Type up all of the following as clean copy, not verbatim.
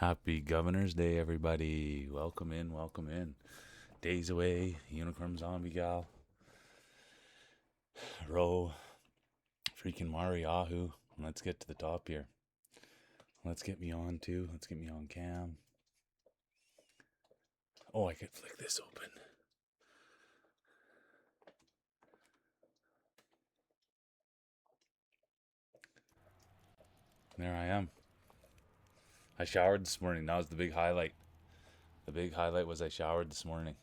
Happy Governor's Day, everybody. Welcome in, welcome in. Days away, Unicorn Zombie Gal, Ro, freaking Mari, Ahu. Let's get to the top here. Let's get me on too. Let's get me on cam. Oh, I could flick this open. There I am. I showered this morning. That was the big highlight. The big highlight was I showered this morning.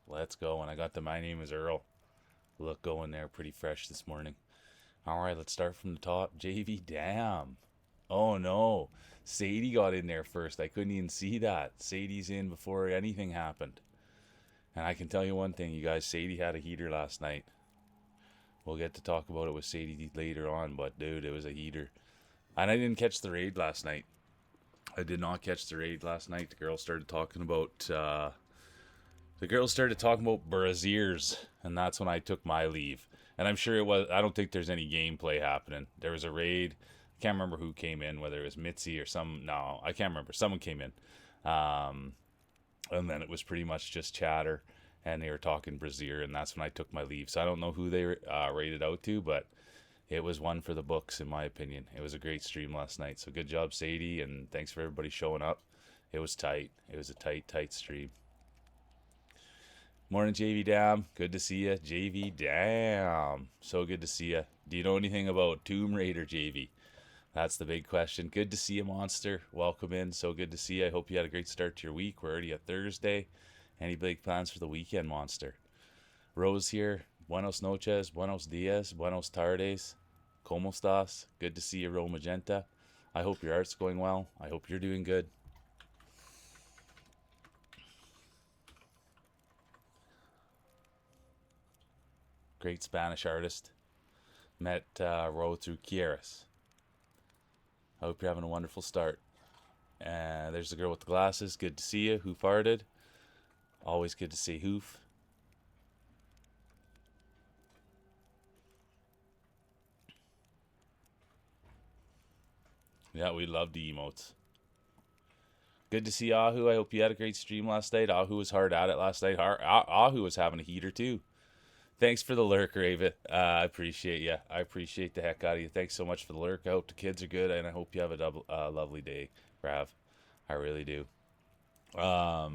Let's go. And I got my name is Earl. Look going there pretty fresh this morning. All right, let's start from the top. JV, damn. Oh no. Sadie got in there first. I couldn't even see that. Sadie's in before anything happened. And I can tell you one thing, you guys, Sadie had a heater last night. We'll get to talk about it with Sadie later on, but dude, it was a heater. And I didn't catch the raid last night. I did not catch the raid last night. The girls started talking about braziers, and that's when I took my leave. And I'm sure it was. I don't think there's any gameplay happening. There was a raid. I can't remember who came in, whether it was Mitzi or some. No, I can't remember. Someone came in, and then it was pretty much just chatter, and they were talking brazier, and that's when I took my leave. So I don't know who they raided out to, but it was one for the books, in my opinion. It was a great stream last night. So good job, Sadie, and thanks for everybody showing up. It was tight. It was a tight stream. Morning, JV Dam. Good to see you. JV Dam. So good to see you. Do you know anything about Tomb Raider, JV? That's the big question. Good to see you, Monster. Welcome in. So good to see you. I hope you had a great start to your week. We're already at Thursday. Any big plans for the weekend, Monster? Rose here. Buenos noches. Buenos dias. Buenos tardes. ¿Cómo estás? Good to see you, Ro Magenta. I hope your art's going well. I hope you're doing good. Great Spanish artist. Met Ro through Kieras. I hope you're having a wonderful start. And there's the girl with the glasses. Good to see you. Who farted? Always good to see Hoof. Yeah, we love the emotes. Good to see Ahu. I hope you had a great stream last night. Ahu was hard at it last night. Ahu was having a heater too. Thanks for the lurk, Raven. I appreciate you. I appreciate the heck out of you. Thanks so much for the lurk. I hope the kids are good, and I hope you have a lovely day, Rav. I really do. But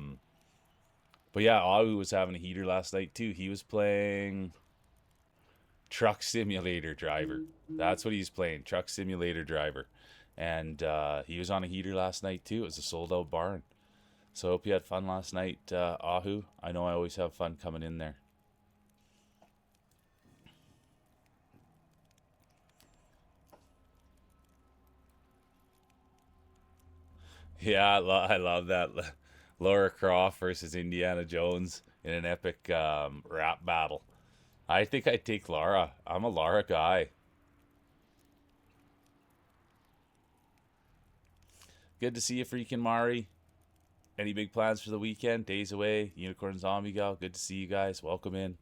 yeah, Ahu was having a heater last night too. He was playing Truck Simulator Driver. That's what he's playing, Truck Simulator Driver. And he was on a heater last night too. It was a sold out barn. So I hope you had fun last night, Ahu. I know I always have fun coming in there. Yeah, I love that. Laura Croft versus Indiana Jones in an epic rap battle. I think I'd take Lara. I'm a Lara guy. Good to see you, freaking Mari. Any big plans for the weekend? Days away. Unicorn Zombie Gal. Good to see you guys. Welcome in.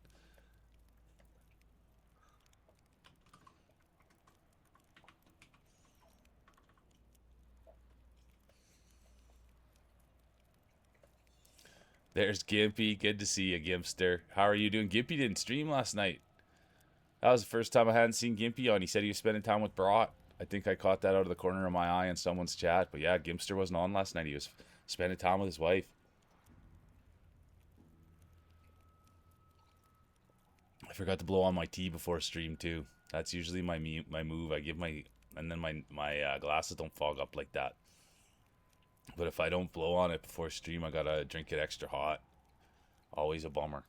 There's Gimpy. Good to see you, Gimpster. How are you doing? Gimpy didn't stream last night. That was the first time I hadn't seen Gimpy on. He said he was spending time with Brat. I think I caught that out of the corner of my eye in someone's chat. But yeah, Gimpster wasn't on last night. He was spending time with his wife. I forgot to blow on my tea before stream too. That's usually my move. I give my and then my glasses don't fog up like that. But if I don't blow on it before stream, I gotta drink it extra hot. Always a bummer.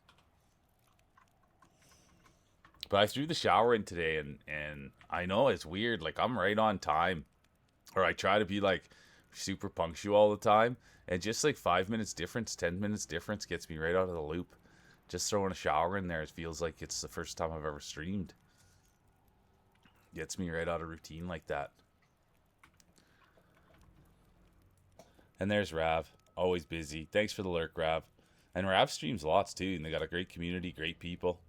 But I threw the shower in today, and I know it's weird. Like I'm right on time, or I try to be like super punctual all the time, and just like 5 minutes difference, 10 minutes difference gets me right out of the loop. Just throwing a shower in there, it feels like it's the first time I've ever streamed. Gets me right out of routine like that. And there's Rav, always busy. Thanks for the lurk, Rav. And Rav streams lots too, and they got a great community, great people.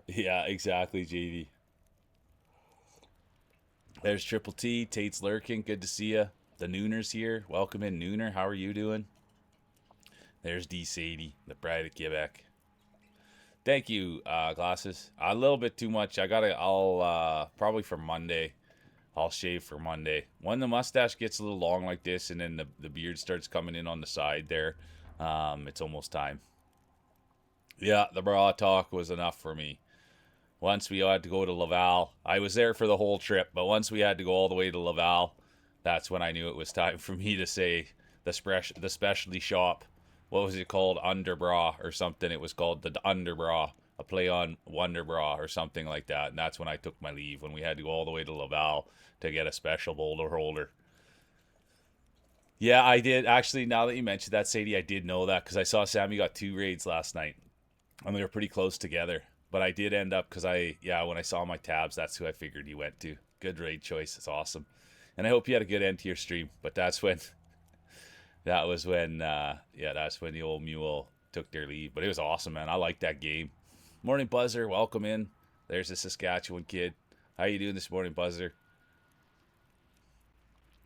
Yeah, exactly, JD. There's Triple T. Tate's lurking. Good to see you. The Nooner's here. Welcome in, Nooner. How are you doing? There's D. Sadie, the bride of Quebec. Thank you, glasses. A little bit too much. I'll probably for Monday. I'll shave for Monday. When the mustache gets a little long like this and then the beard starts coming in on the side there, it's almost time. Yeah, the bra talk was enough for me. Once we had to go to Laval, I was there for the whole trip, but once we had to go all the way to Laval, that's when I knew it was time for me to say the specialty shop. What was it called? Underbra or something. It was called the Underbra, a play on Wonderbra or something like that. And that's when I took my leave, when we had to go all the way to Laval to get a special boulder holder. Yeah, I did. Actually, now that you mentioned that, Sadie, I did know that because I saw Sammy got 2 raids last night and they were pretty close together. But I did end up because when I saw my tabs, that's who I figured he went to. Good raid choice. It's awesome. And I hope you had a good end to your stream. But that's when, that's when the old mule took their leave. But it was awesome, man. I like that game. Morning, Buzzer. Welcome in. There's the Saskatchewan kid. How you doing this morning, Buzzer?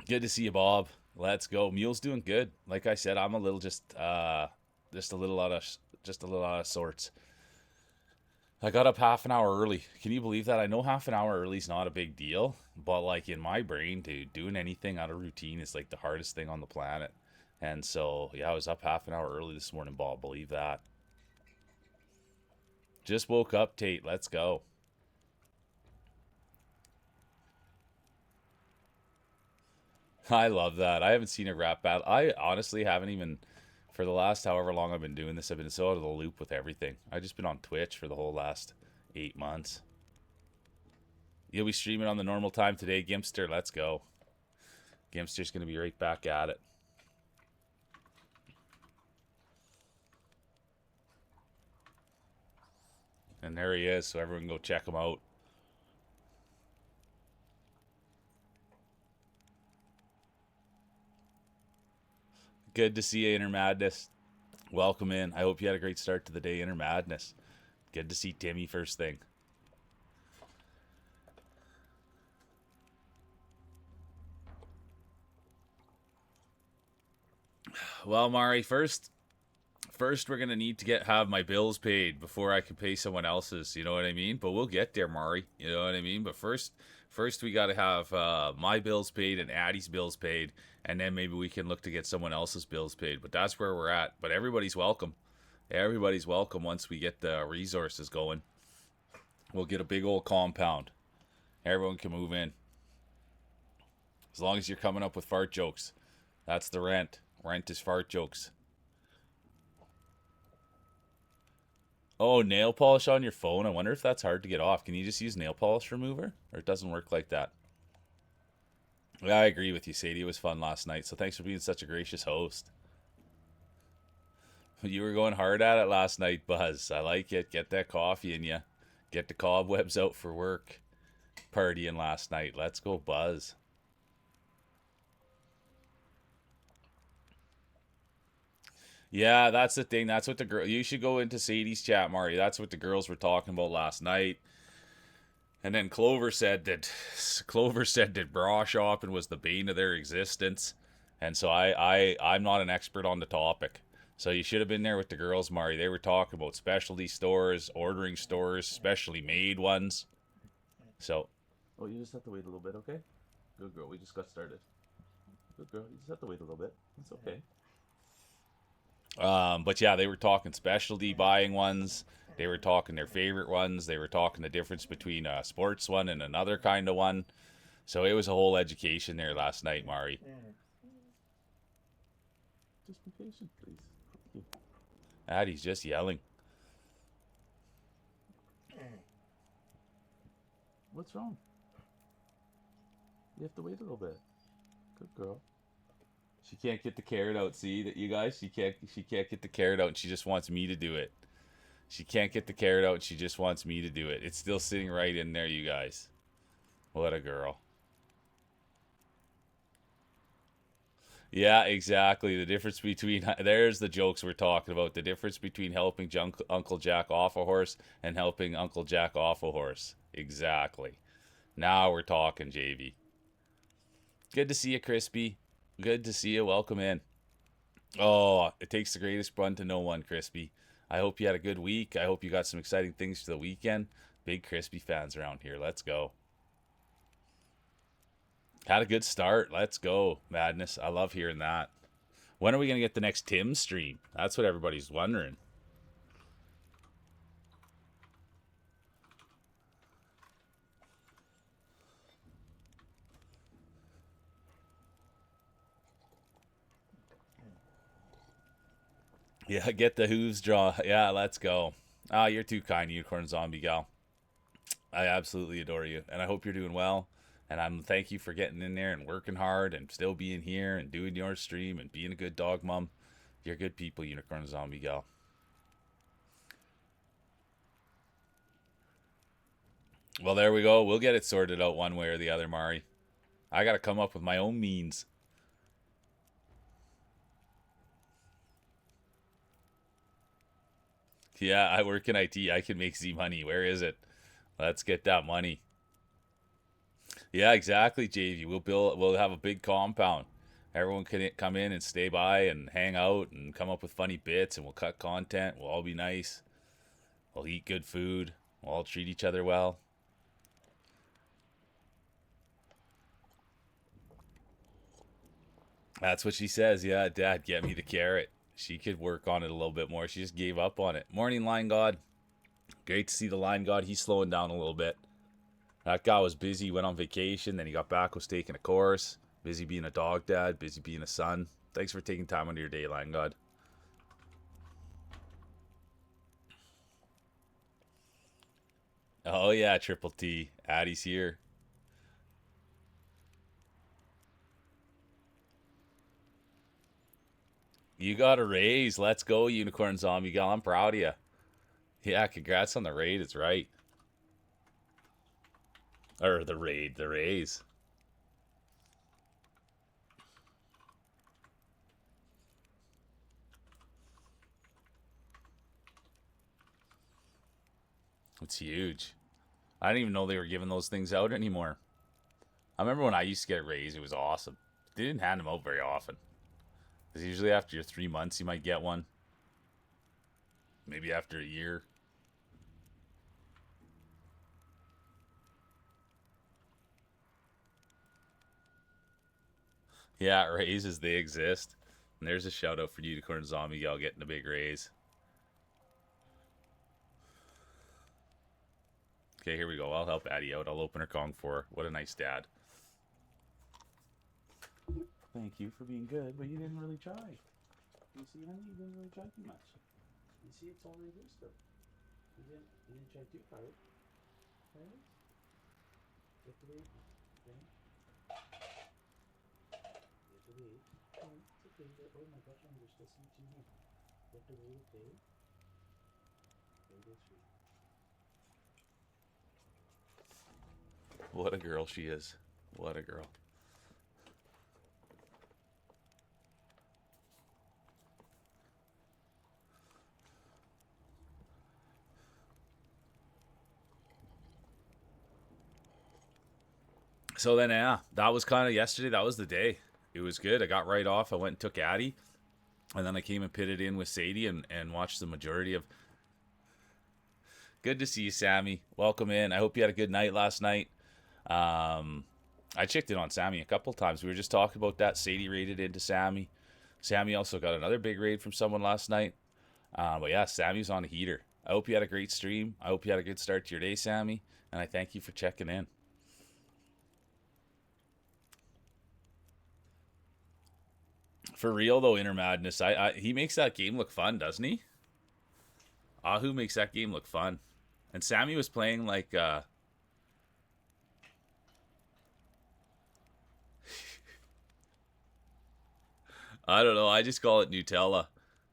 Good to see you, Bob. Let's go. Mule's doing good. Like I said, I'm a little just a little out of sorts. I got up half an hour early. Can you believe that? I know half an hour early is not a big deal, but like in my brain, dude, doing anything out of routine is like the hardest thing on the planet. And so, yeah, I was up half an hour early this morning, Bob. Believe that. Just woke up, Tate. Let's go. I love that. I haven't seen a rap battle. I honestly haven't even, for the last however long I've been doing this, I've been so out of the loop with everything. I've just been on Twitch for the whole last 8 months. You'll be streaming on the normal time today, Gimpster. Let's go. Gimpster's going to be right back at it. And there he is, so everyone go check him out. Good to see you, Inner Madness. Welcome in. I hope you had a great start to the day, Inner Madness. Good to see Timmy first thing. Well, Mari, first we're gonna need to have my bills paid before I can pay someone else's. You know what I mean? But we'll get there, Mari. You know what I mean? But first we got to have my bills paid and Addie's bills paid, and then maybe we can look to get someone else's bills paid. But that's where we're at. But everybody's welcome. Everybody's welcome once we get the resources going. We'll get a big old compound. Everyone can move in. As long as you're coming up with fart jokes. That's the rent. Rent is fart jokes. Oh, nail polish on your phone. I wonder if that's hard to get off. Can you just use nail polish remover? Or it doesn't work like that? Yeah, I agree with you, Sadie. It was fun last night. So thanks for being such a gracious host. You were going hard at it last night, Buzz. I like it. Get that coffee in you. Get the cobwebs out for work. Partying last night. Let's go, Buzz. Yeah, that's the thing. That's what the girl. You should go into Sadie's chat, Mari. That's what the girls were talking about last night. And then Clover said that bra shopping was the bane of their existence. And so I'm not an expert on the topic. So you should have been there with the girls, Mari. They were talking about specialty stores, ordering stores, specially made ones. So, oh, you just have to wait a little bit, okay? Good girl. We just got started. Good girl. You just have to wait a little bit. It's okay. But yeah, they were talking specialty buying ones. They were talking their favorite ones. They were talking the difference between a sports one and another kind of one. So it was a whole education there last night, Mari. Just be patient, please. Addie's just yelling. What's wrong? You have to wait a little bit. Good girl. She can't get the carrot out. See that, you guys? She can't get the carrot out, and she just wants me to do it. She can't get the carrot out, and she just wants me to do it. It's still sitting right in there, you guys. What a girl. Yeah, exactly. The difference between there's the jokes we're talking about. The difference between helping Uncle Jack off a horse and helping Uncle Jack off a horse. Exactly. Now we're talking, JV. Good to see you, Crispy. Good to see you. Welcome in. Oh, it takes the greatest fun to know one, Crispy. I hope you had a good week. I hope you got some exciting things for the weekend. Big Crispy fans around here. Let's go. Had a good start. Let's go. Madness. I love hearing that. When are we going to get the next Tim stream? That's what everybody's wondering. Yeah, get the hooves draw. Yeah, let's go. Ah, you're too kind, Unicorn Zombie Gal. I absolutely adore you, and I hope you're doing well. And I'm thank you for getting in there and working hard and still being here and doing your stream and being a good dog mom. You're good people, Unicorn Zombie Gal. Well, there we go. We'll get it sorted out one way or the other, Mari. I got to come up with my own means. Yeah, I work in IT. I can make Z money. Where is it? Let's get that money. Yeah, exactly, JV. We'll have a big compound. Everyone can come in and stay by and hang out and come up with funny bits and we'll cut content. We'll all be nice. We'll eat good food. We'll all treat each other well. That's what she says. Yeah, Dad, get me the carrot. She could work on it a little bit more. She just gave up on it. Morning, Line God. Great to see the Line God. He's slowing down a little bit. That guy was busy, went on vacation, then he got back, was taking a course. Busy being a dog dad, busy being a son. Thanks for taking time out of your day, Line God. Oh, yeah, Triple T. Addie's here. You got a raise. Let's go, Unicorn Zombie Gal. I'm proud of you. Yeah, congrats on the raid. It's right. Or the raid, the raise. It's huge. I didn't even know they were giving those things out anymore. I remember when I used to get a raise, it was awesome. They didn't hand them out very often. Because usually after your 3 months, you might get one. Maybe after a year. Yeah, raises, they exist. And there's a shout out for Unicorn Zombie Gal getting a big raise. Okay, here we go. I'll help Addie out. I'll open her Kong for her. What a nice dad. Thank you for being good, but you didn't really try. You see, honey, you didn't really try too much. You see, it's all reversed though. You didn't try too hard. Right? Get the weight. Okay? Get the weight. Oh, it's okay. Oh my gosh, there's still some too here. Get the weight, okay? There goes sweet. What a girl she is. What a girl. So then, yeah, that was kind of yesterday. That was the day. It was good. I got right off. I went and took Addie. And then I came and pitted in with Sadie and watched the majority of. Good to see you, Sammy. Welcome in. I hope you had a good night last night. I checked in on Sammy a couple times. We were just talking about that. Sadie raided into Sammy. Sammy also got another big raid from someone last night. But yeah, Sammy's on a heater. I hope you had a great stream. I hope you had a good start to your day, Sammy. And I thank you for checking in. For real though, Inner Madness, he makes that game look fun, doesn't he? Ahu makes that game look fun. And Sammy was playing like I don't know, I just call it Nutella.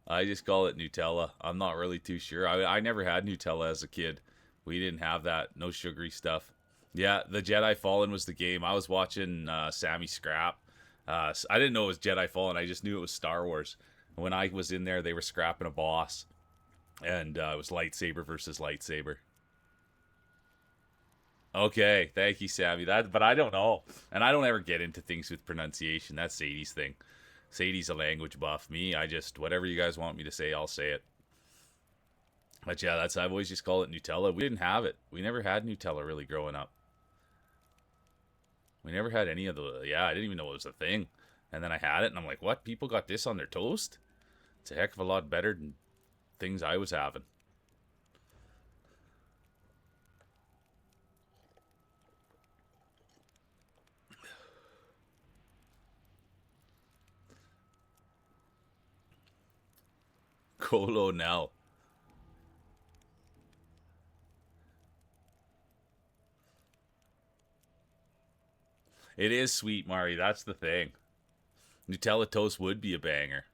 I just call it Nutella. I'm not really too sure. I never had Nutella as a kid. We didn't have that. No sugary stuff. Yeah, the Jedi Fallen was the game. I was watching Sammy Scrap. I didn't know it was Jedi Fallen. I just knew it was Star Wars. When I was in there, they were scrapping a boss, and it was lightsaber versus lightsaber. Okay, thank you, Sammy. But I don't know, and I don't ever get into things with pronunciation. That's Sadie's thing. Sadie's a language buff. Me, I just whatever you guys want me to say, I'll say it. But yeah, I've always just called it Nutella. We didn't have it. We never had Nutella really growing up. We never had any of the. Yeah, I didn't even know it was a thing. And then I had it, and I'm like, what? People got this on their toast? It's a heck of a lot better than things I was having. Colo now. It is sweet, Mari. That's the thing. Nutella toast would be a banger.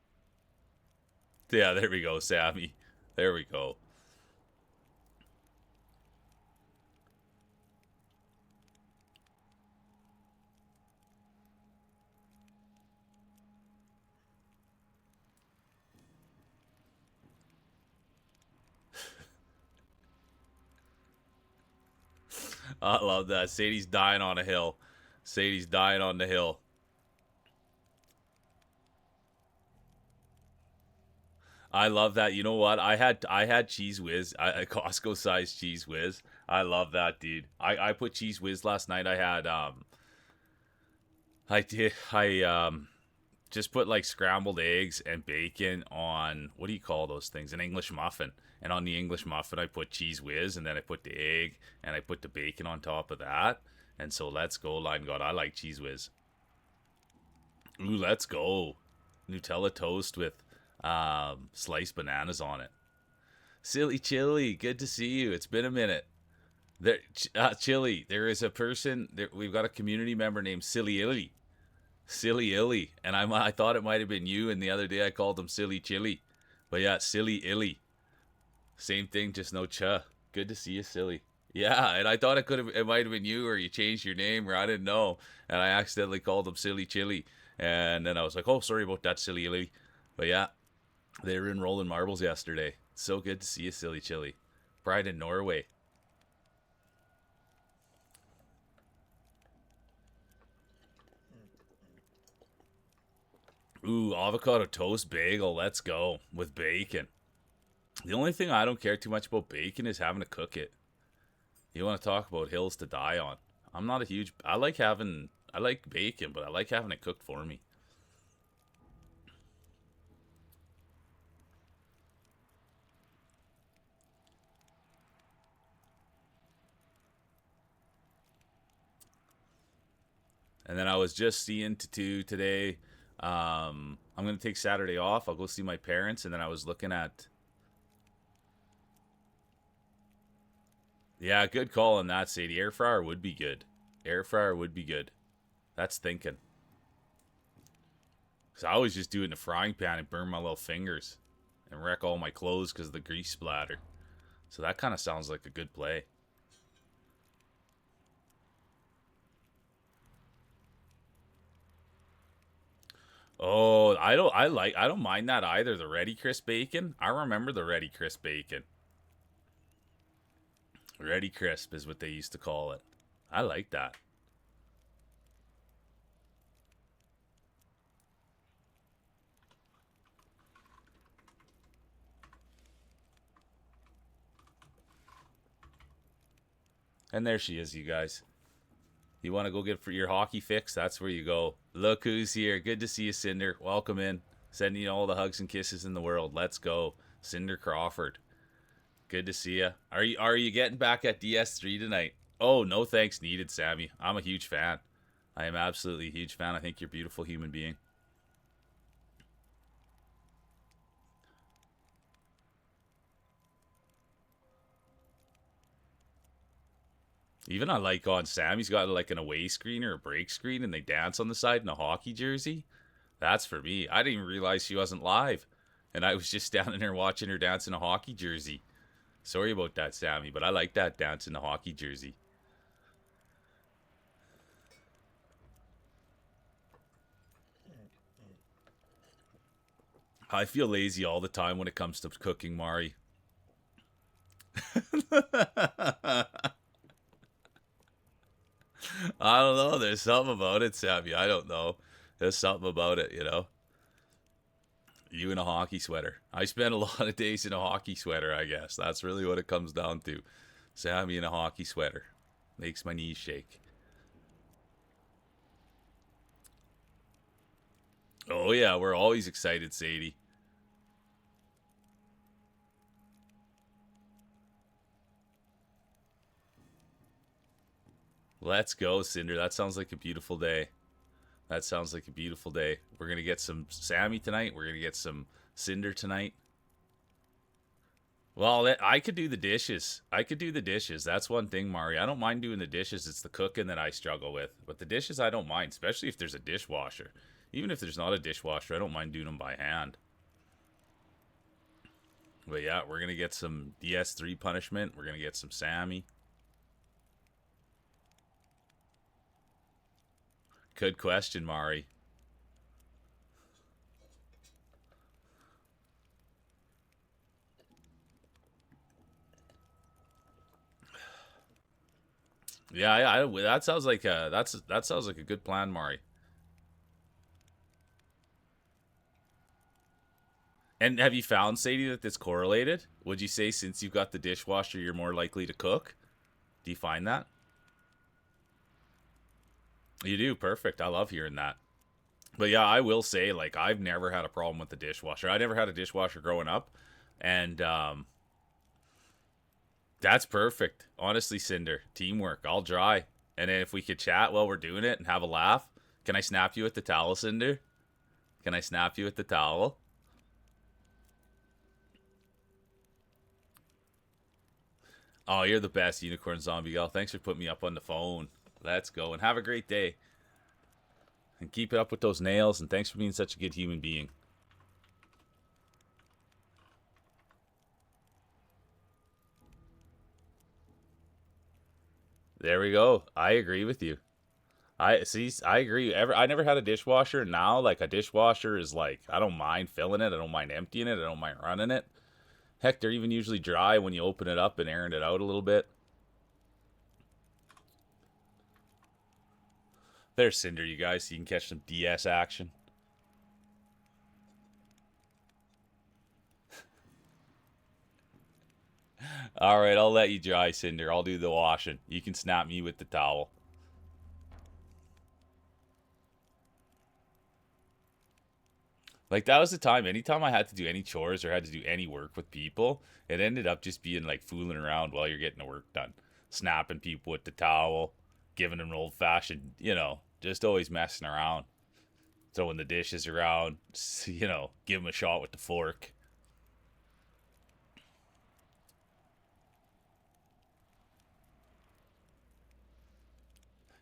Yeah, there we go, Sammy. There we go. I love that. Sadie's dying on a hill. Sadie's dying on the hill. I love that. You know what? I had Cheese Whiz, a Costco size Cheese Whiz. I love that, dude. I put Cheese Whiz last night. I just put like scrambled eggs and bacon on what do you call those things? An English muffin. And on the English muffin, I put Cheese Whiz, and then I put the egg, and I put the bacon on top of that. And so let's go, line God. I like Cheese Whiz. Ooh, let's go. Nutella toast with sliced bananas on it. Silly Chili, good to see you. It's been a minute. There, Chili, there is a person. We've got a community member named Silly Illy. Silly Illy, and I thought it might have been you. And the other day I called him Silly Chili, but yeah, Silly Illy. Same thing, just no cha. Good to see you, Silly. Yeah, and I thought it might have been you, or you changed your name, or I didn't know, and I accidentally called him Silly Chili, and then I was like, oh, sorry about that, Silly Illy. But yeah, they were in Rolling Marbles yesterday. So good to see you, Silly Chili. Pride in Norway. Ooh, avocado toast bagel. Let's go with bacon. The only thing I don't care too much about bacon is having to cook it. You want to talk about hills to die on? I'm not a huge. I like bacon, but I like having it cooked for me. And then I was just seeing today. I'm gonna take Saturday off. I'll go see my parents, and then I was looking at. Yeah, good call on that, Sadie. Air fryer would be good. Air fryer would be good. That's thinking. Cause I always just do it in a frying pan and burn my little fingers, and wreck all my clothes because of the grease splatter. So that kind of sounds like a good play. Oh, I don't mind that either. The Ready Crisp bacon. I remember the Ready Crisp bacon. Ready Crisp is what they used to call it. I like that. And there she is, you guys. You want to go get for your hockey fix? That's where you go. Look who's here. Good to see you, Cinder. Welcome in. Sending you all the hugs and kisses in the world. Let's go, Cinder Crawford. Good to see you. Are you getting back at DS3 tonight? Oh, no thanks needed, Sammy. I'm a huge fan. I am absolutely a huge fan. I think you're a beautiful human being. Even I like on Sammy's got like an away screen or a break screen, and they dance on the side in a hockey jersey. That's for me. I didn't even realize she wasn't live, and I was just standing there watching her dance in a hockey jersey. Sorry about that, Sammy, but I like that dance in the hockey jersey. I feel lazy all the time when it comes to cooking, Mari. I don't know. There's something about it, Sammy. I don't know. There's something about it, you know. You in a hockey sweater. I spend a lot of days in a hockey sweater, I guess. That's really what it comes down to. Sammy in a hockey sweater. Makes my knees shake. Oh, yeah. We're always excited, Sadie. Let's go, Cinder. That sounds like a beautiful day. That sounds like a beautiful day. We're going to get some Sammy tonight. We're going to get some Cinder tonight. Well, I could do the dishes. I could do the dishes. That's one thing, Mari. I don't mind doing the dishes. It's the cooking that I struggle with. But the dishes, I don't mind, especially if there's a dishwasher. Even if there's not a dishwasher, I don't mind doing them by hand. But yeah, we're going to get some DS3 punishment. We're going to get some Sammy. Good question, Mari. Yeah, that sounds like that sounds like a good plan, Mari. And have you found, Sadie, that it's correlated? Would you say since you've got the dishwasher, you're more likely to cook? Do you find that? You do, perfect. I love hearing that. But yeah, I will say, like, I've never had a problem with the dishwasher. I never had a dishwasher growing up, and that's perfect. Honestly, Cinder, teamwork. I'll dry, and then if we could chat while we're doing it and have a laugh, can I snap you with the towel, Cinder? Can I snap you with the towel? Oh, you're the best, Unicorn Zombie Gal. Thanks for putting me up on the phone. Let's go and have a great day. And keep it up with those nails, and thanks for being such a good human being. There we go. I agree with you. I see. I agree. I never had a dishwasher. Now, like a dishwasher is like I don't mind filling it. I don't mind emptying it. I don't mind running it. Heck, they're even usually dry when you open it up and airing it out a little bit. There's Cinder, you guys, so you can catch some DS action. All right, I'll let you dry, Cinder. I'll do the washing. You can snap me with the towel. Like that was the time. Anytime I had to do any chores or had to do any work with people, it ended up just being like fooling around while you're getting the work done, snapping people with the towel, giving them an old fashioned, just always messing around, throwing the dishes around, give them a shot with the fork.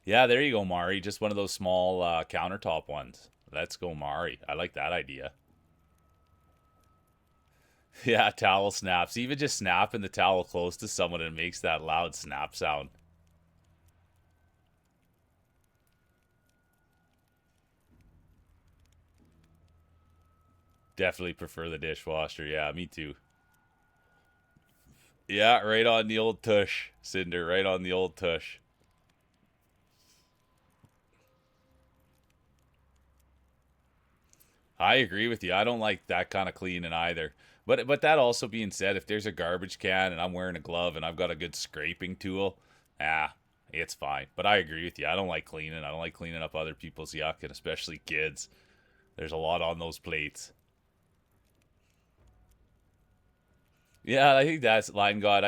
Yeah, there you go, Mari. Just one of those small countertop ones. Let's go, Mari. I like that idea. Yeah, towel snaps. Even just snapping the towel close to someone and makes that loud snap sound. Definitely prefer the dishwasher. Yeah, me too. Yeah, right on the old tush, Cinder. Right on the old tush. I agree with you. I don't like that kind of cleaning either. But that also being said, if there's a garbage can and I'm wearing a glove and I've got a good scraping tool, it's fine. But I agree with you. I don't like cleaning. I don't like cleaning up other people's yuck, and especially kids. There's a lot on those plates. Yeah, I think that's Lion God.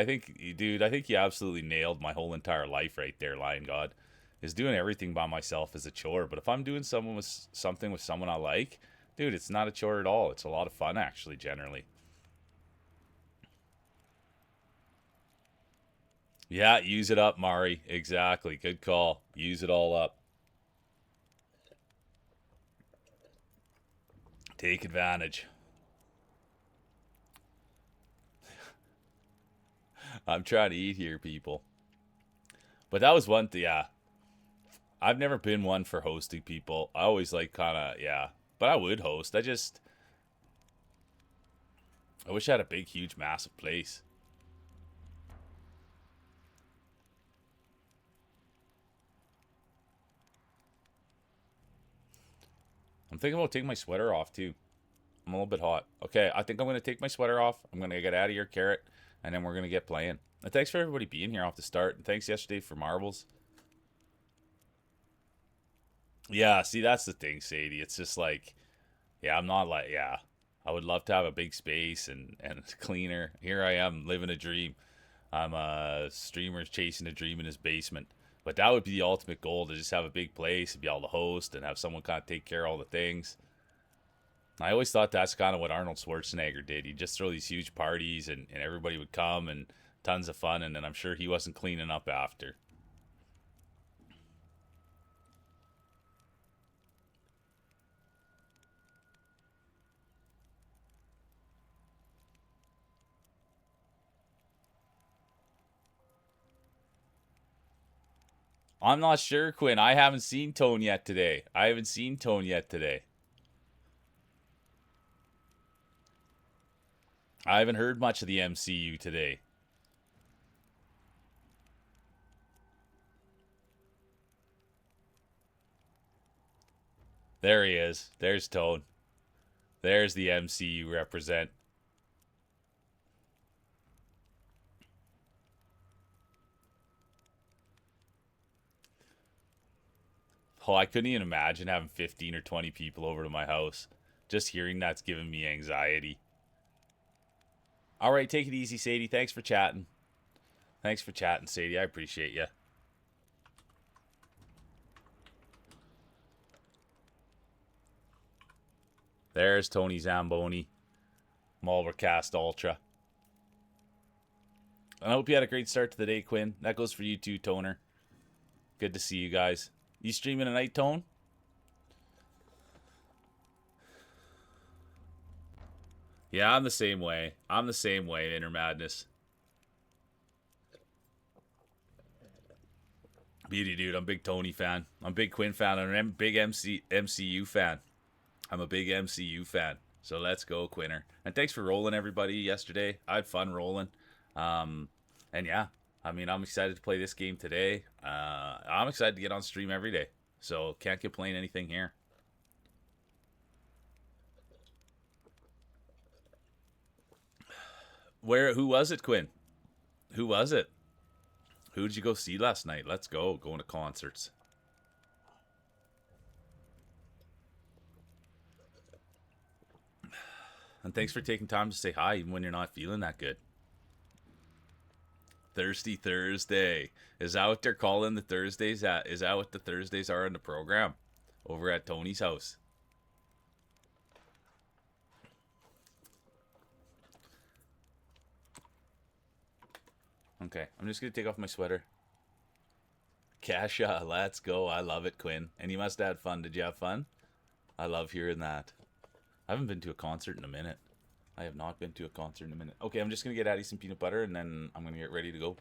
Dude, I think you absolutely nailed my whole entire life right there, Lion God. Is doing everything by myself is a chore, but if I'm doing something with someone I like, dude, it's not a chore at all. It's a lot of fun actually, generally. Yeah, use it up, Mari. Exactly. Good call. Use it all up. Take advantage. I'm trying to eat here, people. But that was one thing, yeah. I've never been one for hosting people. I always like kind of, yeah. But I would host. I just, I wish I had a big, huge, massive place. I'm thinking about taking my sweater off too. I'm a little bit hot. Okay, I think I'm going to take my sweater off. I'm going to get out of here, Carrot, and then we're going to get playing. And thanks for everybody being here off the start. And thanks yesterday for marbles. Yeah, see, that's the thing, Sadie. It's just like, yeah, I'm not like, yeah. I would love to have a big space and cleaner. Here I am living a dream. I'm a streamer chasing a dream in his basement. But that would be the ultimate goal, to just have a big place and be able to host and have someone kind of take care of all the things. I always thought that's kind of what Arnold Schwarzenegger did. He'd just throw these huge parties and everybody would come and tons of fun, and then I'm sure he wasn't cleaning up after. I'm not sure, Quinn. I haven't seen Tone yet today. I haven't seen Tone yet today. I haven't heard much of the MCU today. There he is. There's Tone. There's the MCU represent. Oh, I couldn't even imagine having 15 or 20 people over to my house. Just hearing that's giving me anxiety. All right, take it easy, Sadie. Thanks for chatting. Thanks for chatting, Sadie. I appreciate you. There's Tony Zamboni, Mulvercast Ultra. And I hope you had a great start to the day, Quinn. That goes for you too, Toner. Good to see you guys. You streaming tonight, Tone? Yeah, I'm the same way. I'm the same way, Inner Madness. Beauty, dude. I'm a big Tony fan. I'm a big Quinn fan. I'm a big MCU fan. I'm a big MCU fan. So let's go, Quinner. And thanks for rolling, everybody, yesterday. I had fun rolling. And yeah, I mean, I'm excited to play this game today. I'm excited to get on stream every day. So can't complain anything here. Who was it, Quinn? Who was it? Who did you go see last night? Let's go. Going to concerts. And thanks for taking time to say hi even when you're not feeling that good. Thirsty Thursday. Is that what they're calling the Thursdays at? Is that what the Thursdays are in the program? Over at Tony's house. Okay, I'm just going to take off my sweater. Kasha, let's go. I love it, Quinn. And you must have had fun. Did you have fun? I love hearing that. I haven't been to a concert in a minute. I have not been to a concert in a minute. Okay, I'm just going to get Addie some peanut butter, and then I'm going to get ready to go.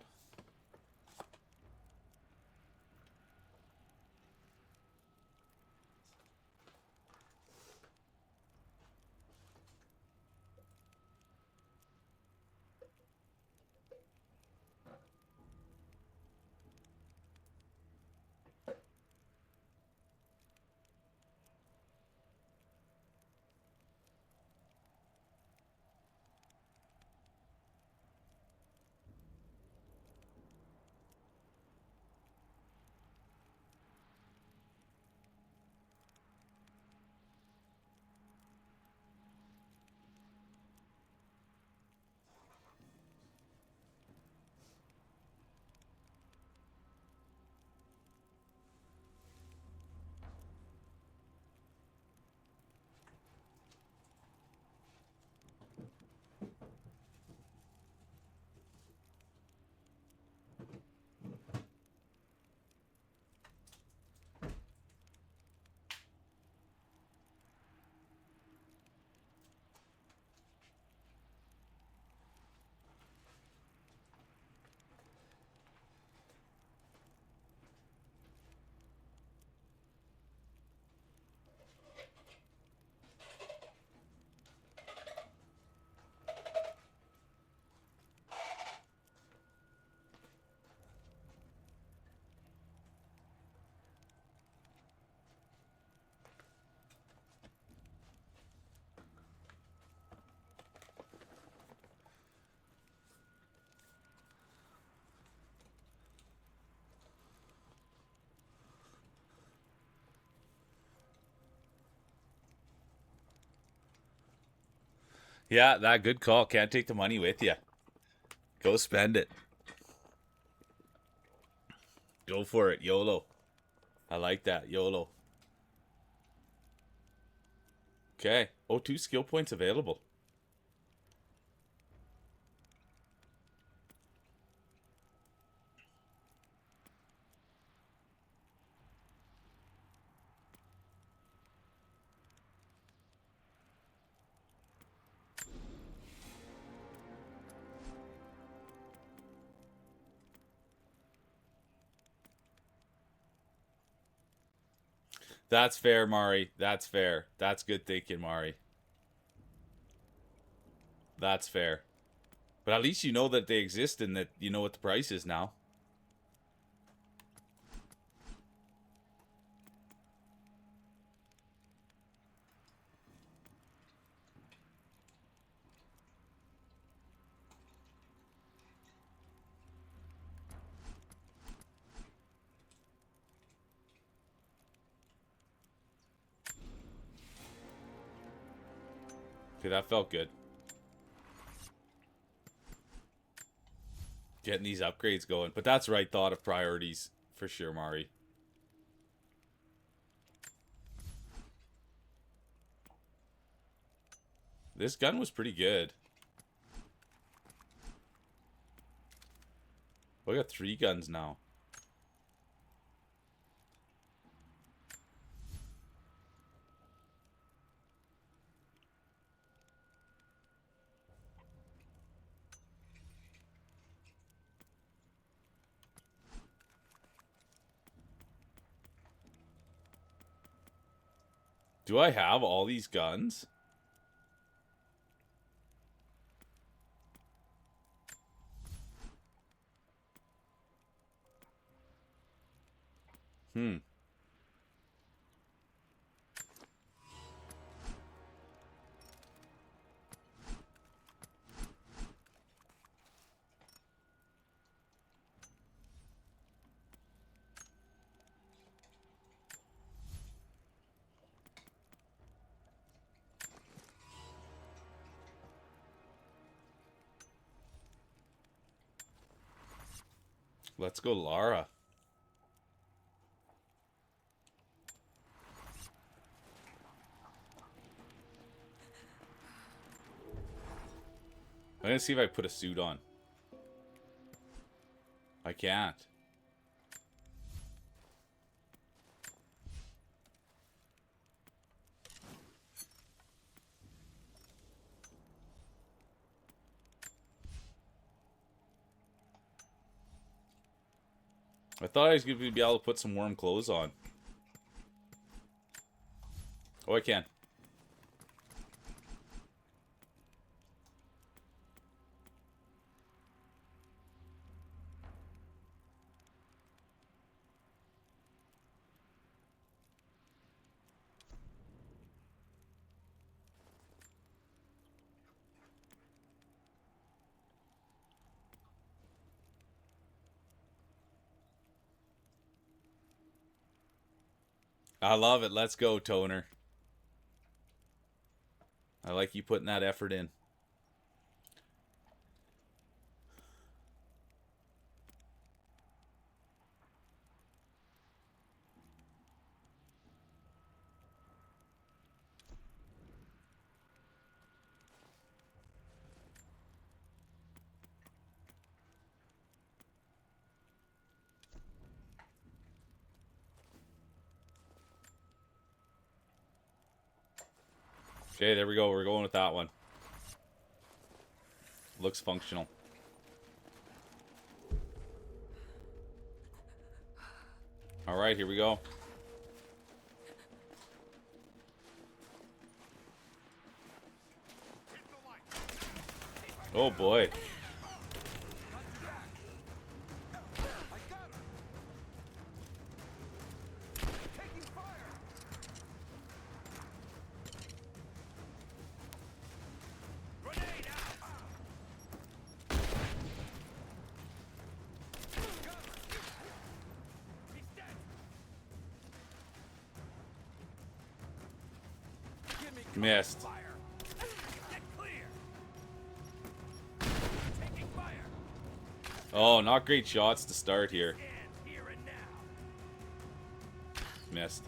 Yeah, that good call. Can't take the money with you. Go spend it. Go for it. YOLO. I like that. YOLO. Okay. Oh, 2 skill points available. That's fair, Mari. That's fair. That's good thinking, Mari. That's fair. But at least you know that they exist and that you know what the price is now. Okay, that felt good. Getting these upgrades going. But that's right thought of priorities for sure, Mari. This gun was pretty good. We got 3 guns now. Do I have all these guns? Hmm. Let's go, Lara. I'm gonna see if I put a suit on. I can't. I thought I was going to be able to put some warm clothes on. Oh, I can. I love it. Let's go, Toner. I like you putting that effort in. Okay, there we go. We're going with that one. Looks functional. All right, here we go. Oh boy. Missed. Oh, not great shots to start here. Missed.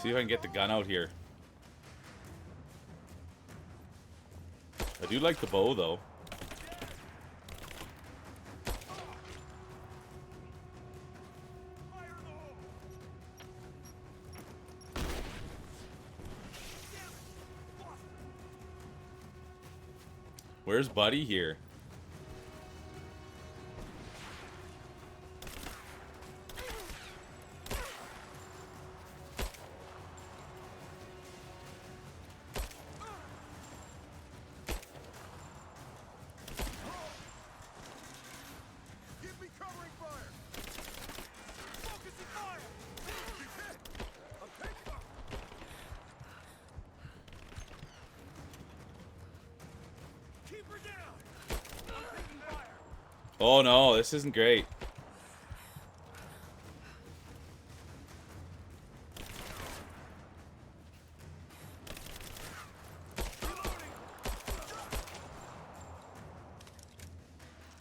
See if I can get the gun out here. I do like the bow, though. Where's Buddy here? Oh no, this isn't great.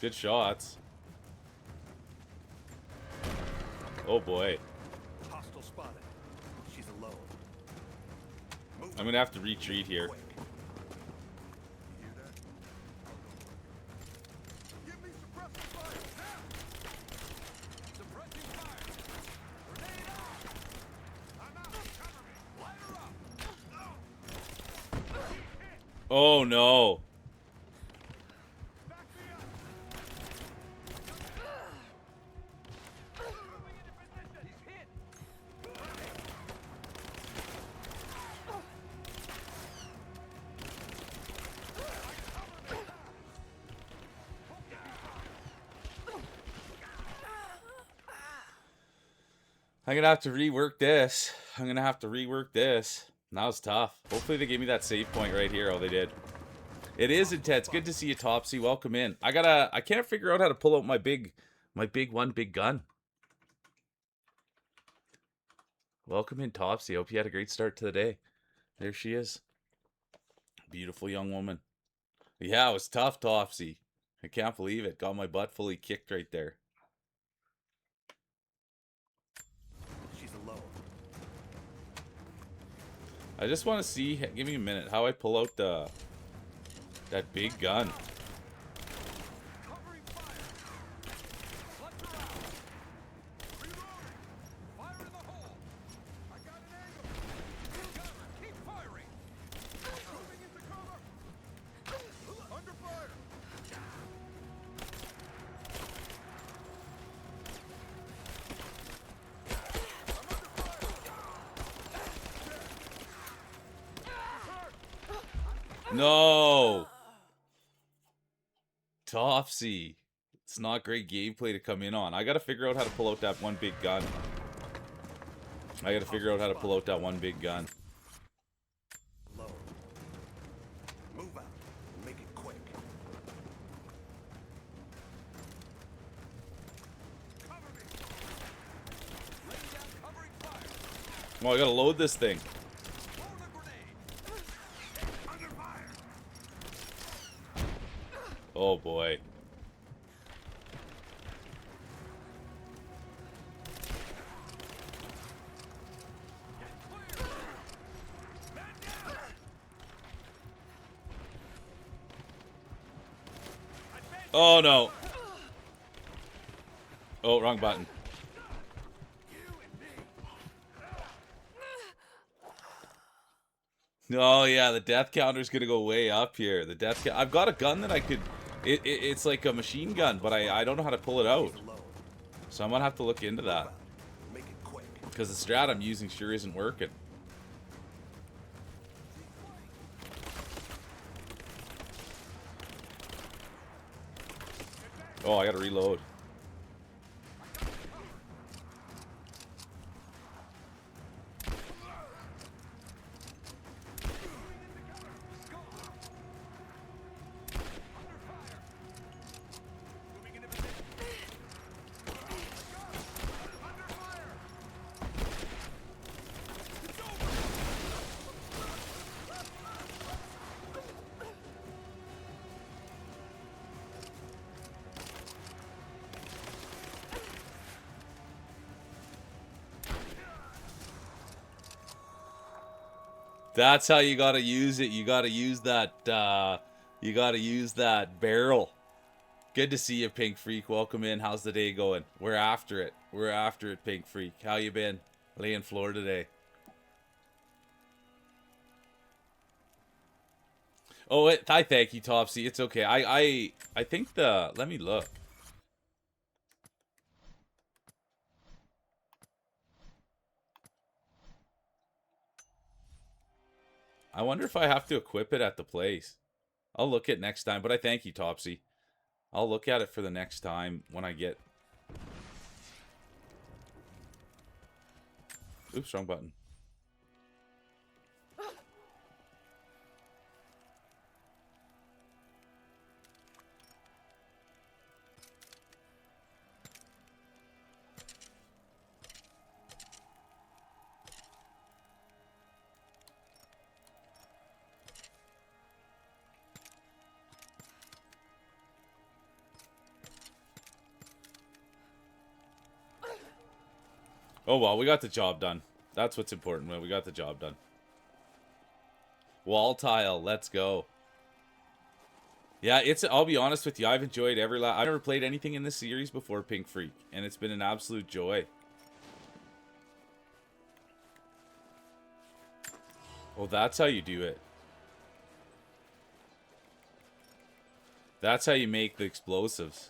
Good shots. Oh boy. Hostile spotted. She's alone. I'm gonna have to retreat here. Oh no. I'm gonna have to rework this. That was tough. Hopefully they gave me that save point right here. Oh, they did. It is intense. Good to see you, Topsy. Welcome in. I can't figure out how to pull out my big gun. Welcome in, Topsy. Hope you had a great start to the day. There she is. Beautiful young woman. Yeah, it was tough, Topsy. I can't believe it. Got my butt fully kicked right there. She's alone. I just want to see, give me a minute, how I pull out that big gun. No! Topsy. It's not great gameplay to come in on. I gotta figure out how to pull out that one big gun. Low. Move out. Make it quick. Cover me. Lay down covering fire. Oh, I gotta load this thing. Oh boy. Oh no. Oh, wrong button. Oh yeah, the death counter's gonna go way up here. I've got a gun that I could. It's like a machine gun, but I don't know how to pull it out. So I'm gonna have to look into that. Because the strat I'm using sure isn't working. Oh, I gotta reload. That's how you gotta use it. You gotta use that, you gotta use that barrel. Good to see you, Pink Freak. Welcome in. How's the day going? We're after it. We're after it, Pink Freak. How you been? Laying floor today. Oh, I thank you, Topsy. It's okay. I think the... Let me look. I wonder if I have to equip it at the place. I'll look at next time, but I thank you, Topsy. I'll look at it for the next time when I get... Oops, wrong button. Oh, well, we got the job done. That's what's important, man. We got the job done. Wall tile, let's go. Yeah, I'll be honest with you, I've enjoyed I've never played anything in this series before, Pink Freak, and it's been an absolute joy. Well, that's how you do it. That's how you make the explosives.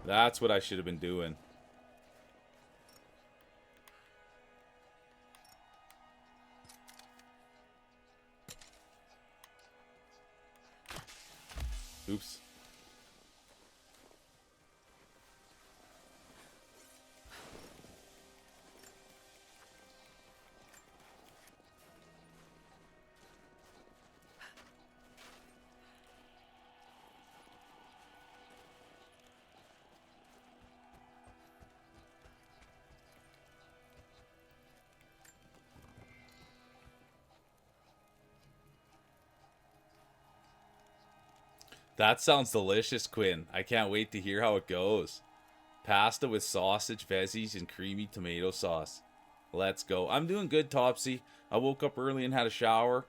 That's what I should have been doing. Oops. That sounds delicious, Quinn. I can't wait to hear how it goes. Pasta with sausage, veggies, and creamy tomato sauce. Let's go. I'm doing good, Topsy. I woke up early and had a shower.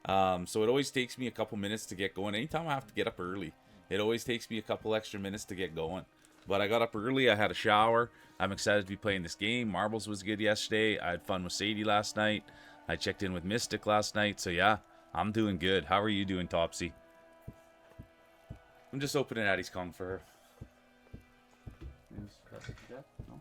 So it always takes me a couple minutes to get going. Anytime I have to get up early, it always takes me a couple extra minutes to get going. But I got up early. I had a shower. I'm excited to be playing this game. Marbles was good yesterday. I had fun with Sadie last night. I checked in with Mystic last night. So yeah, I'm doing good. How are you doing, Topsy? I'm just opening Addie's Kong for her. No?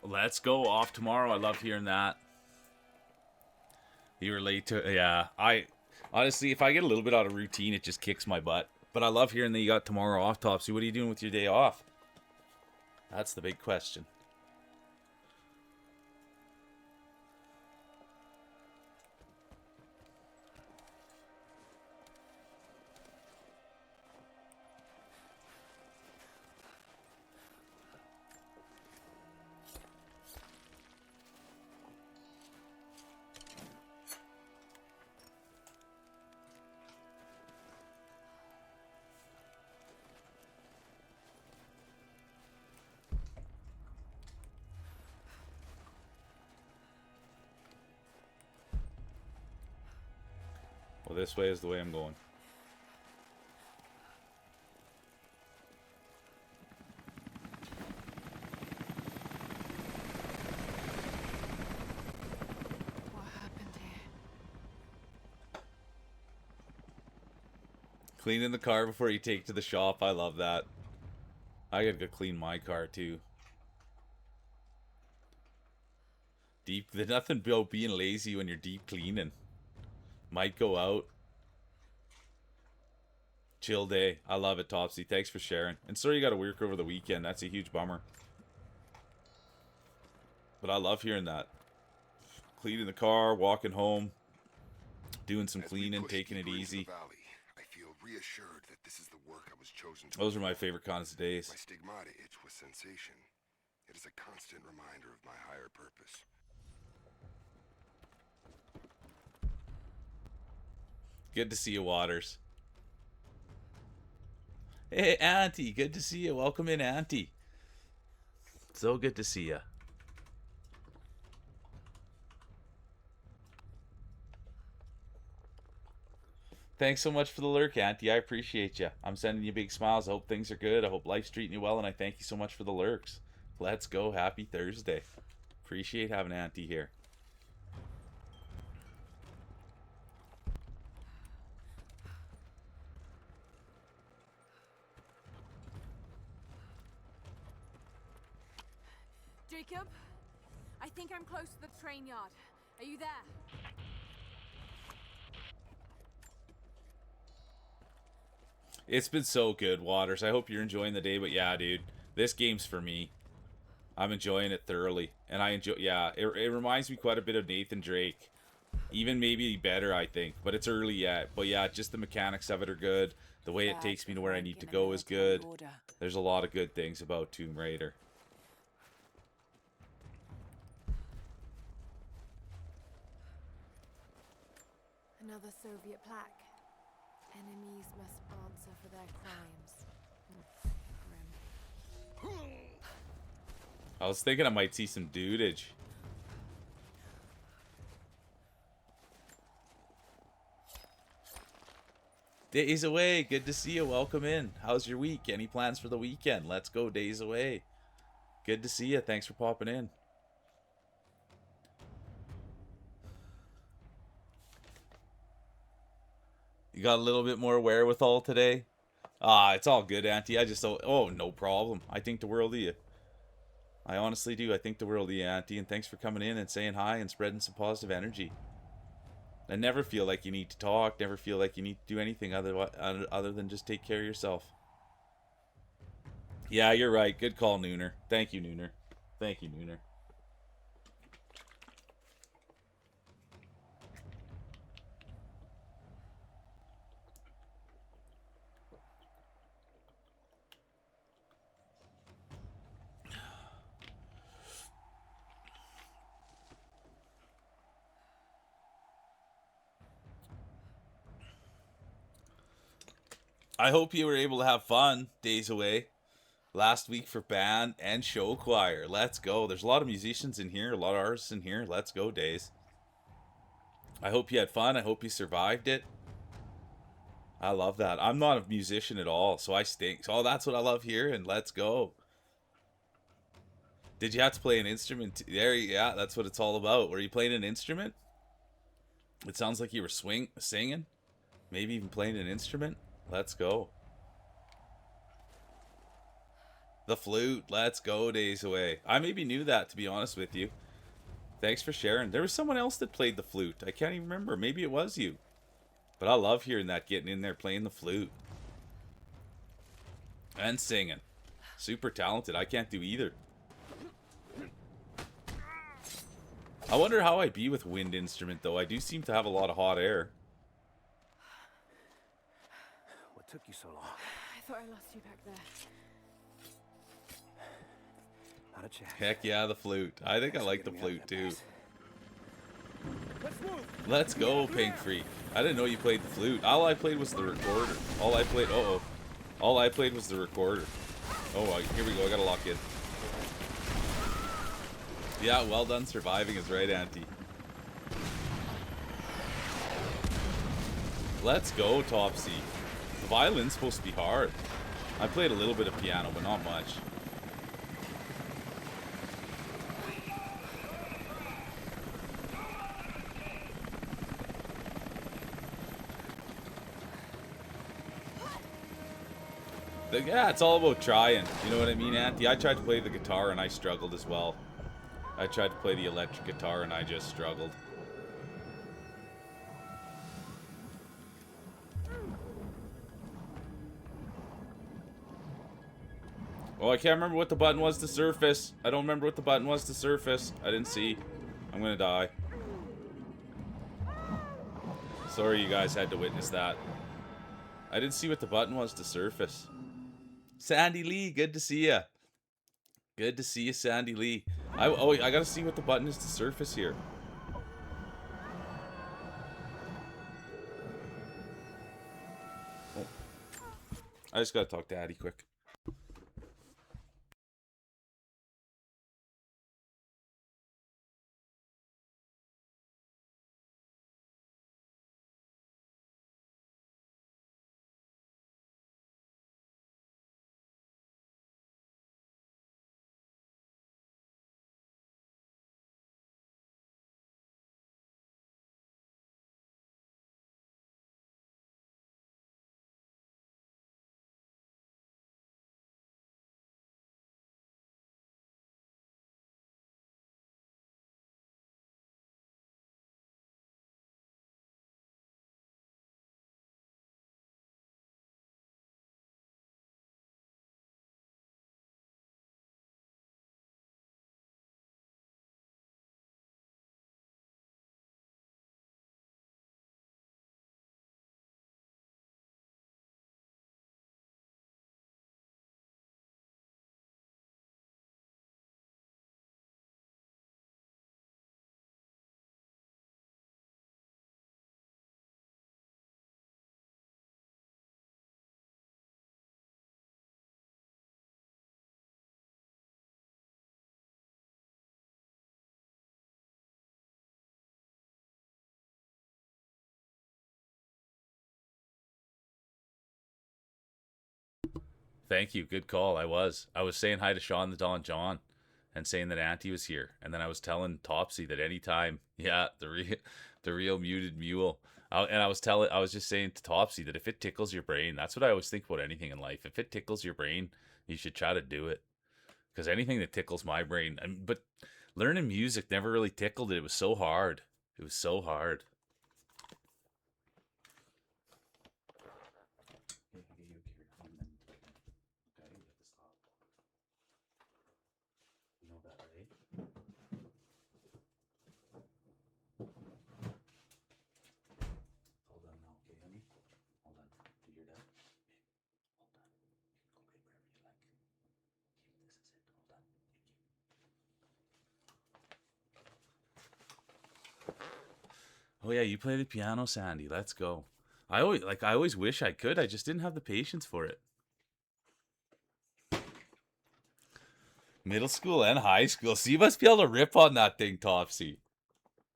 Let's go off tomorrow. I love hearing that. You were late to... Yeah, honestly, if I get a little bit out of routine, it just kicks my butt. But I love hearing that you got tomorrow off, Topsy. What are you doing with your day off? That's the big question. Well, this way is the way I'm going. What happened here? Cleaning the car before you take it to the shop. I love that. I gotta go clean my car too. There's nothing about being lazy when you're deep cleaning. Might go out. Chill day. I love it, Topsy. Thanks for sharing. And sorry you gotta work over the weekend. That's a huge bummer. But I love hearing that. Cleaning the car, walking home, doing some cleaning, taking it easy. I feel reassured that this is the work I was chosen to Those are my favorite kinds of days. My stigmata itch with sensation. It is a constant reminder of my higher purpose. Good to see you, Waters. Hey, Auntie. Good to see you. Welcome in, Auntie. So good to see you. Thanks so much for the lurk, Auntie. I appreciate you. I'm sending you big smiles. I hope things are good. I hope life's treating you well, and I thank you so much for the lurks. Let's go. Happy Thursday. Appreciate having Auntie here. Jacob, I think I'm close to the train yard. Are you there? It's been so good, Waters. I hope you're enjoying the day, but yeah, dude, this game's for me. I'm enjoying it thoroughly, and I enjoy. Yeah, it reminds me quite a bit of Nathan Drake, even maybe better, I think. But it's early yet. But yeah, just the mechanics of it are good. The way it takes me to where I need to go is good. There's a lot of good things about Tomb Raider. Another Soviet plaque. Enemies must answer for their crimes. Grim. I was thinking I might see some dudage. Days away. Good to see you. Welcome in. How's your week? Any plans for the weekend? Let's go. Days away. Good to see you. Thanks for popping in. You got a little bit more wherewithal today? It's all good, Auntie. I just... Oh, no problem. I think the world of you. I honestly do. I think the world of you, Auntie. And thanks for coming in and saying hi and spreading some positive energy. I never feel like you need to talk. Never feel like you need to do anything other than just take care of yourself. Yeah, you're right. Good call, Nooner. Thank you, Nooner. Thank you, Nooner. I hope you were able to have fun. Days away. Last week for band and show choir. Let's go. There's a lot of musicians in here. A lot of artists in here. Let's go, Days. I hope you had fun. I hope you survived it. I love that. I'm not a musician at all, so I stink. So that's what I love here, and let's go. Did you have to play an instrument? Yeah, that's what it's all about. Were you playing an instrument? It sounds like you were singing. Maybe even playing an instrument. Let's go. The flute. Let's go. Days away. I maybe knew that, to be honest with you. Thanks for sharing. There was someone else that played the flute. I can't even remember. Maybe it was you. But I love hearing that, getting in there playing the flute. And singing. Super talented. I can't do either. I wonder how I'd be with wind instrument, though. I do seem to have a lot of hot air. What took you so long? I thought I lost you back there. Not a chance. Heck yeah, the flute. I think I like the flute, too. Let's move. Let's go, Pink Freak. I didn't know you played the flute. All I played was the recorder. All I played... Uh-oh. All I played was the recorder. Oh, here we go. I gotta lock in. Yeah, well done surviving is right, Auntie. Let's go, Topsy. The violin's supposed to be hard. I played a little bit of piano, but not much. Yeah, it's all about trying. You know what I mean, Auntie? I tried to play the guitar and I struggled as well. I tried to play the electric guitar and I just struggled. Oh, I can't remember what the button was to surface. I don't remember what the button was to surface. I didn't see. I'm gonna die. Sorry you guys had to witness that. I didn't see what the button was to surface. Sandy Lee, good to see ya. Good to see you, Sandy Lee. I gotta see what the button is to surface here. Oh. I just gotta talk to Addie quick. Thank you. Good call. I was saying hi to Sean the Don John and saying that Auntie was here. And then I was telling Topsy that anytime, yeah, the real muted mule. I was just saying to Topsy that if it tickles your brain, that's what I always think about anything in life. If it tickles your brain, you should try to do it. Because anything that tickles my brain, but learning music never really tickled it. It was so hard. It was so hard. Oh yeah, you play the piano, Sandy. Let's go. I always wish I could. I just didn't have the patience for it. Middle school and high school. So you must be able to rip on that thing, Topsy.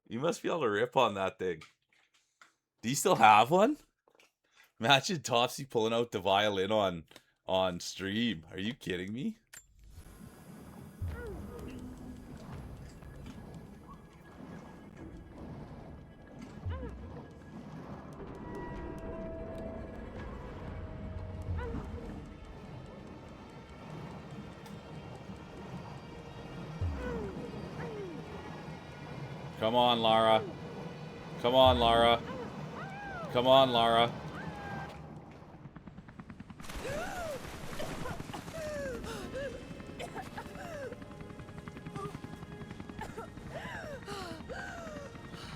You must be able to rip on that thing. Do you still have one? Imagine Topsy pulling out the violin on stream. Are you kidding me? Come on, Lara. Come on, Lara. Come on, Lara.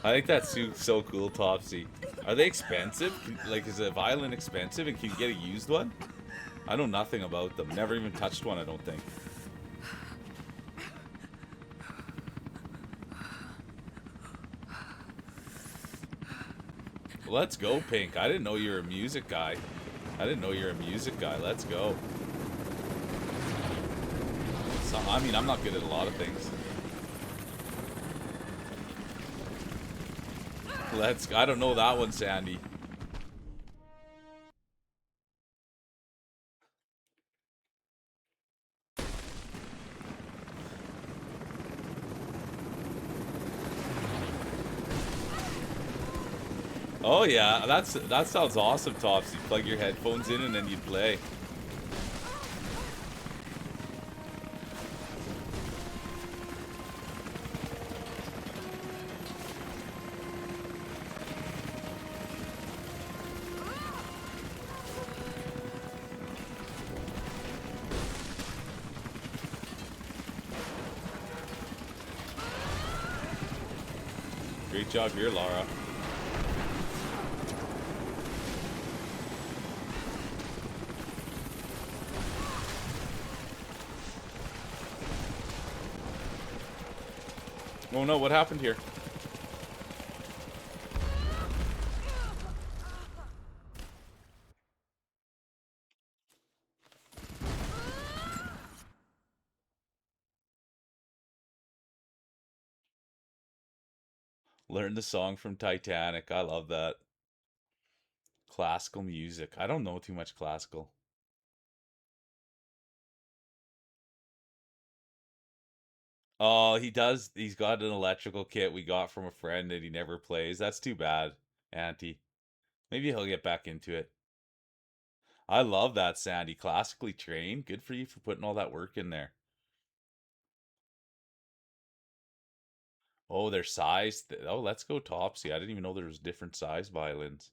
I think that's so cool, Topsy. Are they expensive? Like, is a violin expensive and can you get a used one? I know nothing about them. Never even touched one, I don't think. Let's go, Pink. I didn't know you were a music guy. Let's go. So, I mean, I'm not good at a lot of things. I don't know that one, Sandy. Oh yeah, that sounds awesome, Tops. You plug your headphones in and then you'd play. Great job here, Lara. Oh no, what happened here? Learn the song from Titanic. I love that. Classical music. I don't know too much classical. Oh, he does. He's got an electrical kit we got from a friend that he never plays. That's too bad, Auntie. Maybe he'll get back into it. I love that, Sandy. Classically trained. Good for you for putting all that work in there. Oh, they're sized. Oh, let's go Topsy. I didn't even know there was different size violins.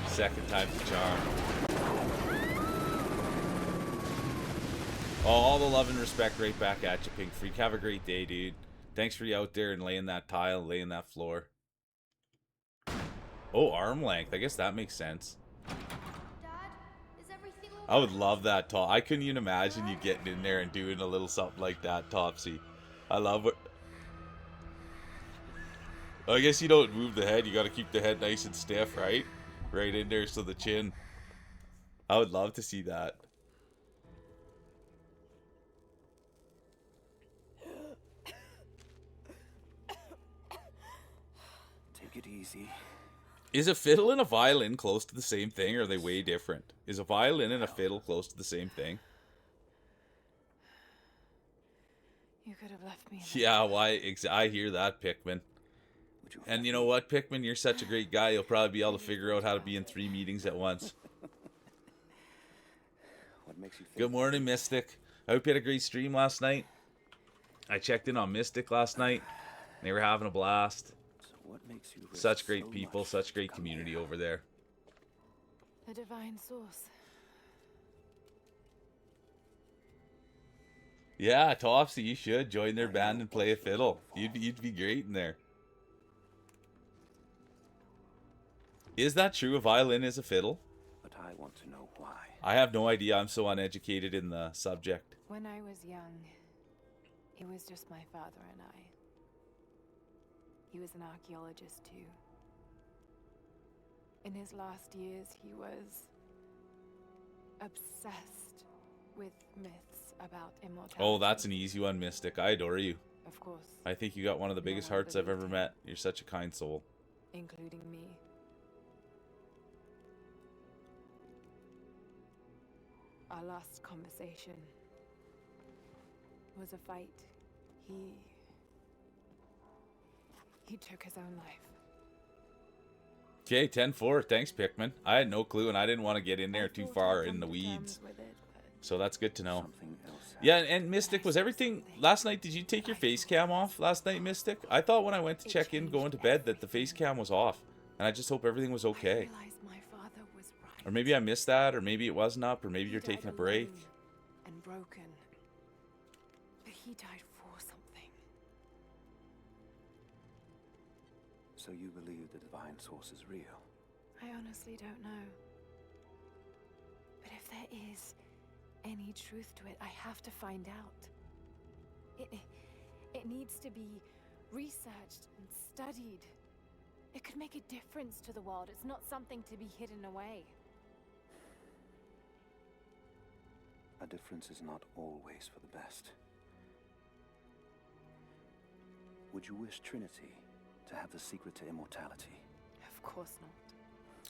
Second time's the charm. Oh, all the love and respect right back at you, Pink Freak. Have a great day, dude. Thanks for you out there and laying that tile, laying that floor. Oh, arm length. I guess that makes sense. Dad, is everything all I would love that, Top. I couldn't even imagine you getting in there and doing a little something like that, Topsy. I love it. I guess you don't move the head. You got to keep the head nice and stiff, right? Right in there, so the chin. I would love to see that. Take it easy. Is a fiddle and a violin close to the same thing, or are they way different? Is a violin and a fiddle close to the same thing? You could have left me. Yeah, why? I hear that, Pikmin. And you know what, Pikmin? You're such a great guy. You'll probably be able to figure out how to be in 3 meetings at once. What makes you think Good morning, Mystic. I hope you had a great stream last night. I checked in on Mystic last night. They were having a blast. So what makes you risk Such great so people, much such to great come community here? over there. A divine source. Yeah, Topsy, you should join their band and play a fiddle. You'd be great in there. Is that true? A violin is a fiddle? But I want to know why. I have no idea. I'm so uneducated in the subject. When I was young, it was just my father and I. He was an archaeologist too. In his last years, he was obsessed with myths about immortality. Oh, that's an easy one, Mystic. I adore you. Of course, I think you got one of the biggest one hearts I've believed ever him. met. You're such a kind soul. including me. Our last conversation was a fight. He took his own life. Okay, 10-4. Thanks, Pikmin. I had no clue, and I didn't want to get in there too far in the weeds. So that's good to know. Something else. Yeah, and Mystic, was everything... Last night, did you take your face cam off last night, Mystic? I thought when I went to check in going to bed that the face cam was off. And I just hope everything was okay. Or maybe I missed that, or maybe it wasn't up, or maybe you're taking a break. And broken. But he died for something. So you believe the divine source is real? I honestly don't know. But if there is any truth to it, I have to find out. It needs to be researched and studied. It could make a difference to the world. It's not something to be hidden away. A difference is not always for the best. Would you wish Trinity to have the secret to immortality? Of course not.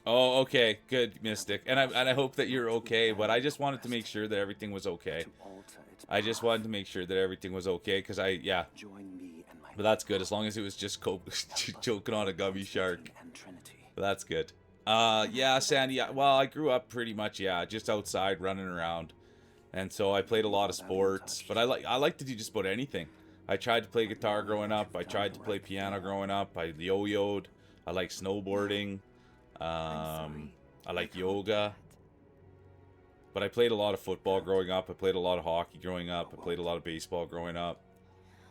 Oh, okay, good, Mystic. And I hope that you're okay, but I just wanted to make sure that everything was okay. To alter its I just path. wanted to make sure that everything was okay, because yeah. Join me and my But that's good, as long as it was just choking on a gummy shark. and Trinity. But that's good. Yeah, Sandy, well, I grew up pretty much, yeah, just outside running around. And so I played a lot of sports, but I like to do just about anything. I tried to play guitar growing up. I tried to play piano growing up. I yo-yoed. I like snowboarding. I like yoga. But I played a lot of football growing up. I played a lot of hockey growing up. I played a lot of baseball growing up.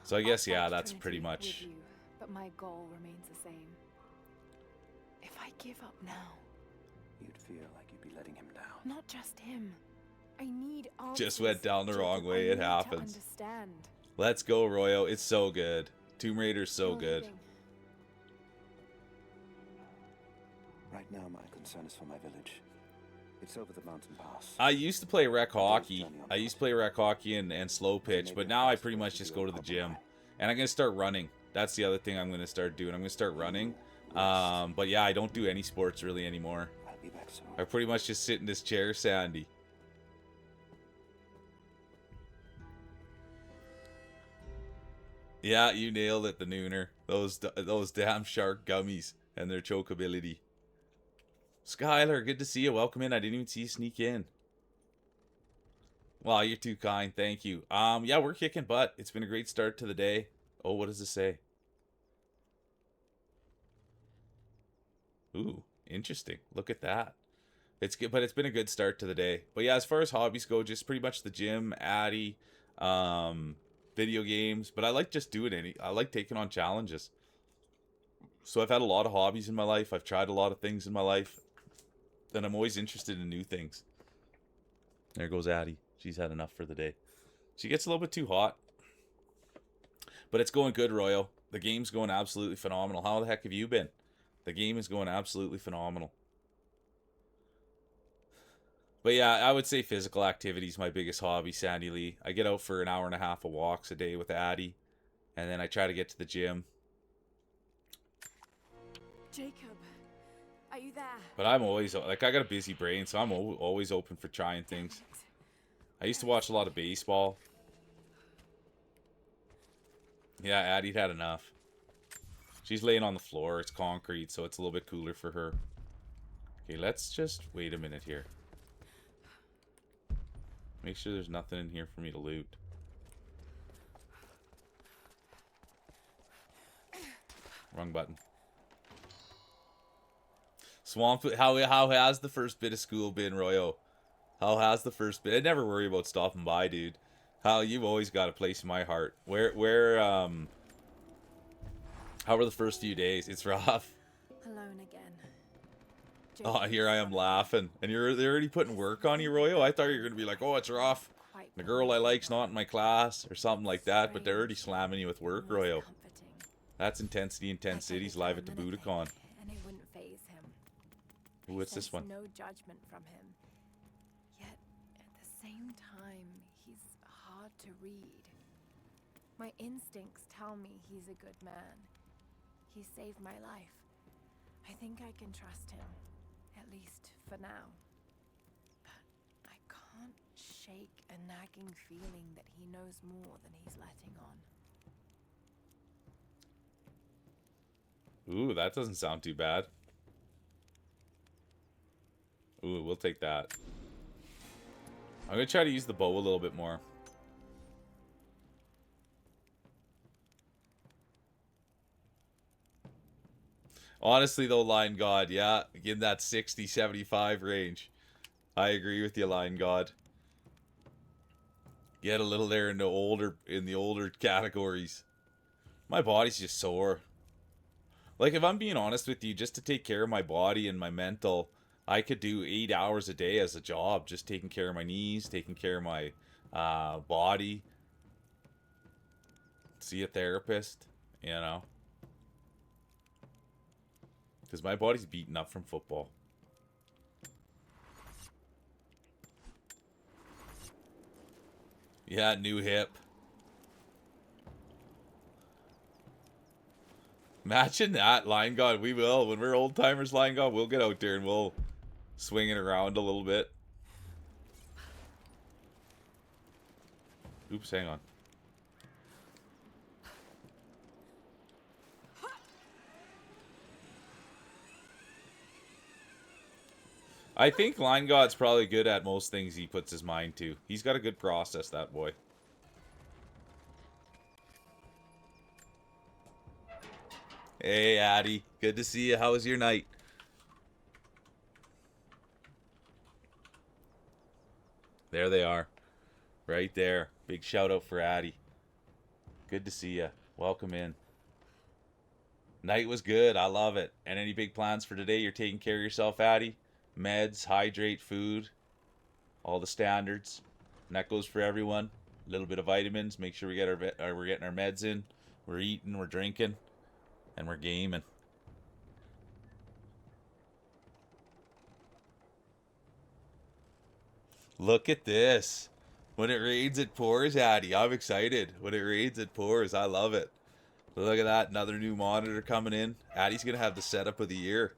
So I guess, yeah, that's pretty much... You, but my goal remains the same. If I give up now... You'd feel like you'd be letting him down. Not just him. I need answers. Just went down the Jacob, wrong way. I It need to happens. understand. Let's go, Royo. It's so good. Tomb Raider's so You're good. leaving. Right now, my concern is for my village. It's over the mountain pass. I used to play rec hockey. I used to play rec hockey and slow pitch, but now I pretty much just go to the gym. And I'm going to start running. That's the other thing I'm going to start doing. I'm going to start running. But yeah, I don't do any sports really anymore. I'll be back soon. I pretty much just sit in this chair, Sandy. Yeah, you nailed it, the nooner. Those damn shark gummies and their chokeability. Skylar, good to see you. Welcome in. I didn't even see you sneak in. Wow, you're too kind. Thank you. Yeah, we're kicking butt. It's been a great start to the day. Oh, what does it say? Ooh, interesting. Look at that. It's good, but it's been a good start to the day. But yeah, as far as hobbies go, just pretty much the gym, Addy, video games. But I like just doing I like taking on challenges. So I've had a lot of hobbies in my life. I've tried a lot of things in my life. And I'm always interested in new things. There goes Addie. She's had enough for the day. She gets a little bit too hot. But it's going good, Royal. The game's going absolutely phenomenal. How the heck have you been? The game is going absolutely phenomenal. But yeah, I would say physical activity is my biggest hobby, Sandy Lee. I get out for an hour and a half of walks a day with Addie. And then I try to get to the gym. Jacob, are you there? But I'm always, like, I got a busy brain, so I'm always open for trying things. I used to watch a lot of baseball. Yeah, Addie'd had enough. She's laying on the floor. It's concrete, so it's a little bit cooler for her. Okay, let's just wait a minute here. Make sure there's nothing in here for me to loot. Wrong button. Swamp, how has the first bit of school been, Royo? How has the first bit? I never worry about stopping by, dude. How you've always got a place in my heart. How were the first few days? It's rough. Alone again. Oh, here I am laughing. And they're already putting work on you, Royo? I thought you were going to be like, oh, it's rough. The girl I like's not in my class or something like that, but they're already slamming you with work, Royo. That's Intensity in 10 Cities live at the Budokan. And it wouldn't faze him. Ooh, what's this one? No judgment from him. Yet at the same time, he's hard to read. My instincts tell me he's a good man. He saved my life. I think I can trust him, at least for now. But I can't shake a nagging feeling that he knows more than he's letting on. Ooh, that doesn't sound too bad. Ooh, we'll take that. I'm going to try to use the bow a little bit more. Honestly, though, Lion God, yeah, in that 60, 75 range. I agree with you, Lion God. Get a little there in the older categories. My body's just sore. Like, if I'm being honest with you, just to take care of my body and my mental, I could do 8 hours a day as a job, just taking care of my knees, taking care of my body. See a therapist, you know. Because my body's beaten up from football. Yeah, new hip. Imagine that, Lion God. We will. When we're old timers, Lion God, we'll get out there and we'll swing it around a little bit. Oops, hang on. I think Lion God's probably good at most things he puts his mind to. He's got a good process, that boy. Hey, Addy. Good to see you. How was your night? There they are. Right there. Big shout out for Addy. Good to see you. Welcome in. Night was good. I love it. And any big plans for today? You're taking care of yourself, Addy? Meds, hydrate, food, all the standards. And that goes for everyone. A little bit of vitamins. Make sure we get we're getting our meds in. We're eating, we're drinking, and we're gaming. Look at this. When it rains, it pours, Addy. I'm excited. When it rains, it pours. I love it. Look at that. Another new monitor coming in. Addy's going to have the setup of the year.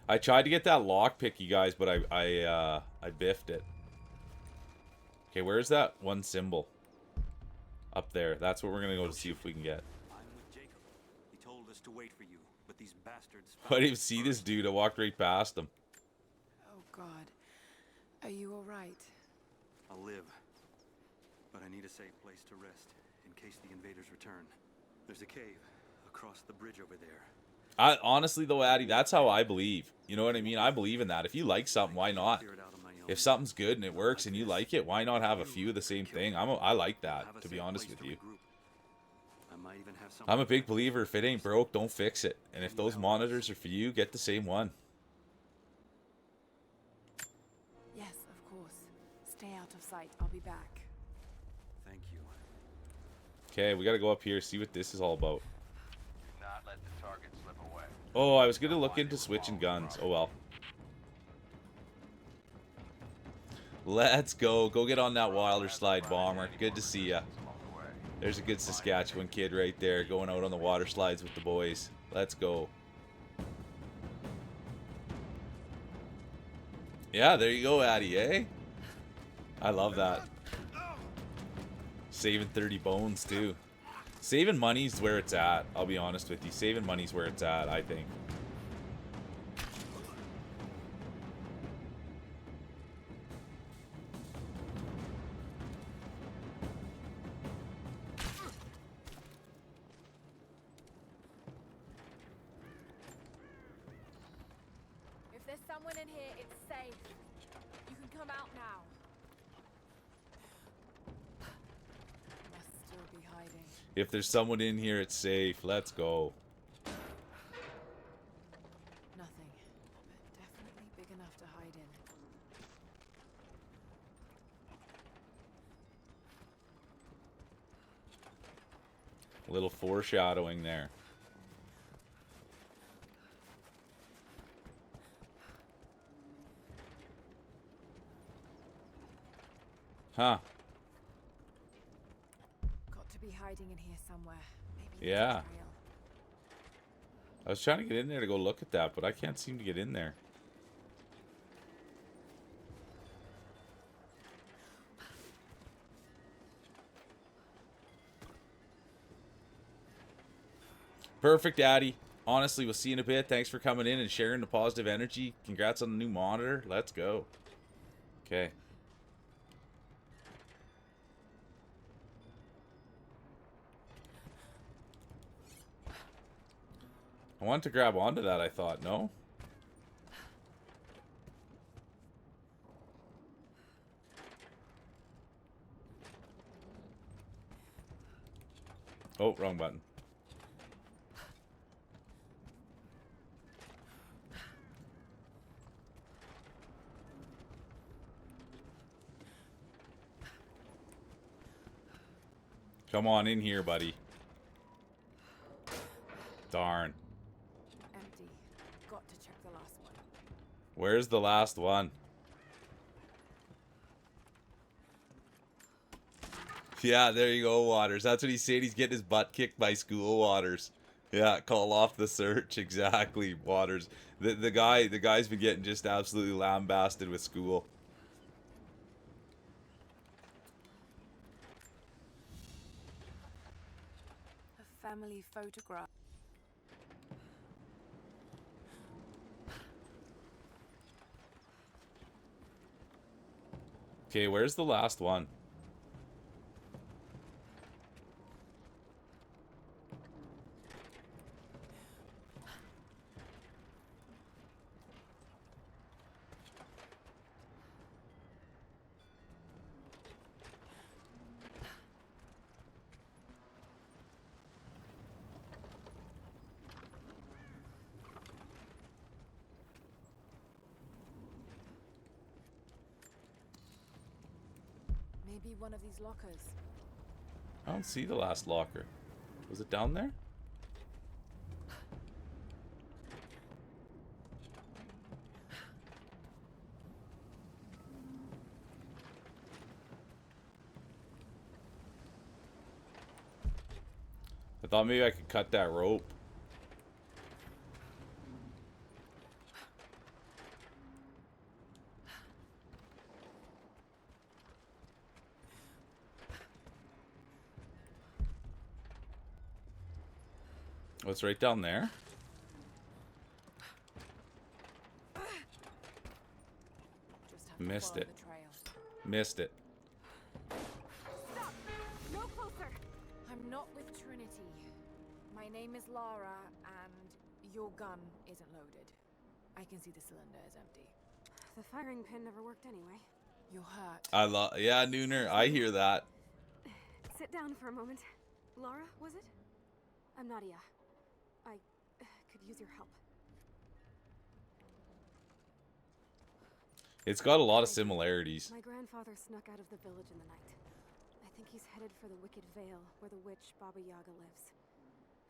I tried to get that lockpick, you guys, but I biffed it. Okay, where's that one symbol? Up there. That's what we're going to go to see if we can get. I'm with Jacob. He told us to wait for you, but these bastards... I didn't even see this dude. I walked right past him. Oh, God. Are you all right? I'll live. But I need a safe place to rest, in case the invaders return. There's a cave across the bridge over there. Honestly, though, Addy, that's how I believe. You know what I mean? I believe in that. If you like something, why not? If something's good and it works and you like it, why not have a few of the same thing? I like that, to be honest with you. I'm a big believer, if it ain't broke, don't fix it. And if those monitors are for you, get the same one. Yes, of course. Stay out of sight. I'll be back. Thank you. Okay, we gotta go up here, see what this is all about. Do not let the target slip away. Oh, I was gonna look into switching guns. Oh well. Let's go. Go get on that Wilder slide, Bomber. Good to see ya. There's a good Saskatchewan kid right there going out on the water slides with the boys. Let's go. Yeah, there you go, Addy, eh? I love that. Saving 30 bones, too. Saving money's where it's at, I'll be honest with you. Saving money's where it's at, I think. If there's someone in here, it's safe. You can come out now. Must still be hiding. If there's someone in here, it's safe. Let's go. Nothing, but definitely big enough to hide in. A little foreshadowing there. Huh. Got to be hiding in here somewhere. Maybe Yeah. there's a trail. I was trying to get in there to go look at that, but I can't seem to get in there. Perfect, Addy. Honestly, we'll see you in a bit. Thanks for coming in and sharing the positive energy. Congrats on the new monitor. Let's go. Okay. I wanted to grab onto that, I thought. No? Oh, wrong button. Come on in here, buddy. Darn. Empty. Got to check the last one. Where's the last one? Yeah, there you go, Waters. That's what he's saying. He's getting his butt kicked by school, Waters. Yeah, call off the search. Exactly, Waters. The guy's been getting just absolutely lambasted with school. A family photograph. Okay, where's the last one? Maybe one of these lockers. I don't see the last locker. Was it down there? I thought maybe I could cut that rope. Oh, it's right down there? Just have to Missed follow it. the trail. Missed it. Stop! No closer! I'm not with Trinity. My name is Lara, and your gun isn't loaded. I can see the cylinder is empty. The firing pin never worked anyway. You're hurt. Yeah, Nooner, I hear that. Sit down for a moment. Lara, was it? I'm Nadia. I could use your help. It's got a lot of similarities. My grandfather snuck out of the village in the night. I think he's headed for the Wicked Vale, where the witch Baba Yaga lives.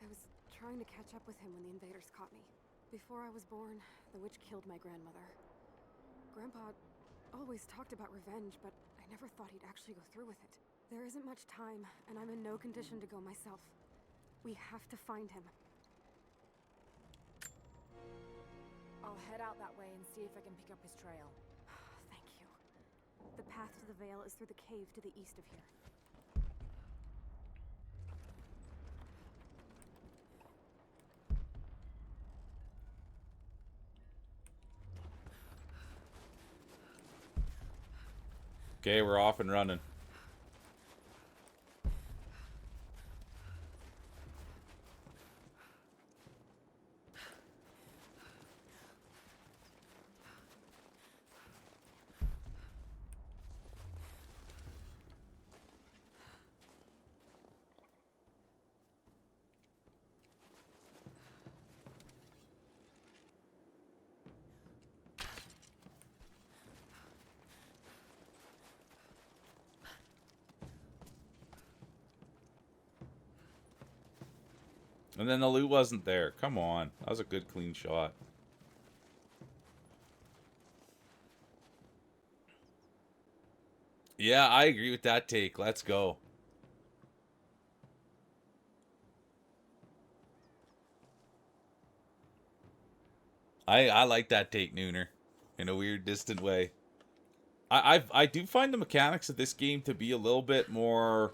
I was trying to catch up with him when the invaders caught me. Before I was born, the witch killed my grandmother. Grandpa always talked about revenge, but I never thought he'd actually go through with it. There isn't much time, and I'm in no condition to go myself. We have to find him. I'll head out that way and see if I can pick up his trail. Thank you. The path to the Vale is through the cave to the east of here. Okay, we're off and running. And then the loot wasn't there. Come on. That was a good, clean shot. Yeah, I agree with that take. Let's go. I like that take, Nooner. In a weird, distant way. I do find the mechanics of this game to be a little bit more...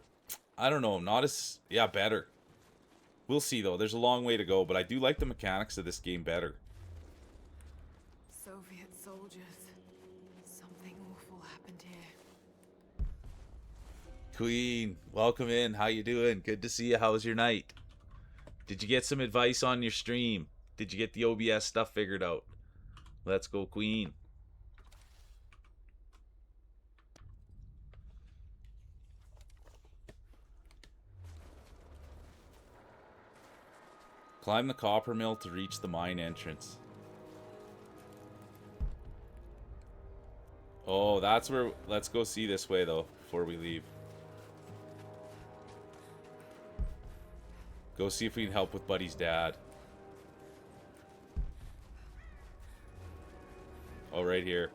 I don't know, not as... Yeah, better. We'll see, though. There's a long way to go, but I do like the mechanics of this game better. Soviet soldiers. Something awful happened here. Queen, welcome in. How you doing? Good to see you. How was your night? Did you get some advice on your stream? Did you get the OBS stuff figured out? Let's go, Queen. Climb the copper mill to reach the mine entrance. Oh, that's where... Let's go see this way, though, before we leave. Go see if we can help with Buddy's dad. Oh, right here.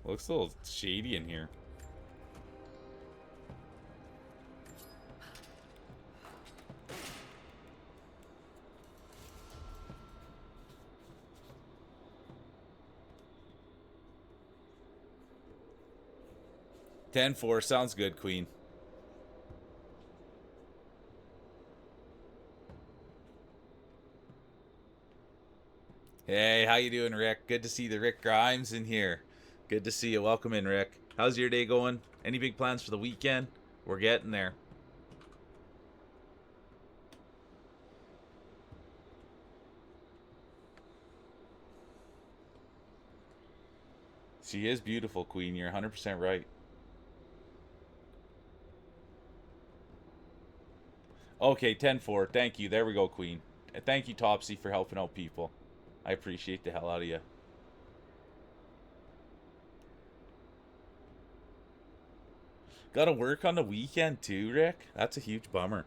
Looks a little shady in here. "10-4, sounds good, Queen." Hey, how you doing, Rick? Good to see the Rick Grimes in here. Good to see you. Welcome in, Rick. How's your day going? Any big plans for the weekend? We're getting there. She is beautiful, Queen. You're 100% right. Okay, 10-4. Thank you. There we go, Queen. Thank you, Topsy, for helping out people. I appreciate the hell out of you. Gotta work on the weekend too, Rick? That's a huge bummer.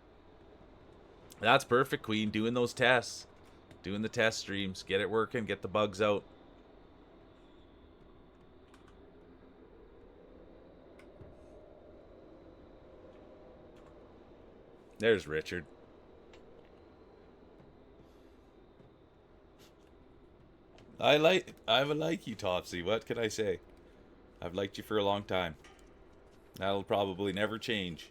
That's perfect, Queen. Doing those tests. Doing the test streams. Get it working. Get the bugs out. There's Richard. I like you, Topsy. What can I say? I've liked you for a long time. That'll probably never change.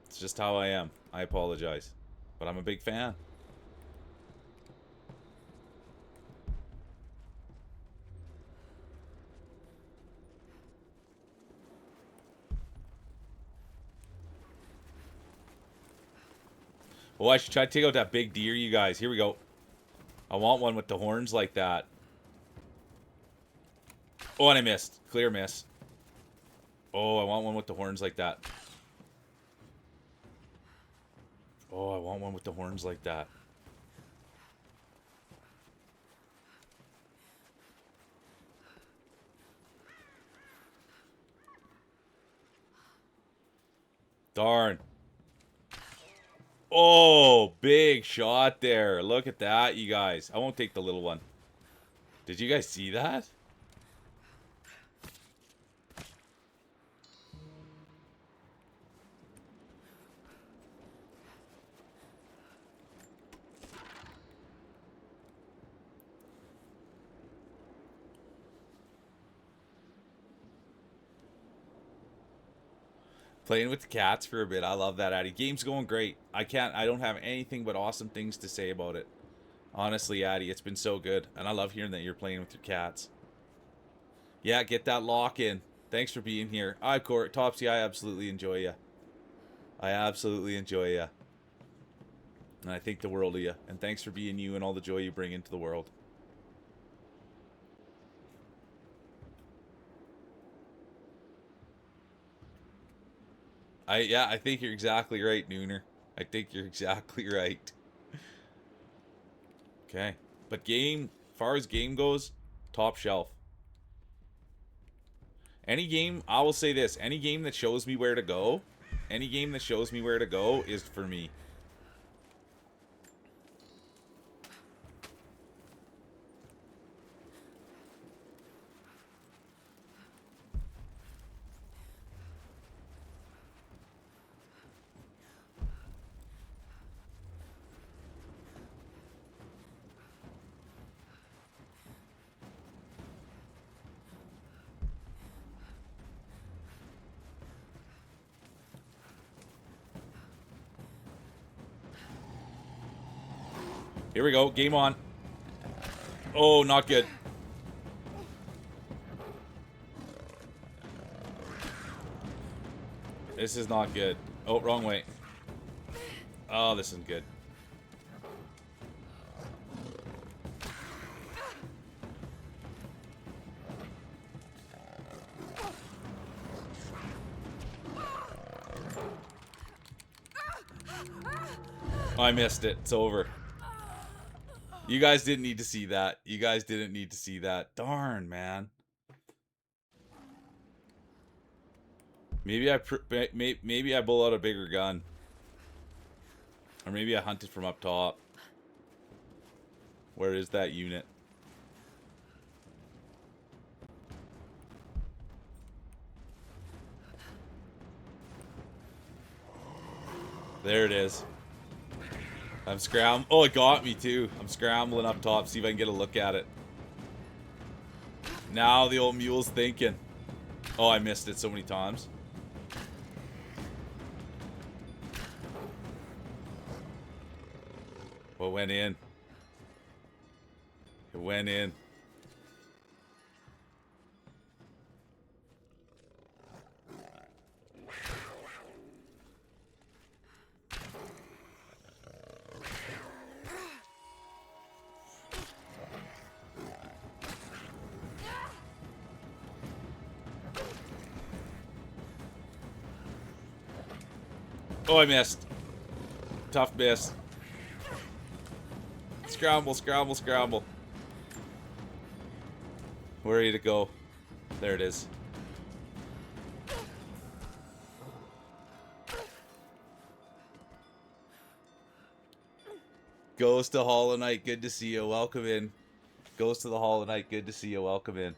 It's just how I am. I apologize. But I'm a big fan. Oh, I should try to take out that big deer, you guys. Here we go. I want one with the horns like that. Oh, and I missed. Clear miss. Oh, I want one with the horns like that. Oh, I want one with the horns like that. Darn. Oh, big shot there. Look at that, you guys. I won't take the little one. Did you guys see that? Playing with the cats for a bit. I love that, Addy. Game's going great. I don't have anything but awesome things to say about it. Honestly, Addy, it's been so good. And I love hearing that you're playing with your cats. Yeah, get that lock in. Thanks for being here. Hi, Court. Topsy, I absolutely enjoy you. I absolutely enjoy you. And I think the world of you. And thanks for being you and all the joy you bring into the world. Yeah, I think you're exactly right, Nooner. I think you're exactly right. Okay. But game, as far as game goes, top shelf. Any game, I will say this, any game that shows me where to go, is for me. Here we go. Game on. Oh, not good. This is not good. Oh, wrong way. Oh, this isn't good. I missed it. It's over. You guys didn't need to see that. You guys didn't need to see that. Darn, man. Maybe I pull out a bigger gun. Or maybe I hunt it from up top. Where is that unit? There it is. I'm scrambling. Oh, it got me too. I'm scrambling up top, see if I can get a look at it. Now the old mule's thinking. Oh, I missed it so many times. What went in? It went in. Oh, I missed. Tough miss. Scramble, scramble, scramble. Where are you to go? There it is. Ghost to Hollow Knight, good to see you. Welcome in. Ghost to the Hollow Knight, good to see you. Welcome in.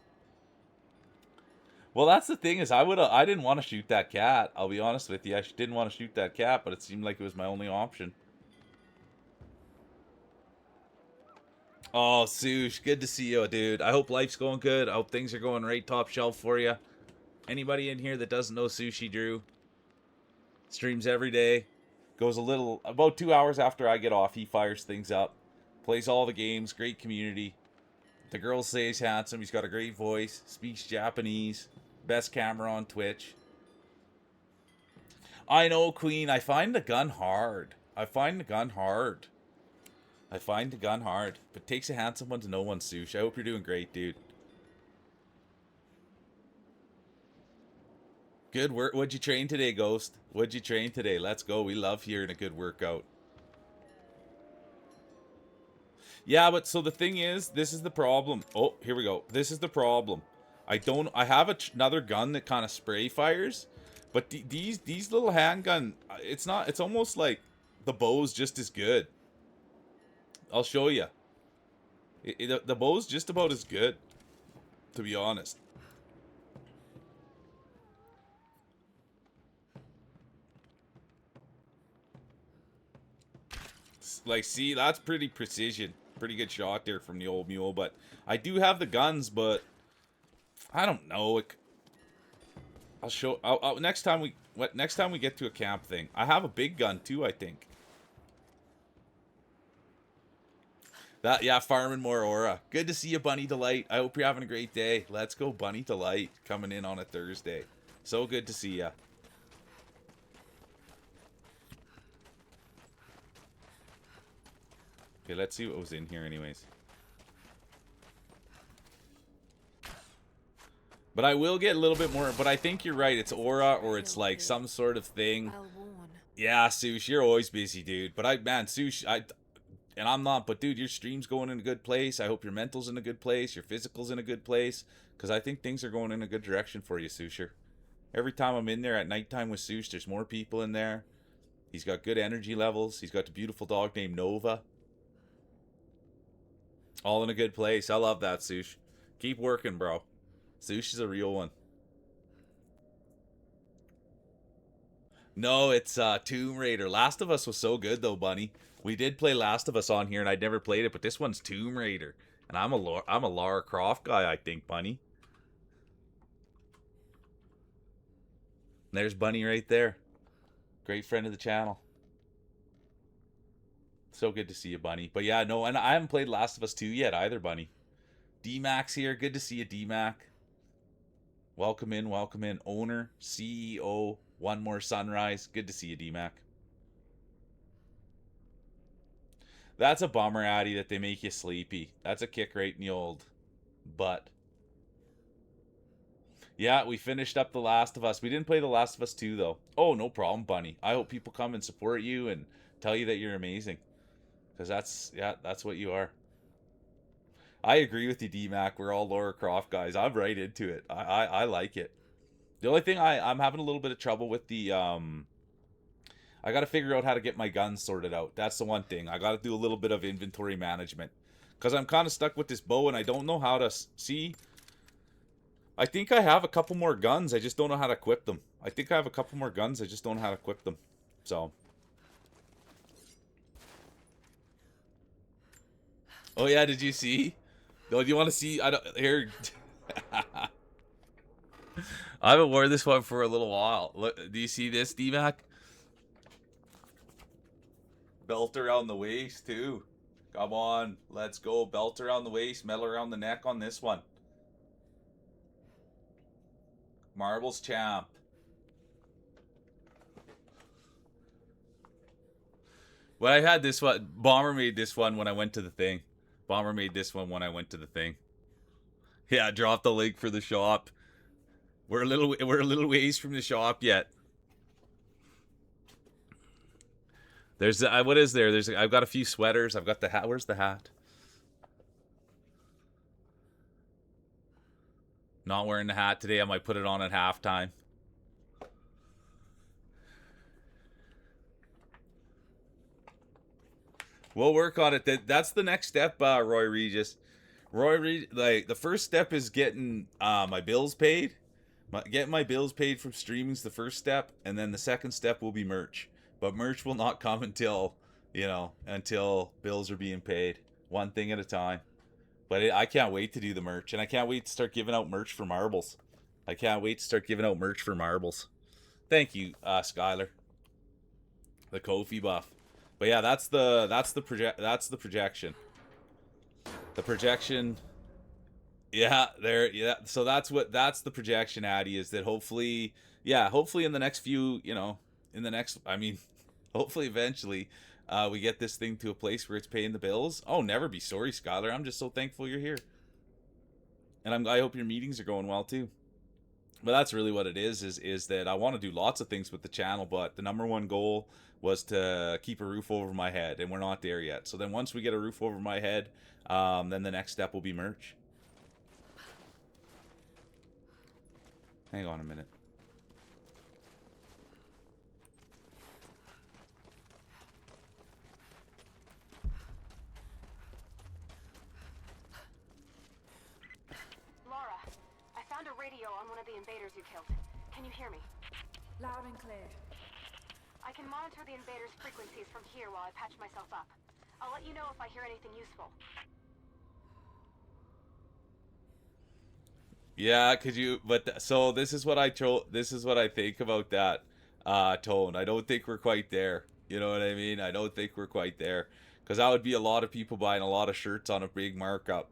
Well, that's the thing is I didn't want to shoot that cat. I'll be honest with you. I didn't want to shoot that cat, but it seemed like it was my only option. Oh, Sush, good to see you, dude. I hope life's going good. I hope things are going right top shelf for you. Anybody in here that doesn't know Sushi Drew? Streams every day. Goes about 2 hours after I get off. He fires things up. Plays all the games. Great community. The girls say he's handsome. He's got a great voice. Speaks Japanese. Best camera on Twitch. I know, Queen. I find the gun hard. I find the gun hard. But takes a handsome one to know one, Sush. I hope you're doing great, dude. Good work. What'd you train today, Ghost? What'd you train today? Let's go. We love hearing a good workout. Yeah, but so the thing is, this is the problem. Oh, here we go. This is the problem. I have another gun that kind of spray fires, but these little handgun, it's almost like the bow's just as good. I'll show you. The bow's just about as good, to be honest. Like, see, that's pretty precision. Pretty good shot there from the old mule, but I do have the guns, but I don't know. I'll show. Next time we get to a camp thing, I have a big gun too. I think. Yeah, farming more aura. Good to see you, Bunny Delight. I hope you're having a great day. Let's go, Bunny Delight, coming in on a Thursday. So good to see ya. Okay, let's see what was in here anyways. But I will get a little bit more, but I think you're right. It's aura or it's like some sort of thing. Yeah, Sush, you're always busy, dude. But man, Sush, and I'm not, but dude, your stream's going in a good place. I hope your mental's in a good place. Your physical's in a good place. Because I think things are going in a good direction for you, Susher. Every time I'm in there at nighttime with Sush, there's more people in there. He's got good energy levels. He's got a beautiful dog named Nova. All in a good place. I love that, Sush. Keep working, bro. Sush is a real one. No, it's Tomb Raider. Last of Us was so good, though, Bunny. We did play Last of Us on here, and I'd never played it, but this one's Tomb Raider. And I'm a Lara Croft guy, I think, Bunny. And there's Bunny right there. Great friend of the channel. So good to see you, Bunny. But yeah, no, and I haven't played Last of Us 2 yet either, Bunny. D-Max here. Good to see you, D-Mac. Welcome in, welcome in. Owner, CEO, One More Sunrise. Good to see you, D-Mac. That's a bummer, Addy, that they make you sleepy. That's a kick right in the old butt. Yeah, we finished up The Last of Us. We didn't play The Last of Us 2, though. Oh, no problem, Bunny. I hope people come and support you and tell you that you're amazing. Because that's what you are. I agree with you, D-Mac. We're all Lara Croft guys. I'm right into it. I like it. The only thing I'm having a little bit of trouble with the... I got to figure out how to get my guns sorted out. That's the one thing. I got to do a little bit of inventory management. Because I'm kind of stuck with this bow and I don't know how to... See... I think I have a couple more guns. I just don't know how to equip them. I think I have a couple more guns. I just don't know how to equip them. So... Oh yeah, did you see? Oh, do you want to see? I don't here. I haven't worn this one for a little while. Look, do you see this, D-Mac? Belt around the waist too. Come on, let's go. Belt around the waist, metal around the neck on this one. Marbles champ. Well, I had this one. Bomber made this one when I went to the thing. Bomber made this one when I went to the thing. Yeah, drop the link for the shop. We're a little ways from the shop yet. There's what is there? I've got a few sweaters. I've got the hat. Where's the hat? Not wearing the hat today. I might put it on at halftime. We'll work on it. That's the next step, Roy Regis. Like the first step is getting my bills paid. Getting my bills paid from streaming's the first step, and then the second step will be merch. But merch will not come until until bills are being paid. One thing at a time. But I can't wait to do the merch, and I can't wait to start giving out merch for marbles. I can't wait to start giving out merch for marbles. Thank you, Skylar. The Kofi buff. But yeah, that's the projection. The projection. Yeah, there. Yeah, so that's the projection, Addy, is that hopefully in the next few, hopefully eventually, we get this thing to a place where it's paying the bills. Oh, never be sorry, Skylar. I'm just so thankful you're here, and I hope your meetings are going well too. But that's really what it is that I want to do lots of things with the channel, but the number one goal was to keep a roof over my head, and we're not there yet. So then once we get a roof over my head, then the next step will be merch. Hang on a minute. Lara, I found a radio on one of the invaders you killed. Can you hear me? Loud and clear. I can monitor the invaders' frequencies from here while I patch myself up. I'll let you know if I hear anything useful. Yeah, could you? But so this is what I think about that tone. I don't think we're quite there. You know what I mean? I don't think we're quite there, because that would be a lot of people buying a lot of shirts on a big markup.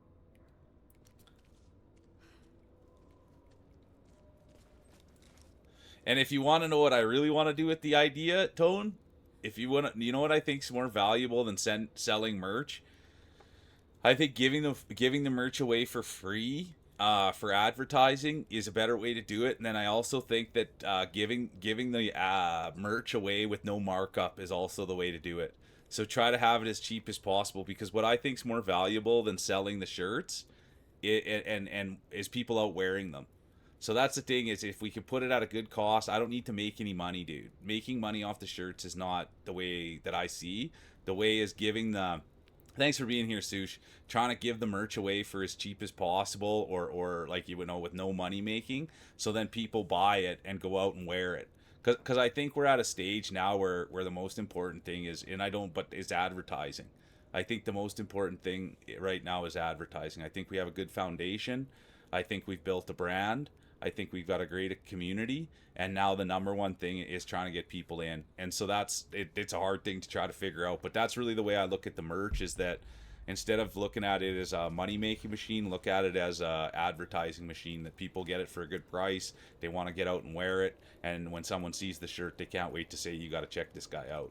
And if you want to know what I really want to do with the idea, Tone, if you want to, you know what I think is more valuable than selling merch? I think giving the merch away for free for advertising is a better way to do it. And then I also think that giving the merch away with no markup is also the way to do it. So try to have it as cheap as possible, because what I think is more valuable than selling the shirts and is people out wearing them. So that's the thing, is if we can put it at a good cost, I don't need to make any money, dude. Making money off the shirts is not the way that I see. The way is giving the... Thanks for being here, Sush. Trying to give the merch away for as cheap as possible, or like, you would know, with no money making. So then people buy it and go out and wear it. Because I think we're at a stage now where the most important thing is, is advertising. I think the most important thing right now is advertising. I think we have a good foundation. I think we've built a brand. I think we've got a great community, and now the number one thing is trying to get people in. And so it's a hard thing to try to figure out, but that's really the way I look at the merch, is that instead of looking at it as a money-making machine, look at it as a advertising machine, that people get it for a good price, they want to get out and wear it, and when someone sees the shirt, they can't wait to say, you got to check this guy out.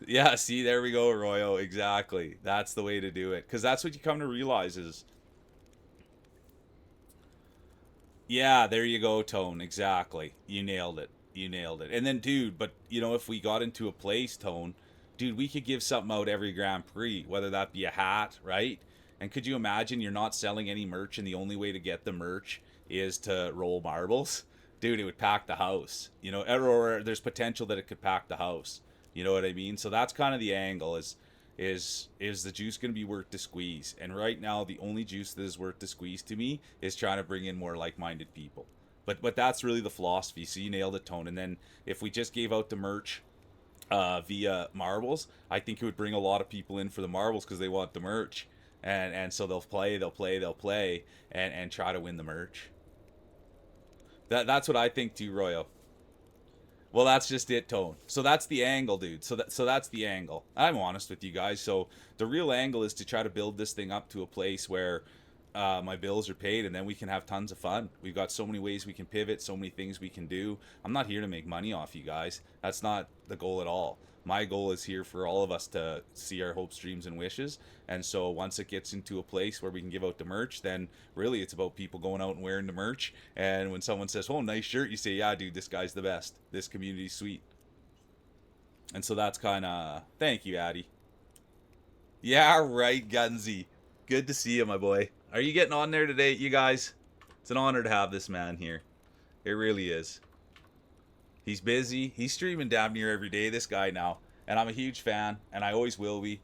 Yeah, see, there we go, Royo. Exactly. That's the way to do it, because that's what you come to realize is... Yeah, there you go, Tone. Exactly. You nailed it. You nailed it. And then, dude, but, if we got into a place, Tone, dude, we could give something out every Grand Prix, whether that be a hat, right? And could you imagine you're not selling any merch, and the only way to get the merch is to roll marbles? Dude, it would pack the house. Or there's potential that it could pack the house. You know what I mean? So that's kind of the angle, is the juice going to be worth the squeeze? And right now, the only juice that is worth the squeeze to me is trying to bring in more like-minded people. But that's really the philosophy. So you nailed it, Tone. And then if we just gave out the merch via marbles, I think it would bring a lot of people in for the marbles because they want the merch, and so they'll play, and try to win the merch. That's what I think too, Royo. Well, that's just it, Tone. So that's the angle, dude. So that's the angle. I'm honest with you guys. So the real angle is to try to build this thing up to a place where my bills are paid, and then we can have tons of fun. We've got so many ways we can pivot, so many things we can do. I'm not here to make money off you guys. That's not the goal at all. My goal is here for all of us to see our hopes, dreams, and wishes. And so once it gets into a place where we can give out the merch, then really it's about people going out and wearing the merch. And when someone says, "Oh, nice shirt," you say, "Yeah, dude, this guy's the best. This community's sweet." And so that's kind of, thank you, Addy. Yeah, right, Gunsy. Good to see you, my boy. Are you getting on there today, you guys? It's an honor to have this man here. It really is. He's busy. He's streaming damn near every day, this guy now. And I'm a huge fan, and I always will be.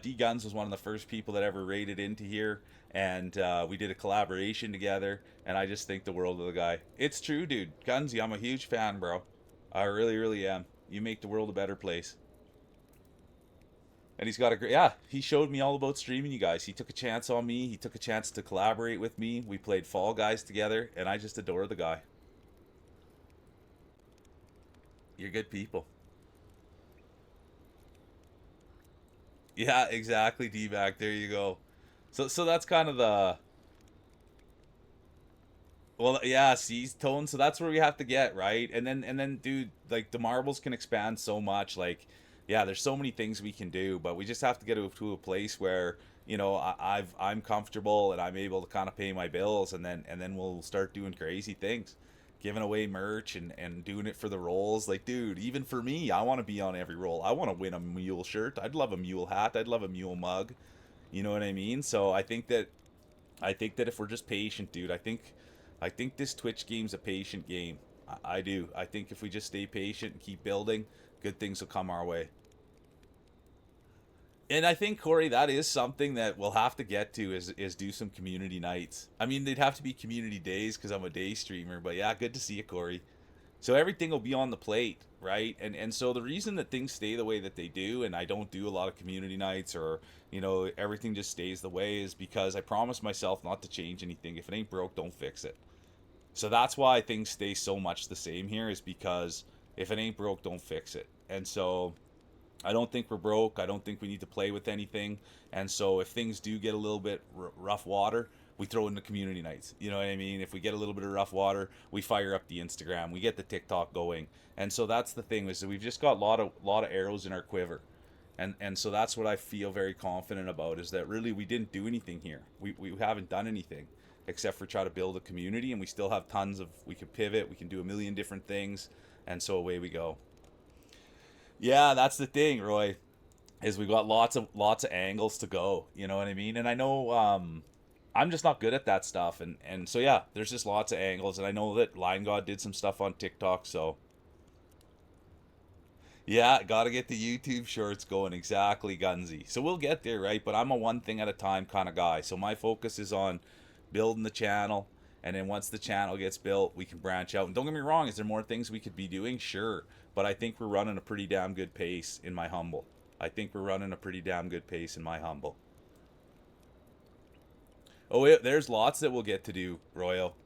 D Guns was one of the first people that ever raided into here, and we did a collaboration together, and I just think the world of the guy. It's true, dude. Gunsy, I'm a huge fan, bro. I really, really am. You make the world a better place. And he's got a great, yeah, he showed me all about streaming, you guys. He took a chance on me. He took a chance to collaborate with me. We played Fall Guys together, and I just adore the guy. You're good people. Yeah, exactly, D-Back. There you go. So that's kind of the, well, yeah, see, Tone. So that's where we have to get, right? And then, dude, like the marbles can expand so much. Like, yeah, there's so many things we can do, but we just have to get to a place where I'm comfortable and I'm able to kind of pay my bills, and then we'll start doing crazy things, giving away merch and doing it for the rolls. Like, dude, even for me, I want to be on every roll. I want to win a mule shirt. I'd love a mule hat. I'd love a mule mug. You know what I mean? So I think that if we're just patient, dude, I think this Twitch game's a patient game. I do. I think if we just stay patient and keep building, good things will come our way. And I think, Corey, that is something that we'll have to get to is do some community nights. I mean, they'd have to be community days because I'm a day streamer. But yeah, good to see you, Corey. So everything will be on the plate, right? And so the reason that things stay the way that they do, and I don't do a lot of community nights, or everything just stays the way, is because I promise myself not to change anything. If it ain't broke, don't fix it. So that's why things stay so much the same here, is because if it ain't broke, don't fix it. And so I don't think we're broke. I don't think we need to play with anything. And so if things do get a little bit rough water, we throw in the community nights. You know what I mean? If we get a little bit of rough water, we fire up the Instagram. We get the TikTok going. And so that's the thing, is that we've just got a lot of arrows in our quiver. And so that's what I feel very confident about, is that really we didn't do anything here. We haven't done anything except for try to build a community, and we still have tons of, we can pivot, we can do a million different things, and so away we go. Yeah, that's the thing, Roy, is we got lots of angles to go. You know what I mean? And I know I'm just not good at that stuff, and so yeah, there's just lots of angles, and I know that Lion God did some stuff on TikTok, so yeah, gotta get the YouTube shorts going, exactly, Gunsy. So we'll get there, right? But I'm a one thing at a time kind of guy, so my focus is on building the channel, and then once the channel gets built, we can branch out. And don't get me wrong, is there more things we could be doing? Sure, but I think we're running a pretty damn good pace in my humble. I think we're running a pretty damn good pace in my humble. Oh, yeah, there's lots that we'll get to do, Royal.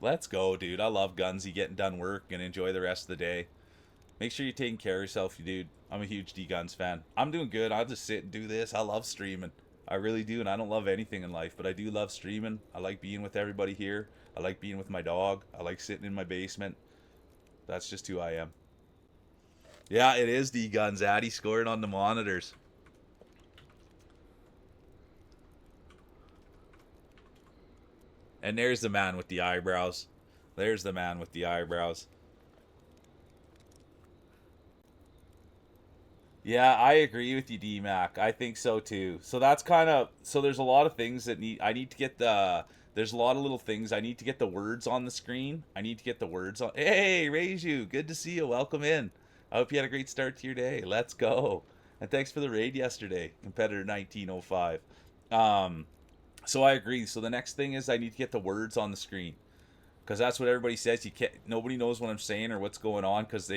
Let's go, dude. I love Gunsy getting done work and enjoy the rest of the day. Make sure you're taking care of yourself, dude. I'm a huge D Guns fan. I'm doing good. I'll just sit and do this. I love streaming. I really do, and I don't love anything in life, but I do love streaming. I like being with everybody here. I like being with my dog. I like sitting in my basement. That's just who I am. Yeah, it is D Guns. Addy scoring on the monitors. And there's the man with the eyebrows. There's the man with the eyebrows. Yeah, I agree with you, D-Mac. I think so too. So that's kind of, so there's a lot of things that I need to get there's a lot of little things. I need to get the words on the screen. I need to get the words on. Hey, raise you. Good to see you. Welcome in. I hope you had a great start to your day. Let's go. And thanks for the raid yesterday, Competitor 1905. So I agree. So the next thing is I need to get the words on the screen. Because that's what everybody says. You can't. Nobody knows what I'm saying or what's going on because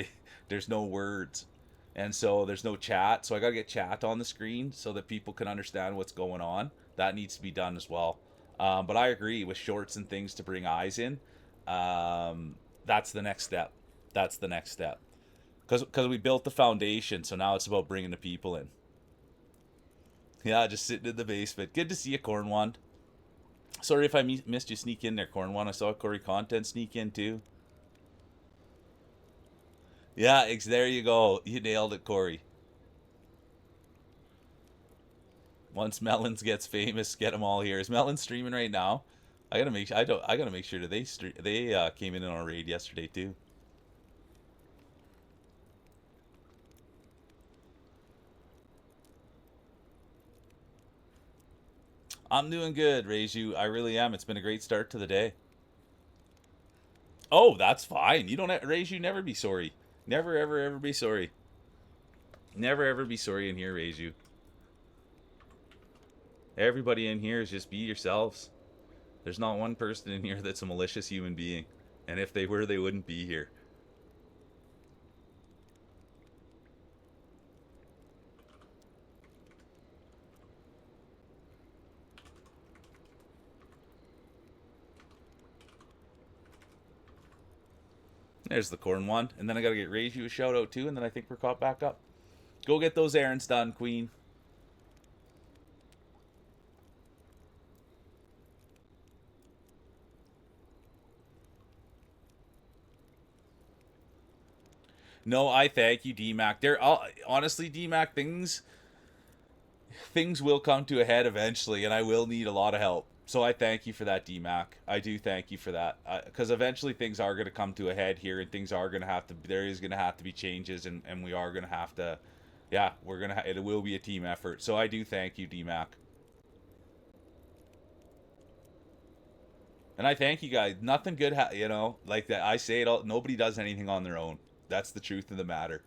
there's no words, and so there's no chat. So I gotta get chat on the screen so that people can understand what's going on. That needs to be done as well. But I agree with shorts and things to bring eyes in. That's the next step. That's the next step. Because we built the foundation, so now it's about bringing the people in. Yeah, just sitting in the basement. Good to see you, Cornwand. Sorry if I missed you sneak in there, Cornwand. I saw Corey Content sneak in too. Yeah, there you go. You nailed it, Corey. Once Melons gets famous, get them all here. Is Melons streaming right now? I gotta make. I gotta make sure that they came in on a raid yesterday too. I'm doing good, Reiju. I really am. It's been a great start to the day. Oh, that's fine. You don't, Reiju, never be sorry. Never, ever, ever be sorry. Never, ever be sorry in here, Reiju. Everybody in here is just be yourselves. There's not one person in here that's a malicious human being. And if they were, they wouldn't be here. There's the corn one. And then I gotta get Reiju a shout out too, and then I think we're caught back up. Go get those errands done, Queen. No, I thank you, DMAC. Honestly, DMAC, things will come to a head eventually, and I will need a lot of help. So I thank you for that, DMAC. I do thank you for that, because eventually things are going to come to a head here, and things are going to have to. There is going to have to be changes, and we are going to have to. Yeah, we're gonna. It will be a team effort. So I do thank you, DMAC. And I thank you guys. Nothing good, like that. I say it all. Nobody does anything on their own. That's the truth of the matter.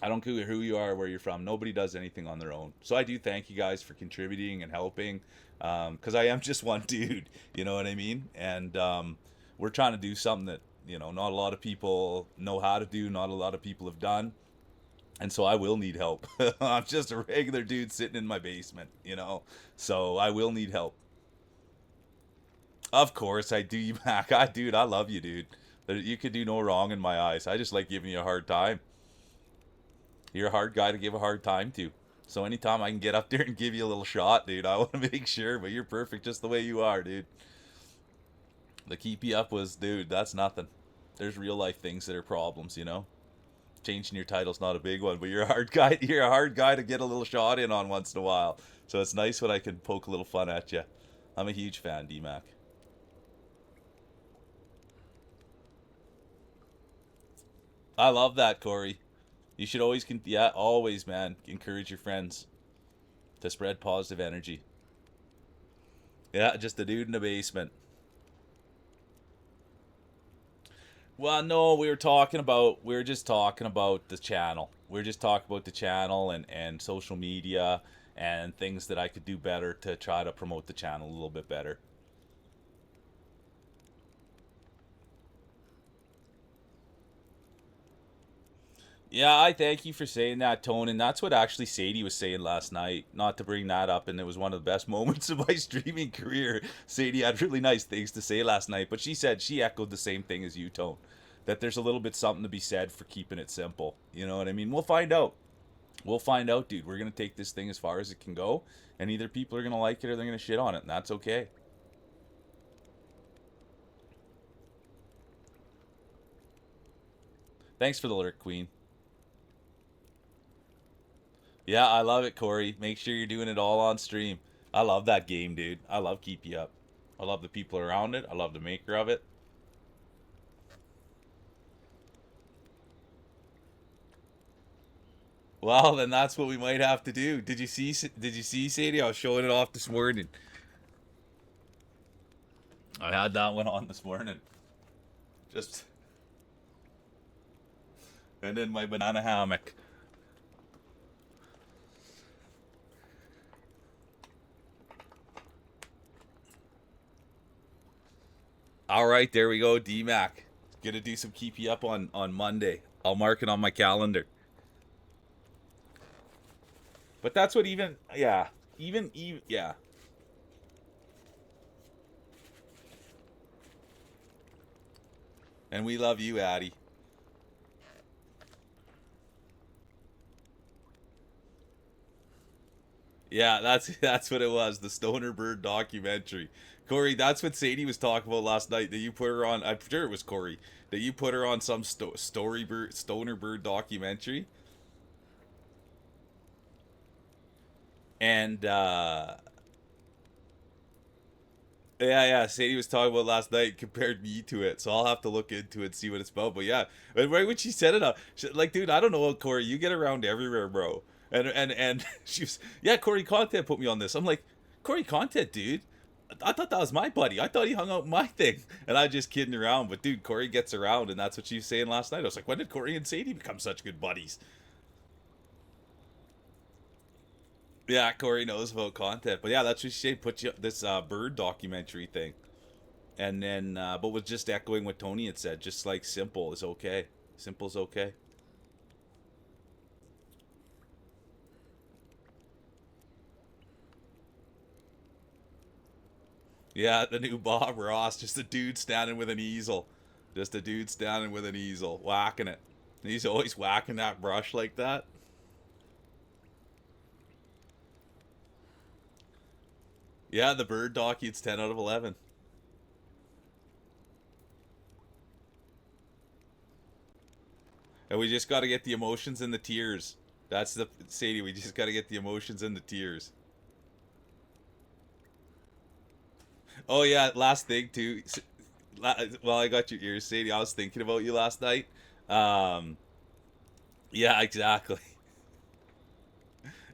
I don't care who you are or where you're from. Nobody does anything on their own. So I do thank you guys for contributing and helping. Because I am just one dude. You know what I mean? And we're trying to do something that, not a lot of people know how to do. Not a lot of people have done. And so I will need help. I'm just a regular dude sitting in my basement, So I will need help. Of course I do, you back. Dude, I love you, dude. You could do no wrong in my eyes. I just like giving you a hard time. You're a hard guy to give a hard time to. So anytime I can get up there and give you a little shot, dude, I want to make sure. But you're perfect just the way you are, dude. The keep you up was, dude, that's nothing. There's real life things that are problems, Changing your title's not a big one, but you're a hard guy. You're a hard guy to get a little shot in on once in a while. So it's nice when I can poke a little fun at you. I'm a huge fan, DMAC. I love that, Corey. You should always, always, man, encourage your friends to spread positive energy. Yeah, just a dude in the basement. Well, no, we were just talking about the channel. We were just talking about the channel and social media and things that I could do better to try to promote the channel a little bit better. Yeah, I thank you for saying that, Tone, and that's what actually Sadie was saying last night. Not to bring that up, and it was one of the best moments of my streaming career. Sadie had really nice things to say last night, but she said she echoed the same thing as you, Tone. That there's a little bit something to be said for keeping it simple. You know what I mean? We'll find out. We'll find out, dude. We're going to take this thing as far as it can go, and either people are going to like it or they're going to shit on it, and that's okay. Thanks for the lurk, Queen. Yeah, I love it, Corey. Make sure you're doing it all on stream. I love that game, dude. I love Keep You Up. I love the people around it. I love the maker of it. Well, then that's what we might have to do. Did you see Sadie? I was showing it off this morning. I had that one on this morning. Just and then my banana hammock. All right, there we go, D-Mac. Gonna do some keep you up on Monday. I'll mark it on my calendar. But that's what even yeah. And we love you, Addie. Yeah, that's what it was. The Stoner Bird documentary. Corey, that's what Sadie was talking about last night. That you put her on. I'm sure it was Corey. That you put her on some Stoner Bird documentary. And yeah, Sadie was talking about last night, compared me to it, so I'll have to look into it and see what it's about. But yeah, right when she said it, like, dude, I don't know, Corey, you get around everywhere, bro. And she was, yeah, Corey Content put me on this. I'm like, Corey Content, dude. I thought that was my buddy. I thought he hung out my thing, and I was just kidding around. But dude, Corey gets around, and that's what she was saying last night. I was like, when did Corey and Sadie become such good buddies? Yeah, Corey knows about content, but yeah, that's what she said. Put you this bird documentary thing. And then but was just echoing what Tony had said, just like simple is okay. Simple is okay. Yeah, the new Bob Ross, just a dude standing with an easel. Just a dude standing with an easel, whacking it. And he's always whacking that brush like that. Yeah, the bird docu, it's 10 out of 11. And we just got to get the emotions and the tears. That's the Sadie. We just got to get the emotions and the tears. Oh yeah, last thing too. Well, I got your ears, Sadie. I was thinking about you last night. Um, yeah, exactly,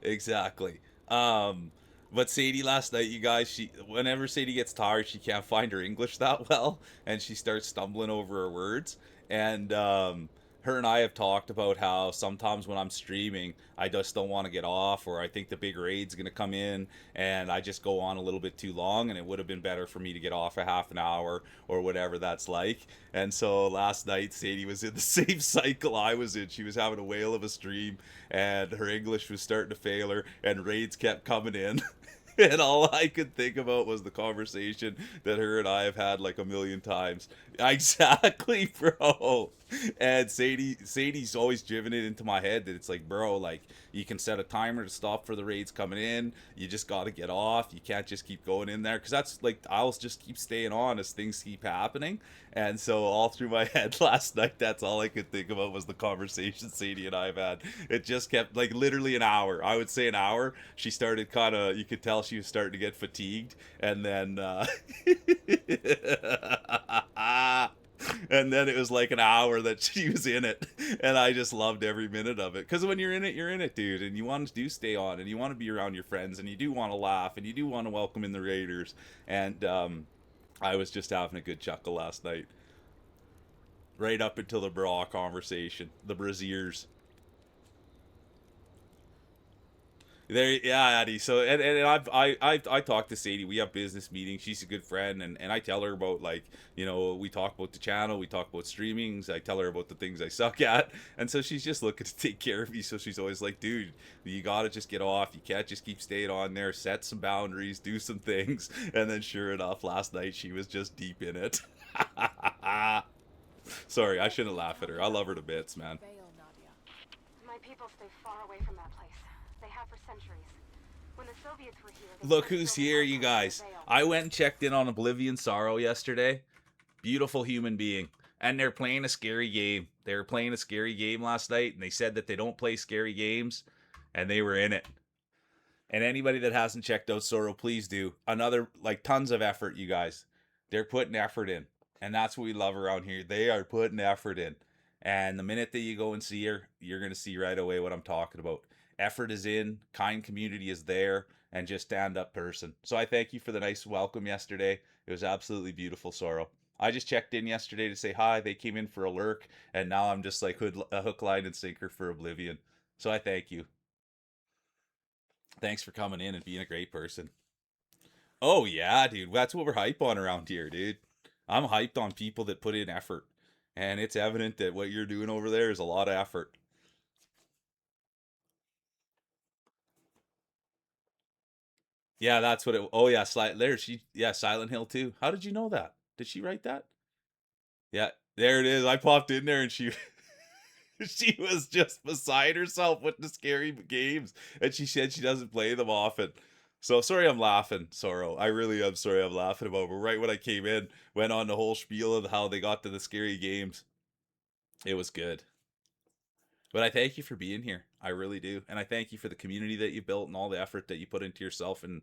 exactly. Um, but Sadie last night, you guys, she whenever Sadie gets tired, she can't find her English that well, and she starts stumbling over her words. And her and I have talked about how sometimes when I'm streaming, I just don't want to get off, or I think the big raid's gonna come in, and I just go on a little bit too long, and it would have been better for me to get off a half an hour or whatever that's like. And so last night, Sadie was in the same cycle I was in. She was having a whale of a stream, and her English was starting to fail her, and raids kept coming in. And all I could think about was the conversation that her and I have had like a million times. Exactly, bro. And Sadie's always driven it into my head that it's like, bro, like you can set a timer to stop for the raids coming in. You just got to get off. You can't just keep going in there, because that's like I'll just keep staying on as things keep happening. And so all through my head last night, that's all I could think about was the conversation Sadie and I have had. It just kept like literally an hour. I would say an hour. She started kind of, you could tell she was starting to get fatigued, and then and then it was like an hour that she was in it, and I just loved every minute of it, because when you're in it, dude, and you want to do stay on, and you want to be around your friends, and you do want to laugh, and you do want to welcome in the raiders. And I was just having a good chuckle last night, right up until the bra conversation, the braziers. There, yeah, Addie. So, and I talked to Sadie. We have business meetings. She's a good friend, and I tell her about, like, you know, we talk about the channel, we talk about streamings. I tell her about the things I suck at, and so she's just looking to take care of me. So she's always like, dude, you gotta just get off. You can't just keep staying on there. Set some boundaries, do some things. And then, sure enough, last night she was just deep in it. Sorry, I shouldn't laugh at her. I love her to bits, man. My people stay far away from that place. They have for centuries. When the Soviets were here, Look who's here, you guys. I went and checked in on Oblivion Sorrow yesterday. Beautiful human being. And they're playing a scary game. They were playing a scary game last night, and they said that they don't play scary games, and they were in it. And anybody that hasn't checked out Sorrow, please do. Another, like, tons of effort, you guys. They're putting effort in. And that's what we love around here. They are putting effort in. And the minute that you go and see her, you're going to see right away what I'm talking about. Effort is in, kind community is there, and just stand up person. So I thank you for the nice welcome yesterday. It was absolutely beautiful, Sorrow. I just checked in yesterday to say hi. They came in for a lurk, and now I'm just like a hook, line, and sinker for Oblivion. So I thank you. Thanks for coming in and being a great person. Oh yeah, dude. That's what we're hype on around here, dude. I'm hyped on people that put in effort. And it's evident that what you're doing over there is a lot of effort. Yeah, that's what it. Oh yeah, there she. Yeah, Silent Hill too. How did you know that? Did she write that? Yeah, there it is. I popped in there and she she was just beside herself with the scary games, and she said she doesn't play them often. So sorry, I'm laughing, Sorrow. I really am sorry. I'm laughing about. But right when I came in, went on the whole spiel of how they got to the scary games. It was good. But I thank you for being here. I really do, and I thank you for the community that you built and all the effort that you put into yourself and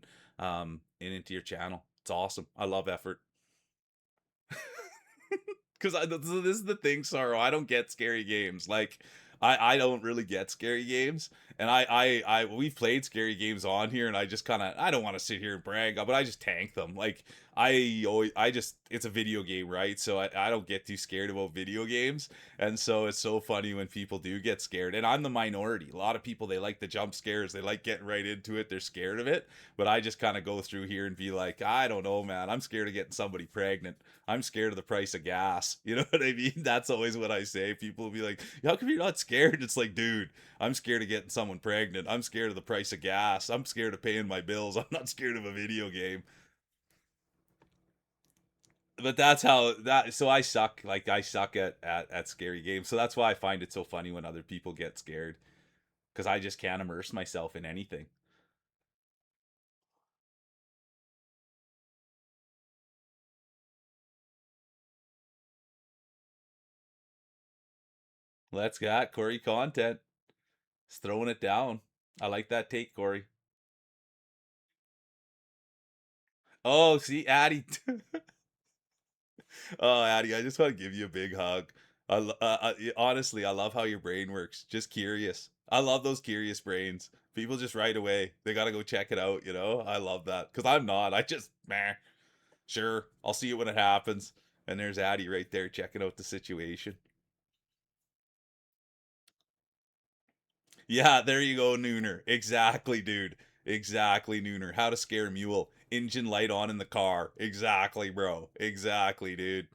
into your channel. It's awesome. I love effort. Because so this is the thing, Sorrow. I don't get scary games. Like I don't really get scary games, and we've played scary games on here, and I just kind of I don't want to sit here and brag, but I just tank them. Like I just it's a video game, right? So I don't get too scared about video games, and so it's so funny when people do get scared, and I'm the minority. A lot of people they like the jump scares, they like getting right into it, they're scared of it, but I just kind of go through here and be like, I don't know, man. I'm scared of getting somebody pregnant. I'm scared of the price of gas. You know what I mean? That's always what I say. People will be like, how come you're not scared? It's like, dude, I'm scared of getting someone pregnant. I'm scared of the price of gas. I'm scared of paying my bills. I'm not scared of a video game. But that's how that so I suck. Like I suck at scary games. So that's why I find it so funny when other people get scared. Because I just can't immerse myself in anything. Let's got Corey content. It's throwing it down. I like that take, Corey. Oh, see, Addy. Oh, Addie, I just want to give you a big hug. Honestly, I love how your brain works. Just curious. I love those curious brains. People just right away, they got to go check it out, you know? I love that. Because I'm not. I just, meh, sure, I'll see it when it happens. And there's Addie right there checking out the situation. Yeah, there you go, Nooner. Exactly, dude. Exactly, Nooner. How to scare a mule. Engine light on in the car. Exactly, bro. Exactly, dude.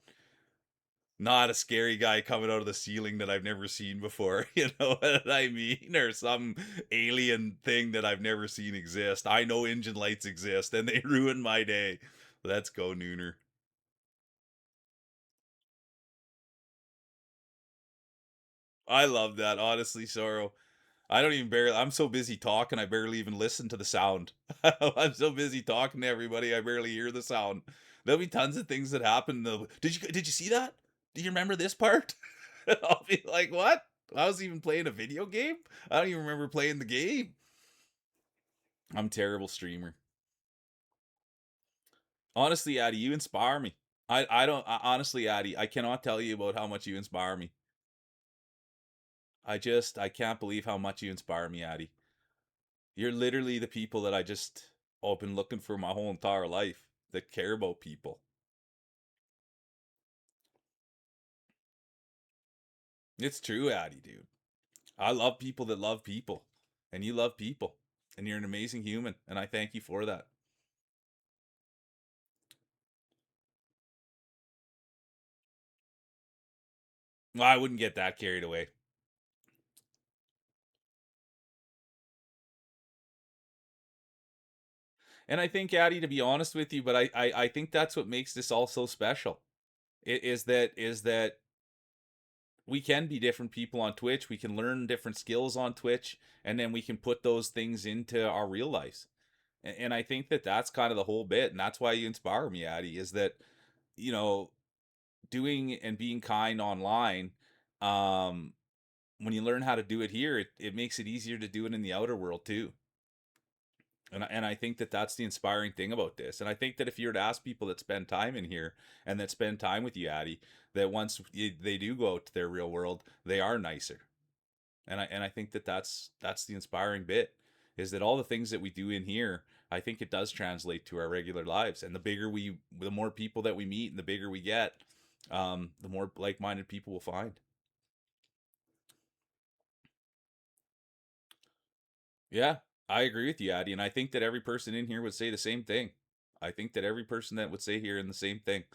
Not a scary guy coming out of the ceiling that I've never seen before. You know what I mean? Or some alien thing that I've never seen exist. I know engine lights exist and they ruin my day. Let's go, Nooner. I love that. Honestly, Sorrow. I don't even barely, I'm so busy talking, I barely even listen to the sound. I'm so busy talking to everybody, I barely hear the sound. There'll be tons of things that happen. Did you see that? Do you remember this part? I'll be like, what? I was even playing a video game? I don't even remember playing the game. I'm a terrible streamer. Honestly, Addy, you inspire me. I don't honestly, Addy, I cannot tell you about how much you inspire me. I can't believe how much you inspire me, Addy. You're literally the people that I just I've been looking for my whole entire life that care about people. It's true, Addy, dude. I love people that love people, and you love people, and you're an amazing human, and I thank you for that. Well, I wouldn't get that carried away. And I think, Addy, to be honest with you, but I think that's what makes this all so special. It is that we can be different people on Twitch. We can learn different skills on Twitch, and then we can put those things into our real lives. And I think that that's kind of the whole bit, and that's why you inspire me, Addy. Is that you know doing and being kind online. Um, when you learn how to do it here, it makes it easier to do it in the outer world too. And I think that that's the inspiring thing about this. And I think that if you were to ask people that spend time in here and that spend time with you, Addy, that once they do go out to their real world, they are nicer. And I think that that's the inspiring bit is that all the things that we do in here, I think it does translate to our regular lives. And the more people that we meet and the bigger we get, the more like-minded people we'll find. Yeah, I agree with you, Addy, and I think that every person in here would say the same thing. I think that every person that would say here in the same thing.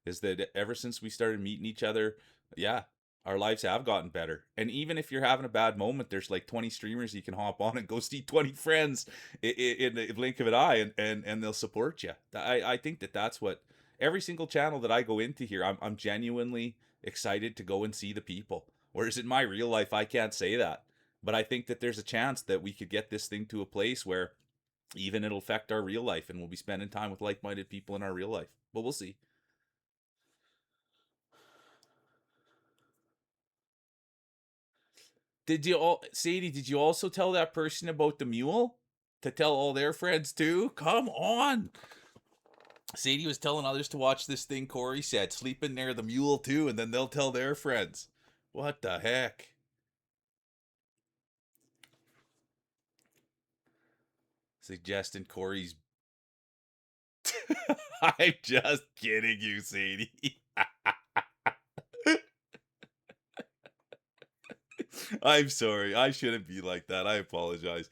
is that ever since we started meeting each other, yeah, our lives have gotten better. And even if you're having a bad moment, there's like 20 streamers you can hop on and go see 20 friends in the blink of an eye, and they'll support you. I think that's what every single channel that I go into here, I'm genuinely excited to go and see the people. Whereas in my real life, I can't say that. But I think that there's a chance that we could get this thing to a place where even it'll affect our real life and we'll be spending time with like-minded people in our real life. But we'll see. Sadie, did you also tell that person about the mule? To tell all their friends too? Come on. Sadie was telling others to watch this thing Corey said, sleeping near the mule too, and then they'll tell their friends. What the heck? Suggesting Corey's. I'm just kidding you, Sadie. I'm sorry. I shouldn't be like that. I apologize.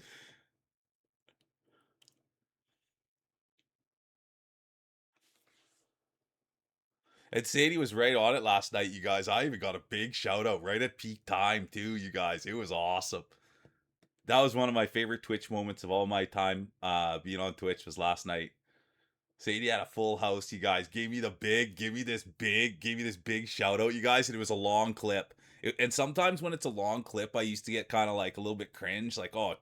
And Sadie was right on it last night, you guys. I even got a big shout out right at peak time, too, you guys. It was awesome. That was one of my favorite Twitch moments of all my time being on Twitch was last night. Sadie had a full house, you guys. Gave me this big shout out, you guys, and it was a long clip. And sometimes when it's a long clip, I used to get kind of like a little bit cringe, like, oh,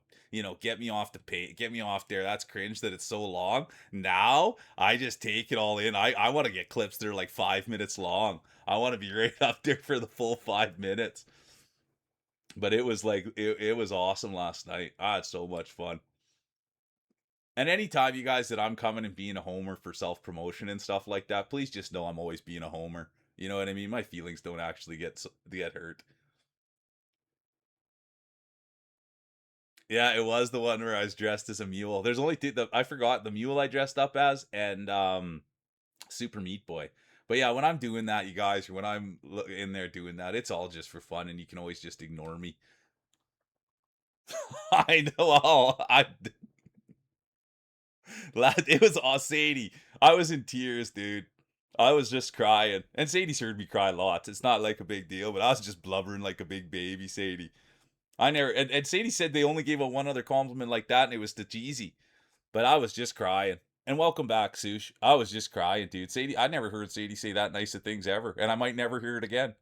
get me off get me off there. That's cringe that it's so long. Now I just take it all in. I want to get clips that are like 5 minutes long. I want to be right up there for the full 5 minutes. But it was like it was awesome last night. I had so much fun. And anytime you guys that I'm coming and being a homer for self-promotion and stuff like that, please just know I'm always being a homer. You know what I mean? My feelings don't actually get hurt. Yeah, it was the one where I was dressed as a mule. There's only I forgot the mule I dressed up as and Super Meat Boy. But yeah, when I'm doing that, you guys, or when I'm in there doing that, it's all just for fun, and you can always just ignore me. I know. It was all Sadie. I was in tears, dude. I was just crying. And Sadie's heard me cry lots. It's not like a big deal, but I was just blubbering like a big baby, Sadie. I never and Sadie said they only gave out one other compliment like that, and it was to Jeezy. But I was just crying. And welcome back, Sush. I was just crying, dude. Sadie, I never heard Sadie say that nice of things ever, and I might never hear it again.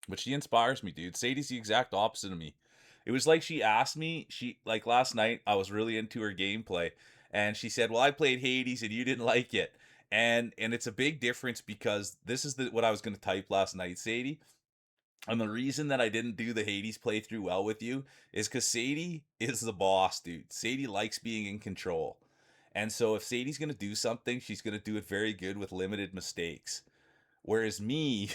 But she inspires me, dude. Sadie's the exact opposite of me. It was like she asked me, like last night, I was really into her gameplay, and she said, "Well, I played Hades and you didn't like it." And it's a big difference because this is what I was going to type last night, Sadie. And the reason that I didn't do the Hades playthrough well with you is because Sadie is the boss, dude. Sadie likes being in control. And so if Sadie's going to do something, she's going to do it very good with limited mistakes. Whereas me,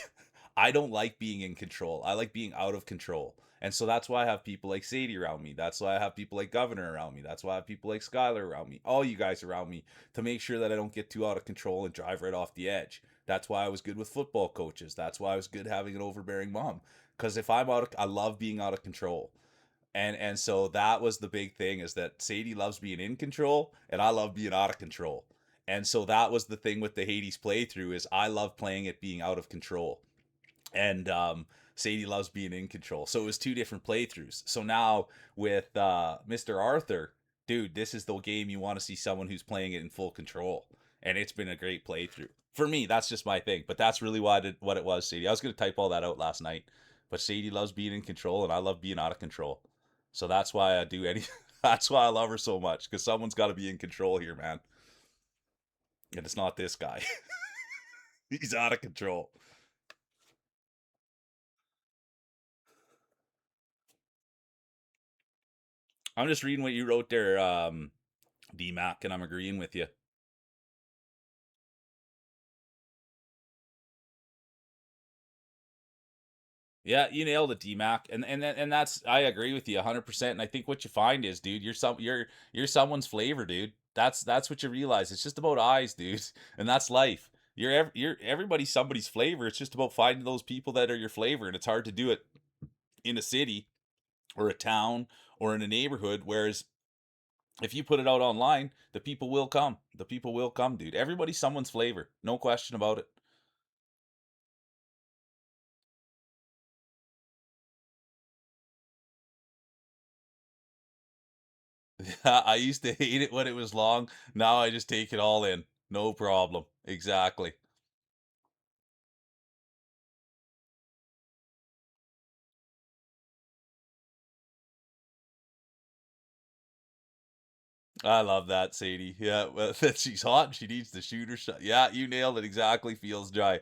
I don't like being in control. I like being out of control. And so that's why I have people like Sadie around me. That's why I have people like Governor around me. That's why I have people like Skylar around me. All you guys around me to make sure that I don't get too out of control and drive right off the edge. That's why I was good with football coaches. That's why I was good having an overbearing mom. Because if I love being out of control. And so that was the big thing, is that Sadie loves being in control and I love being out of control. And so that was the thing with the Hades playthrough, is I love playing it being out of control. And Sadie loves being in control. So it was two different playthroughs. So now with Mr. Arthur, dude, this is the game you want to see someone who's playing it in full control. And it's been a great playthrough. For me, that's just my thing. But that's really what it was, Sadie. I was going to type all that out last night. But Sadie loves being in control and I love being out of control. So that's why I do that's why I love her so much, because someone's got to be in control here, man. And it's not this guy. He's out of control. I'm just reading what you wrote there, D-Mac, and I'm agreeing with you. Yeah, you nailed it, D-Mac, and that's, I agree with you 100%. And I think what you find is, dude, you're someone's flavor, dude. That's what you realize. It's just about eyes, dude, and that's life. You're everybody's somebody's flavor. It's just about finding those people that are your flavor, and it's hard to do it in a city or a town or in a neighborhood. Whereas If you put it out online, the people will come. The people will come, dude. Everybody's someone's flavor. No question about it. I used to hate it when it was long. Now I just take it all in. No problem. Exactly. I love that, Sadie. Yeah, well, she's hot and she needs to shoot her shot. Yeah, you nailed it exactly, Feels Dry.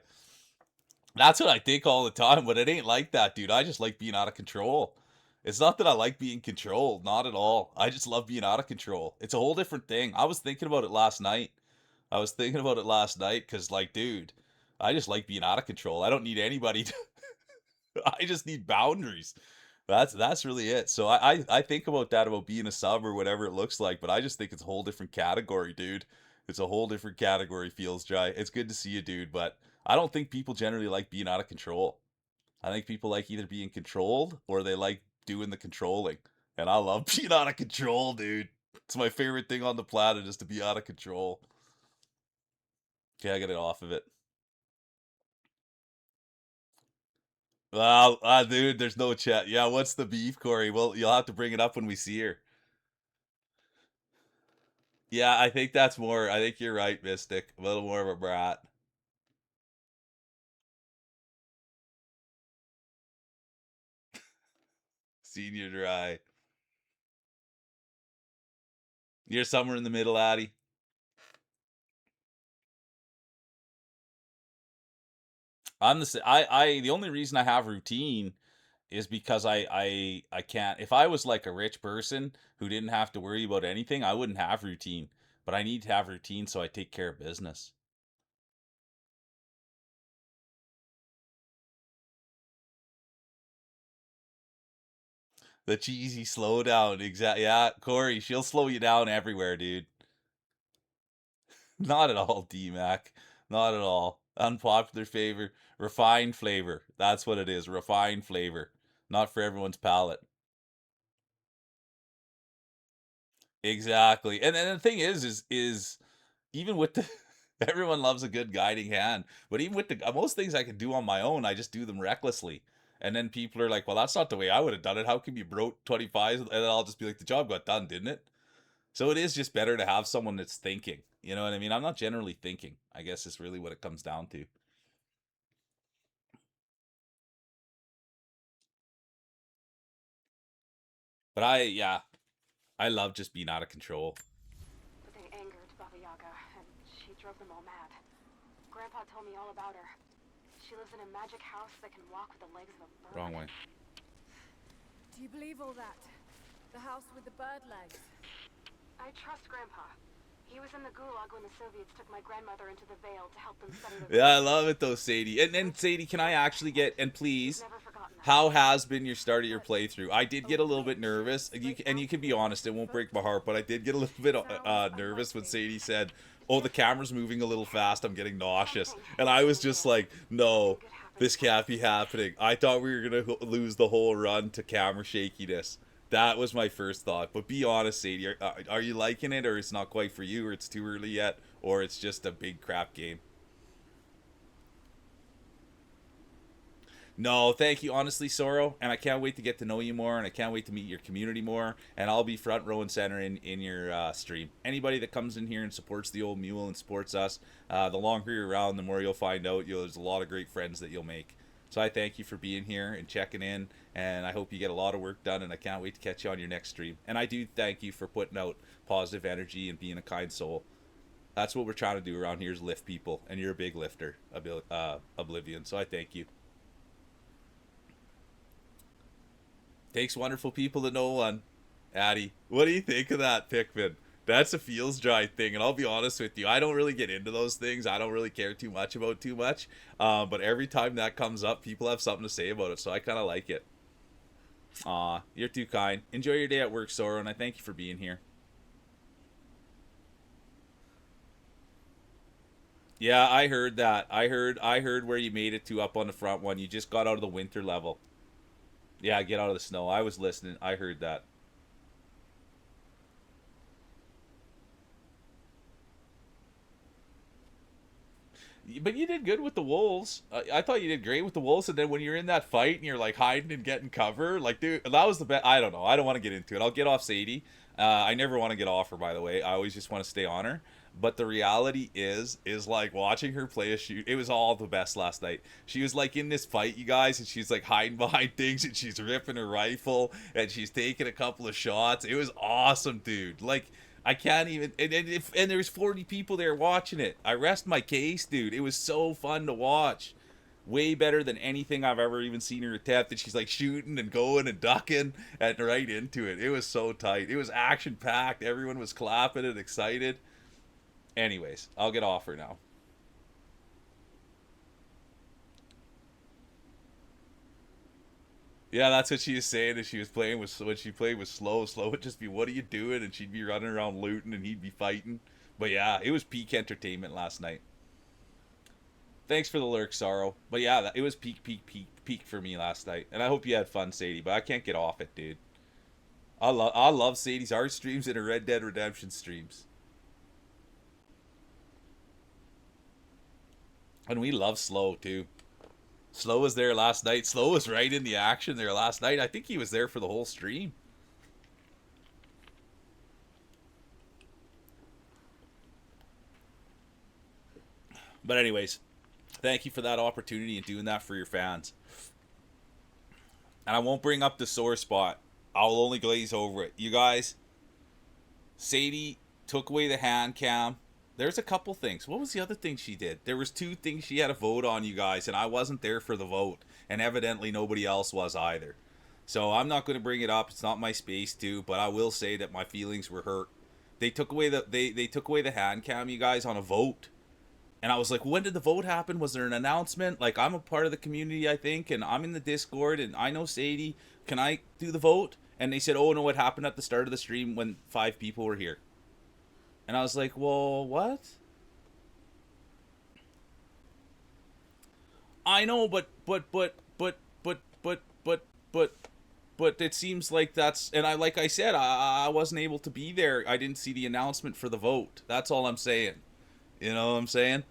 That's what I think all the time, but it ain't like that, dude. I just like being out of control. It's not that I like being controlled, not at all. I just love being out of control. It's a whole different thing. I was thinking about it last night. Because, like, dude, I just like being out of control. I don't need anybody to, I just need boundaries. That's really it. So I think about that about being a sub or whatever it looks like, but I just think it's a whole different category, dude. It's a whole different category, Feels Dry. It's good to see you, dude, but I don't think people generally like being out of control. I think people like either being controlled or they like doing the controlling. And I love being out of control, dude. It's my favorite thing on the planet is to be out of control. Okay, I get it off of it. Well, dude, there's no chat. Yeah, what's the beef, Corey? Well, you'll have to bring it up when we see her. Yeah, I think that's more. I think you're right, Mystic. A little more of a brat. Senior dry. You're somewhere in the middle, Addy. I'm the only reason I have routine is because I can't. If I was like a rich person who didn't have to worry about anything, I wouldn't have routine. But I need to have routine so I take care of business. The cheesy slowdown, exactly. Yeah, Corey, she'll slow you down everywhere, dude. Not at all, D-Mac. Not at all. Unpopular flavor, refined flavor. That's what it is. Refined flavor. Not for everyone's palate. Exactly. And the thing is even with the everyone loves a good guiding hand, but even with the most things I can do on my own, I just do them recklessly. And then people are like, "Well, that's not the way I would have done it. How come you broke 25?" And then I'll just be like, "The job got done, didn't it?" So it is just better to have someone that's thinking. You know what I mean? I'm not generally thinking. I guess it's really what it comes down to. But I love just being out of control. But they angered Baba Yaga, and she drove them all mad. Grandpa told me all about her. She lives in a magic house that can walk with the legs of a bird. Wrong way. Do you believe all that? The house with the bird legs? I trust Grandpa. He was in the gulag when the Soviets took my grandmother into the Vale to help them study the Yeah, I love it though, Sadie. And Sadie, can I actually get, and please, Never forgotten that. how has been your start of your playthrough? I did get a little bit nervous, and you can be honest, it won't break my heart, but I did get a little bit nervous when Sadie said, "Oh, the camera's moving a little fast. I'm getting nauseous," and I was just like, "No, this can't be happening." I thought we were gonna lose the whole run to camera shakiness. That was my first thought. But be honest, Sadie, are you liking it, or it's not quite for you, or it's too early yet, or it's just a big crap game? No, thank you, honestly, Sorrow, and I can't wait to get to know you more, and I can't wait to meet your community more, and I'll be front row and center in your stream. Anybody that comes in here and supports the old mule and supports us, the longer you're around, the more you'll find out. There's a lot of great friends that you'll make. So I thank you for being here and checking in, and I hope you get a lot of work done, and I can't wait to catch you on your next stream. And I do thank you for putting out positive energy and being a kind soul. That's what we're trying to do around here is lift people, and you're a big lifter, Oblivion, so I thank you. Takes wonderful people to know one. Addy, what do you think of that, Pikmin? That's a feels dry thing, and I'll be honest with you, I don't really get into those things. I don't really care too much about too much. But every time that comes up, people have something to say about it, so I kind of like it. Aw, you're too kind. Enjoy your day at work, Sora, and I thank you for being here. Yeah, I heard that. I heard where you made it to up on the front one. You just got out of the winter level. Yeah, get out of the snow. I was listening. I heard that. But you did good with the wolves. I thought you did great with the wolves, and then when you're in that fight and you're like hiding and getting cover, like dude, that was the best. I don't know. I don't want to get into it. I'll get off Sadie. I never want to get off her, by the way. I always just want to stay on her. But the reality is like watching her play a shoot. It was all the best last night. She was like in this fight, you guys, and she's like hiding behind things, and she's ripping her rifle, and she's taking a couple of shots. It was awesome, dude. Like I can't even. And there's 40 people there watching it. I rest my case, dude. It was so fun to watch. Way better than anything I've ever even seen her attempt. And she's like shooting and going and ducking and right into it. It was so tight. It was action packed. Everyone was clapping and excited. Anyways, I'll get off her now. Yeah, that's what she was saying as she was playing with, when she played with Slow. Slow would just be, what are you doing? And she'd be running around looting and he'd be fighting. But yeah, it was peak entertainment last night. Thanks for the lurk, Sorrow. But yeah, it was peak for me last night. And I hope you had fun, Sadie, but I can't get off it, dude. I love Sadie's art streams and her Red Dead Redemption streams. And we love Slow, too. Slow was there last night. Slow was right in the action there last night. I think he was there for the whole stream. But anyways, thank you for that opportunity and doing that for your fans. And I won't bring up the sore spot. I'll only glaze over it. You guys, Sadie took away the hand cam. There's a couple things. What was the other thing she did? There was 2 things she had a vote on, you guys, and I wasn't there for the vote. And evidently nobody else was either. So I'm not going to bring it up. It's not my space to, but I will say that my feelings were hurt. They took away the they took away the hand cam, you guys, on a vote. And I was like, when did the vote happen? Was there an announcement? Like, I'm a part of the community, I think, and I'm in the Discord, and I know Sadie. Can I do the vote? And they said, oh, no, it happened at the start of the stream when 5 people were here. And I was like, well, what? I know, but it seems like that's, and like I said, I wasn't able to be there. I didn't see the announcement for the vote. That's all I'm saying. You know what I'm saying?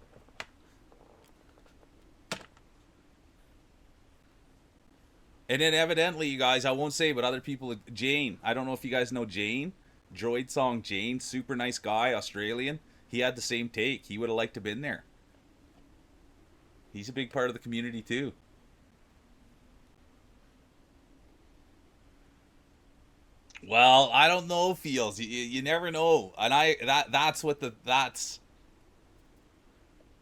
And then evidently, you guys, I won't say, but other people, Jane, I don't know if you guys know Jane. Droid Song Jane, super nice guy, Australian. He had the same take. He would have liked to have been there. He's a big part of the community too. Well, I don't know, Feels. You never know. And that's what that's.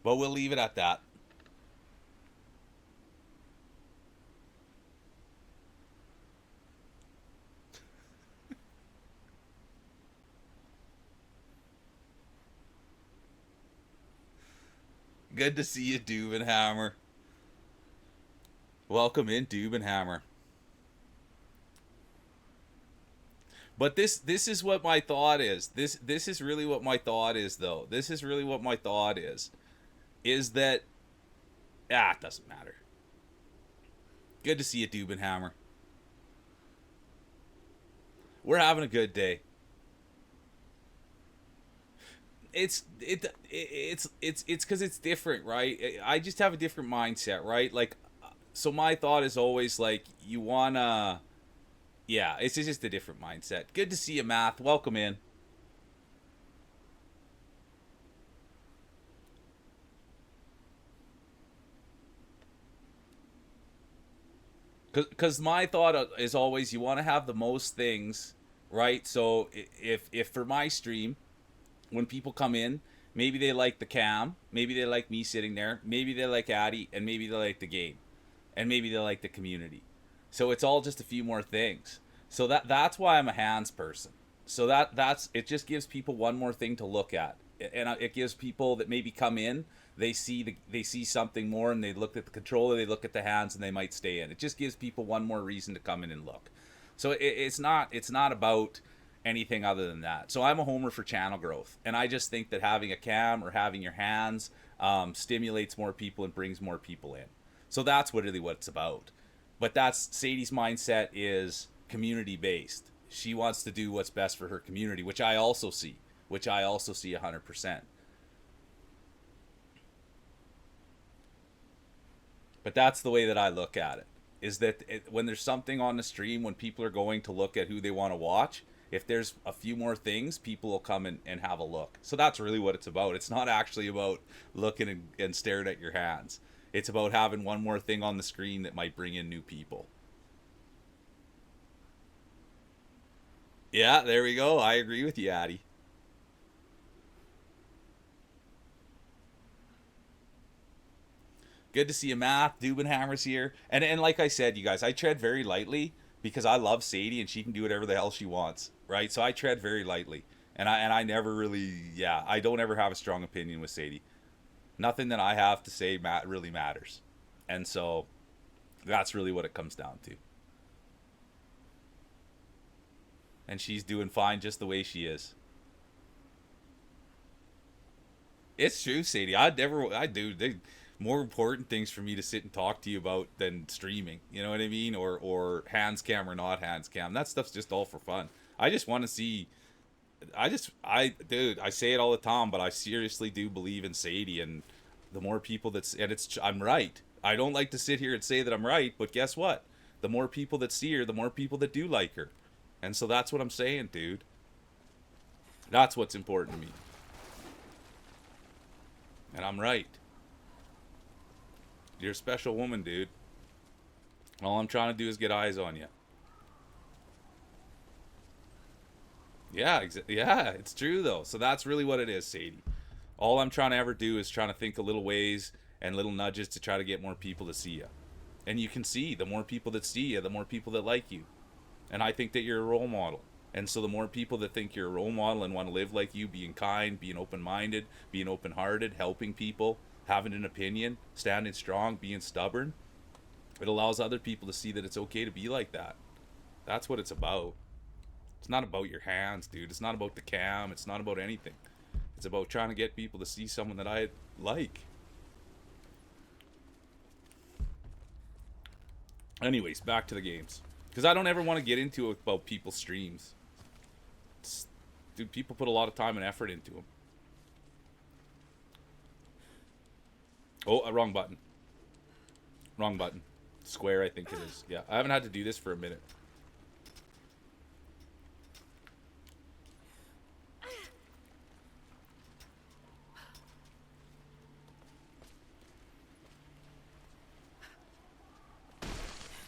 But we'll leave it at that. Good to see you, Dubenhammer. Welcome in, Dubenhammer. But this is what my thought is. This is really what my thought is, though. This is really what my thought is that it doesn't matter. Good to see you, Dubenhammer. We're having a good day. It's because it's different, right? I just have a different mindset, right? Like, so my thought is always like, you wanna, yeah, it's just a different mindset. Good to see you, Math. Welcome in. Because my thought is always, you want to have the most things, right? So if for my stream, when people come in, maybe they like the cam, maybe they like me sitting there, maybe they like Addy, and maybe they like the game, and maybe they like the community. So it's all just a few more things. So that's why I'm a hands person. So that's it. Just gives people one more thing to look at, and it gives people that maybe come in, they see something more, and they look at the controller, they look at the hands, and they might stay in. It just gives people one more reason to come in and look. So it's not about anything other than that. So I'm a homer for channel growth, and I just think that having a cam or having your hands stimulates more people and brings more people in. So that's really what it's about. But that's Sadie's mindset is community based. She wants to do what's best for her community, which I also see 100%. But that's the way that I look at it. Is that when there's something on the stream, when people are going to look at who they want to watch, if there's a few more things, people will come and have a look. So that's really what it's about. It's not actually about looking and staring at your hands. It's about having one more thing on the screen that might bring in new people. Yeah, there we go. I agree with you, Addy. Good to see you, Matt. Dubenhammer's here. And like I said, you guys, I tread very lightly because I love Sadie and she can do whatever the hell she wants, right? So I tread very lightly. And I never really, yeah, I don't ever have a strong opinion with Sadie. Nothing that I have to say really matters. And so that's really what it comes down to. And she's doing fine just the way she is. It's true, Sadie. More important things for me to sit and talk to you about than streaming. You know what I mean? Or hands cam or not hands cam. That stuff's just all for fun. I just want to see. I say it all the time, but I seriously do believe in Sadie, and the more people I'm right. I don't like to sit here and say that I'm right, but guess what? The more people that see her, the more people that do like her. And so that's what I'm saying, dude. That's what's important to me. And I'm right. You're a special woman, dude. All I'm trying to do is get eyes on you. Yeah, yeah, it's true, though. So that's really what it is, Sadie. All I'm trying to ever do is trying to think of little ways and little nudges to try to get more people to see you. And you can see, the more people that see you, the more people that like you. And I think that you're a role model. And so the more people that think you're a role model and want to live like you, being kind, being open-minded, being open-hearted, helping people, having an opinion, standing strong, being stubborn, it allows other people to see that it's okay to be like that. That's what it's about. It's not about your hands, dude. It's not about the cam. It's not about anything. It's about trying to get people to see someone that I like. Anyways, back to the games. Because I don't ever want to get into it about people's streams. Dude, people put a lot of time and effort into them. Oh, wrong button. Wrong button. Square, I think it is. Yeah, I haven't had to do this for a minute.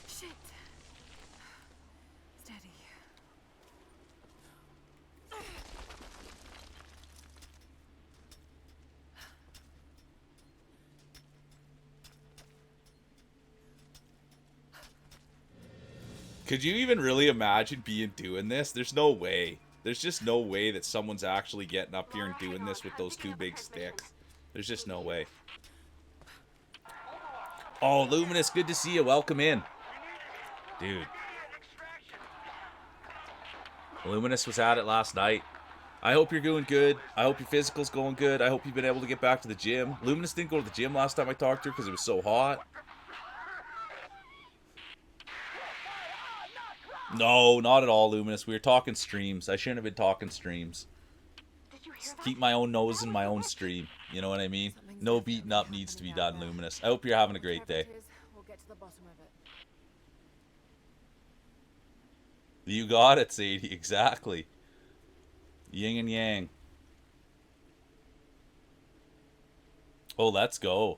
Shit. Steady. Could you even really imagine doing this? There's no way. There's just no way that someone's actually getting up here and doing this with those two big sticks. There's just no way. Oh, Luminous, good to see you. Welcome in. Dude. Luminous was at it last night. I hope you're doing good. I hope your physical's going good. I hope you've been able to get back to the gym. Luminous didn't go to the gym last time I talked to her because it was so hot. No, not at all, Luminous. We were talking streams. I shouldn't have been talking streams. Keep my own nose in my own stream. You know what I mean? No beating up needs to be done, Luminous. I hope you're having a great day. We'll get to the bottom of it. You got it, Sadie. Exactly. Yin and yang. Oh, let's go.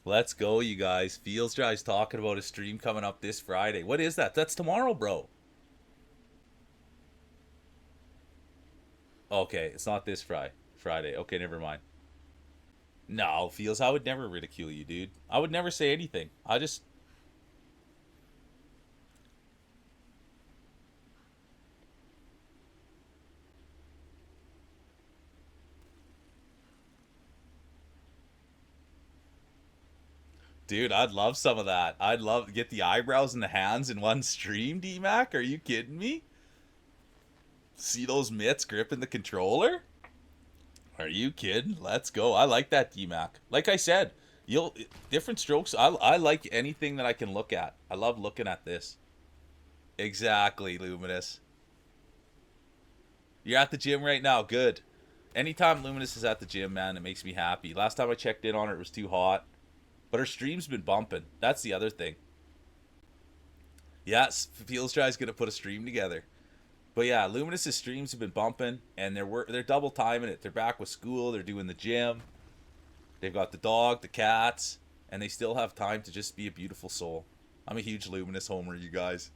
Let's go, you guys. Feels Dry's talking about a stream coming up this Friday. What is that? That's tomorrow, bro. Okay, it's not this Friday. Okay, never mind. No, Feels, I would never ridicule you, dude. I would never say anything. Dude, I'd love some of that. I'd love to get the eyebrows and the hands in one stream, D-Mac. Are you kidding me? See those mitts gripping the controller? Are you kidding? Let's go. I like that, D-Mac. Like I said, different strokes. I like anything that I can look at. I love looking at this. Exactly, Luminous. You're at the gym right now. Good. Anytime Luminous is at the gym, man, it makes me happy. Last time I checked in on her, it was too hot. But her stream's been bumping. That's the other thing. Yes, Feels Dry's going to put a stream together. But yeah, Luminous's streams have been bumping, and they're double timing it. They're back with school, they're doing the gym. They've got the dog, the cats, and they still have time to just be a beautiful soul. I'm a huge Luminous homer, you guys.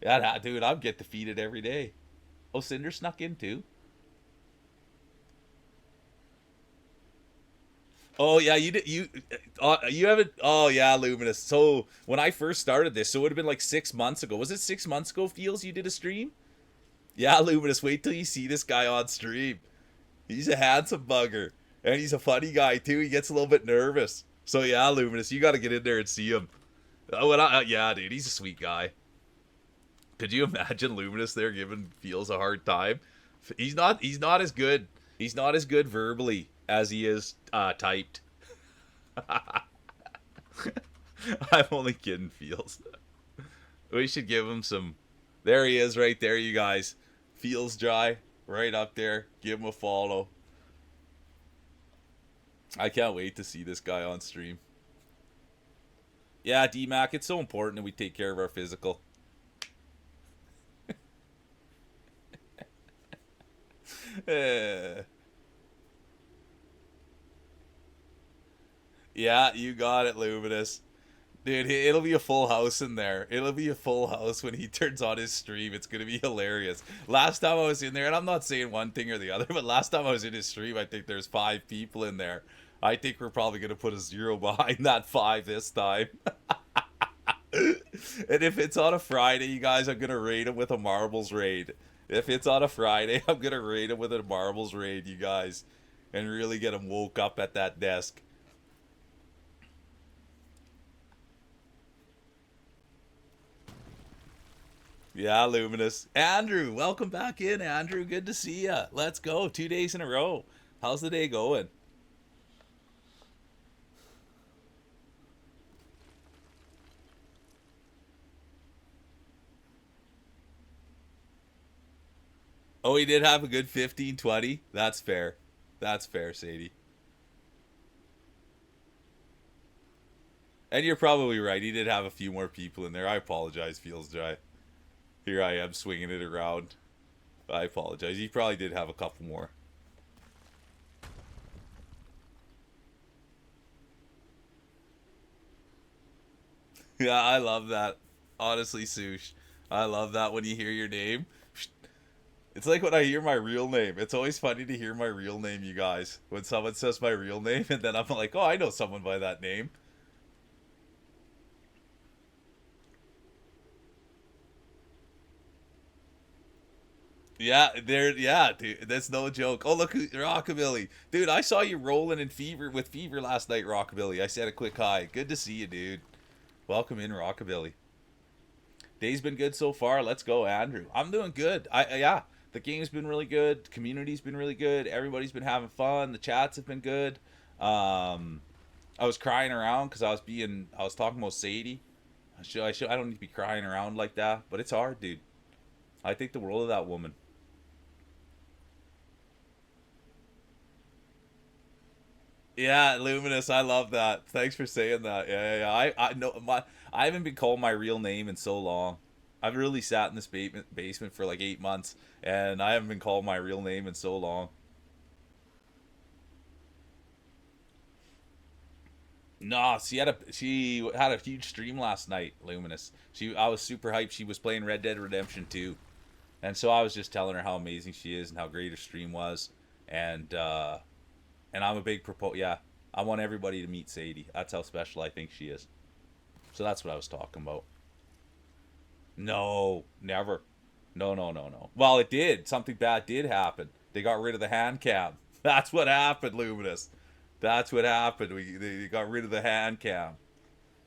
Yeah, dude, I get defeated every day. Oh, Cinder snuck in too? Oh yeah, you haven't. Oh yeah, Luminous. So when I first started this, so it would have been like 6 months ago. Was it 6 months ago? Feels you did a stream? Yeah, Luminous. Wait till you see this guy on stream. He's a handsome bugger, and he's a funny guy too. He gets a little bit nervous. So yeah, Luminous, you got to get in there and see him. Yeah, dude, he's a sweet guy. Could you imagine Luminous there giving Feels a hard time? He's not as good. He's not as good verbally as he is typed. I'm only kidding, Feels. We should give him some. There he is right there, you guys. Feels Dry right up there. Give him a follow. I can't wait to see this guy on stream. Yeah, D-Mac, it's so important that we take care of our physical. Yeah, you got it, Luminous. Dude, it'll be a full house in there. It'll be a full house when he turns on his stream. It's going to be hilarious. Last time I was in there, and I'm not saying one thing or the other, but last time I was in his stream, I think there's 5 people in there. I think we're probably going to put a 0 behind that 5 this time. And if it's on a Friday, you guys, I'm going to raid him with a marbles raid. If it's on a Friday, I'm going to raid him with a marbles raid, you guys. And really get him woke up at that desk. Yeah, Luminous. Andrew, welcome back in, Andrew. Good to see ya. Let's go. 2 days in a row. How's the day going? Oh, he did have a good 15, 20. That's fair. That's fair, Sadie. And you're probably right. He did have a few more people in there. I apologize, Feels Dry. Here I am swinging it around. I apologize. He probably did have a couple more. Yeah, I love that. Honestly, Sush. I love that when you hear your name. It's like when I hear my real name. It's always funny to hear my real name, you guys. When someone says my real name, and then I'm like, oh, I know someone by that name. Yeah, dude, that's no joke. Oh, look, Rockabilly. Dude, I saw you rolling in Fever with Fever last night, Rockabilly. I said a quick hi. Good to see you, dude. Welcome in, Rockabilly. Day's been good so far. Let's go, Andrew. I'm doing good. Yeah, the game's been really good. Community's been really good. Everybody's been having fun. The chats have been good. I was crying around because I was talking about Sadie. I don't need to be crying around like that, but it's hard, dude. I think the world of that woman. Yeah, Luminous, I love that. Thanks for saying that. Yeah. I know I haven't been called my real name in so long. I've really sat in this basement for like 8 months, and I haven't been called my real name in so long. No, she had a huge stream last night, Luminous. I was super hyped. She was playing Red Dead Redemption 2. And so I was just telling her how amazing she is and how great her stream was. And I'm a big yeah, I want everybody to meet Sadie. That's how special I think she is. So that's what I was talking about. No, never. No. Well, it did. Something bad did happen. They got rid of the hand cam. That's what happened, Luminous. That's what happened. They got rid of the hand cam.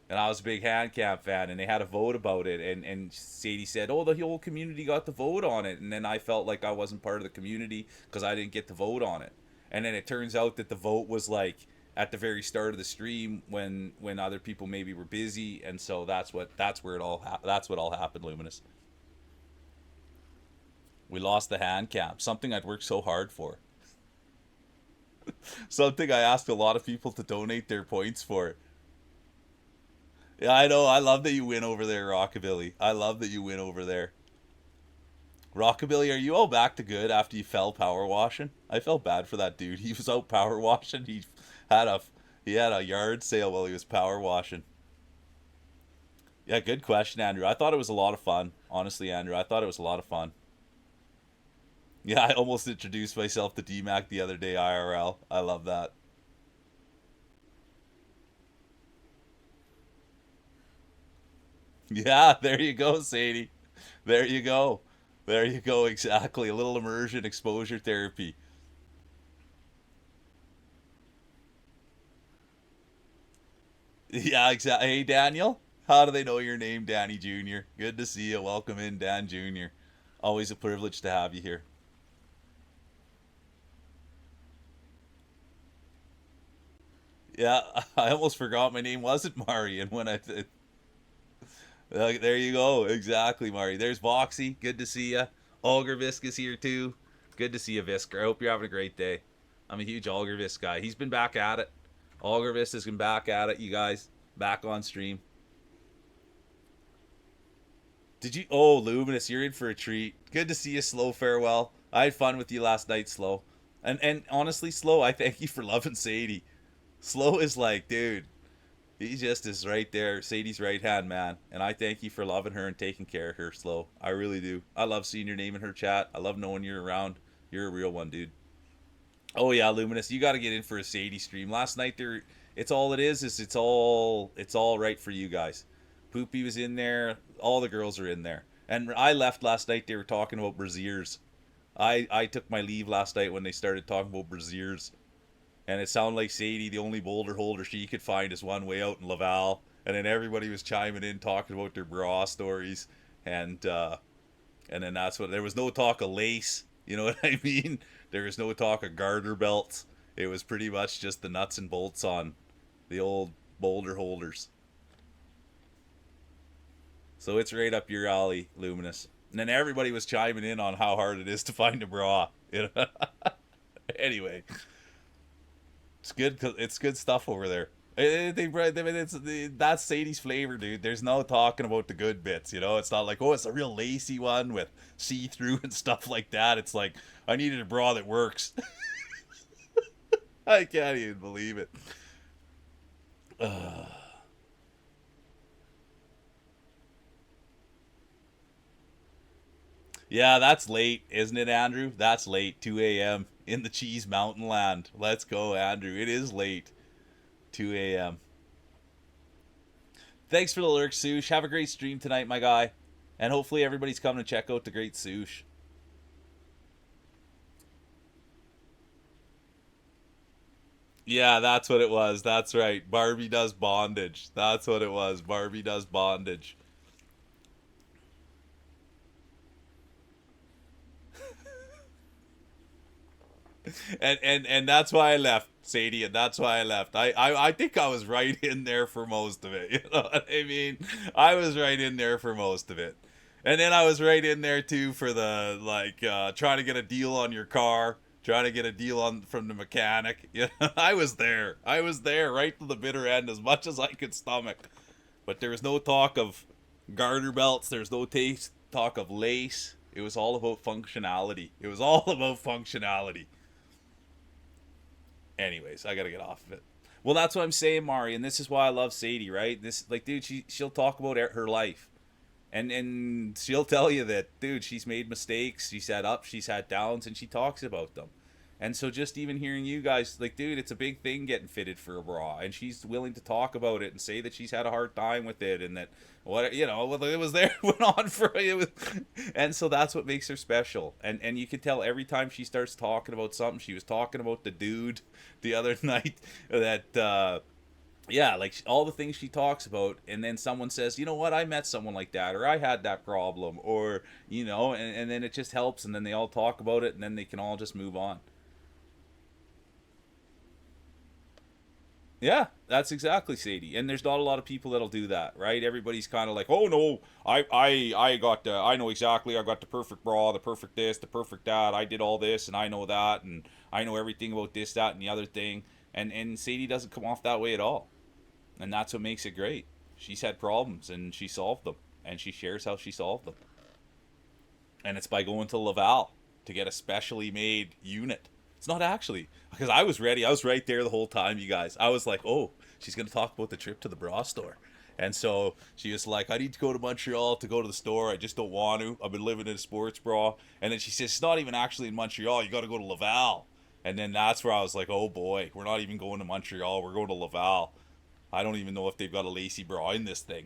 And I was a big hand cam fan, and they had a vote about it. And Sadie said, oh, the whole community got to vote on it. And then I felt like I wasn't part of the community because I didn't get to vote on it. And then it turns out that the vote was like at the very start of the stream when other people maybe were busy, and so that's what all happened, Luminous. We lost the hand cam, something I'd worked so hard for. Something I asked a lot of people to donate their points for. Yeah, I know. I love that you win over there, Rockabilly. I love that you win over there. Rockabilly, are you all back to good after you fell power washing? I felt bad for that dude. He was out power washing. Had a he had a yard sale while he was power washing. Yeah, good question, Andrew. I thought it was a lot of fun. Honestly, Andrew, I thought it was a lot of fun. Yeah, I almost introduced myself to DMAC the other day, IRL. I love that. Yeah, there you go, Sadie. There you go. There you go, exactly. A little immersion exposure therapy. Yeah, exactly. Hey, Daniel. How do they know your name, Danny Jr.? Good to see you. Welcome in, Dan Jr. Always a privilege to have you here. Yeah, I almost forgot my name wasn't Mari, and when there you go, exactly, Mari. There's Voxy. Good to see you. Olger Visk is here too. Good to see you, Visk. I hope you're having a great day. I'm a huge Olger Visk guy. He's been back at it. Olger Visk has been back at it, you guys. Back on stream. Did you? Oh, Luminous, you're in for a treat. Good to see you, Slow. Farewell. I had fun with you last night, Slow. And honestly, Slow, I thank you for loving Sadie. Slow is like, dude, he just is right there, Sadie's right hand man. And I thank you for loving her and taking care of her, Slow. I really do. I love seeing your name in her chat. I love knowing you're around. You're a real one, dude. Oh yeah, Luminous, you got to get in for a Sadie stream. Last night there, it's all it is it's all right for you guys. Poopy was in there. All the girls are in there. And I left last night. They were talking about braziers. I took my leave last night when they started talking about braziers. And it sounded like Sadie, the only boulder holder she could find, is one way out in Laval. And then everybody was chiming in, talking about their bra stories. And then that's what, there was no talk of lace. You know what I mean? There was no talk of garter belts. It was pretty much just the nuts and bolts on the old boulder holders. So it's right up your alley, Luminous. And then everybody was chiming in on how hard it is to find a bra. You know? Anyway, it's good. It's good stuff over there. That's Sadie's flavor, dude. There's no talking about the good bits, you know. It's not like, oh, it's a real lacy one with see-through and stuff like that. It's like, I needed a bra that works. I can't even believe it. Yeah, that's late, isn't it, Andrew? That's late. 2 a.m. in the Cheese Mountain Land. Let's go, Andrew. It is late. 2 a.m. Thanks for the lurk, Sush. Have a great stream tonight, my guy. And hopefully everybody's coming to check out the great Sush. Yeah, that's what it was. That's right. Barbie does bondage. That's what it was. Barbie does bondage. And that's why I left, Sadie, and that's why I left. I think I was right in there for most of it. You know what I mean? I was right in there for most of it. And then I was right in there too for the trying to get a deal on your car, trying to get a deal on from the mechanic. You know, I was there. I was there right to the bitter end as much as I could stomach. But there was no talk of garter belts, there's no talk of lace. It was all about functionality. It was all about functionality. Anyways, I gotta get off of it. Well, that's what I'm saying, Mari, and this is why I love Sadie, right? This, like, dude, she'll talk about her life, and she'll tell you that, dude, she's made mistakes, she's had ups, she's had downs, and she talks about them. And so just even hearing you guys, like, dude, it's a big thing getting fitted for a bra, and she's willing to talk about it and say that she's had a hard time with it, and that what, you know, it was there, went on for it was, and so that's what makes her special. And you can tell every time she starts talking about something. She was talking about the dude the other night that yeah, like all the things she talks about, and then someone says, you know what, I met someone like that, or I had that problem, or, you know, and then it just helps, and then they all talk about it, and then they can all just move on. Yeah, that's exactly, Sadie. And there's not a lot of people that'll do that, right? Everybody's kind of like, oh no, I got I know exactly. I got the perfect bra, the perfect this, the perfect that. I did all this, and I know that, and I know everything about this, that, and the other thing. And Sadie doesn't come off that way at all, and that's what makes it great. She's had problems and she solved them, and she shares how she solved them. And it's by going to Laval to get a specially made unit. It's not actually, because I was ready. I was right there the whole time, you guys. I was like, oh, she's going to talk about the trip to the bra store. And so she was like, I need to go to Montreal to go to the store. I just don't want to. I've been living in a sports bra. And then she says, it's not even actually in Montreal. You got to go to Laval. And then that's where I was like, oh boy, we're not even going to Montreal. We're going to Laval. I don't even know if they've got a lacy bra in this thing.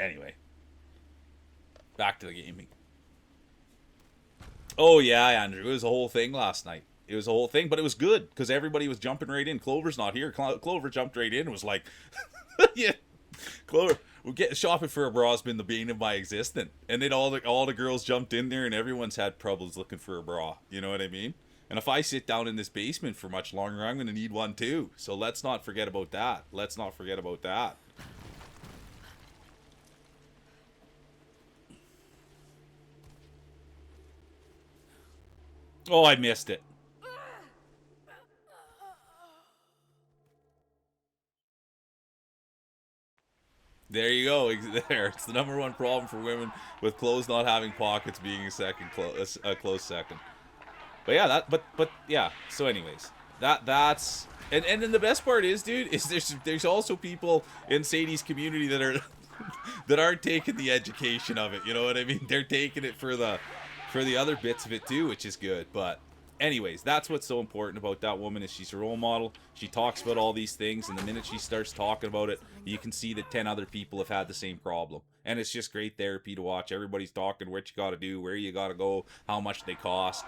Anyway, back to the gaming. Oh yeah, Andrew. It was a whole thing last night. It was a whole thing, but it was good because everybody was jumping right in. Clover's not here. Clover jumped right in and was like, "Yeah, Clover, we're getting shopping for a bra has been the bane of my existence." And then all the girls jumped in there, and everyone's had troubles looking for a bra. You know what I mean? And if I sit down in this basement for much longer, I'm going to need one too. So let's not forget about that. Let's not forget about that. Oh, I missed it. There you go. There, it's the number one problem for women with clothes not having pockets being a close second. But yeah, but yeah. So, anyways, that's and then the best part is, dude, is there's also people in Sadie's community that are that aren't taking the education of it. You know what I mean? They're taking it for the other bits of it too, which is good. But anyways, that's what's so important about that woman is she's a role model. She talks about all these things, and the minute she starts talking about it, you can see that 10 other people have had the same problem. And it's just great therapy to watch. Everybody's talking what you got to do, where you got to go, how much they cost.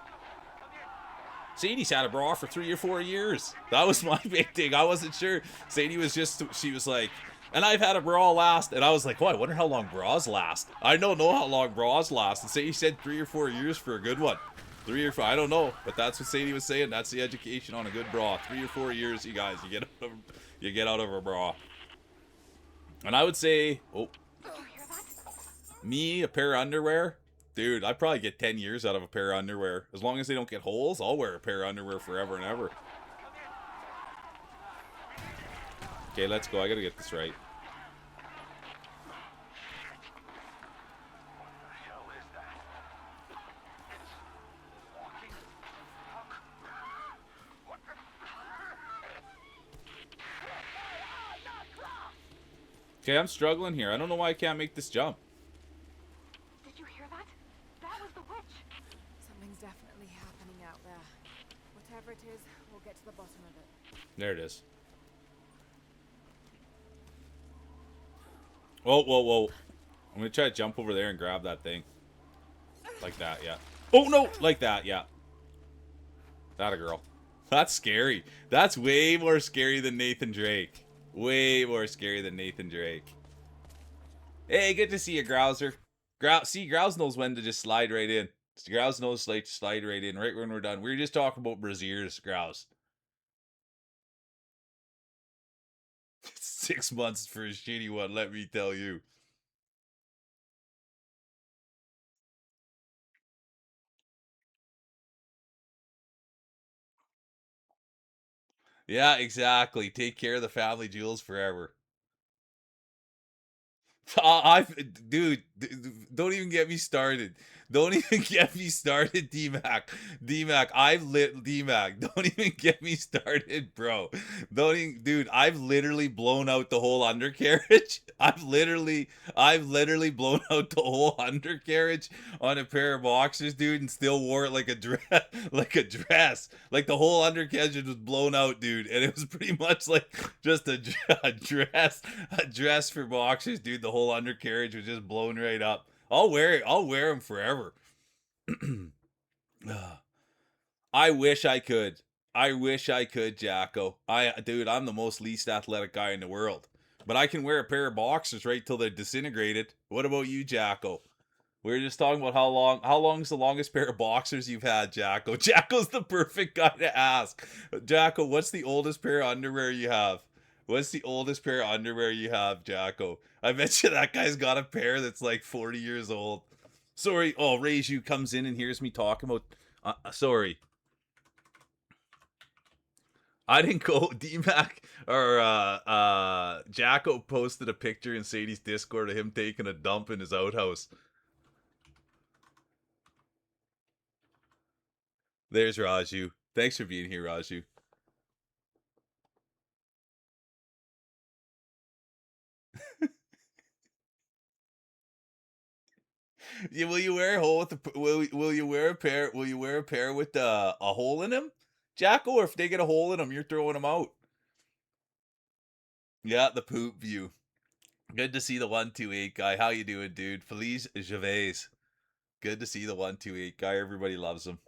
Sadie's had a bra for 3 or 4 years. That was my big thing. I wasn't sure. Sadie was she was like, and I've had a bra last, and I was like, oh, I wonder how long bras last. I don't know how long bras last. And Sadie said 3 or 4 years for a good one. 3 or 4, I don't know, but that's what Sadie was saying. That's the education on a good bra. 3 or 4 years, you guys, you get out of a bra. And I would say, me, a pair of underwear. Dude, I'd probably get 10 years out of a pair of underwear. As long as they don't get holes, I'll wear a pair of underwear forever and ever. Okay, let's go. I gotta get this right. Okay, I'm struggling here. I don't know why I can't make this jump. Did you hear that? That was the witch. Something's definitely happening out there. Whatever it is, we'll get to the bottom of it. There it is. Whoa, whoa, whoa. I'm gonna try to jump over there and grab that thing. Like that, yeah. Oh, no! Like that, yeah. That a girl. That's scary. That's way more scary than Nathan Drake. Way more scary than Nathan Drake. Hey, good to see you, Grouser. See, Grouse knows when to just slide right in. Grouse knows to slide right in right when we're done. We were just talking about brassieres, Grouse. 6 months for a shitty one, let me tell you. Yeah, exactly. Take care of the family jewels forever. Dude, don't even get me started. Don't even get me started, D-Mac. D-Mac, D-Mac. Don't even get me started, bro. Don't even, dude, I've literally blown out the whole undercarriage. I've literally blown out the whole undercarriage on a pair of boxers, dude, and still wore it like a dress, like a dress. Like the whole undercarriage was blown out, dude, and it was pretty much like just a dress for boxers, dude. The whole undercarriage was just blown right up. I'll wear them forever. I wish I could. I wish I could, Jacko. Dude, I'm the most least athletic guy in the world. But I can wear a pair of boxers right till they're disintegrated. What about you, Jacko? We're just talking about how long's the longest pair of boxers you've had, Jacko. Jacko's the perfect guy to ask. Jacko, what's the oldest pair of underwear you have? What's the oldest pair of underwear you have, Jacko? I bet you that guy's got a pair that's like 40 years old. Sorry. Oh, Reiju comes in and hears me talking about... sorry. I didn't go... D-Mac or Jacko posted a picture in Sadie's Discord of him taking a dump in his outhouse. There's Raju. Thanks for being here, Raju. Yeah, will you wear a hole with the will you wear a pair with a hole in them, Jacko? Or if they get a hole in them, you're throwing them out. Yeah, the poop view. Good to see the 128 guy. How you doing, dude? Feliz Gervais. Good to see the 128 guy. Everybody loves him.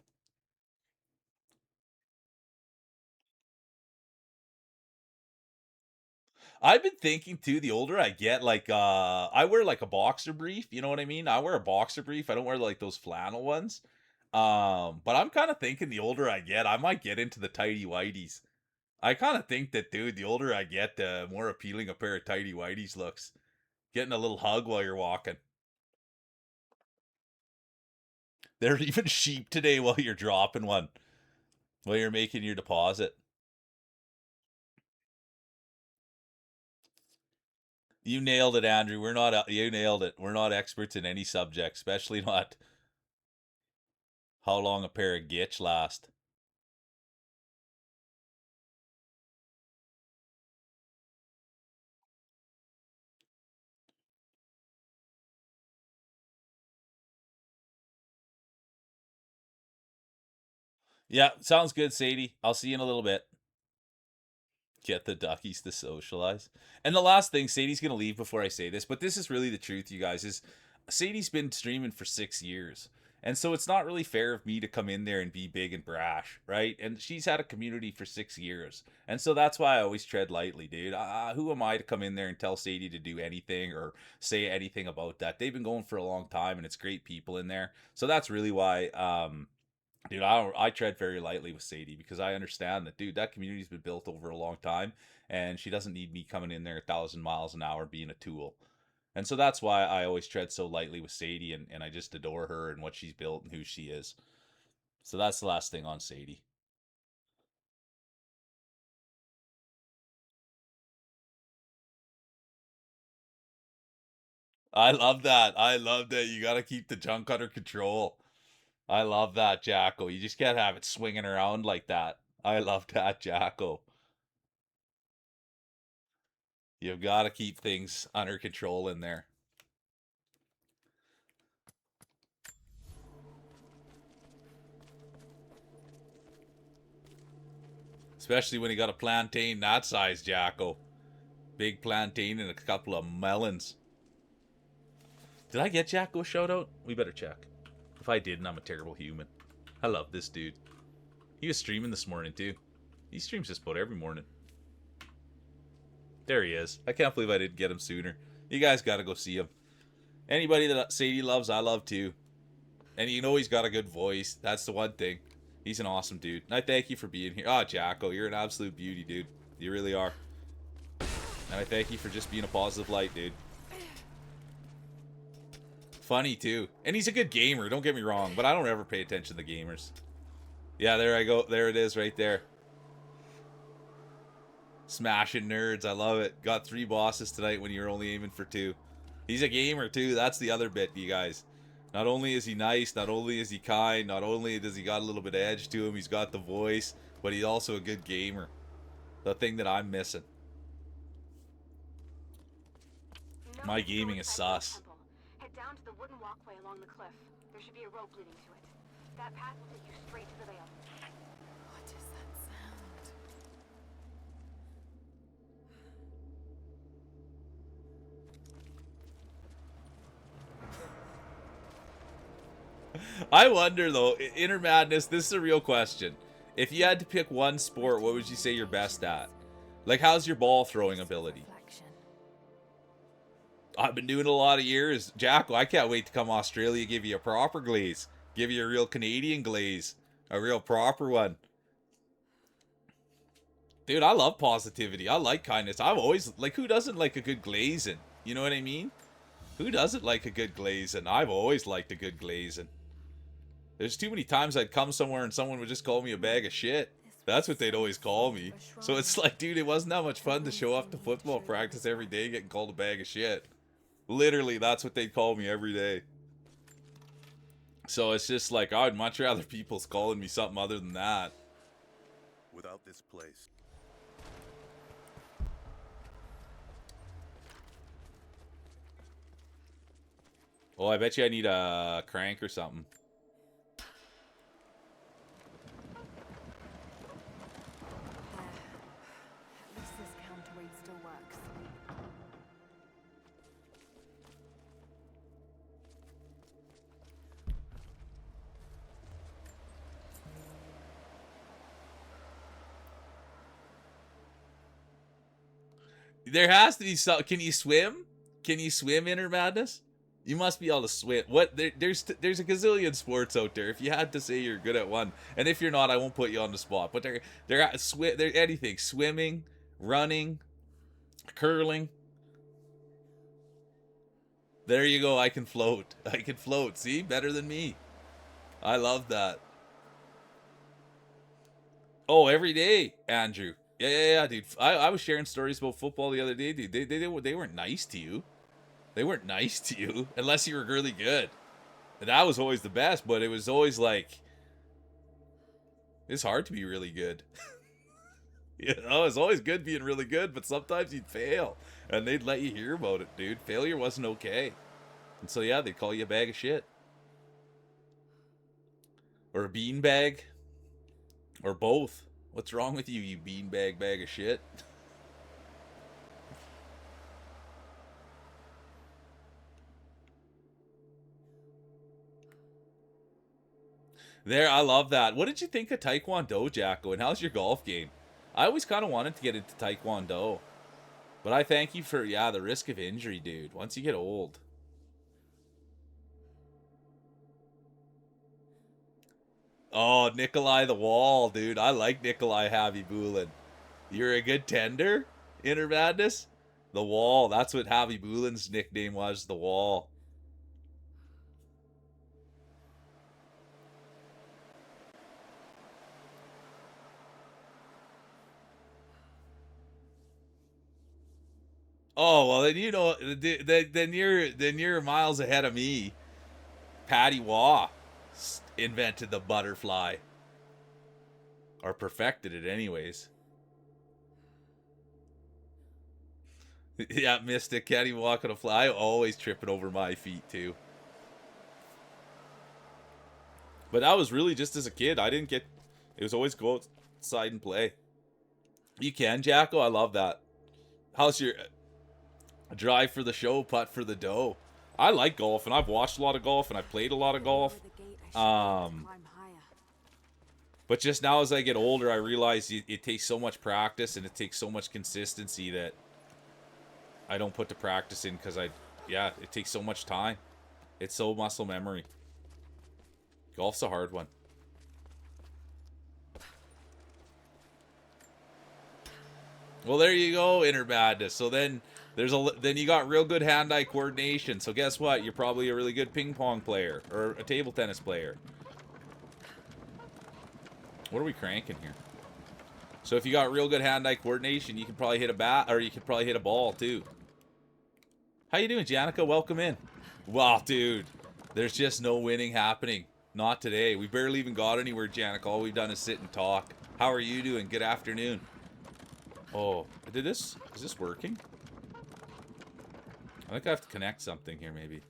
I've been thinking too, the older I get, like I wear like a boxer brief, you know what I mean? I wear a boxer brief. I don't wear like those flannel ones. But I'm kind of thinking the older I get, I might get into the tighty whities. I kind of think that, dude, the older I get, the more appealing a pair of tighty whities looks. Getting a little hug while you're walking. They're even sheep today while you're dropping one. While you're making your deposit. You nailed it, Andrew. You nailed it. We're not experts in any subject, especially not how long a pair of gitch last. Yeah, sounds good, Sadie. I'll see you in a little bit. Get the duckies to socialize. And the last thing, Sadie's going to leave before I say this, but this is really the truth, you guys, is Sadie's been streaming for 6 years. And so it's not really fair of me to come in there and be big and brash, right? And she's had a community for 6 years. And so that's why I always tread lightly, dude. Who am I to come in there and tell Sadie to do anything or say anything about that? They've been going for a long time and it's great people in there. So that's really why dude, I tread very lightly with Sadie because I understand that, dude, that community's been built over a long time, and she doesn't need me coming in there 1,000 miles an hour being a tool. And so that's why I always tread so lightly with Sadie, and I just adore her and what she's built and who she is. So that's the last thing on Sadie. I love that. I love that. You got to keep the junk under control. I love that, Jacko. You just can't have it swinging around like that. I love that, Jacko. You've got to keep things under control in there. Especially when you got a plantain that size, Jacko. Big plantain and a couple of melons. Did I get Jacko a shout out? We better check. If I didn't, I'm a terrible human. I love this dude. He was streaming this morning too. He streams just about every morning. There he is. I can't believe I didn't get him sooner. You guys gotta go see him. Anybody that Sadie loves, I love too. And you know he's got a good voice. That's the one thing. He's an awesome dude. And I thank you for being here. Oh, Jacko, you're an absolute beauty, dude. You really are. And I thank you for just being a positive light, dude. Funny, too. And he's a good gamer, don't get me wrong. But I don't ever pay attention to the gamers. Yeah, there I go. There it is right there. Smashing nerds. I love it. Got 3 bosses tonight when you were only aiming for 2. He's a gamer, too. That's the other bit, you guys. Not only is he nice, not only is he kind, not only does he got a little bit of edge to him, he's got the voice, but he's also a good gamer. The thing that I'm missing. My gaming is sus. Head down to the wooden walkway along the cliff. There should be a rope leading to it. That path will take you straight to the veil. What does that sound? I wonder, though, Inner Madness, this is a real question. If you had to pick one sport, what would you say you're best at? Like, how's your ball throwing ability? I've been doing it a lot of years. Jacko, I can't wait to come Australia, give you a proper glaze. Give you a real Canadian glaze. A real proper one. Dude, I love positivity. I like kindness. I've always, like, who doesn't like a good glazing? You know what I mean? Who doesn't like a good glazing? I've always liked a good glazing. There's too many times I'd come somewhere and someone would just call me a bag of shit. That's what they'd always call me. So it's like, dude, it wasn't that much fun to show up to football practice every day getting called a bag of shit. Literally, that's what they'd call me every day. So it's just like, I'd much rather people's calling me something other than that. Without this place. Oh, I bet you I need a crank or something. At least this counterweight still works. There has to be some. Can you swim? Can you swim, Inner Madness? You must be able to swim. What? There's a gazillion sports out there. If you had to say you're good at one, and if you're not, I won't put you on the spot. But they're anything: swimming, running, curling. There you go. I can float. I can float. See, better than me. I love that. Oh, every day, Andrew. Yeah, dude. I was sharing stories about football the other day, dude. They weren't nice to you. They weren't nice to you unless you were really good. And that was always the best, but it was always like, it's hard to be really good. You know, it's always good being really good, but sometimes you'd fail. And they'd let you hear about it, dude. Failure wasn't okay. And so, yeah, they'd call you a bag of shit. Or a beanbag. Or both. What's wrong with you, you beanbag bag of shit? There, I love that. What did you think of Taekwondo, Jacko? And how's your golf game? I always kind of wanted to get into Taekwondo. But I thank you for, yeah, the risk of injury, dude. Once you get old. Oh, Nikolai the Wall, dude. I like Nikolai Habibulin. You're a good tender, Inner Madness? The Wall. That's what Habibulin's nickname was, the Wall. Oh, well, then you know, then you're miles ahead of me. Patty Waugh invented the butterfly. Or perfected it anyways. Yeah, Mystic, can't even walk on a fly. I always tripping over my feet too. But that was really just as a kid. I didn't get, it was always go outside and play. You can, Jacko? I love that. How's your drive for the show, putt for the dough? I like golf, and I've watched a lot of golf, and I've played a lot of golf. But just now as I get older, I realize it takes so much practice, and it takes so much consistency that I don't put the practice in because it takes so much time. It's so muscle memory. Golf's a hard one. Well, there you go, Inner Madness. So then then you got real good hand-eye coordination. So guess what? You're probably a really good ping pong player or a table tennis player. What are we cranking here? So if you got real good hand-eye coordination, you can probably hit a bat, or you can probably hit a ball too. How you doing, Janica? Welcome in. Wow, dude. There's just no winning happening. Not today. We barely even got anywhere, Janica. All we've done is sit and talk. How are you doing? Good afternoon. Oh, is this working? I think I have to connect something here, maybe.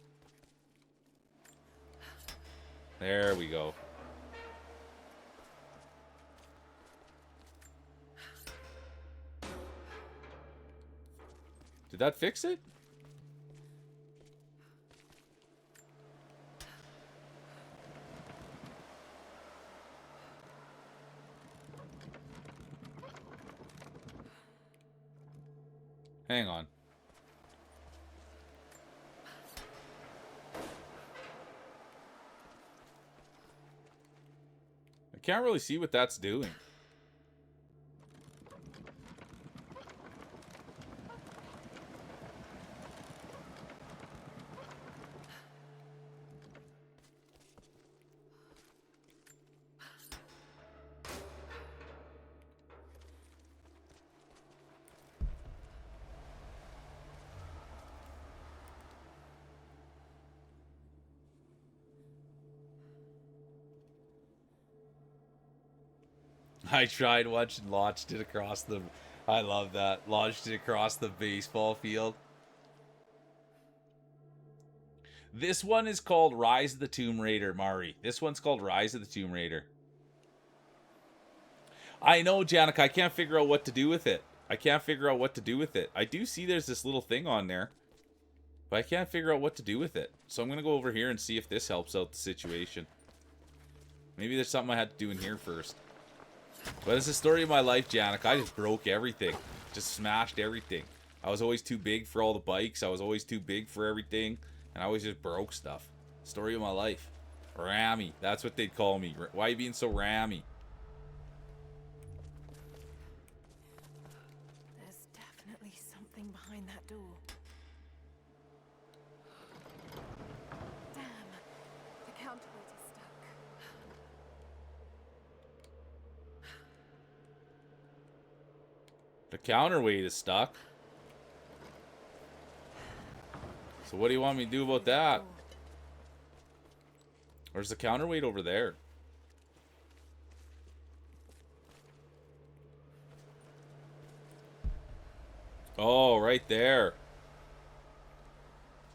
There we go. Did that fix it? Hang on. can't really see what that's doing. I tried once and launched it across the... I love that. Launched it across the baseball field. This one is called Rise of the Tomb Raider, Mari. This one's called Rise of the Tomb Raider. I know, Janica. I can't figure out what to do with it. I can't figure out what to do with it. I do see there's this little thing on there, but I can't figure out what to do with it. So I'm going to go over here and see if this helps out the situation. Maybe there's something I had to do in here first. But it's the story of my life, Janica. I just broke everything. Just smashed everything. I was always too big for all the bikes. I was always too big for everything. And I always just broke stuff. Story of my life. Rammy. That's what they'd call me. Why are you being so rammy? There's definitely something behind that door. Damn. The counterweight is stuck. The counterweight is stuck. So what do you want me to do about that? Where's the counterweight over there? Oh, right there.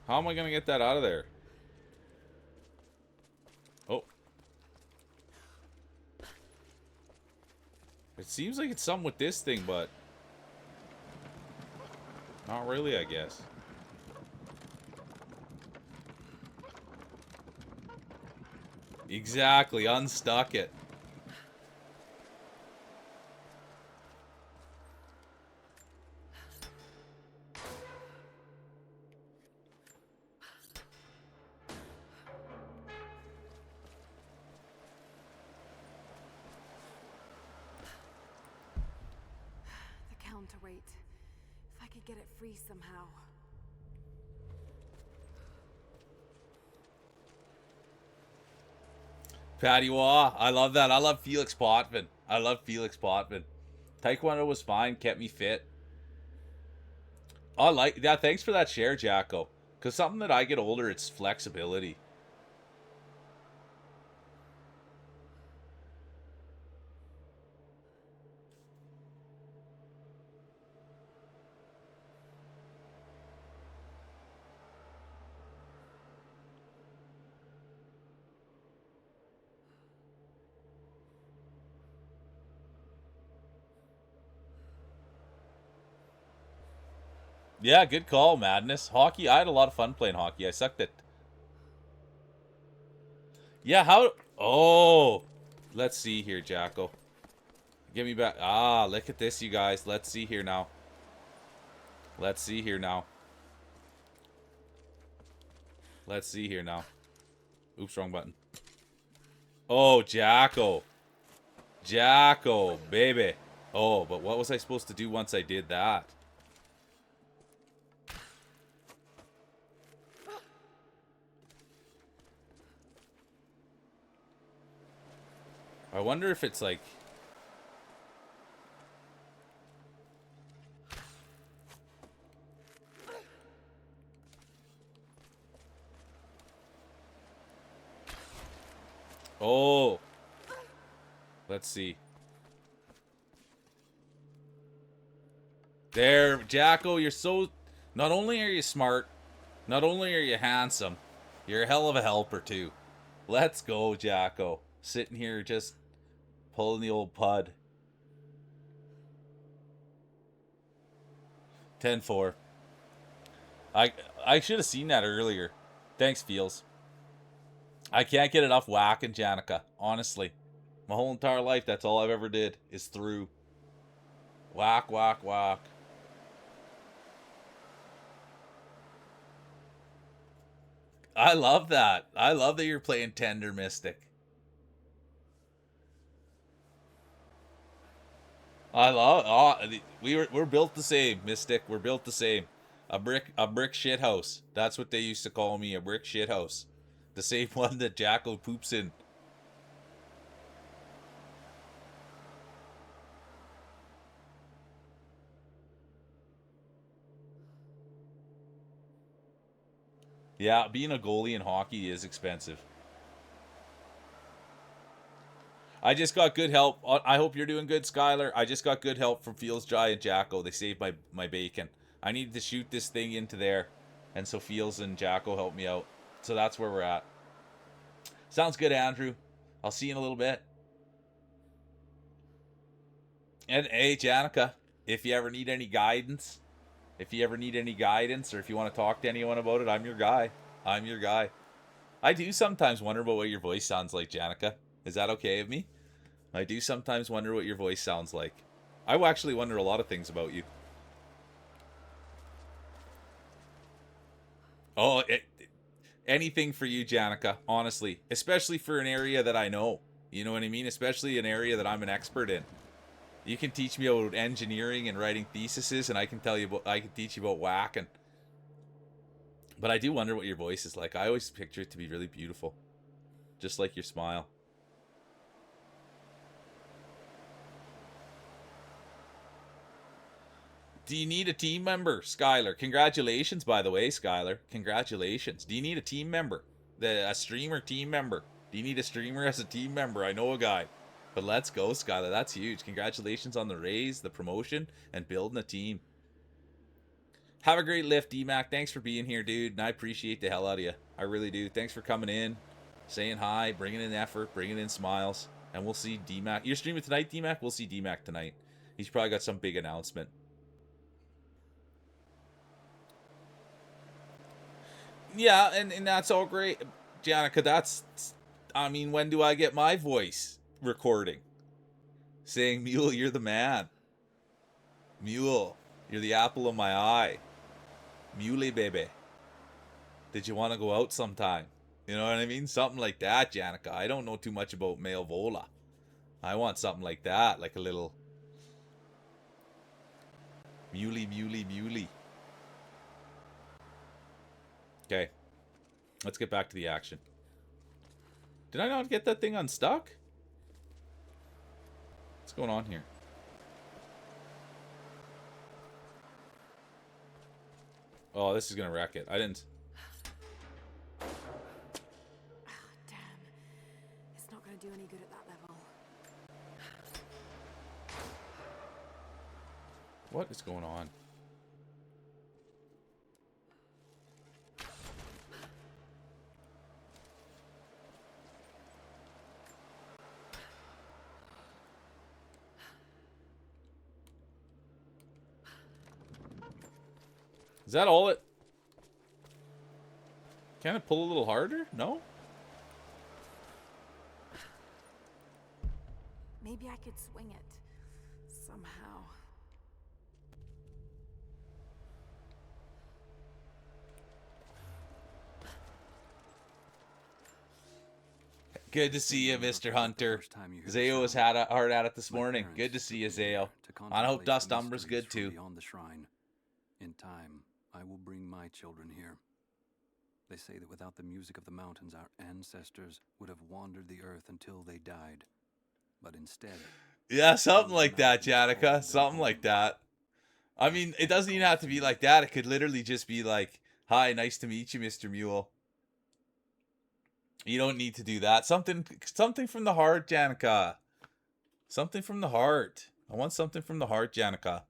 How am I going to get that out of there? Oh. It seems like it's something with this thing, but... not really, I guess. Exactly, unstuck it. The counterweight. If I could get it free somehow. Patty Wah, I love that. I love Felix Potvin. I love Felix Potvin. Taekwondo was fine, kept me fit. I like that. Yeah, thanks for that share, Jacko. Because something that I get older, it's flexibility. Yeah, good call, Madness. Hockey, I had a lot of fun playing hockey. I sucked at... yeah, how... oh! Let's see here, Jacko. Give me back... ah, look at this, you guys. Let's see here now. Let's see here now. Let's see here now. Oops, wrong button. Oh, Jacko. Jacko, baby. Oh, but what was I supposed to do once I did that? I wonder if it's like... oh. Let's see. There, Jacko, you're so... not only are you smart, not only are you handsome, you're a hell of a helper, too. Let's go, Jacko. Sitting here just pulling the old pud. 10-4. I should have seen that earlier. Thanks, Feels. I can't get enough whacking Janica, honestly. My whole entire life, that's all I've ever did, is through. Whack, whack, whack. I love that. I love that you're playing Tender Mystic. I love. Oh, we're built the same, Mystic. We're built the same. A brick shit house. That's what they used to call me. A brick shit house. The same one that Jacko poops in. Yeah, being a goalie in hockey is expensive. I just got good help. I hope you're doing good, Skylar. I just got good help from Fields, Jai, and Jacko. They saved my bacon. I needed to shoot this thing into there, and so Fields and Jacko helped me out. So that's where we're at. Sounds good, Andrew. I'll see you in a little bit. And hey, Janica, if you ever need any guidance, or if you want to talk to anyone about it, I'm your guy. I'm your guy. I do sometimes wonder about what your voice sounds like, Janica. Is that okay of me? I do sometimes wonder what your voice sounds like. I actually wonder a lot of things about you. Oh, anything for you, Janica, honestly. Especially for an area that I know. You know what I mean? Especially an area that I'm an expert in. You can teach me about engineering and writing theses, and I can teach you about whacking. But I do wonder what your voice is like. I always picture it to be really beautiful. Just like your smile. Do you need a team member, Skylar? Congratulations, by the way, Skylar. Congratulations. Do you need a team member? A streamer team member? Do you need a streamer as a team member? I know a guy. But let's go, Skylar. That's huge. Congratulations on the raise, the promotion, and building a team. Have a great lift, D-Mac. Thanks for being here, dude. And I appreciate the hell out of you. I really do. Thanks for coming in, saying hi, bringing in effort, bringing in smiles. And we'll see D-Mac. You're streaming tonight, D-Mac? We'll see D-Mac tonight. He's probably got some big announcement. Yeah, and that's all great. Janica, I mean, when do I get my voice recording? Saying, Mule, you're the man. Mule, you're the apple of my eye. Muley, baby. Did you want to go out sometime? You know what I mean? Something like that, Janica. I don't know too much about male vola. I want something like that, like a little muley, muley, muley. Okay. Let's get back to the action. Did I not get that thing unstuck? What's going on here? Oh, this is gonna wreck it. I didn't... Oh, damn. It's not gonna do any good at that level. What is going on? Is that all it... Can it pull a little harder? No? Maybe I could swing it somehow. Good to see you, Mr. Hunter. Zayo has had a hard at it this morning. Good to see you, Zayo. I hope Dust Umber's good too. Beyond the shrine. In time, I will bring my children here. They say that without the music of the mountains, our ancestors would have wandered the earth until they died. But instead... Yeah, something like that, Janica. Something like that. I mean, it doesn't even have to be like that. It could literally just be like, hi, nice to meet you, Mr. Mule. You don't need to do that. Something from the heart, Janica. Something from the heart. I want something from the heart, Janica.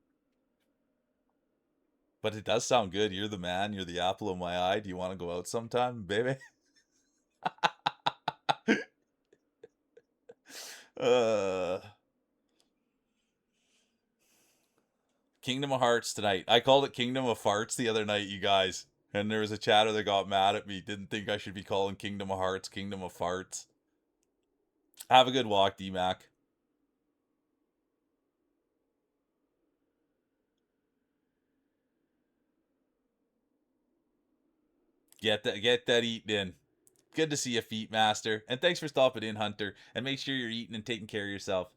But it does sound good. You're the man. You're the apple of my eye. Do you want to go out sometime, baby? Kingdom of Hearts tonight. I called it Kingdom of Farts the other night, you guys. And there was a chatter that got mad at me. Didn't think I should be calling Kingdom of Hearts Kingdom of Farts. Have a good walk, D-Mac. Get that eating in. Good to see you, Feet Master. And thanks for stopping in, Hunter. And make sure you're eating and taking care of yourself.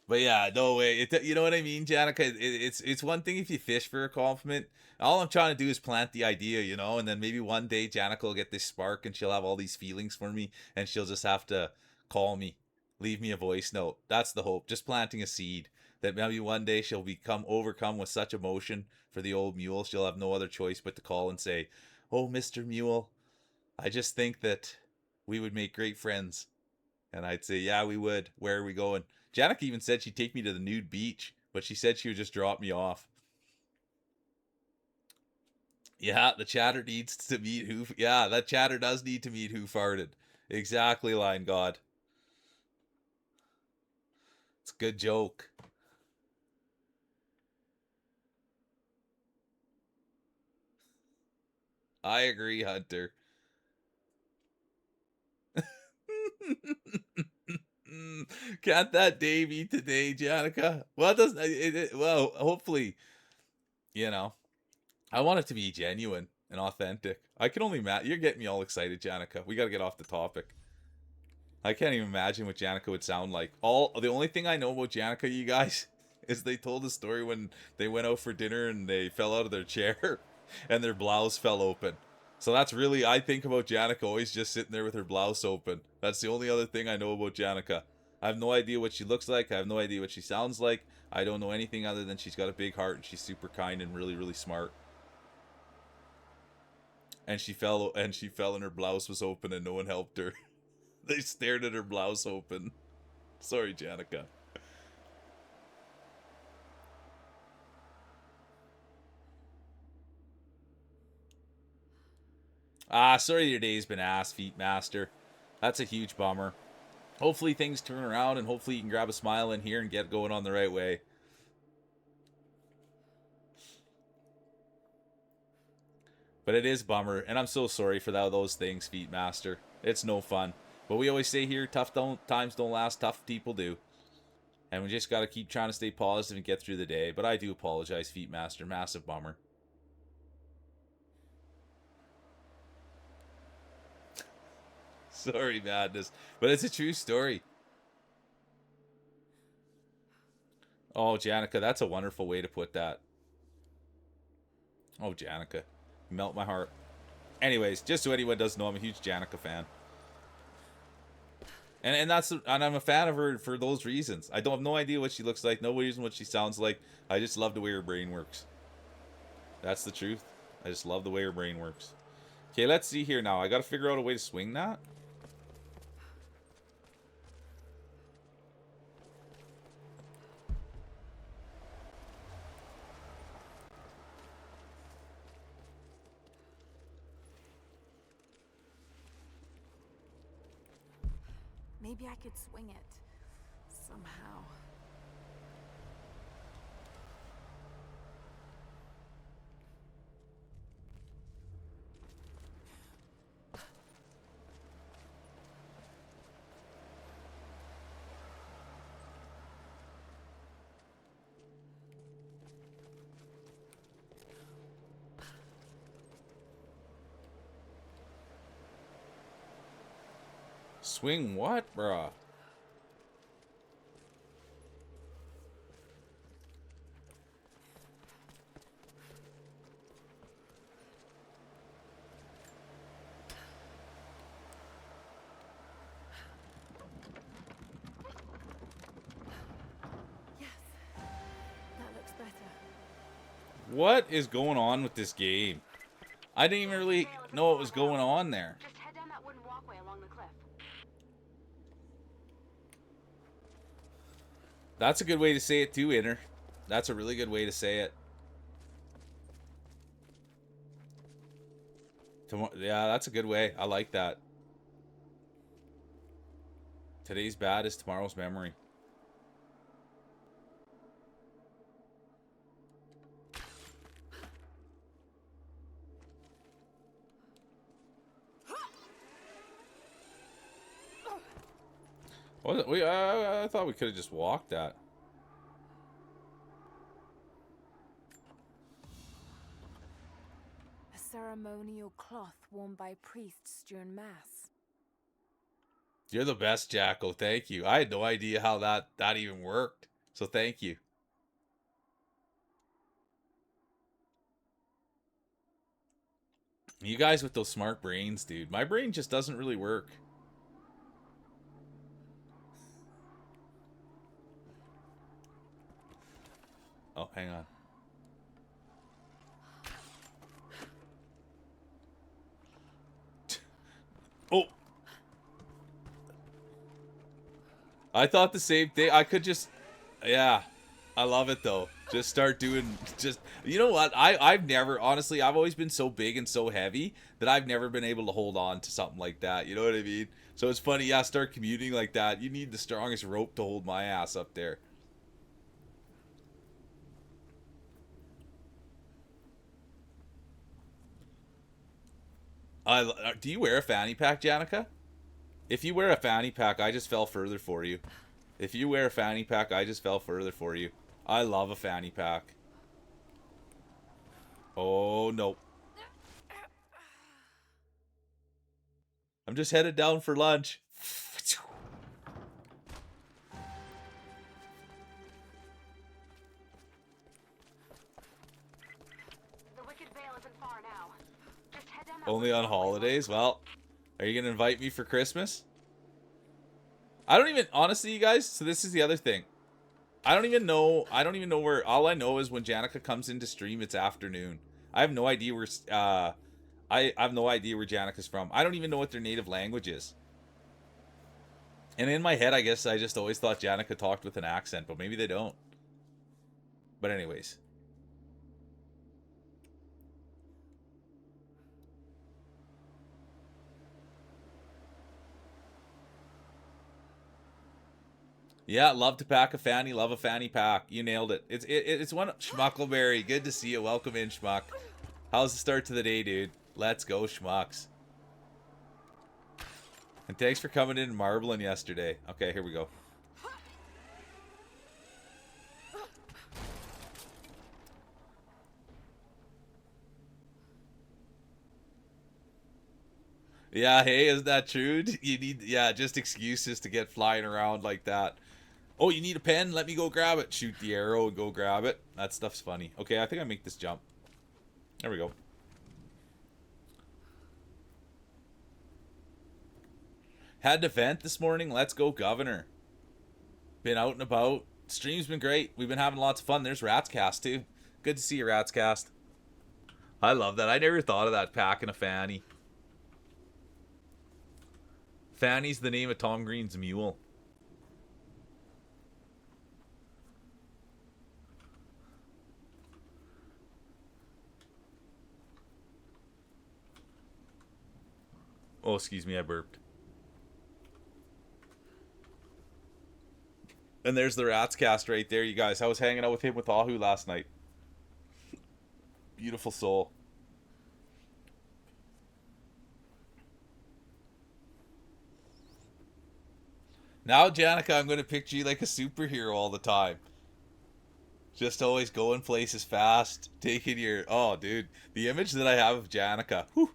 But yeah, no way. You know what I mean, Janica? It's one thing if you fish for a compliment. All I'm trying to do is plant the idea, you know, and then maybe one day Janica will get this spark and she'll have all these feelings for me and she'll just have to call me, leave me a voice note. That's the hope. Just planting a seed that maybe one day she'll become overcome with such emotion for the old mule. She'll have no other choice but to call and say, "Oh, Mr. Mule, I just think that we would make great friends." And I'd say, "Yeah, we would. Where are we going?" Janica even said she'd take me to the nude beach, but she said she would just drop me off. Yeah, the chatter needs to meet who. Yeah, that chatter does need to meet who farted. Exactly, Line God. It's a good joke. I agree, Hunter. Can't that day be today, Janica? Well, it doesn't. Well, hopefully, you know. I want it to be genuine and authentic. I can only you're getting me all excited, Janica. We got to get off the topic. I can't even imagine what Janica would sound like. The only thing I know about Janica, you guys, is they told the story when they went out for dinner and they fell out of their chair and their blouse fell open. So that's really, I think about Janica always just sitting there with her blouse open. That's the only other thing I know about Janica. I have no idea what she looks like. I have no idea what she sounds like. I don't know anything other than she's got a big heart and she's super kind and really, really smart. And she fell and her blouse was open and no one helped her. They stared at her blouse open. Sorry, Janica. Sorry your day's been ass, Feet Master. That's a huge bummer. Hopefully things turn around and hopefully you can grab a smile in here and get going on the right way. But it is bummer, and I'm so sorry for those things, Feet Master. It's no fun. But we always say here, times don't last, tough people do. And we just got to keep trying to stay positive and get through the day. But I do apologize, Feet Master. Massive bummer. Sorry, Madness. But it's a true story. Oh, Janica, that's a wonderful way to put that. Oh, Janica. You melt my heart. Anyways, just so anyone doesn't know, I'm a huge Janica fan. And I'm a fan of her for those reasons. I don't have no idea what she looks like, no reason what she sounds like. I just love the way her brain works. That's the truth. I just love the way her brain works. Okay, let's see here now. I gotta figure out a way to swing that. Maybe I could swing it somehow. Swing what, bruh? Yes, that looks better. What is going on with this game? I didn't even really know what was going on there. Just head down that wooden walkway along the cliff. That's a good way to say it too, Inner. That's a really good way to say it. Yeah, that's a good way. I like that. Today's bad is tomorrow's memory. I thought we could have just walked that. A ceremonial cloth worn by priests during mass. You're the best, Jacko. Thank you. I had no idea how that even worked. So thank you. You guys with those smart brains, dude. My brain just doesn't really work. Oh, hang on. Oh. I thought the same thing. I could just... Yeah. I love it, though. Just start doing... Just... You know what? I've never... Honestly, I've always been so big and so heavy that I've never been able to hold on to something like that. You know what I mean? So it's funny. Yeah, start commuting like that. You need the strongest rope to hold my ass up there. Do you wear a fanny pack, Janica? If you wear a fanny pack, I just fell further for you. If you wear a fanny pack, I just fell further for you. I love a fanny pack. Oh, no. I'm just headed down for lunch. The Wicked Vale isn't far now. Just head down that Only on holidays? Well, are you going to invite me for Christmas? I don't even... Honestly, you guys, so this is the other thing. I don't even know where... All I know is when Janica comes into stream, it's afternoon. I have no idea where... I have no idea where Janica's from. I don't even know what their native language is. And in my head, I guess I just always thought Janica talked with an accent, but maybe they don't. But anyways. Yeah, love to pack a fanny, love a fanny pack. You nailed it. It's one... Schmuckleberry, good to see you. Welcome in, Schmuck. How's the start to the day, dude? Let's go, Schmucks. And thanks for coming in and marbling yesterday. Okay, here we go. Yeah, hey, isn't that true? You need... Yeah, just excuses to get flying around like that. Oh, you need a pen? Let me go grab it. Shoot the arrow and go grab it. That stuff's funny. Okay, I think I make this jump. There we go. Had an event this morning. Let's go, Governor. Been out and about. Stream's been great. We've been having lots of fun. There's Ratscast, too. Good to see you, Ratscast. I love that. I never thought of that, packing a fanny. Fanny's the name of Tom Green's mule. Oh, excuse me, I burped. And there's the Ratscast right there, you guys. I was hanging out with him with Ahu last night. Beautiful soul. Now, Janica, I'm going to picture you like a superhero all the time. Just always going places fast. Taking your... Oh, dude. The image that I have of Janica. Whew.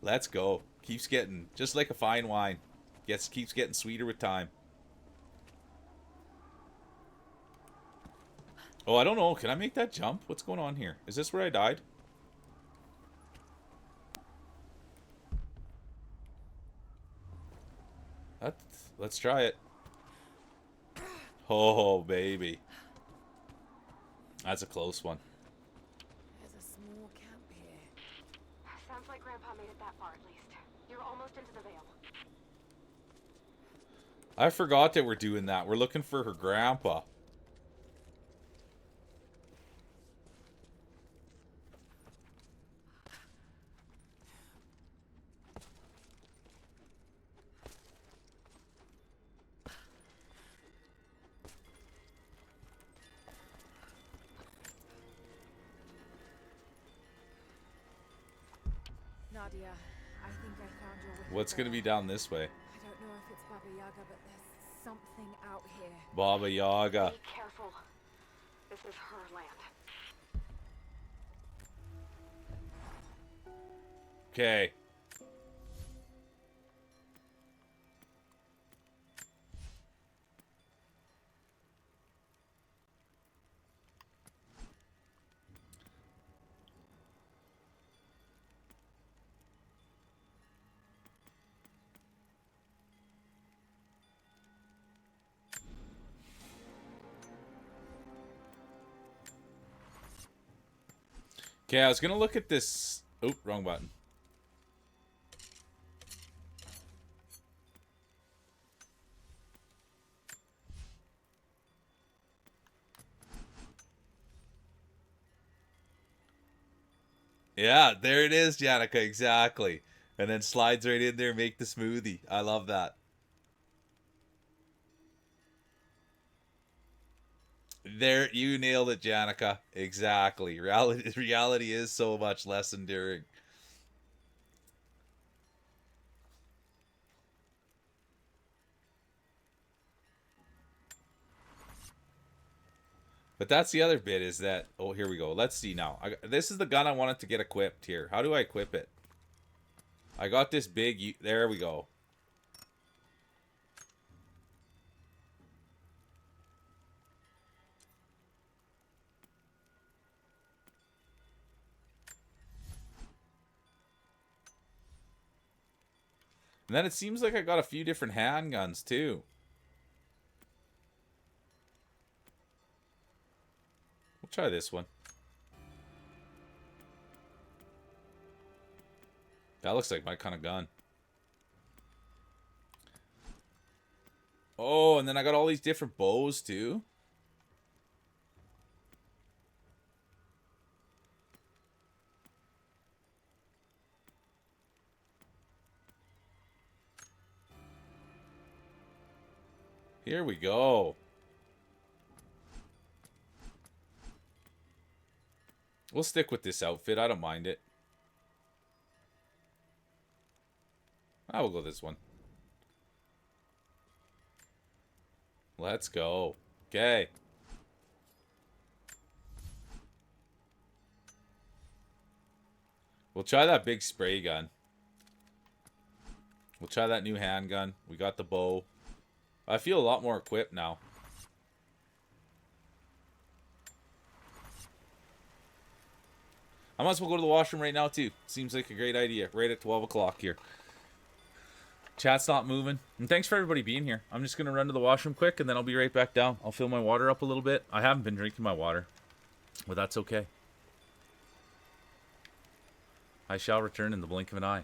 Let's go. Keeps getting... Just like a fine wine. Keeps getting sweeter with time. Oh, I don't know. Can I make that jump? What's going on here? Is this where I died? Let's try it. Oh, baby. That's a close one. There's a small camp here. Sounds like Grandpa made it that far at least. You're almost into the Vale. I forgot that we're doing that. We're looking for her grandpa. Nadia, I think I found your wicked What's going to be down this way? I don't know if it's Baba Yaga, but there's something out here. Baba Yaga. Be careful. This is her land. Okay. Okay, I was gonna look at this. Oh, wrong button. Yeah, there it is, Janica, exactly. And then slides right in there, make the smoothie. I love that. There, you nailed it, Janica. Exactly. Reality is so much less enduring. But that's the other bit is that, oh, here we go. Let's see now. This is the gun I wanted to get equipped here. How do I equip it? I got this big, there we go. And then it seems like I got a few different handguns too. We'll try this one. That looks like my kind of gun. Oh, and then I got all these different bows too. Here we go. We'll stick with this outfit. I don't mind it. I will go this one. Let's go. Okay. We'll try that big spray gun. We'll try that new handgun. We got the bow. I feel a lot more equipped now. I might as well go to the washroom right now too. Seems like a great idea. Right at 12 o'clock here. Chat's not moving. And thanks for everybody being here. I'm just going to run to the washroom quick and then I'll be right back down. I'll fill my water up a little bit. I haven't been drinking my water. But that's okay. I shall return in the blink of an eye.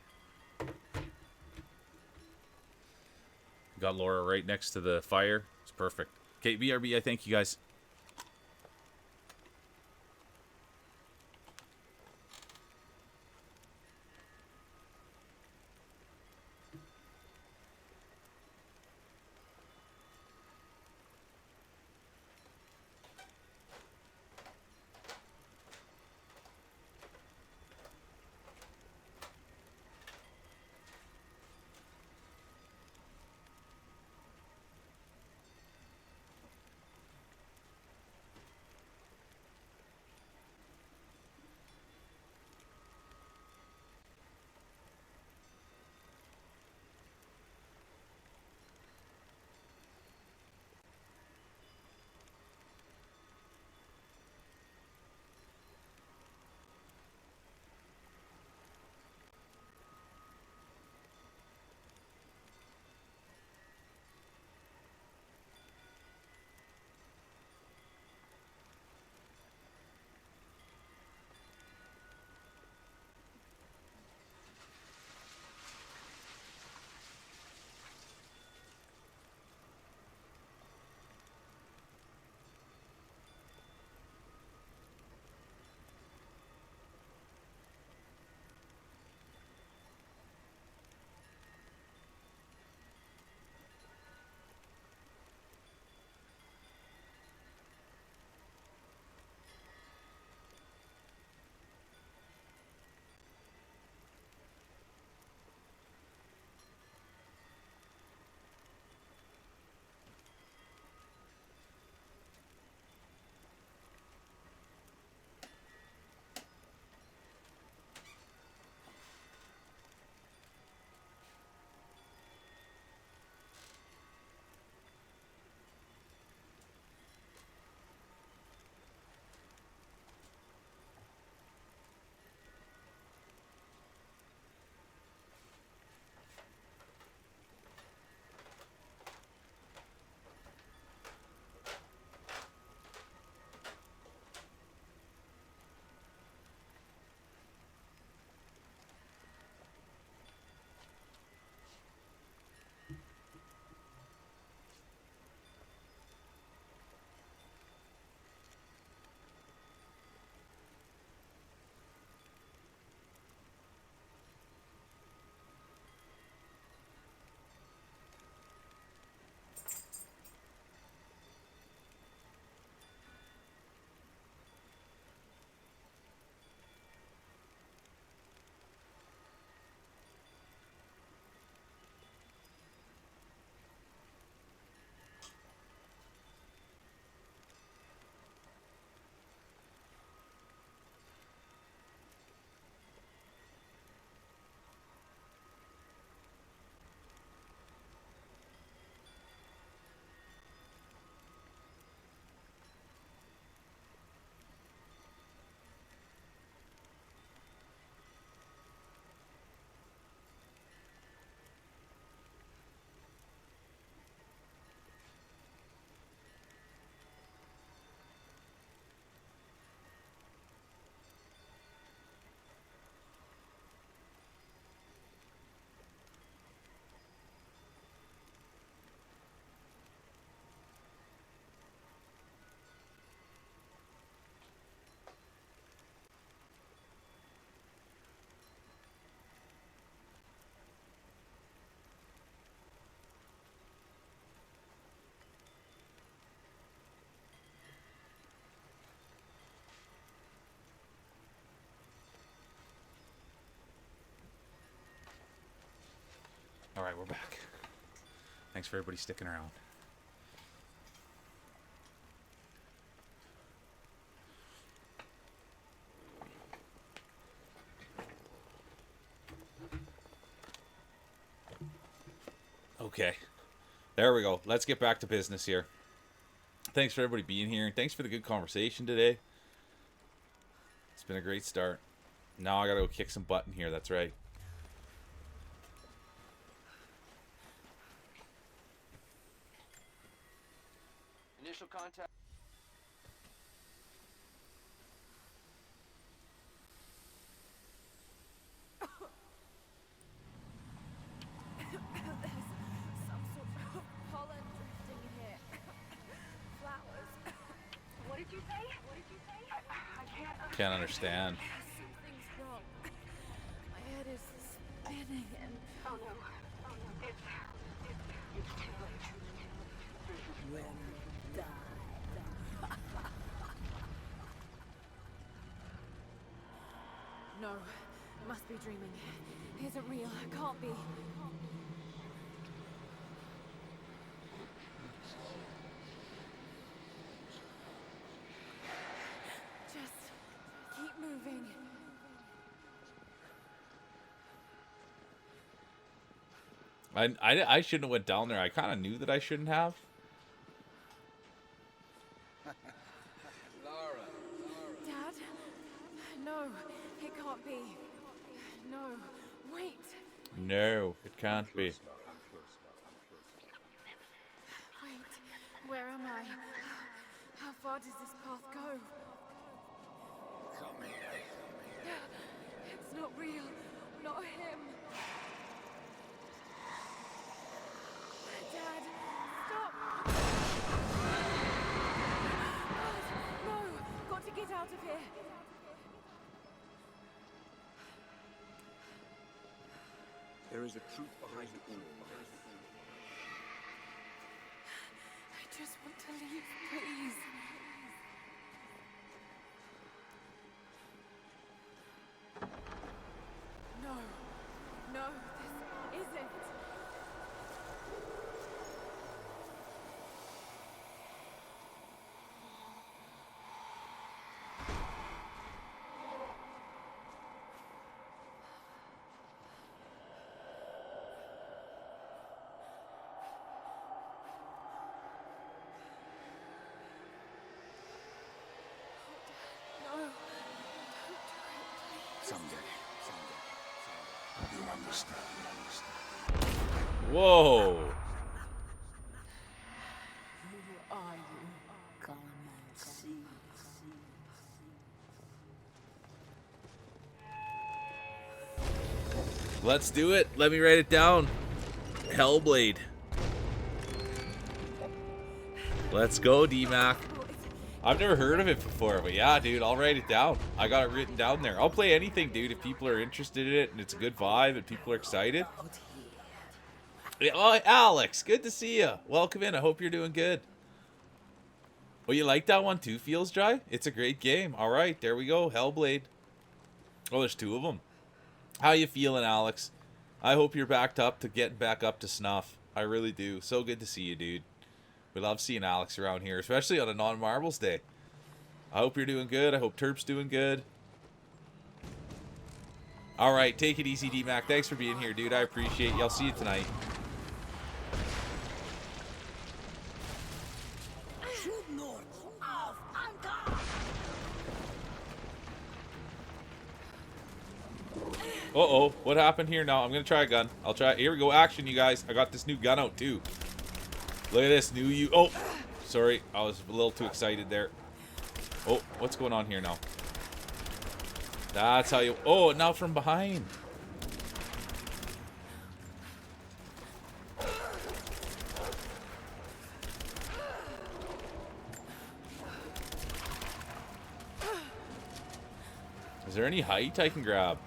Got Laura right next to the fire. It's perfect. Okay, BRB, I thank you guys. All right, we're back. Thanks for everybody sticking around. Okay. There we go. Let's get back to business here. Thanks for everybody being here. Thanks for the good conversation today. It's been a great start. Now I gotta go kick some butt in here. That's right. Initial contact. Some sort of pollen drifting here. Flowers. What did you say? What did you say? I Can't understand. Something's wrong. My head is spinning and... Oh no. Oh no. It's too late. No, must be dreaming. Isn't real. Can't be. Just keep moving. I shouldn't have went down there. I kind of knew that I shouldn't have. Lara. Dad? No, it can't be. No, wait. No, it can't be. Wait, where am I? How far does this path go? It's not real. Not him. Dad, stop! God, no! Got to get out of here. There is a truth behind it all. I just want to leave, please. No. No, this isn't. No. Don't do it, please. Someday. You understand. Whoa. Who are you? Come and see. Let's do it. Let me write it down. Hellblade. Let's go, D-Mac. I've never heard of it before, but yeah, dude, I'll write it down. I got it written down there. I'll play anything, dude, if people are interested in it and it's a good vibe and people are excited. Yeah, oh, Alex, good to see you. Welcome in. I hope you're doing good. Oh, you like that one too, Feels Dry? It's a great game. All right, there we go. Hellblade. Oh, there's two of them. How you feeling, Alex? I hope you're backed up to getting back up to snuff. I really do. So good to see you, dude. We love seeing Alex around here, especially on a non-marbles day. I hope you're doing good. I hope Terp's doing good. All right, take it easy, D-Mac. Thanks for being here, dude. I appreciate you. I'll see you tonight. Uh-oh, what happened here now? I'm going to try a gun. I'll try. Here we go. Action, you guys. I got this new gun out, too. Look at this. Oh, sorry. I was a little too excited there. Oh, what's going on here now? That's how you... Oh, now from behind. Is there any height I can grab?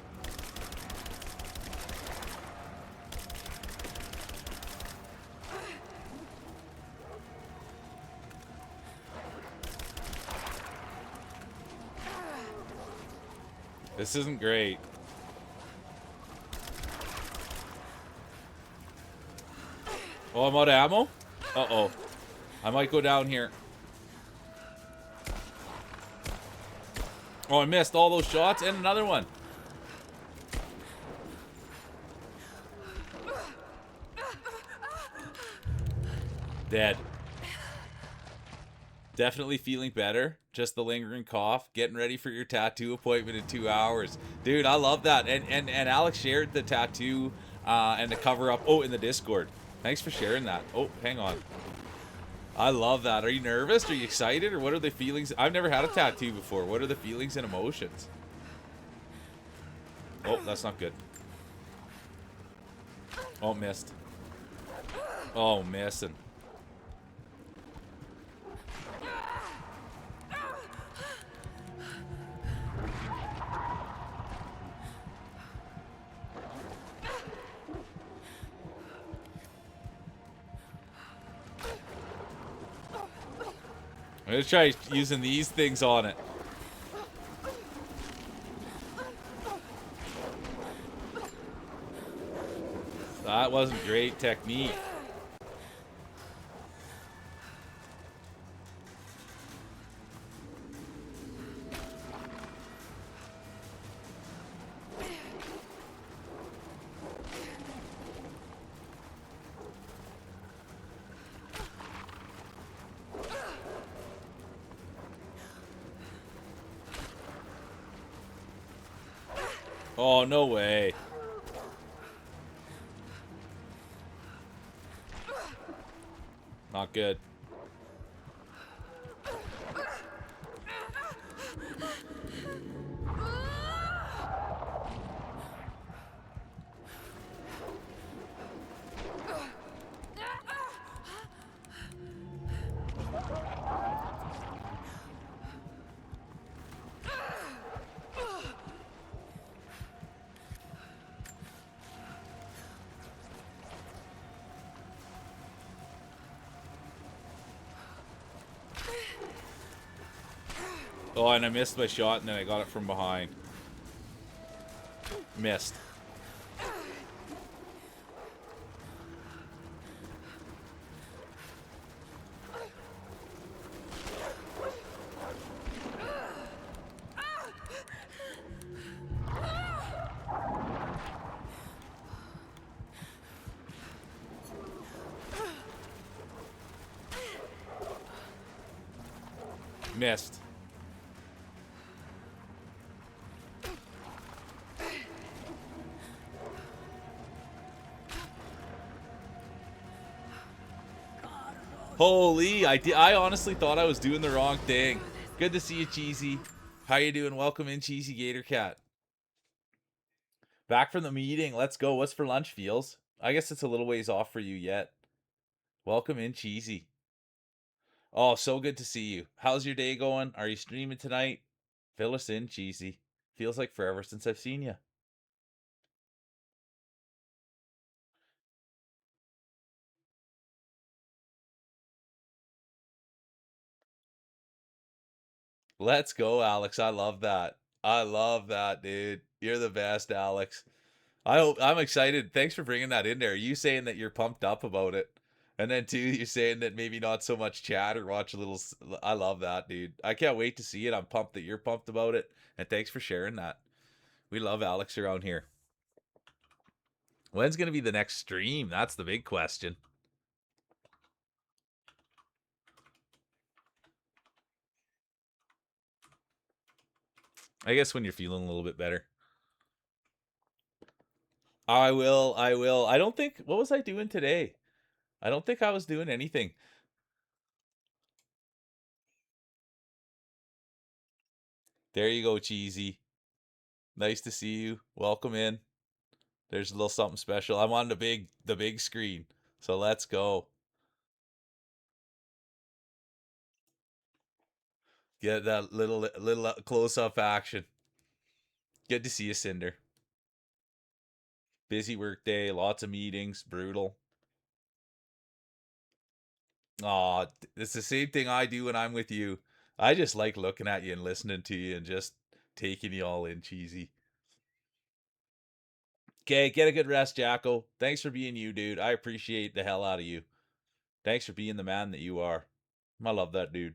This isn't great. Oh, I'm out of ammo? Uh-oh. I might go down here. Oh, I missed all those shots and another one. Dead. Definitely feeling better. Just the lingering cough. Getting ready for your tattoo appointment in 2 hours. Dude, I love that. And Alex shared the tattoo and the cover up. Oh, in the Discord. Thanks for sharing that. Oh, hang on. I love that. Are you nervous? Are you excited? Or what are the feelings? I've never had a tattoo before. What are the feelings and emotions? Oh, that's not good. Oh, missed. Oh, missing. I'm gonna try using these things on it. That wasn't great technique. Oh, no way. Not good. Oh, and I missed my shot, and then I got it from behind. Missed. Missed. Holy, I honestly thought I was doing the wrong thing. Good to see you, Cheesy. How you doing? Welcome in, Cheesy Gator Cat. Back from the meeting. Let's go. What's for lunch, Feels? I guess it's a little ways off for you yet. Welcome in, Cheesy. Oh, so good to see you. How's your day going? Are you streaming tonight? Fill us in, Cheesy. Feels like forever since I've seen you. Let's go, Alex. I love that. I love that, dude. You're the best, Alex. I'm excited. Thanks for bringing that in there. You saying that you're pumped up about it. And then too, you're saying that maybe not so much chat or watch a little. I love that, dude. I can't wait to see it. I'm pumped that you're pumped about it. And thanks for sharing that. We love Alex around here. When's going to be the next stream? That's the big question. I guess when you're feeling a little bit better. I will. I don't think. What was I doing today? I don't think I was doing anything. There you go, Cheesy. Nice to see you. Welcome in. There's a little something special. I'm on the big screen. So let's go. Get that little close up action. Good to see you, Cinder. Busy work day, lots of meetings, brutal. Aw, it's the same thing I do when I'm with you. I just like looking at you and listening to you and just taking you all in, Cheesy. Okay, get a good rest, Jacko. Thanks for being you, dude. I appreciate the hell out of you. Thanks for being the man that you are. I love that dude.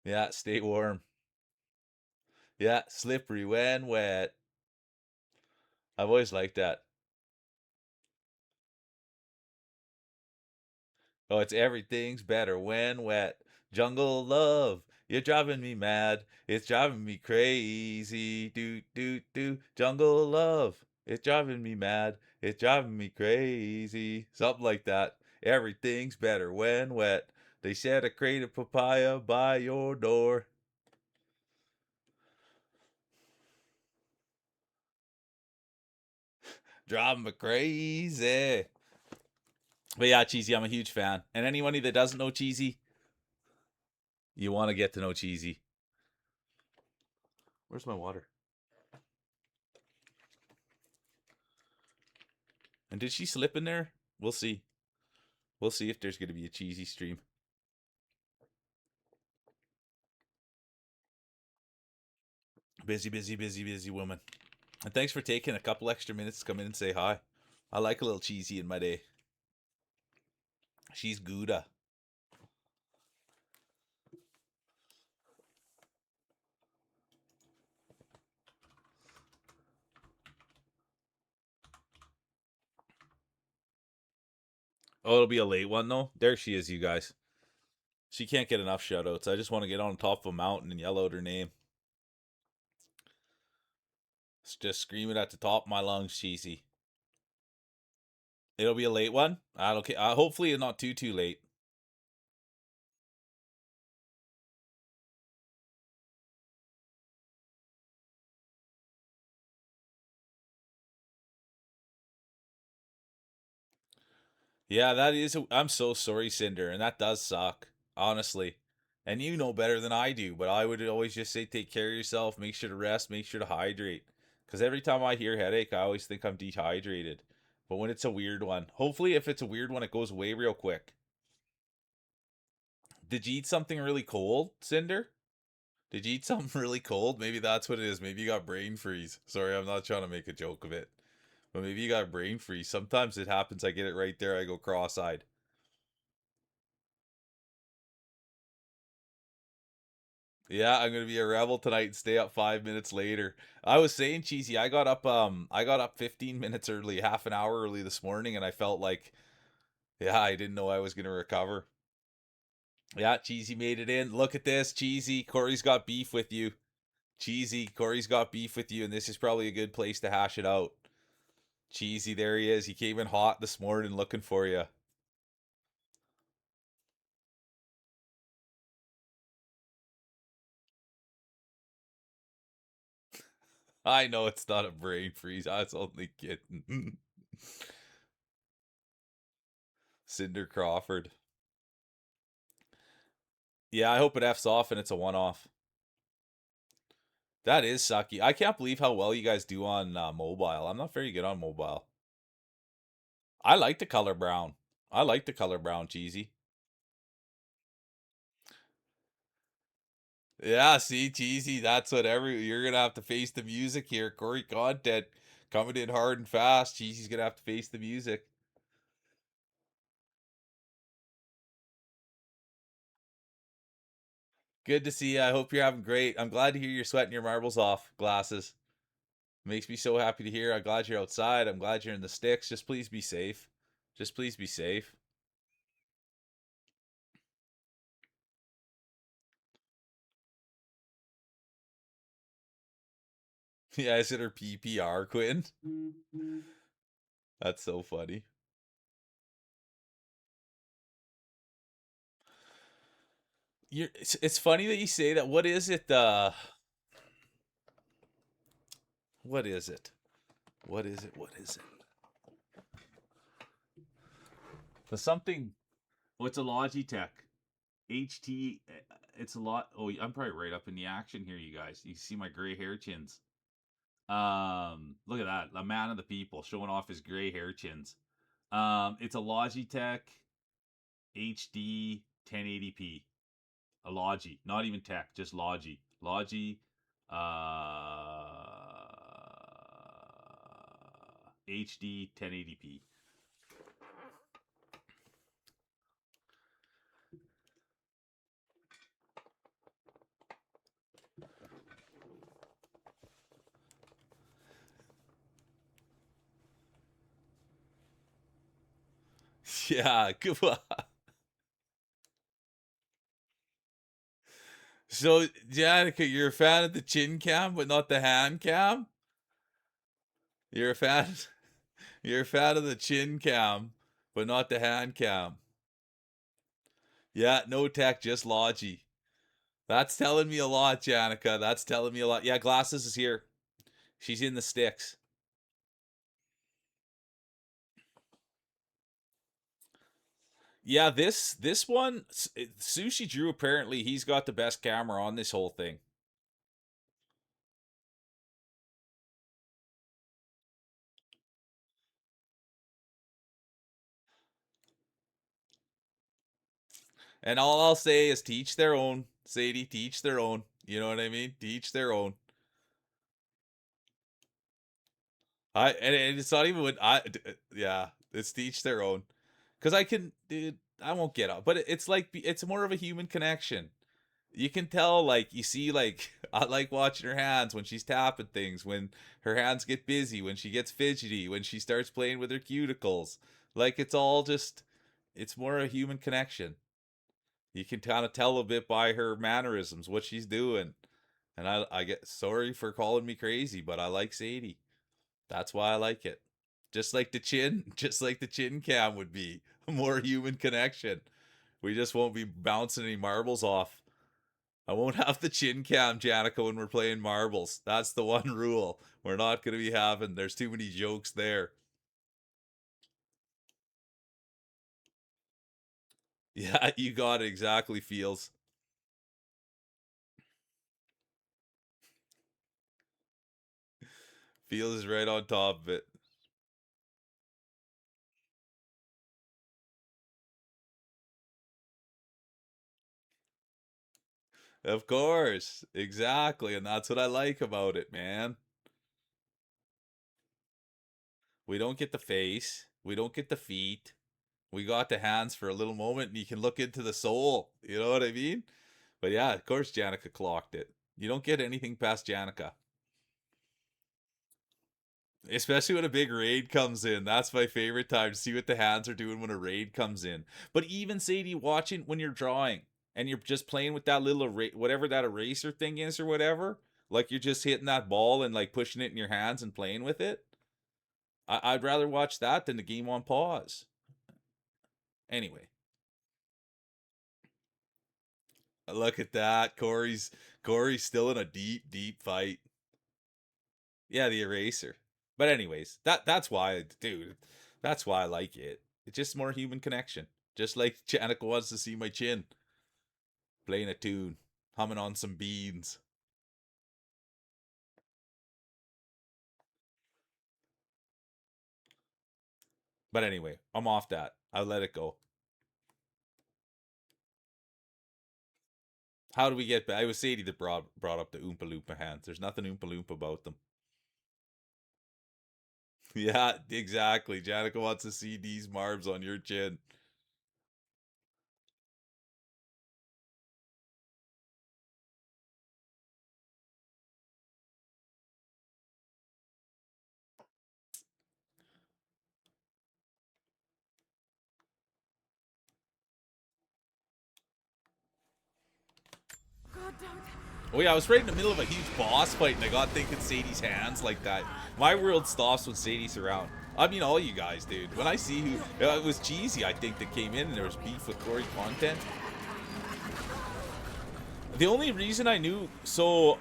Yeah, stay warm. Yeah, slippery when wet. I've always liked that. Oh, it's everything's better when wet. Jungle love, you're driving me mad. It's driving me crazy. Do do do. Jungle love, it's driving me mad. It's driving me crazy. Something like that. Everything's better when wet. They said a crate of papaya by your door. Driving me crazy. But yeah, Cheesy, I'm a huge fan. And anybody that doesn't know Cheesy, you want to get to know Cheesy. Where's my water? And did she slip in there? We'll see. We'll see if there's going to be a Cheesy stream. Busy, busy, busy, busy woman. And thanks for taking a couple extra minutes to come in and say hi. I like a little Cheesy in my day. She's Gouda. Oh, it'll be a late one, though. There she is, you guys. She can't get enough shoutouts. I just want to get on top of a mountain and yell out her name. Just scream it at the top of my lungs, Cheesy. It'll be a late one. Okay. Hopefully, not too late. Yeah, that is. I'm so sorry, Cinder, and that does suck, honestly. And you know better than I do, but I would always just say take care of yourself, make sure to rest, make sure to hydrate. Because every time I hear headache, I always think I'm dehydrated. But when it's a weird one, hopefully, if it's a weird one, it goes away real quick. Did you eat something really cold, Cinder? Did you eat something really cold? Maybe that's what it is. Maybe you got brain freeze. Sorry, I'm not trying to make a joke of it. But maybe you got brain freeze. Sometimes it happens. I get it right there. I go cross eyed. Yeah, I'm gonna be a rebel tonight and stay up 5 minutes later. I was saying, Cheesy, I got up 15 minutes early, half an hour early this morning, and I felt like, yeah, I didn't know I was gonna recover. Yeah, Cheesy made it in. Look at this, Cheesy. Corey's got beef with you. Cheesy, Corey's got beef with you, and this is probably a good place to hash it out. Cheesy, there he is. He came in hot this morning looking for you. I know it's not a brain freeze. I was only kidding. Cinder Crawford. Yeah, I hope it F's off and it's a one off. That is sucky. I can't believe how well you guys do on mobile. I'm not very good on mobile. I like the color brown. I like the color brown, Cheesy. Yeah, see, Cheesy, that's what you're gonna have to face the music here. Corey content coming in hard and fast. Cheesy's gonna have to face the music. Good to see you. I hope you're having great. I'm glad to hear you're sweating your marbles off, glasses. Makes me so happy to hear. I'm glad you're outside. I'm glad you're in the sticks. Just please be safe. Just please be safe. Yeah, is it her PPR, Quinn? That's so funny. It's funny that you say that. What is it? What is it? What is it? What is it? The something. Oh, it's a Logitech. HT. It's a lot. Oh, I'm probably right up in the action here, you guys. You see my gray hair chins. Look at that. A man of the people showing off his gray hair chins. It's a Logitech HD 1080p. A Logi, not even tech, just Logi. Logi. Uh, HD 1080p. Yeah, good one. So, Janica, you're a fan of the chin cam, but not the hand cam? You're a fan. You're a fan of the chin cam, but not the hand cam. Yeah, no tech, just Logi. That's telling me a lot, Janica. That's telling me a lot. Yeah, Glasses is here. She's in the sticks. Yeah, this one, Sushi Drew, apparently he's got the best camera on this whole thing. And all I'll say is teach their own. Sadie, teach their own. You know what I mean? Teach their own. And it's not even what yeah, it's teach their own. Cuz I can, dude, I won't get up, but it's like it's more of a human connection. You can tell, like, you see, like, I like watching her hands when she's tapping things, when her hands get busy, when she gets fidgety, when she starts playing with her cuticles. Like, it's all just, it's more a human connection. You can kind of tell a bit by her mannerisms what she's doing. And I get sorry for calling me crazy, but I like Sadie. That's why I like it. Just like the chin, just like the chin cam would be a more human connection. We just won't be bouncing any marbles off. I won't have the chin cam, Janica, when we're playing marbles. That's the one rule. We're not going to be having, there's too many jokes there. Yeah, you got it exactly, Feels. Feels is right on top of it. Of course. Exactly. And that's what I like about it, man. We don't get the face. We don't get the feet. We got the hands for a little moment and you can look into the soul. You know what I mean? But yeah, of course Janica clocked it. You don't get anything past Janica. Especially when a big raid comes in. That's my favorite time to see what the hands are doing when a raid comes in. But even, Sadie, watching when you're drawing and you're just playing with that little whatever that eraser thing is or whatever, like you're just hitting that ball and like pushing it in your hands and playing with it. I'd rather watch that than the game on pause. Anyway, look at that. Corey's still in a deep fight. Yeah, the eraser. But anyways, that's why, dude. That's why I like it. It's just more human connection. Just like Janica wants to see my chin playing a tune, humming on some beans. But anyway, I'm off that. I'll let it go. How do we get back? It was Sadie that brought up the Oompa Loompa hands. There's nothing Oompa Loompa about them. Yeah, exactly. Janica wants to see these marbs on your chin. God, don't. Oh yeah, I was right in the middle of a huge boss fight and I got thinking Sadie's hands like that. My world stops when Sadie's around. I mean, all you guys, dude. When I see who... it was Cheesy, I think, that came in and there was beef with Corey content. The only reason I knew... So...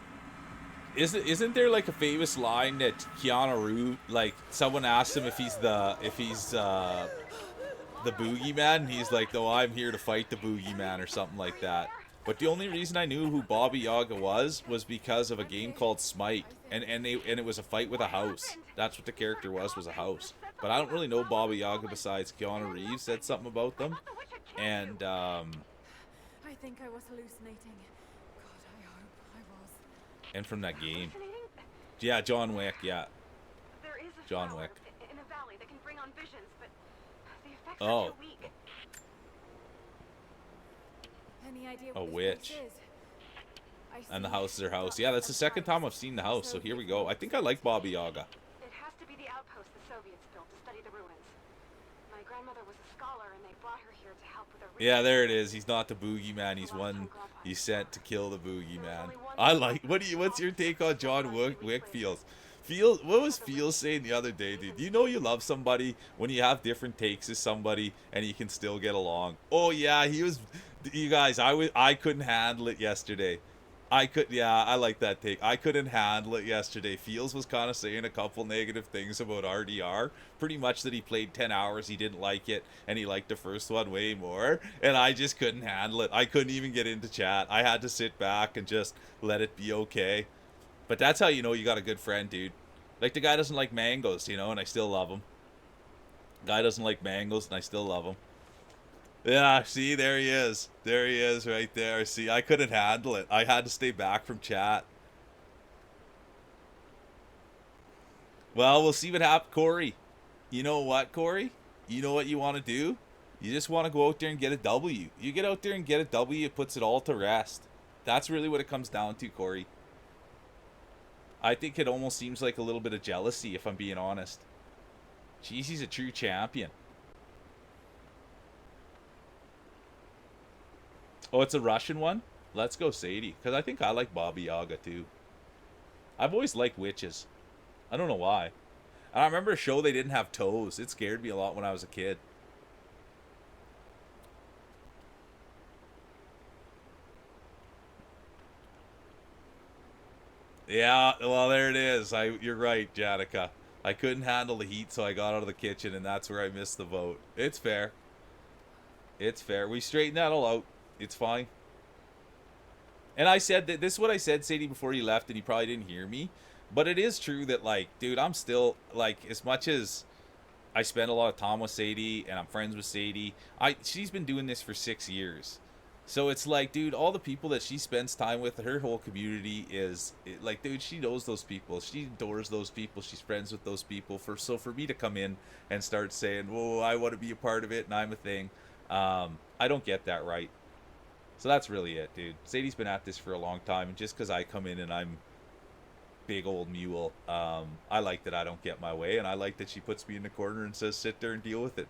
Isn't there like a famous line that Keanu Reeves, like, someone asked him if he's the boogeyman, and he's like, no, I'm here to fight the boogeyman or something like that. But the only reason I knew who Baba Yaga was because of a game called Smite, and it was a fight with a house. That's what the character was a house. But I don't really know Baba Yaga besides Keanu Reeves said something about them, and I think I was hallucinating. God, I hope I was. and from that game, yeah, John Wick, yeah, There is a John flower Wick. in Oh. Any idea A what this witch. place is? I And the see house is her house. lots Yeah, that's of the second time pipes. I've seen the house, so here we go. I Soviet think I like Baba Yaga. It has to be the outpost the Soviets built to study the ruins. My grandmother was a scholar, and they brought her here to help with her research. Yeah, there it is. He's not the boogeyman. He's one he's sent to kill the boogeyman. I like. What's your take on John Wick feels? What was Feels saying the other day, dude? You know you love somebody when you have different takes as somebody and you can still get along. Oh yeah, he was. You guys, I couldn't handle it yesterday. I like that take. I couldn't handle it yesterday. Feels was kind of saying a couple negative things about RDR. Pretty much that he played 10 hours, he didn't like it, and he liked the first one way more. And I just couldn't handle it. I couldn't even get into chat. I had to sit back and just let it be okay. But that's how you know you got a good friend, dude. Like, the guy doesn't like mangoes, you know, and I still love him. Guy doesn't like mangoes, and I still love him. Yeah, see, there he is. There he is right there. See, I couldn't handle it. I had to stay back from chat. Well, we'll see what happens. Corey, you know what, Corey? You know what you want to do? You just want to go out there and get a W. You get out there and get a W, it puts it all to rest. That's really what it comes down to, Corey. I think it almost seems like a little bit of jealousy, if I'm being honest. Jeez, he's a true champion. Oh, it's a Russian one? Let's go Sadie. Because I think I like Baba Yaga, too. I've always liked witches. I don't know why. And I remember a show they didn't have toes. It scared me a lot when I was a kid. Yeah, well, there it is. You're right, Janica. I couldn't handle the heat, so I got out of the kitchen, and that's where I missed the vote. It's fair. It's fair. We straightened that all out. It's fine. And I said that this is what I said, Sadie, before you left, and you probably didn't hear me. But it is true that, like, dude, I'm still, like, as much as I spend a lot of time with Sadie and I'm friends with Sadie, she's been doing this for 6 years. So it's like, dude, all the people that she spends time with, her whole community is, like, dude, she knows those people. She adores those people. She's friends with those people. So for me to come in and start saying, whoa, I want to be a part of it and I'm a thing, I don't get that right. So that's really it, dude. Sadie's been at this for a long time, and just because I come in and I'm big old mule, I like that I don't get my way, and I like that she puts me in the corner and says, sit there and deal with it.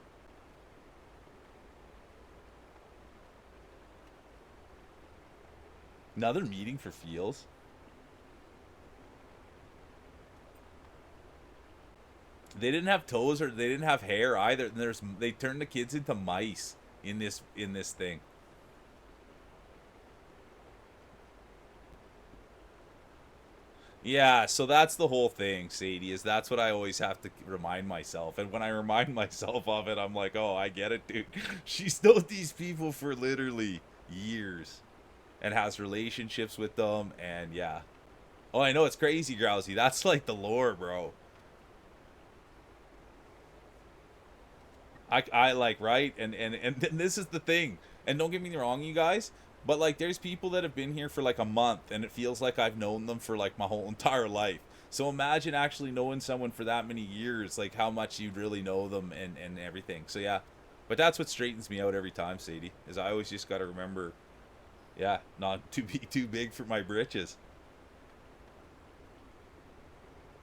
Another meeting for Feels. They didn't have toes or they didn't have hair either. They turned the kids into mice in this thing. Yeah, so that's the whole thing, Sadie, is that's what I always have to remind myself. And when I remind myself of it, I'm like, oh, I get it, dude. She's known these people for literally years and has relationships with them, and yeah. Oh, I know, it's crazy, Grousey. That's like the lore, bro. I like, right? And this is the thing. And don't get me wrong, you guys. But, like, there's people that have been here for, like, a month, and it feels like I've known them for, like, my whole entire life. So imagine actually knowing someone for that many years, like, how much you'd really know them and everything. So, yeah. But that's what straightens me out every time, Sadie, is I always just got to remember, yeah, not to be too big for my britches.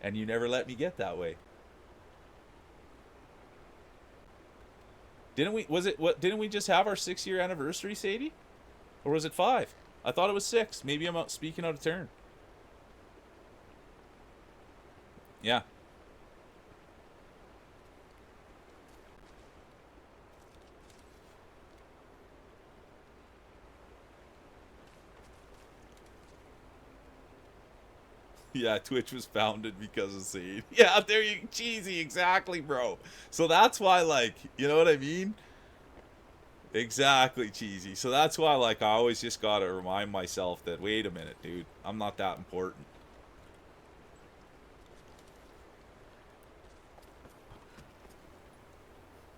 And you never let me get that way. Didn't we just have our 6-year anniversary, Sadie? Or was it 5? I thought it was 6. Maybe I'm speaking out of turn. Yeah. Yeah, Twitch was founded because of Seed. Yeah, there you cheesy, exactly, bro. So that's why, like, you know what I mean? Exactly, cheesy. So that's why, like, I always just gotta remind myself that, wait a minute, dude, I'm not that important.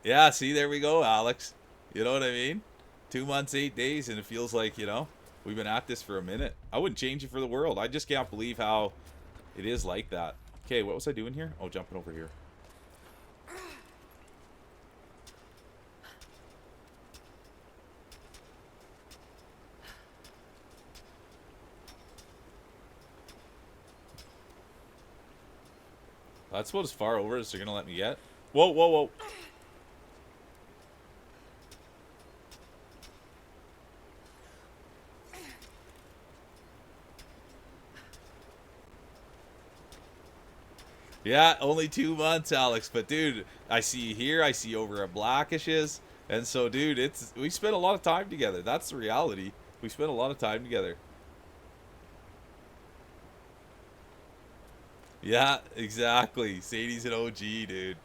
Yeah, see, there we go, Alex. You know what I mean? 2 months, 8 days, and it feels like, you know, we've been at this for a minute. I wouldn't change it for the world. I just can't believe how it is like that. Okay, what was I doing here? Oh, jumping over here. That's about as far over as they're gonna let me get. Whoa, whoa, whoa. Yeah, only 2 months, Alex. But dude, I see you here. I see you over at Blackish's, and so, dude, we spent a lot of time together. That's the reality. We spent a lot of time together. Yeah, exactly. Sadie's an OG, dude.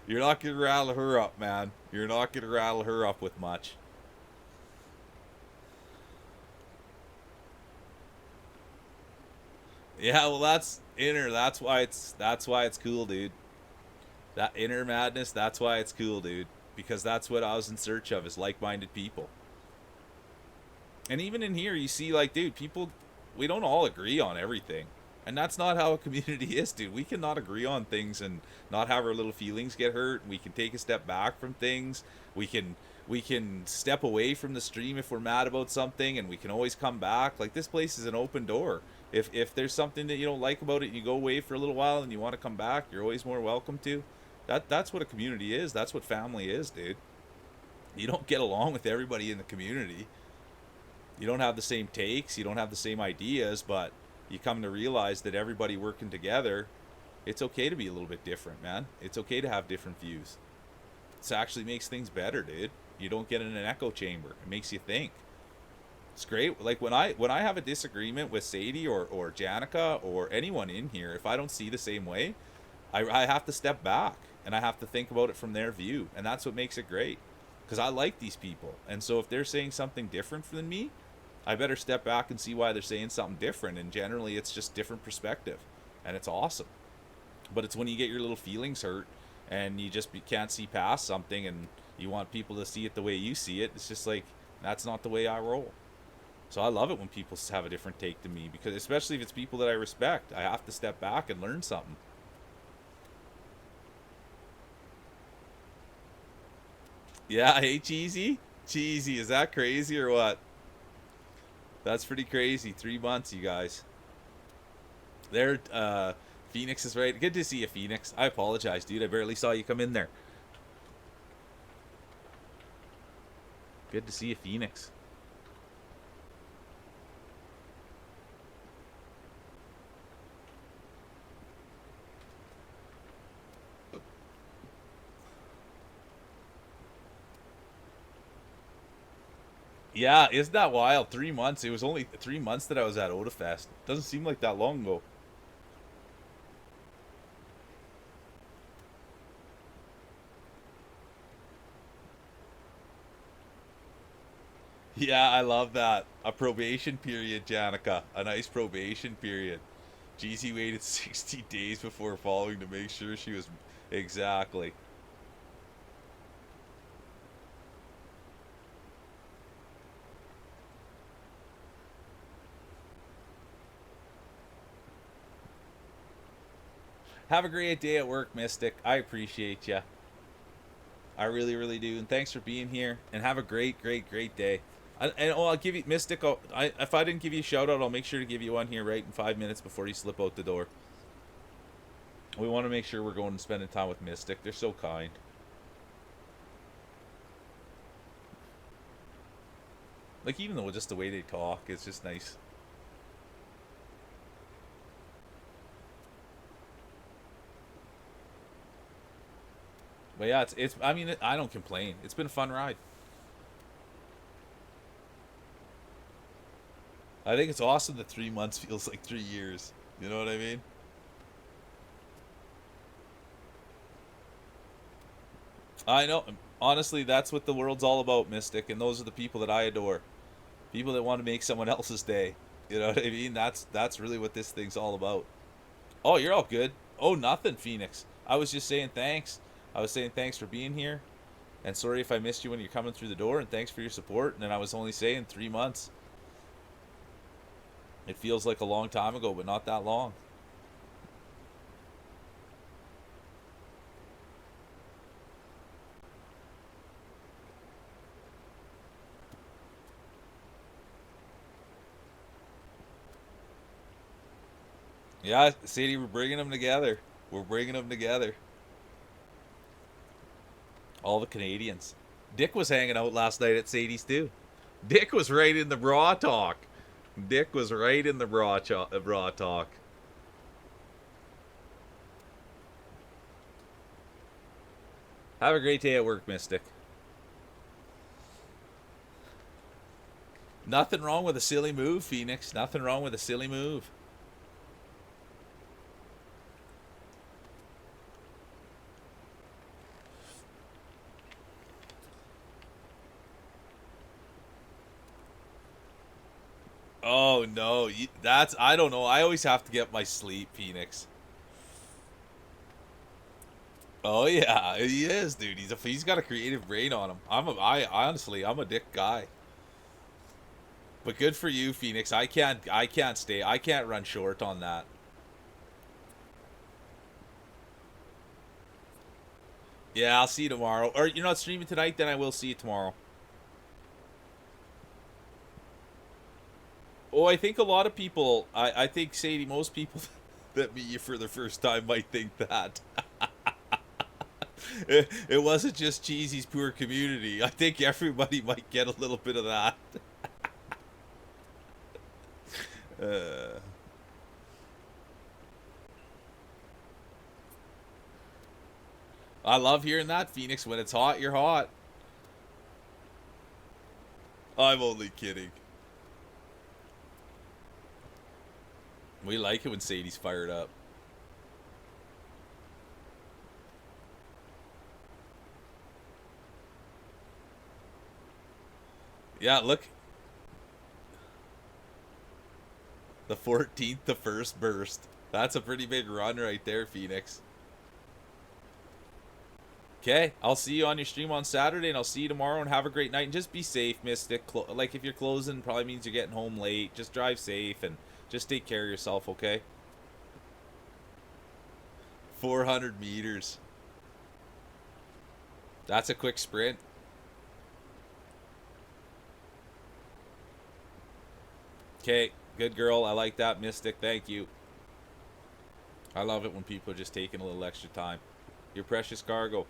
You're not gonna rattle her up, man. You're not gonna rattle her up with much. Yeah, well, that's inner. That's why it's cool, dude. That inner madness. That's why it's cool, dude. Because that's what I was in search of, is like-minded people. And even in here, you see, like, dude, people, we don't all agree on everything. And that's not how a community is, dude. We cannot agree on things and not have our little feelings get hurt. We can take a step back from things. We can step away from the stream if we're mad about something, and we can always come back. Like, this place is an open door. If there's something that you don't like about it and you go away for a little while and you want to come back, you're always more welcome to. That's what a community is. That's what family is, dude. You don't get along with everybody in the community. You don't have the same takes, you don't have the same ideas, but you come to realize that everybody working together, it's okay to be a little bit different, man. It's okay to have different views. It actually makes things better, dude. You don't get in an echo chamber. It makes you think. It's great. Like, when I have a disagreement with Sadie or Janica or anyone in here, if I don't see the same way, I have to step back and I have to think about it from their view, and that's what makes it great. Because I like these people, and so if they're saying something different than me, I better step back and see why they're saying something different. And generally, it's just different perspective, and it's awesome. But it's when you get your little feelings hurt and you just can't see past something, and you want people to see it the way you see it. It's just like, that's not the way I roll. So I love it when people have a different take than me, because especially if it's people that I respect, I have to step back and learn something. Yeah, hey, Cheesy? Cheesy, is that crazy or what? That's pretty crazy. 3 months, you guys. There, Phoenix is right. Good to see you, Phoenix. I apologize, dude. I barely saw you come in there. Good to see you, Phoenix. Yeah, isn't that wild? 3 months. It was only 3 months that I was at Odafest. Doesn't seem like that long ago. Yeah, I love that. A probation period, Janica. A nice probation period. Jeezy waited 60 days before following to make sure she was... Exactly. Have a great day at work, Mystic. I appreciate you. I really, really do. And thanks for being here. And have a great, great, great day. I'll give you, Mystic, if I didn't give you a shout out, I'll make sure to give you one here right in 5 minutes before you slip out the door. We want to make sure we're going and spending time with Mystic. They're so kind. Like, even though just the way they talk, it's just nice. But yeah, I mean, I don't complain. It's been a fun ride. I think it's awesome that 3 months feels like 3 years. You know what I mean? I know. Honestly, that's what the world's all about, Mystic, and those are the people that I adore. People that want to make someone else's day. You know what I mean? That's really what this thing's all about. Oh, you're all good. Oh, nothing, Phoenix. I was just saying thanks. I was saying thanks for being here. And sorry if I missed you when you're coming through the door, and thanks for your support. And then I was only saying 3 months. It feels like a long time ago, but not that long. Yeah, Sadie, we're bringing them together. We're bringing them together. All the Canadians. Dick was hanging out last night at Sadie's too. Dick was right in the bra talk. Dick was right in the bra talk. Have a great day at work, Mystic. Nothing wrong with a silly move, Phoenix. Nothing wrong with a silly move. Oh no, that's, I don't know. I always have to get my sleep, Phoenix. Oh yeah, he is, dude. He's got a creative brain on him. I honestly, I'm a Dick guy. But good for you, Phoenix. I can't run short on that. Yeah, I'll see you tomorrow. Or you're not streaming tonight, then I will see you tomorrow. Oh, I think a lot of people, I think, Sadie, most people that meet you for the first time might think that. It wasn't just Cheesy's poor community. I think everybody might get a little bit of that. I love hearing that, Phoenix. When it's hot, you're hot. I'm only kidding. We like it when Sadie's fired up. Yeah, look. The 14th to first burst. That's a pretty big run right there, Phoenix. Okay, I'll see you on your stream on Saturday, and I'll see you tomorrow, and have a great night. And just be safe, Mystic. Like, if you're closing, probably means you're getting home late. Just drive safe, and just take care of yourself, okay? 400 meters. That's a quick sprint. Okay, good girl. I like that, Mystic. Thank you. I love it when people are just taking a little extra time. Your precious cargo.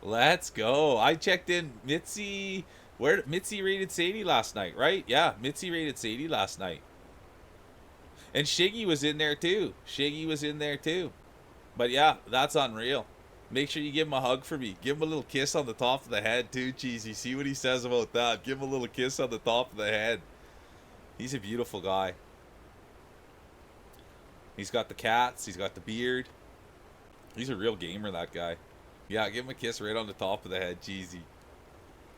Let's go. I checked in. Mitzi rated Sadie last night, right? Yeah, Mitzi rated Sadie last night. And Shiggy was in there too. But yeah, that's unreal. Make sure you give him a hug for me. Give him a little kiss on the top of the head too, Cheesy. See what he says about that. Give him a little kiss on the top of the head. He's a beautiful guy. He's got the cats. He's got the beard. He's a real gamer, that guy. Yeah, give him a kiss right on the top of the head, Cheesy.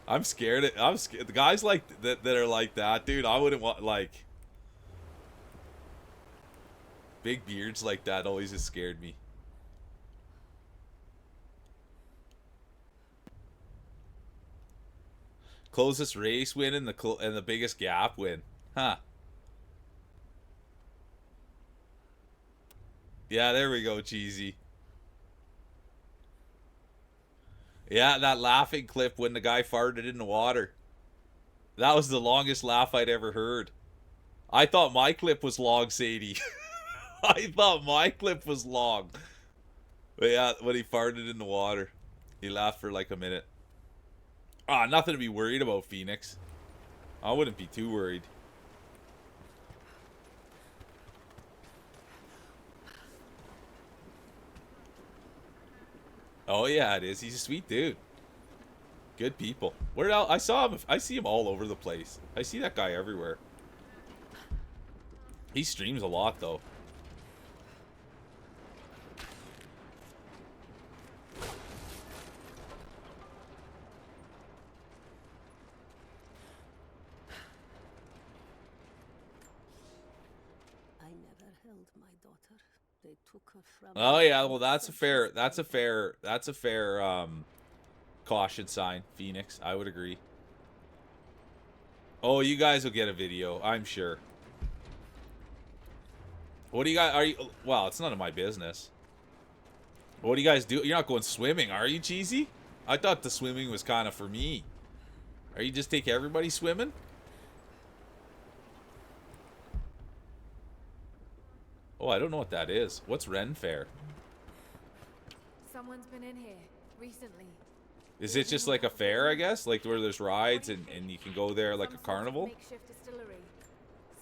I'm scared. The guys like that are like that, dude. I wouldn't want, like, big beards like that. Always has scared me. Closest race win and the biggest gap win, huh? Yeah, there we go, Cheesy. Yeah, that laughing clip when the guy farted in the water. That was the longest laugh I'd ever heard. I thought my clip was long, Sadie. I thought my clip was long. But yeah, when he farted in the water, he laughed for like a minute. Ah, nothing to be worried about, Phoenix. I wouldn't be too worried. Oh yeah, it is. He's a sweet dude. Good people. Where else? I see him all over the place. I see that guy everywhere. He streams a lot though. I never held my daughter. They took her from Oh me. yeah, well that's a fair caution sign, Phoenix. I would agree. Oh, you guys will get a video, I'm sure. What do you guys, well, it's none of my business. What do you guys do? You're not going swimming, are you, Cheesy? I thought the swimming was kind of for me. Are you just take everybody swimming? Oh, I don't know what that is. What's Ren Fair? Someone's been in here recently. Is it just like a fair, I guess? Like where there's rides and you can go there like a Some sort of carnival? makeshift distillery.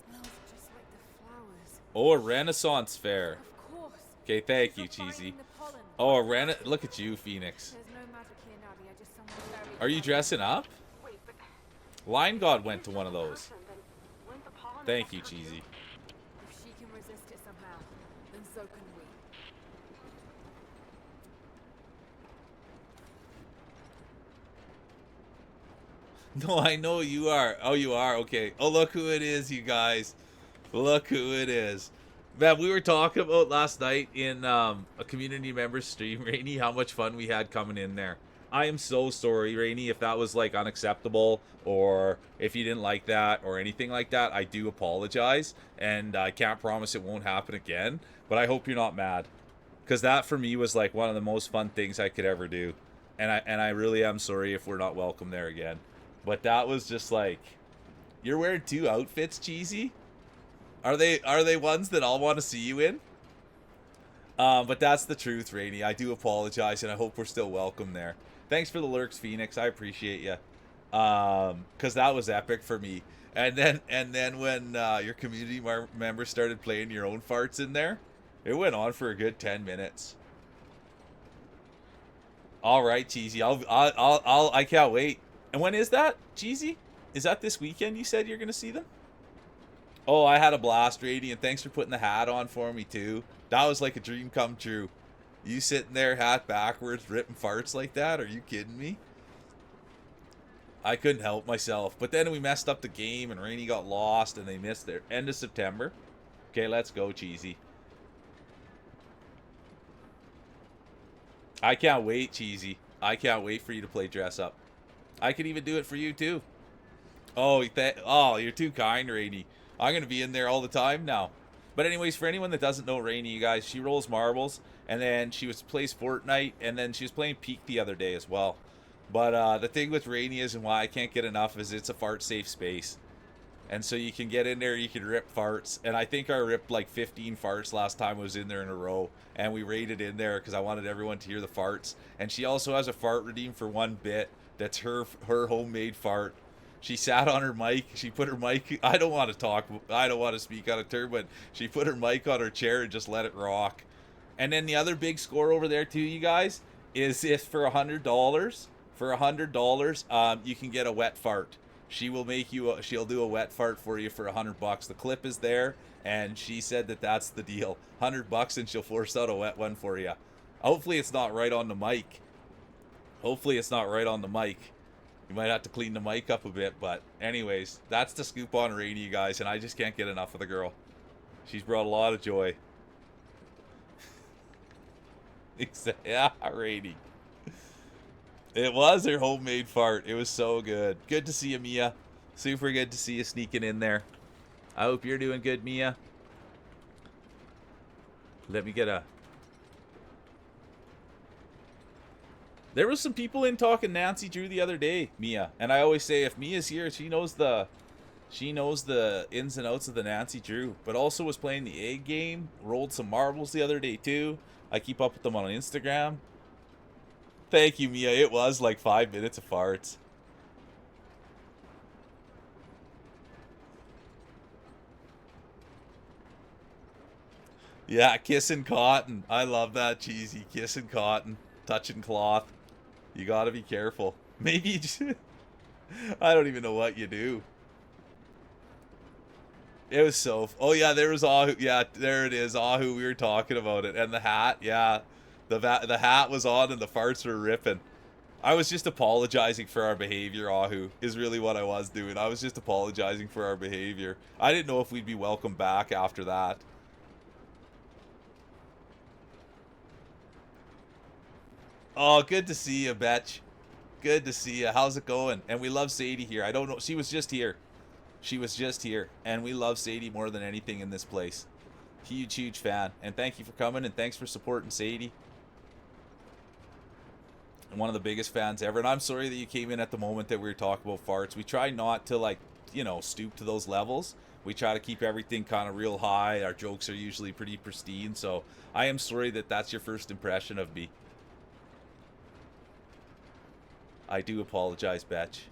Smells just like the flowers. Oh, a Renaissance fair. Of course. Okay, thank She's you, not Cheesy. finding the pollen. Oh, a Ren. Look at you, Phoenix. There's no magic here, Nadia. Just someone very Are you dressing up? Wait, but Lion God went to one of those. person, then wouldn't the pollen Thank you, affect her Cheesy. too? If she can resist it somehow, then so can we. No, I know you are. Oh, you are. Okay. Oh, look who it is, you guys. Look who it is. Man, we were talking about last night in a community member stream, Rainy, how much fun we had coming in there. I am so sorry, Rainy, if that was like unacceptable or if you didn't like that or anything like that. I do apologize, and I can't promise it won't happen again, but I hope you're not mad, because that for me was like one of the most fun things I could ever do, and I really am sorry if we're not welcome there again. But that was just like, you're wearing two outfits, Cheesy? Are they ones that I'll want to see you in? But that's the truth, Rainy. I do apologize, and I hope we're still welcome there. Thanks for the lurks, Phoenix. I appreciate you. Because that was epic for me. And then when your community members started playing your own farts in there, it went on for a good 10 minutes. All right, Cheesy. I can't wait. And when is that, Cheesy? Is that this weekend you said you're going to see them? Oh, I had a blast, Radiant. Thanks for putting the hat on for me, too. That was like a dream come true. You sitting there, hat backwards, ripping farts like that? Are you kidding me? I couldn't help myself. But then we messed up the game, and Rainy got lost, and they missed their end of September. Okay, let's go, Cheesy. I can't wait, Cheesy. I can't wait for you to play dress up. I could even do it for you, too. Oh, you're too kind, Rainy. I'm going to be in there all the time now. But anyways, for anyone that doesn't know Rainy, you guys, she rolls marbles, and then she plays Fortnite, and then she was playing Peak the other day as well. But the thing with Rainy is, and why I can't get enough, is it's a fart-safe space. And so you can get in there, you can rip farts. And I think I ripped like 15 farts last time I was in there in a row. And we raided in there because I wanted everyone to hear the farts. And she also has a fart redeem for 1 bit. That's her homemade fart. She sat on her mic. She put her mic. I don't want to speak out of turn, but she put her mic on her chair and just let it rock. And then the other big score over there too, you guys, is if for $100, you can get a wet fart. She will make you. She'll do a wet fart for you for $100. The clip is there, and she said that that's the deal. $100, and she'll force out a wet one for you. Hopefully, it's not right on the mic. You might have to clean the mic up a bit, but anyways, that's the scoop on Rainy, you guys, and I just can't get enough of the girl. She's brought a lot of joy. Yeah, Rainy. It was her homemade fart. It was so good. Good to see you, Mia. Super good to see you sneaking in there. I hope you're doing good, Mia. Let me get a... There was some people in talking Nancy Drew the other day, Mia. And I always say if Mia's here, she knows the ins and outs of the Nancy Drew. But also was playing the egg game. Rolled some marbles the other day, too. I keep up with them on Instagram. Thank you, Mia. It was like 5 minutes of farts. Yeah, kissing cotton. I love that, Cheesy. Kissing cotton. Touching cloth. You gotta be careful. Maybe you just... I don't even know what you do. It was so... Oh, yeah, there was Ahu. Yeah, there it is. Ahu, we were talking about it. And the hat, yeah. The hat was on and the farts were ripping. I was just apologizing for our behavior, Ahu, is really what I was doing. I was just apologizing for our behavior. I didn't know if we'd be welcome back after that. Oh, good to see you, Betch. Good to see you. How's it going? And we love Sadie here. I don't know. She was just here. She was just here. And we love Sadie more than anything in this place. Huge, huge fan. And thank you for coming, and thanks for supporting Sadie. One of the biggest fans ever. And I'm sorry that you came in at the moment that we were talking about farts. We try not to, like, you know, stoop to those levels. We try to keep everything kind of real high. Our jokes are usually pretty pristine, so I am sorry that that's your first impression of me. I do apologize, Betch.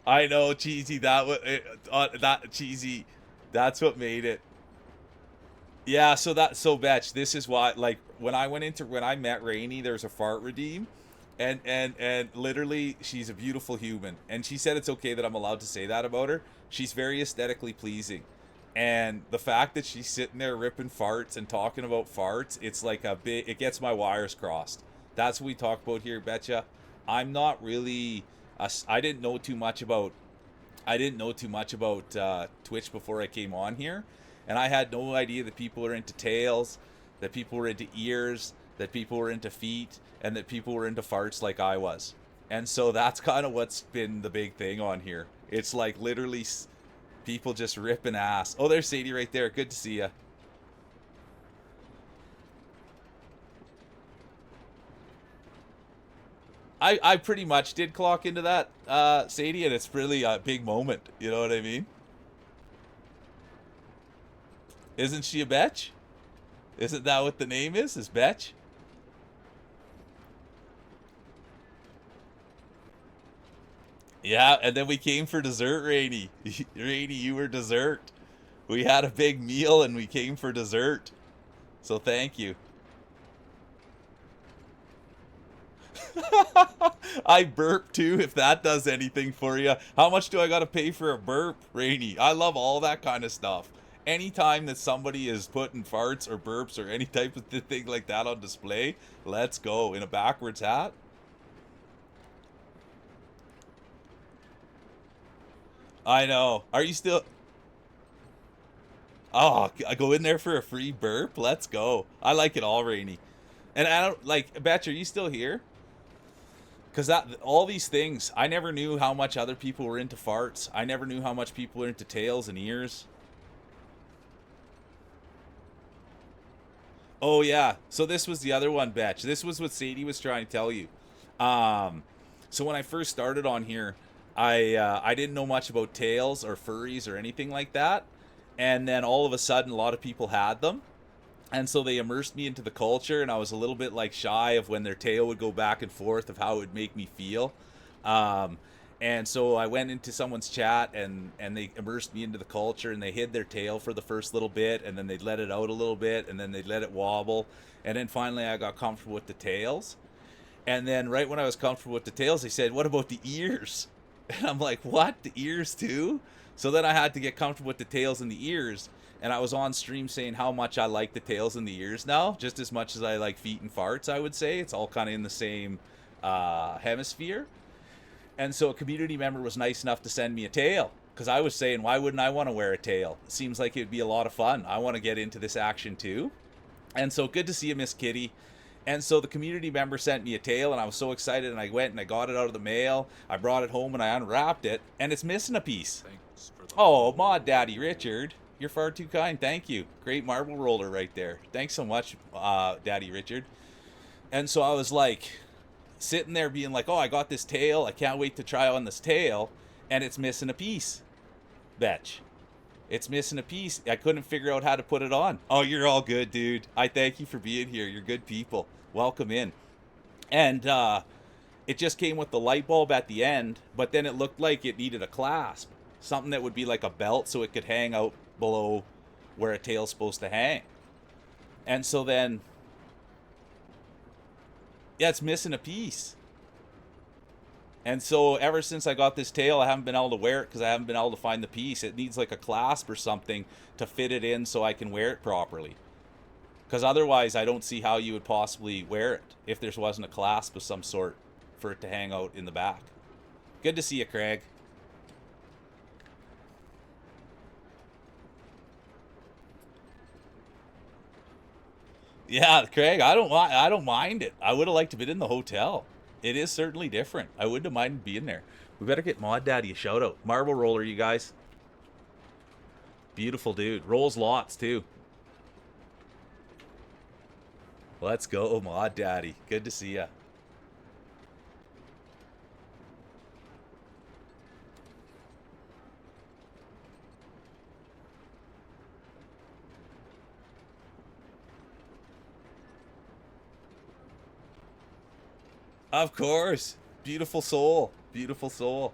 I know, cheesy. That cheesy. That's what made it. Yeah. So Betch, this is why. Like when I met Rainey, there's a fart redeem, and literally she's a beautiful human, and she said it's okay that I'm allowed to say that about her. She's very aesthetically pleasing, and the fact that she's sitting there ripping farts and talking about farts, it's like it gets my wires crossed. That's what we talk about here, Betcha. I'm not really. I didn't know too much about. Twitch before I came on here, and I had no idea that people were into tails, that people were into ears, that people were into feet, and that people were into farts like I was. And so that's kind of what's been the big thing on here. It's like literally people just ripping ass. Oh, there's Sadie right there. Good to see ya. I pretty much did clock into that, Sadie, and it's really a big moment. You know what I mean? Isn't she a betch? Isn't that what the name is betch? Yeah, and then we came for dessert, Rainy. Rainy, you were dessert. We had a big meal and we came for dessert. So thank you. I burp too, if that does anything for you. How much do I gotta pay for a burp, Rainy? I love all that kind of stuff. Anytime that somebody is putting farts or burps or any type of thing like that on display, let's go. In a backwards hat. I know. Are you still... Oh, I go in there for a free burp? Let's go. I like it all, Rainy. And I don't... Like, Batch, are you still here? Because all these things, I never knew how much other people were into farts. I never knew how much people were into tails and ears. Oh, yeah. So this was the other one, Betch. This was what Sadie was trying to tell you. So when I first started on here, I didn't know much about tails or furries or anything like that. And then all of a sudden, a lot of people had them. And so they immersed me into the culture, and I was a little bit like shy of when their tail would go back and forth of how it would make me feel. And so I went into someone's chat, and they immersed me into the culture, and they hid their tail for the first little bit, and then they'd let it out a little bit, and then they'd let it wobble. And then finally I got comfortable with the tails. And then right when I was comfortable with the tails, they said, what about the ears? And I'm like, what? The ears too? So then I had to get comfortable with the tails and the ears. And I was on stream saying how much I like the tails and the ears now, just as much as I like feet and farts, I would say. It's all kind of in the same hemisphere. And so a community member was nice enough to send me a tail, because I was saying, why wouldn't I want to wear a tail? It seems like it would be a lot of fun. I want to get into this action too. And so good to see you, Miss Kitty. And so the community member sent me a tail, and I was so excited, and I went and I got it out of the mail. I brought it home and I unwrapped it, and it's missing a piece. Oh, Mod Daddy Richard. You're far too kind. Thank you. Great marble roller right there. Thanks so much, Daddy Richard. And so I was like, sitting there being like, oh, I got this tail. I can't wait to try on this tail. And it's missing a piece. Betch. It's missing a piece. I couldn't figure out how to put it on. Oh, you're all good, dude. I thank you for being here. You're good people. Welcome in. And it just came with the light bulb at the end, but then it looked like it needed a clasp. Something that would be like a belt so it could hang out below where a tail's supposed to hang. And so then, yeah, it's missing a piece. And so ever since I got this tail, I haven't been able to wear it because I haven't been able to find the piece. It needs like a clasp or something to fit it in so I can wear it properly. Because otherwise, I don't see how you would possibly wear it if there wasn't a clasp of some sort for it to hang out in the back. Good to see you, Craig. Yeah, Craig, I don't mind it. I would have liked to be in the hotel. It is certainly different. I wouldn't have minded being there. We better get Mod Daddy a shout out. Marble roller, you guys. Beautiful dude. Rolls lots too. Let's go, Mod Daddy. Good to see ya. Of course. Beautiful soul. Beautiful soul.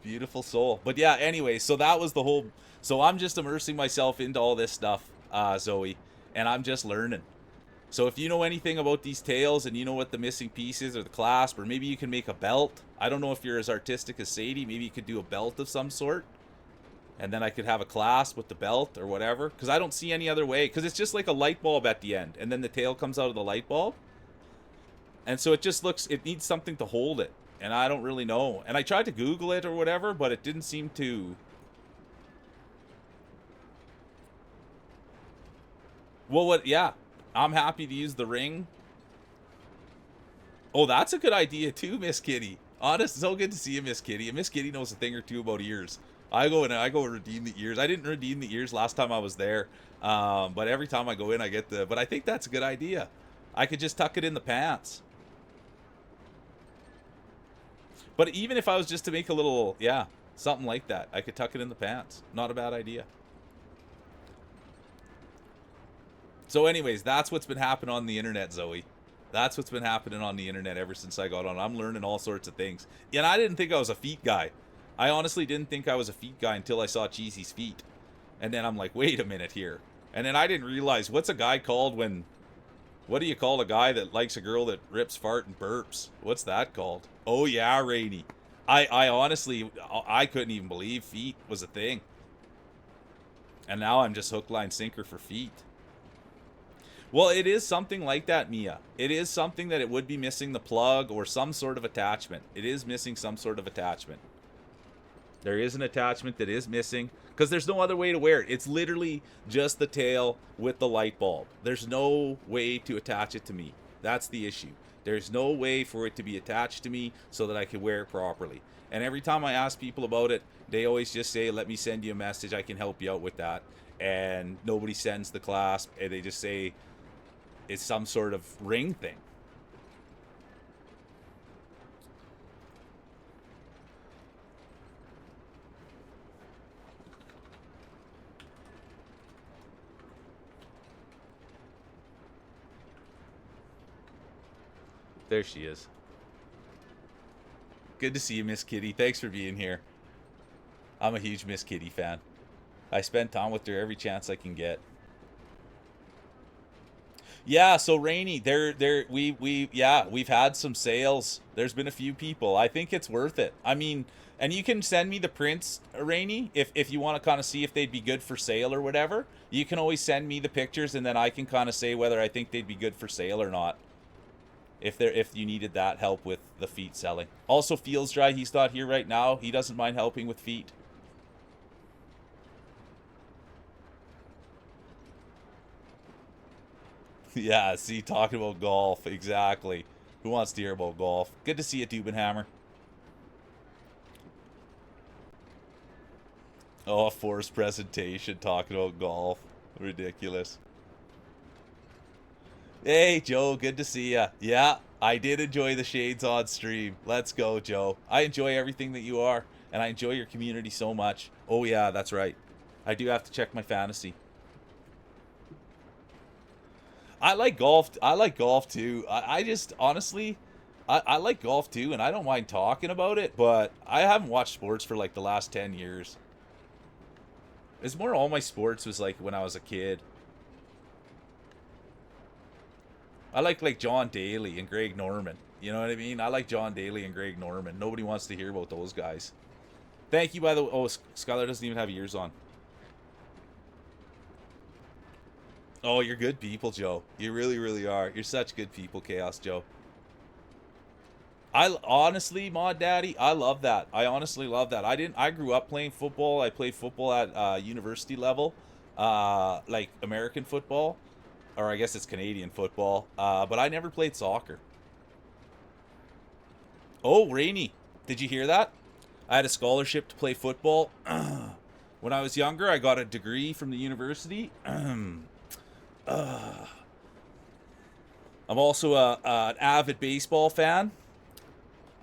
Beautiful soul. But yeah, anyway, so that was the whole... So I'm just immersing myself into all this stuff, Zoe. And I'm just learning. So if you know anything about these tales and you know what the missing piece is or the clasp, or maybe you can make a belt. I don't know if you're as artistic as Sadie. Maybe you could do a belt of some sort. And then I could have a clasp with the belt or whatever. Because I don't see any other way. Because it's just like a light bulb at the end. And then the tail comes out of the light bulb. And so it just looks, it needs something to hold it. And I don't really know. And I tried to Google it or whatever, but it didn't seem to. Well, what, yeah. I'm happy to use the ring. Oh, that's a good idea too, Miss Kitty. Honest, so good to see you, Miss Kitty. And Miss Kitty knows a thing or two about ears. I go and redeem the ears. I didn't redeem the ears last time I was there. But every time I go in, I get the, but I think that's a good idea. I could just tuck it in the pants. But even if I was just to make a little, yeah, something like that, I could tuck it in the pants. Not a bad idea. So anyways, that's what's been happening on the internet, Zoe. That's what's been happening on the internet ever since I got on. I'm learning all sorts of things. And I didn't think I was a feet guy. I honestly didn't think I was a feet guy until I saw Cheesy's feet. And then I'm like, wait a minute here. And then I didn't realize, what's a guy called when... What do you call a guy that likes a girl that rips, fart, and burps? What's that called? Oh, yeah, Rainy. I honestly, I couldn't even believe feet was a thing. And now I'm just hook, line, sinker for feet. Well, it is something like that, Mia. It is something that it would be missing the plug or some sort of attachment. It is missing some sort of attachment. There is an attachment that is missing because there's no other way to wear it. It's literally just the tail with the light bulb. There's no way to attach it to me. That's the issue. There's no way for it to be attached to me so that I can wear it properly. And every time I ask people about it, they always just say, let me send you a message. I can help you out with that. And nobody sends the clasp. And they just say it's some sort of ring thing. There she is. Good to see you, Miss Kitty. Thanks for being here. I'm a huge Miss Kitty fan. I spend time with her every chance I can get. Yeah, so Rainy, we've had some sales. There's been a few people. I think it's worth it. I mean, and you can send me the prints, Rainy, if you want to kind of see if they'd be good for sale or whatever. You can always send me the pictures and then I can kind of say whether I think they'd be good for sale or not. If you needed that help with the feet selling. Also, Feels Dry, he's not here right now. He doesn't mind helping with feet. Yeah, see, talking about golf. Exactly. Who wants to hear about golf? Good to see you, Dubenhammer. Oh, a forced presentation talking about golf. Ridiculous. Hey, Joe, good to see ya. Yeah, I did enjoy the Shades on stream. Let's go, Joe. I enjoy everything that you are, and I enjoy your community so much. Oh, yeah, that's right. I do have to check my fantasy. I like golf. I like golf, too. I just, honestly, I like golf, too, and I don't mind talking about it, but I haven't watched sports for, like, the last 10 years. It's more all my sports was, like, when I was a kid. I like John Daly and Greg Norman. You know what I mean? I like John Daly and Greg Norman. Nobody wants to hear about those guys. Thank you, by the way. Oh, Skylar doesn't even have ears on. Oh, you're good people, Joe. You really, really are. You're such good people, Chaos Joe. I honestly, Mod Daddy, I love that. I honestly love that. I grew up playing football. I played football at university level, like American football. Or I guess it's Canadian football. But I never played soccer. Oh, Rainy. Did you hear that? I had a scholarship to play football. When I was younger, I got a degree from the university. I'm also an avid baseball fan.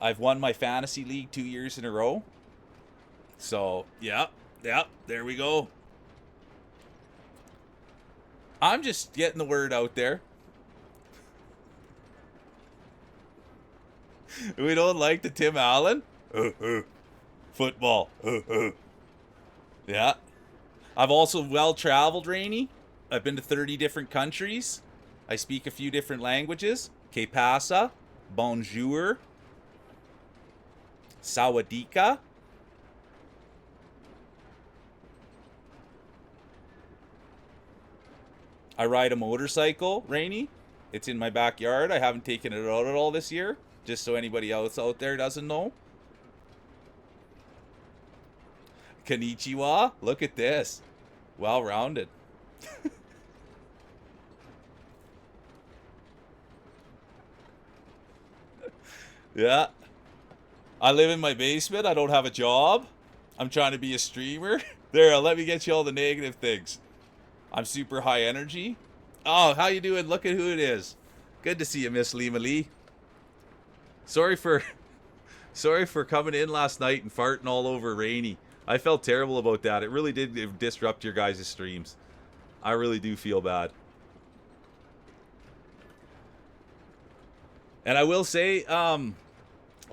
I've won my fantasy league 2 years in a row. So, yeah, there we go. I'm just getting the word out there. We don't like the Tim Allen? Football. Yeah. I've also well-traveled, Rainey. I've been to 30 different countries. I speak a few different languages. Que pasa? Bonjour. Sawadika. I ride a motorcycle, Rainey. It's in my backyard. I haven't taken it out at all this year, just so anybody else out there doesn't know. Konnichiwa. Look at this. Well-rounded. Yeah. I live in my basement. I don't have a job. I'm trying to be a streamer. There, let me get you all the negative things. I'm super high energy. Oh, how you doing? Look at who it is. Good to see you, Miss Lima Lee. Sorry for coming in last night and farting all over Rainy. I felt terrible about that. It really did disrupt your guys' streams. I really do feel bad. And I will say,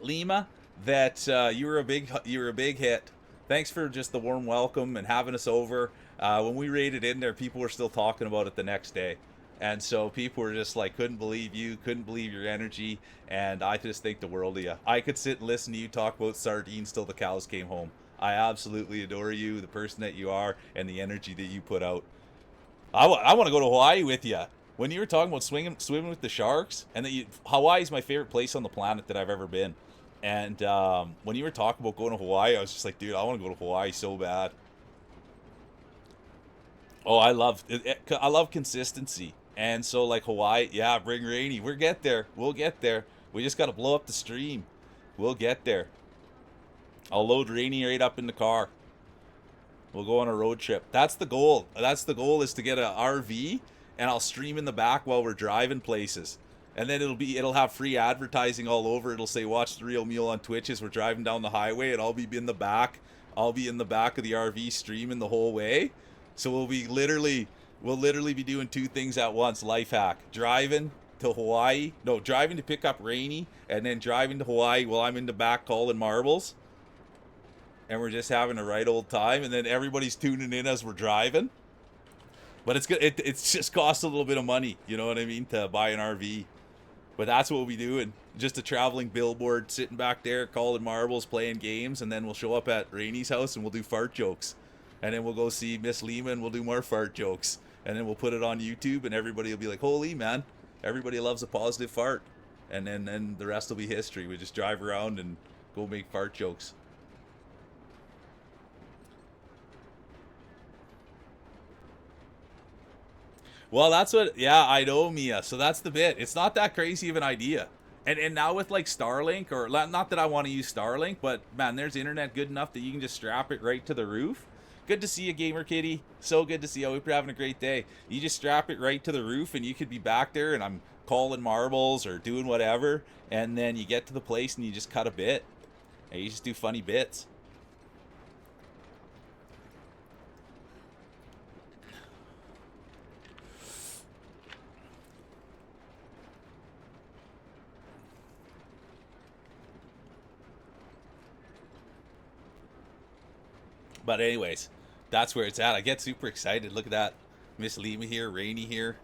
Lima, that you were a big hit. Thanks for just the warm welcome and having us over. When we raided in there, people were still talking about it the next day. And so people were just like, couldn't believe you, couldn't believe your energy. And I just think the world of you. I could sit and listen to you talk about sardines till the cows came home. I absolutely adore you, the person that you are, and the energy that you put out. I want to go to Hawaii with you. When you were talking about swimming with the sharks, and Hawaii is my favorite place on the planet that I've ever been. And when you were talking about going to Hawaii, I was just like, dude, I want to go to Hawaii so bad. Oh, I love consistency. And so, like, Hawaii, yeah, bring Rainy. We'll get there. We'll get there. We just got to blow up the stream. We'll get there. I'll load Rainy right up in the car. We'll go on a road trip. That's the goal. That's the goal, is to get an RV, and I'll stream in the back while we're driving places. And then it'll have free advertising all over. It'll say, watch The Real Meal on Twitch as we're driving down the highway, and I'll be in the back. I'll be in the back of the RV streaming the whole way. So we'll literally be doing two things at once. Life hack. Driving to Hawaii. No, driving to pick up Rainy, and then driving to Hawaii while I'm in the back calling marbles. And we're just having a right old time, and then everybody's tuning in as we're driving. But it's good. It's just costs a little bit of money, you know what I mean, to buy an RV. But that's what we'll be doing. Just a traveling billboard, sitting back there, calling marbles, playing games, and then we'll show up at Rainy's house and we'll do fart jokes. And then we'll go see Miss Lima and we'll do more fart jokes. And then we'll put it on YouTube, and everybody will be like, holy man, everybody loves a positive fart. And then the rest will be history. We just drive around and go make fart jokes. Well, that's what, yeah, I know, Mia. So that's the bit. It's not that crazy of an idea. And now with like Starlink, or not that I want to use Starlink, but man, there's internet good enough that you can just strap it right to the roof. Good to see you, Gamer Kitty. So good to see you. I hope you're having a great day. You just strap it right to the roof, and you could be back there, and I'm calling marbles or doing whatever. And then you get to the place and you just cut a bit. And you just do funny bits. But anyways, that's where it's at. I get super excited. Look at that. Miss Lima here, Rainy here,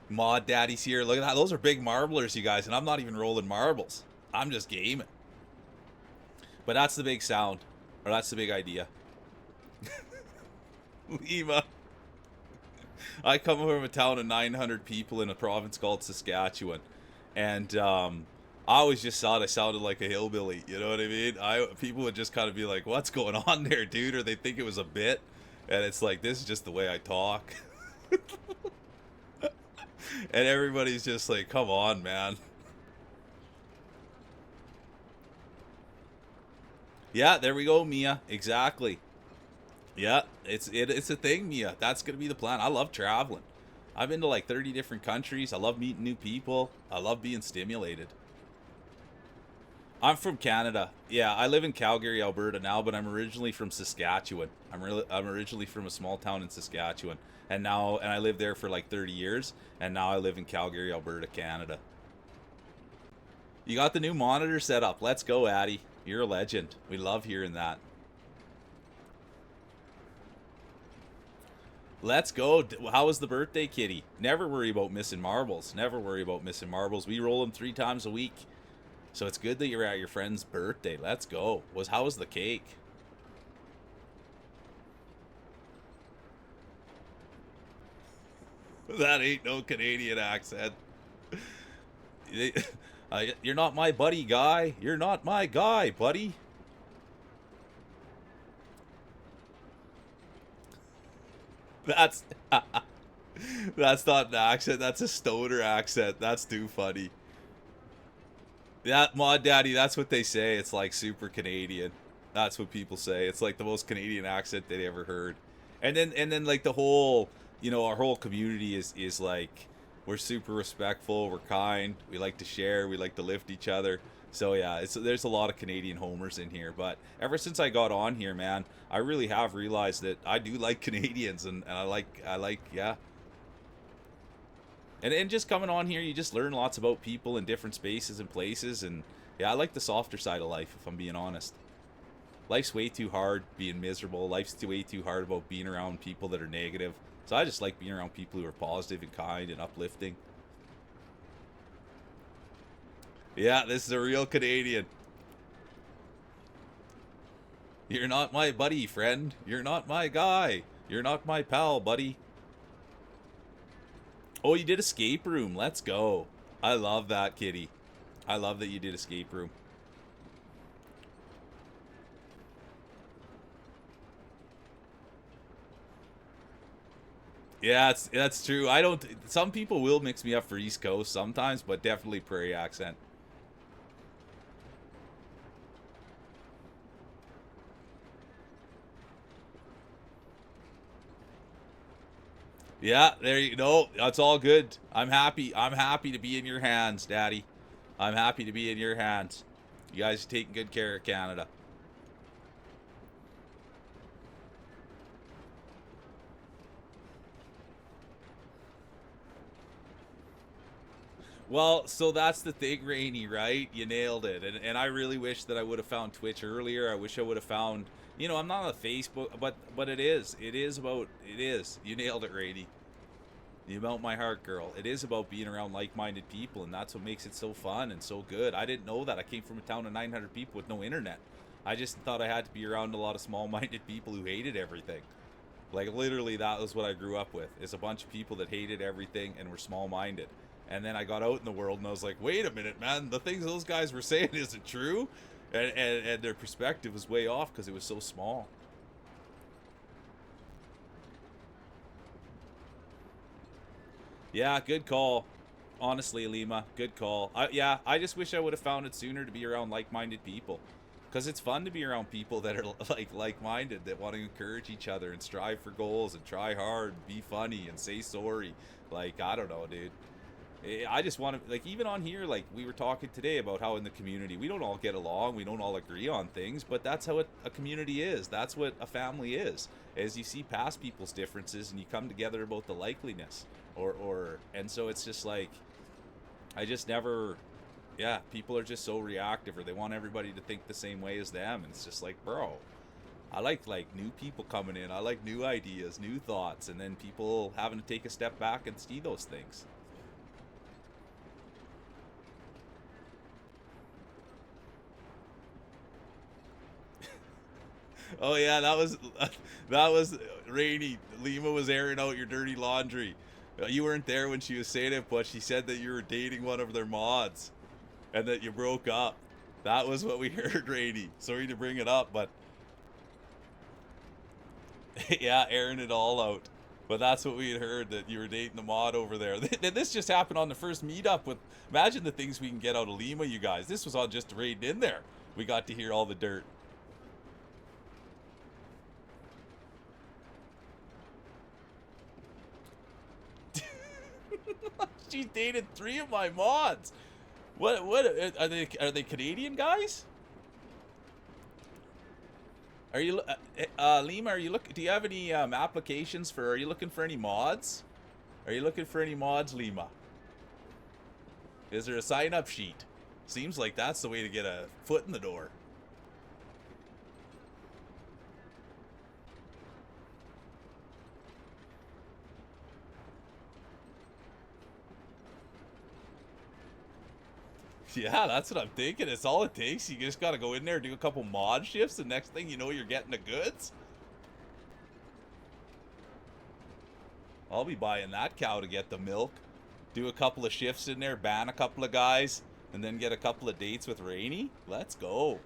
Mod Daddy's here. Look at that. Those are big marblers, you guys, and I'm not even rolling marbles. I'm just gaming. But that's the big sound, or that's the big idea. Lima. I come from a town of 900 people in a province called Saskatchewan, and I always just thought I sounded like a hillbilly, you know what I mean? People would just kind of be like, what's going on there, dude? Or they think it was a bit. And it's like, this is just the way I talk. And everybody's just like, come on, man. Yeah, there we go, Mia. Exactly. Yeah, it's a thing, Mia. That's going to be the plan. I love traveling. I've been to like 30 different countries. I love meeting new people. I love being stimulated. I'm from Canada. Yeah, I live in Calgary, Alberta now, but I'm originally from Saskatchewan. I'm originally from a small town in Saskatchewan. And I lived there for like 30 years, and now I live in Calgary, Alberta, Canada. You got the new monitor set up. Let's go, Addy. You're a legend. We love hearing that. Let's go. How was the birthday, kitty? Never worry about missing marbles. Never worry about missing marbles. We roll them 3 times a week. So it's good that you're at your friend's birthday. Let's go. How was the cake? That ain't no Canadian accent. You're not my buddy, guy. You're not my guy, buddy. That's that's not an accent. That's a stoner accent. That's too funny. That Mod Daddy, that's what they say. It's like super Canadian. That's what people say. It's like the most Canadian accent they'd ever heard. And then like the whole, our whole community is like, we're super respectful, we're kind, we like to share, we like to lift each other. So yeah, there's a lot of Canadian homers in here. But ever since I got on here, man, I really have realized that I do like Canadians, and I like yeah. And just coming on here, you just learn lots about people in different spaces and places. And yeah, I like the softer side of life, if I'm being honest. Life's way too hard being miserable. Life's way too hard about being around people that are negative. So I just like being around people who are positive and kind and uplifting. Yeah, this is a real Canadian. You're not my buddy, friend. You're not my guy. You're not my pal, buddy. Oh, you did escape room. Let's go. I love that, kitty. I love that you did escape room. Yeah, that's true. Some people will mix me up for East Coast sometimes, but definitely Prairie accent. Yeah, there you go. That's all good. I'm happy. I'm happy to be in your hands, Daddy. I'm happy to be in your hands. You guys are taking good care of Canada. Well, so that's the thing, Rainy, right? You nailed it. And I really wish that I would have found Twitch earlier. I wish I would have found, I'm not on Facebook, but it is. It is. You nailed it, Rainy. You melt my heart, girl. It is about being around like-minded people, and that's what makes it so fun and so good. I didn't know that. I came from a town of 900 people with no internet. I just thought I had to be around a lot of small-minded people who hated everything. Like, literally, that was what I grew up with, is a bunch of people that hated everything and were small-minded. And then I got out in the world and I was like, wait a minute, man, the things those guys were saying isn't true. And their perspective was way off because it was so small. Yeah, good call. Honestly, Lima, good call. I just wish I would have found it sooner to be around like-minded people. Because it's fun to be around people that are like-minded, that want to encourage each other and strive for goals and try hard, be funny and say sorry. Like, I don't know, dude. I just want to, even on here, we were talking today about how in the community, we don't all get along, we don't all agree on things, but that's how a community is. That's what a family is you see past people's differences and you come together about the likeliness. And so it's just I just never, people are just so reactive, or they want everybody to think the same way as them. And it's just bro, I like new people coming in. I like new ideas, new thoughts, and then people having to take a step back and see those things. Oh yeah, that was Rainy. Lima was airing out your dirty laundry. You weren't there when she was saying it, but she said that you were dating one of their mods, and that you broke up. That was what we heard, Rainy. Sorry to bring it up, but yeah, airing it all out. But that's what we had heard, that you were dating the mod over there. This just happened on the first meetup with. Imagine the things we can get out of Lima, you guys. This was all just raiding in there. We got to hear all the dirt. She dated 3 of my mods. What are they? Are they Canadian guys? Are you Lima? Are you do you have any applications for? Are you looking for any mods? Are you looking for any mods, Lima? Is there a sign-up sheet? Seems like that's the way to get a foot in the door. Yeah, that's what I'm thinking. It's all it takes. You just gotta go in there, do a couple mod shifts, and next thing you know, you're getting the goods. I'll be buying that cow to get the milk. Do a couple of shifts in there, ban a couple of guys, and then get a couple of dates with Rainy. Let's go.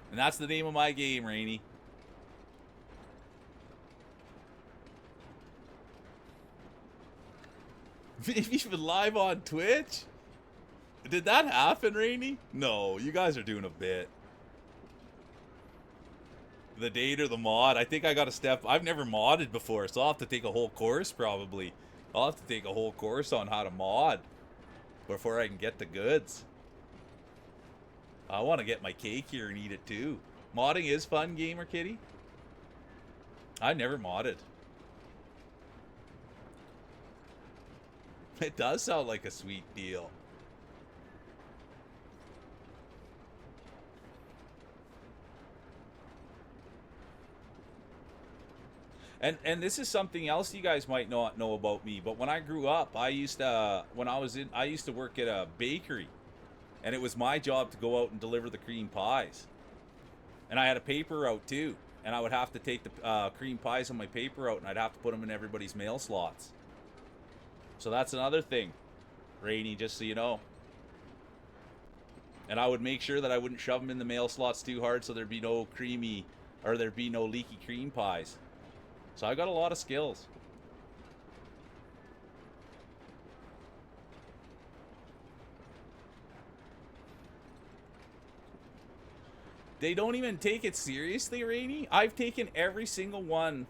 And that's the name of my game, Rainy. Maybe even live on Twitch? Did that happen, Rainy? No, you guys are doing a bit. The date or the mod? I think I got to step. I've never modded before, so I'll have to take a whole course probably. I'll have to take a whole course on how to mod before I can get the goods. I want to get my cake here and eat it too. Modding is fun, Gamer Kitty. I never modded. It does sound like a sweet deal. And this is something else you guys might not know about me, but when I grew up, I used to work at a bakery, and it was my job to go out and deliver the cream pies. And I had a paper route too, and I would have to take the cream pies on my paper route, and I'd have to put them in everybody's mail slots. So that's another thing, Rainy, just so you know. And I would make sure that I wouldn't shove them in the mail slots too hard so there'd be no creamy, or there'd be no leaky cream pies. So I got a lot of skills. They don't even take it seriously, Rainy. I've taken every single one.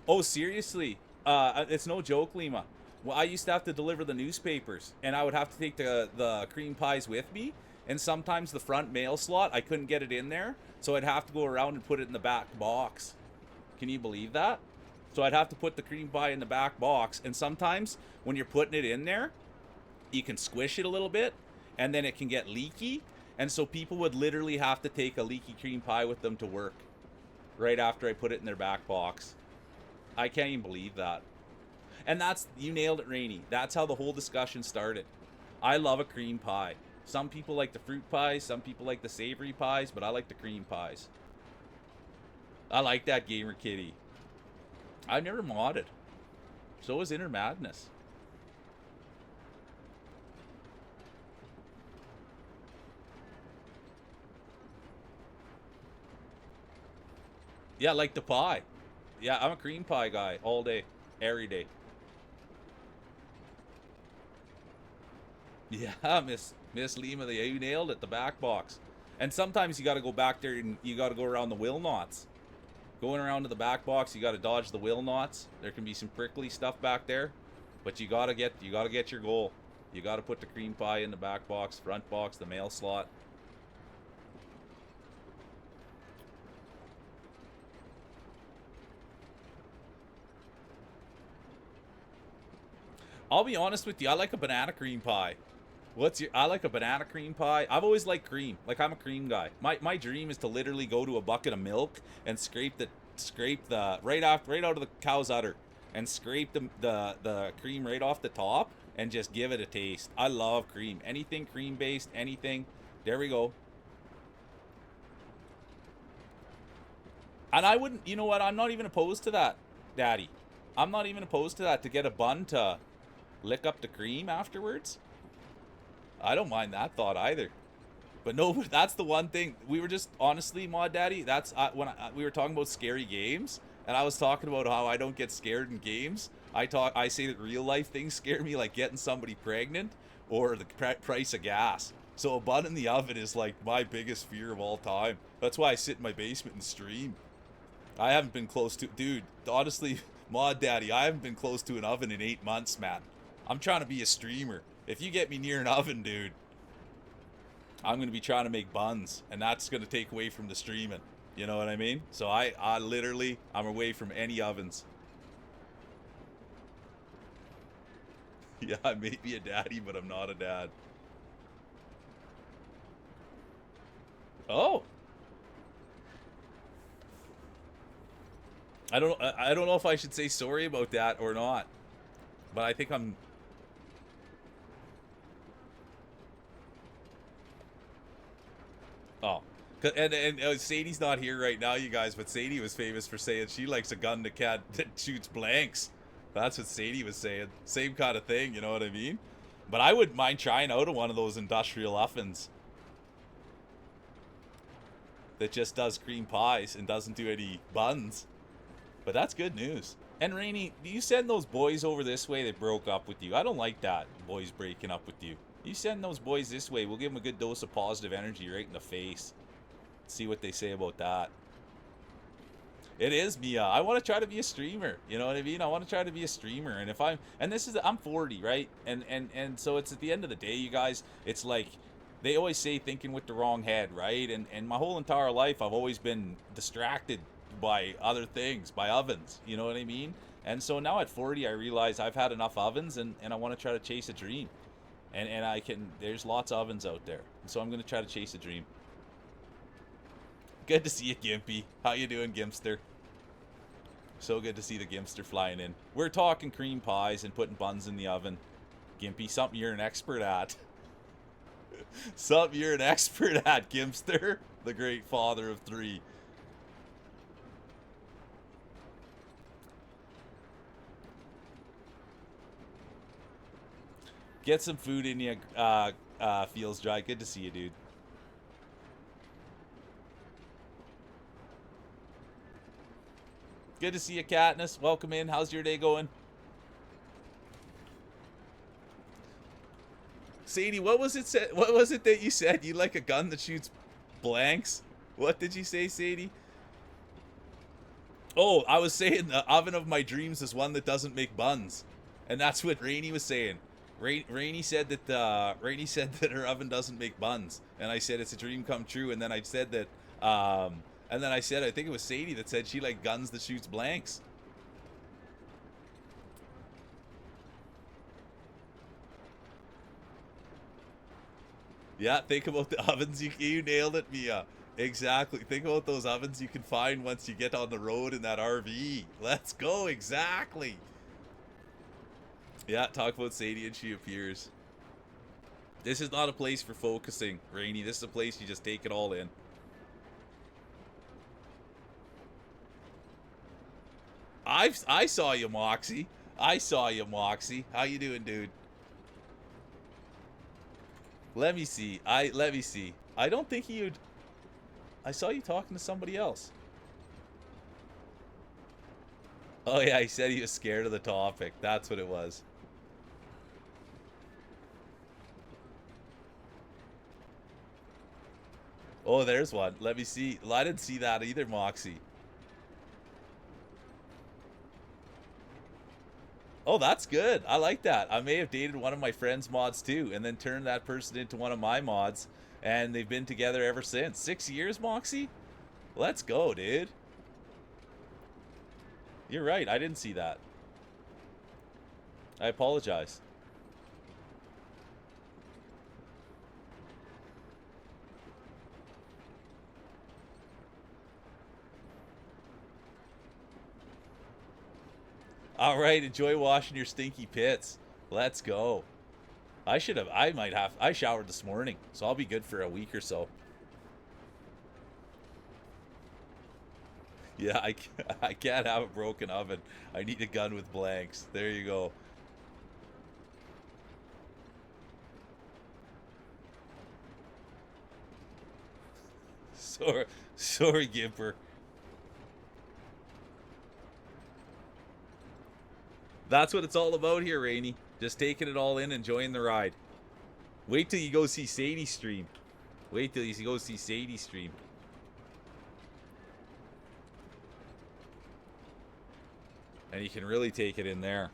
Oh, seriously? It's no joke, Lima. Well, I used to have to deliver the newspapers, and I would have to take the cream pies with me. And sometimes the front mail slot, I couldn't get it in there, so I'd have to go around and put it in the back box. Can you believe that? So I'd have to put the cream pie in the back box, and sometimes when you're putting it in there, you can squish it a little bit, and then it can get leaky, and so people would literally have to take a leaky cream pie with them to work right after I put it in their back box. I can't even believe that. And you nailed it, Rainy. That's how the whole discussion started. I love a cream pie. Some people like the fruit pies, some people like the savory pies, but I like the cream pies. I like that, Gamer Kitty. I've never modded. So was Inner Madness. Yeah, like the pie. Yeah, I'm a cream pie guy all day, every day. Yeah, Miss Lima, you nailed it, the back box. And sometimes you got to go back there and you got to go around the wheel knots. Going around to the back box, you got to dodge the wheel knots. There can be some prickly stuff back there, but you got to get your goal. You got to put the cream pie in the back box, front box, the mail slot. I'll be honest with you, I like a banana cream pie. I like a banana cream pie. I've always liked cream. Like, I'm a cream guy. My dream is to literally go to a bucket of milk and scrape the right out of the cow's udder and scrape the cream right off the top and just give it a taste. I love cream. Anything cream based, anything. There we go. And I wouldn't, you know what? I'm not even opposed to that, Daddy. I'm not even opposed to that, to get a bun to lick up the cream afterwards. I don't mind that thought either. But no, that's the one thing. We were just, honestly, Mod Daddy, that's we were talking about scary games, and I was talking about how I don't get scared in games. I say that real life things scare me, like getting somebody pregnant or the price of gas. So a bun in the oven is like my biggest fear of all time. That's why I sit in my basement and stream. I haven't been close to, dude, honestly, Mod Daddy, I haven't been close to an oven in 8 months, man. I'm trying to be a streamer. If you get me near an oven, dude, I'm going to be trying to make buns, and that's going to take away from the streaming. You know what I mean? So I literally, I'm away from any ovens. Yeah, I may be a daddy, but I'm not a dad. Oh. I don't know if I should say sorry about that or not. But I think I'm... Oh. And Sadie's not here right now, you guys, but Sadie was famous for saying she likes a gun that shoots blanks. That's what Sadie was saying. Same kind of thing, you know what I mean? But I wouldn't mind trying out of one of those industrial ovens that just does cream pies and doesn't do any buns. But that's good news. And Rainey, do you send those boys over this way that broke up with you? I don't like that, boys breaking up with you. You send those boys this way, we'll give them a good dose of positive energy right in the face. See what they say about that. It is, Mia. I want to try to be a streamer. You know what I mean? I want to try to be a streamer. And if I'm 40, right? And so it's at the end of the day, you guys, it's like they always say thinking with the wrong head, right? And my whole entire life I've always been distracted by other things, by ovens. You know what I mean? And so now at 40, I realize I've had enough ovens, and I want to try to chase a dream. And I can, there's lots of ovens out there. And so I'm going to try to chase a dream. Good to see you, Gimpy. How you doing, Gimpster? So good to see the Gimpster flying in. We're talking cream pies and putting buns in the oven. Gimpy, something you're an expert at. Something you're an expert at, Gimpster. The great father of 3. Get some food in you, feels dry. Good to see you, dude. Good to see you, Katniss. Welcome in. How's your day going? Sadie, what was it that you said? You like a gun that shoots blanks? What did you say, Sadie? Oh, I was saying the oven of my dreams is one that doesn't make buns. And that's what Rainey was saying. Rainey said that her oven doesn't make buns. And I said it's a dream come true. And then I said that and then I said, I think it was Sadie that said she liked guns that shoots blanks. Yeah, think about the ovens. You nailed it, Mia. Exactly. Think about those ovens you can find once you get on the road in that RV. Let's go. Exactly. Yeah, talk about Sadie and she appears. This is not a place for focusing, Rainey. This is a place you just take it all in. I saw you, Moxie. I saw you, Moxie. How you doing, dude? Let me see. Let me see. I don't think you'd... I saw you talking to somebody else. Oh yeah, he said he was scared of the topic. That's what it was. Oh, there's one. Let me see. Well, I didn't see that either, Moxie. Oh, that's good. I like that. I may have dated one of my friend's mods too, and then turned that person into one of my mods, and they've been together ever since. 6 years, Moxie? Let's go, dude. You're right. I didn't see that. I apologize. All right, enjoy washing your stinky pits. Let's go. I showered this morning, so I'll be good for a week or so. Yeah, I can't have a broken oven. I need a gun with blanks. There you go. Sorry, Gimper. That's what it's all about here, Rainey. Just taking it all in, enjoying the ride. Wait till you go see Sadie stream. Wait till you go see Sadie stream. And you can really take it in there.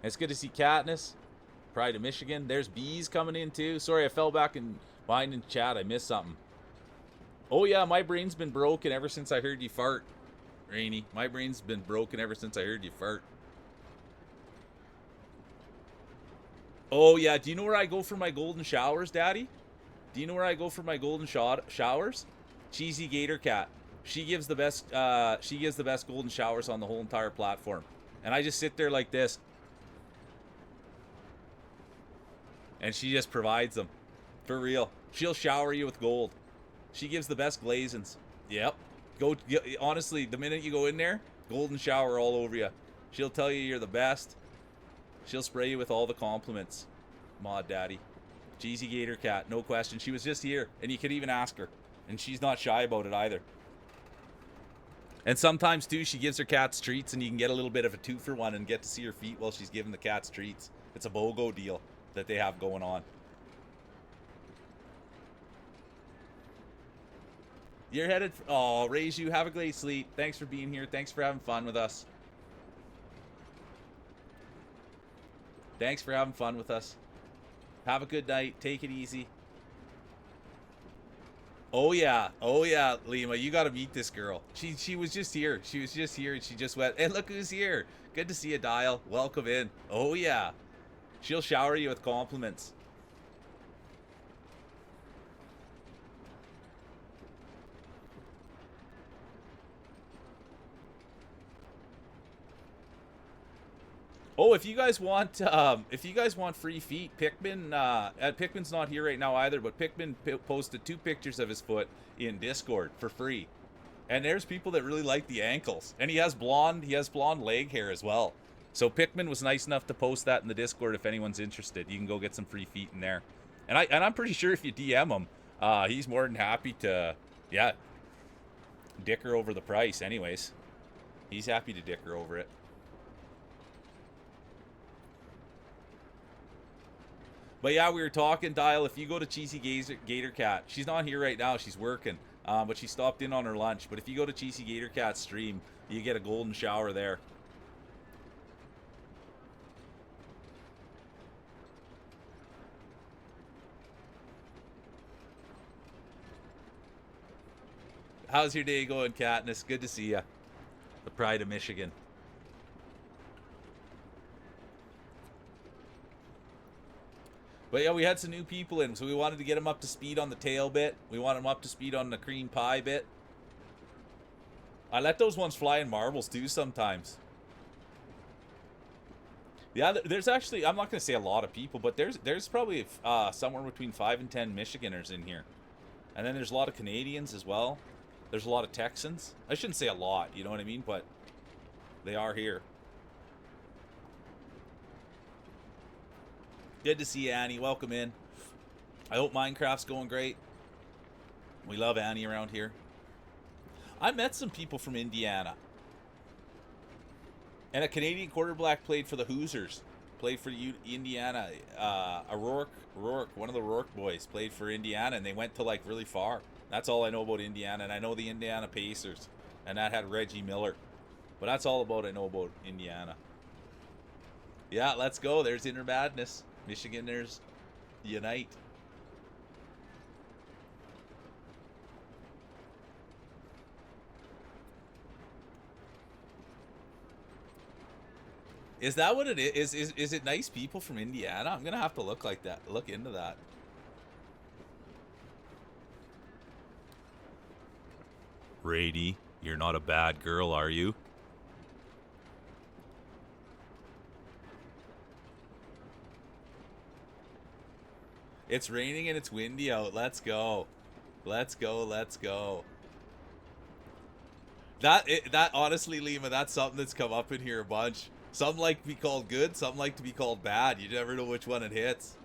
It's good to see Katniss. Pride of Michigan. There's bees coming in too. Sorry, I fell back and behind in chat. I missed something. Oh yeah, my brain's been broken ever since I heard you fart, Rainy. My brain's been broken ever since I heard you fart. Oh yeah, do you know where I go for my golden showers, Daddy? Do you know where I go for my golden showers? Cheesy Gator Cat. She gives the best. She gives the best golden showers on the whole entire platform, and I just sit there like this, and she just provides them, for real. She'll shower you with gold. She gives the best glazins. Yep. Honestly, the minute you go in there, golden shower all over you. She'll tell you you're the best. She'll spray you with all the compliments. Mod Daddy. Cheesy Gator Cat, no question. She was just here, and you could even ask her. And she's not shy about it either. And sometimes, too, she gives her cats treats, and you can get a little bit of a 2-for-1 and get to see her feet while she's giving the cats treats. It's a BOGO deal that they have going on. You're headed... Oh, Reiju, have a great sleep. Thanks for being here. Thanks for having fun with us. Thanks for having fun with us. Have a good night. Take it easy. Oh yeah, Lima, you gotta meet this girl. She was just here. She was just here, and she just went, hey, look who's here. Good to see you, Dial. Welcome in. Oh yeah. She'll shower you with compliments. Oh, if you guys want free feet, Pikmin, Pikmin's not here right now either, but Pikmin posted 2 pictures of his foot in Discord for free. And there's people that really like the ankles. And he has blonde leg hair as well. So Pikmin was nice enough to post that in the Discord if anyone's interested. You can go get some free feet in there. And I'm pretty sure if you DM him, he's more than happy to, yeah, dicker over the price anyways. He's happy to dicker over it. But yeah, we were talking, Dial. If you go to Cheesy Gator Cat, she's not here right now. She's working. But she stopped in on her lunch. But if you go to Cheesy Gator Cat's stream, you get a golden shower there. How's your day going, Katniss? Good to see you. The pride of Michigan. But yeah, we had some new people in, so we wanted to get them up to speed on the tail bit. We want them up to speed on the cream pie bit. I let those ones fly in marbles too sometimes. Yeah, there's actually, I'm not going to say a lot of people, but there's probably somewhere between 5 and 10 Michiganders in here. And then there's a lot of Canadians as well. There's a lot of Texans. I shouldn't say a lot, you know what I mean? But they are here. Good to see you, Annie. Welcome in. I hope Minecraft's going great. We love Annie around here. I met some people from Indiana. And a Canadian quarterback played for the Hoosiers. Played for Indiana. Rourke, one of the Rourke boys, played for Indiana, and they went to, like, really far. That's all I know about Indiana. And I know the Indiana Pacers. And that had Reggie Miller. But that's all I know about Indiana. Yeah, let's go. There's Inner Madness. Michiganders unite. Is that what it is? Is it nice people from Indiana? I'm gonna have to look into that. Rady, you're not a bad girl, are you? It's raining and it's windy out. Let's go. Let's go. Let's go. That honestly, Lima, that's something that's come up in here a bunch. Some like to be called good, some like to be called bad. You never know which one it hits.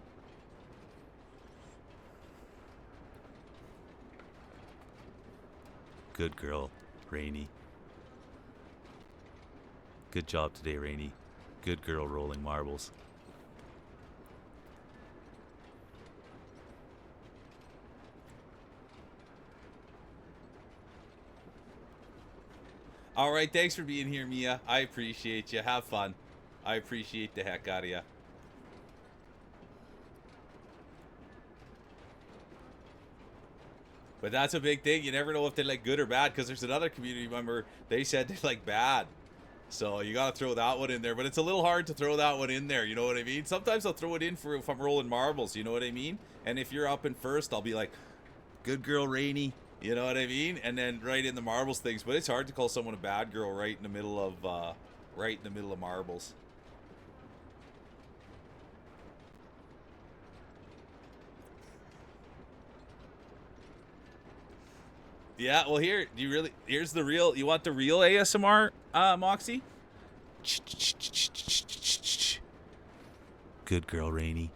Good girl, Rainy. Good job today, Rainy. Good girl rolling marbles. All right, thanks for being here, Mia. I appreciate you. Have fun. I appreciate the heck out of you. But that's a big thing. You never know if they like good or bad, because there's another community member, they said they like bad. So you got to throw that one in there. But it's a little hard to throw that one in there, you know what I mean? Sometimes I'll throw it in for if I'm rolling marbles, you know what I mean? And if you're up in first, I'll be like, good girl, Rainy. You know what I mean? And then right in the marbles things. But it's hard to call someone a bad girl right in the middle of marbles. Yeah, well here, here's the real, you want the real ASMR, Moxie? Good girl, Rainy.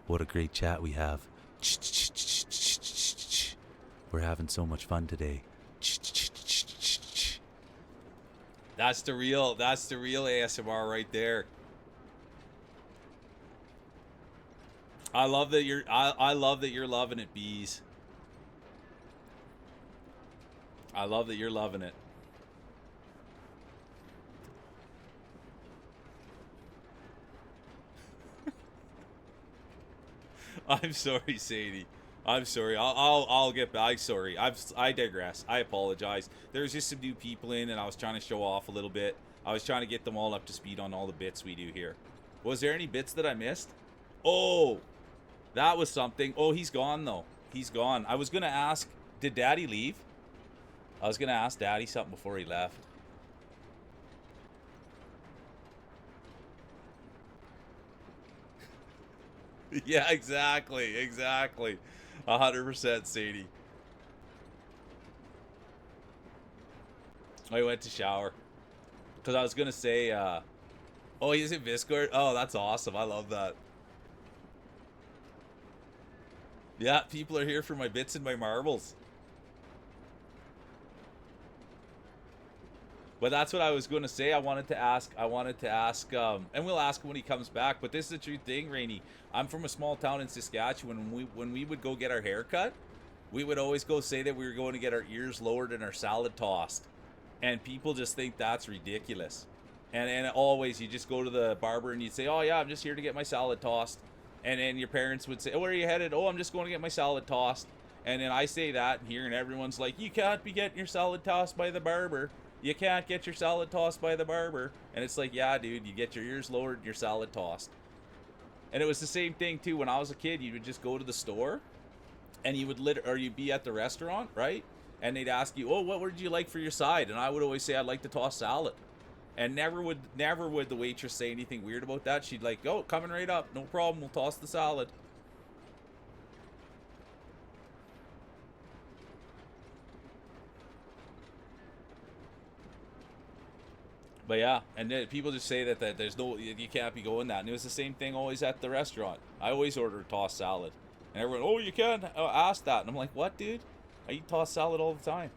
What a great chat we have. We're having so much fun today. That's the real ASMR right there. I love that you're loving it, Bees. I love that you're loving it. I'm sorry, Sadie. I'm sorry. I'll get back. Sorry. I digress. I apologize. There's just some new people in, and I was trying to show off a little bit. I was trying to get them all up to speed on all the bits we do here. Was there any bits that I missed? Oh, that was something. Oh, he's gone though. He's gone. I was gonna ask, did Daddy leave? I was gonna ask Daddy something before he left. Yeah, exactly. 100%, Sadie. I went to shower. Because I was going to say, oh, he's in Discord? Oh, that's awesome. I love that. Yeah, people are here for my bits and my marbles. But that's what I was going to say. I wanted to ask, and we'll ask him when he comes back. But this is the true thing, Rainey. I'm from a small town in Saskatchewan. When we would go get our hair cut, we would always go say that we were going to get our ears lowered and our salad tossed. And people just think that's ridiculous. And always, you just go to the barber and you'd say, oh yeah, I'm just here to get my salad tossed. And then your parents would say, oh, where are you headed? Oh, I'm just going to get my salad tossed. And then I say that here, and everyone's like, you can't be getting your salad tossed by the barber. You can't get your salad tossed by the barber. And it's like, yeah, dude, you get your ears lowered and your salad tossed. And it was the same thing, too. When I was a kid, you would just go to the store, and you would you'd be at the restaurant, right? And they'd ask you, oh, what would you like for your side? And I would always say, I'd like to toss salad. And never would the waitress say anything weird about that. She'd like, oh, coming right up. No problem. We'll toss the salad. But yeah, and then people just say that there's no, you can't be going that. And it was the same thing always at the restaurant. I always ordered tossed salad. And everyone, oh, you can't ask that. And I'm like, what, dude? I eat tossed salad all the time.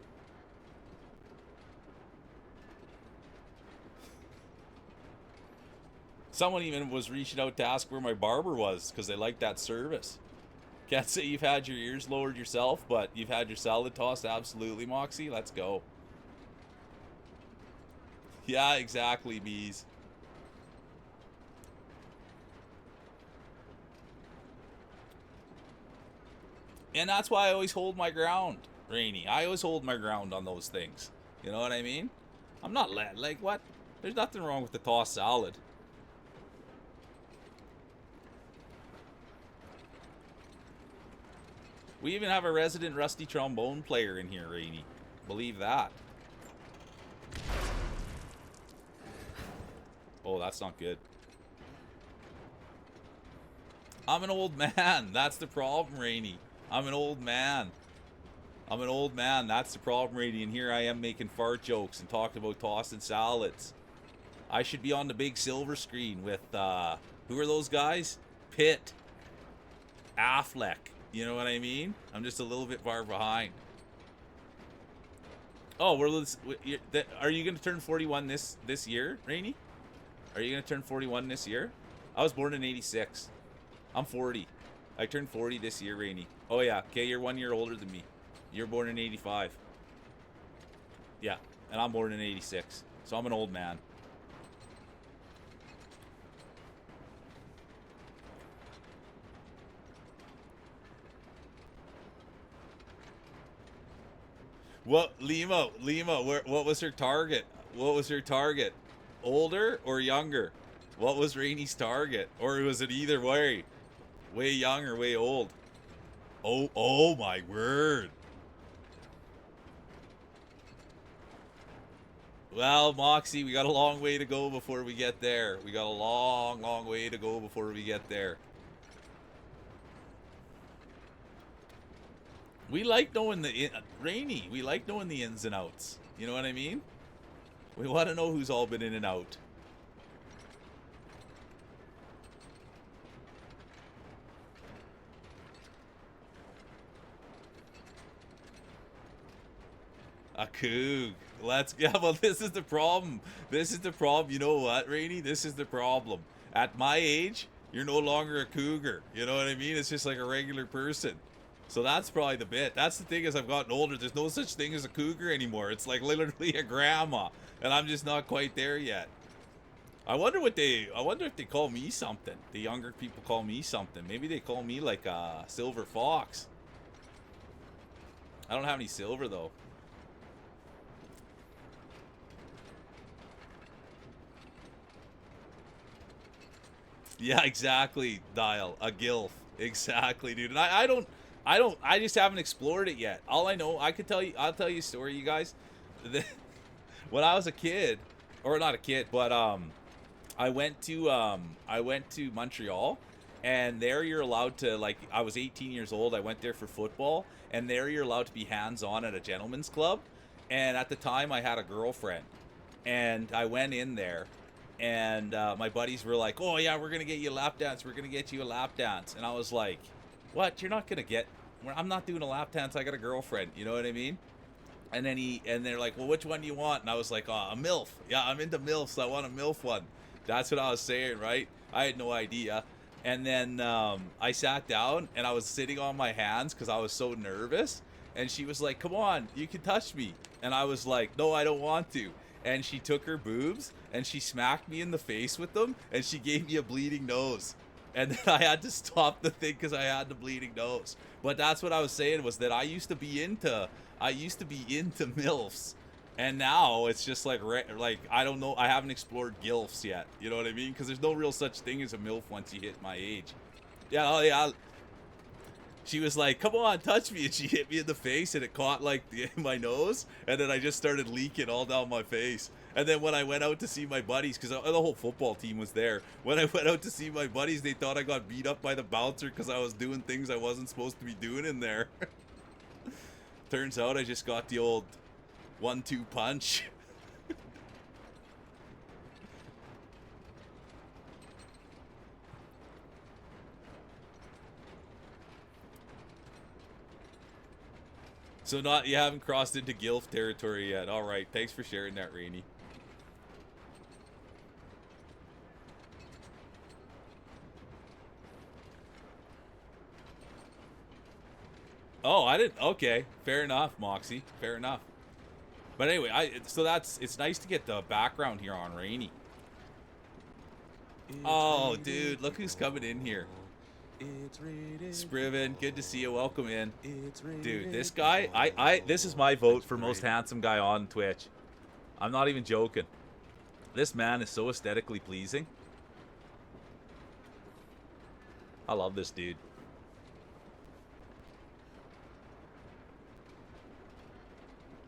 Someone even was reaching out to ask where my barber was because they liked that service. Can't say you've had your ears lowered yourself, but you've had your salad tossed. Absolutely, Moxie. Let's go. Yeah, exactly, Bees. And that's why I always hold my ground, Rainy. I always hold my ground on those things. You know what I mean? I'm not like, what? There's nothing wrong with the tossed salad. We even have a resident rusty trombone player in here, Rainy. Believe that. Oh, that's not good. I'm an old man. That's the problem, Rainy. I'm an old man. I'm an old man. That's the problem, Rainy. And here I am making fart jokes and talking about tossing salads. I should be on the big silver screen with, who are those guys? Pitt. Affleck. You know what I mean? I'm just a little bit far behind. Oh, are you going to turn 41 this year, Rainy? Are you going to turn 41 this year? I was born in 86. I'm 40. I turned 40 this year, Rainy. Oh, yeah. Okay, you're 1 year older than me. You're born in 85. Yeah, and I'm born in 86, so I'm an old man. What, Lima, what was her target? What was her target? Older or younger? What was Rainy's target? Or was it either way? Way young or way old? Oh my word. Well, Moxie, we got a long way to go before we get there. We got a long way to go before we get there. We like knowing Rainy, we like knowing the ins and outs. You know what I mean? We want to know who's all been in and out. A coog. Yeah, well, this is the problem. This is the problem. You know what, Rainy? This is the problem. At my age, you're no longer a cougar. You know what I mean? It's just like a regular person. So that's probably the bit. That's the thing, as I've gotten older, there's no such thing as a cougar anymore. It's like literally a grandma. And I'm just not quite there yet. I wonder if they call me something. The younger people call me something. Maybe they call me like a silver fox. I don't have any silver though. Yeah, exactly, Dial. A gilf. Exactly, dude. And I just haven't explored it yet. All I know, I'll tell you a story, you guys. When I was a kid, or not a kid, but I went to Montreal, and there you're allowed to, like, I was 18 years old. I went there for football, and there you're allowed to be hands-on at a gentleman's club. And at the time, I had a girlfriend, and I went in there, and my buddies were like, "Oh yeah, we're gonna get you a lap dance. We're gonna get you a lap dance." And I was like, "What? You're not gonna get? I'm not doing a lap dance. I got a girlfriend. You know what I mean?" And then they're like, "Well, which one do you want?" And I was like, "Oh, a MILF. Yeah, I'm into MILFs. I want a MILF one." That's what I was saying, right? I had no idea. And then I sat down, and I was sitting on my hands because I was so nervous. And she was like, "Come on, you can touch me." And I was like, "No, I don't want to." And she took her boobs, and she smacked me in the face with them, and she gave me a bleeding nose. And then I had to stop the thing because I had the bleeding nose. But that's what I was saying, was that I used to be into MILFs. And now it's just like I don't know, I haven't explored GILFs yet. You know what I mean? Because there's no real such thing as a MILF once you hit my age. Yeah, oh yeah. She was like, "Come on, touch me," and she hit me in the face, and it caught like my nose, and then I just started leaking all down my face. And then when I went out to see my buddies, because the whole football team was there, when I went out to see my buddies, they thought I got beat up by the bouncer because I was doing things I wasn't supposed to be doing in there. Turns out I just got the old 1-2 punch. So you haven't crossed into GILF territory yet. All right, thanks for sharing that, Rainy. Oh, I didn't. Okay, fair enough, Moxie. Fair enough. But anyway, it's nice to get the background here on Rainy. Oh, dude, look who's coming in here. Spriven, good to see you. Welcome in. Dude, this guy, this is my vote for most handsome guy on Twitch. I'm not even joking. This man is so aesthetically pleasing. I love this dude.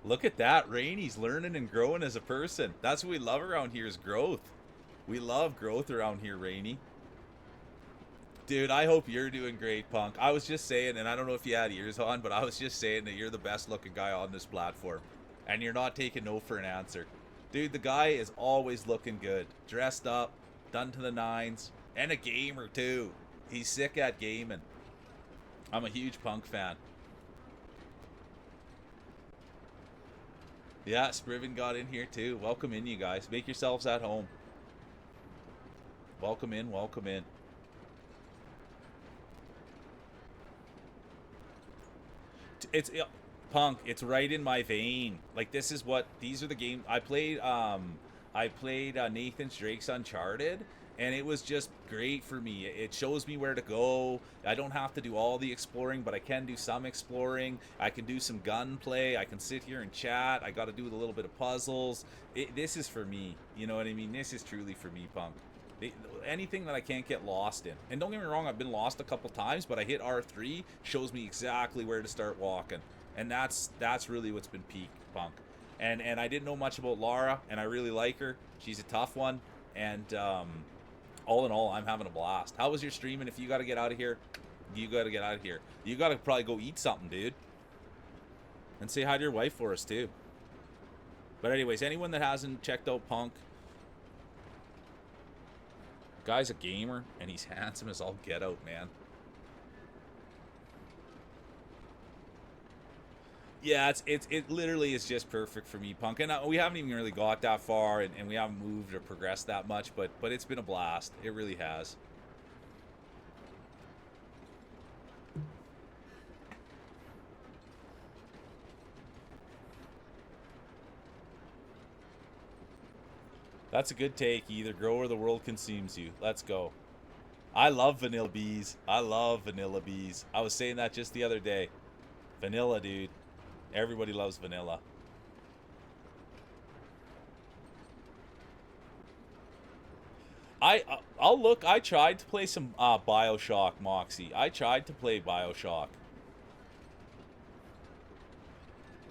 Look at that. Rainy's learning and growing as a person. That's what we love around here, is growth. We love growth around here, Rainy. Dude, I hope you're doing great, Punk. I was just saying, and I don't know if you had ears on, but I was just saying that you're the best looking guy on this platform. And you're not taking no for an answer. Dude, the guy is always looking good. Dressed up, done to the nines, and a gamer too. He's sick at gaming. I'm a huge Punk fan. Yeah, Spriven got in here too. Welcome in, you guys. Make yourselves at home. Welcome in, welcome in. Punk, it's right in my vein. Like, these are the games I played. I played Nathan Drake's Uncharted, and it was just great for me. It shows me where to go. I don't have to do all the exploring, but I can do some exploring. I can do some gunplay. I can sit here and chat. I got to do a little bit of puzzles. This is for me. You know what I mean? This is truly for me, Punk. Anything that I can't get lost in. And don't get me wrong, I've been lost a couple times, but I hit R3, shows me exactly where to start walking. And that's really what's been peak, Punk. And I didn't know much about Lara, and I really like her. She's a tough one, and all in all, I'm having a blast. How was your stream? And if you got to get out of here, you got to get out of here. You got to probably go eat something, dude. And say hi to your wife for us, too. But anyways, anyone that hasn't checked out Punk, guy's a gamer, and he's handsome as all get out, man. Yeah, it literally is just perfect for me, Punk. And we haven't even really got that far, and we haven't moved or progressed that much, but it's been a blast. It really has. That's a good take. You either grow or the world consumes you. Let's go. I love vanilla bees. I love vanilla bees. I was saying that just the other day. Vanilla, dude. Everybody loves vanilla. I'll look. I tried to play some BioShock, Moxie. I tried to play BioShock.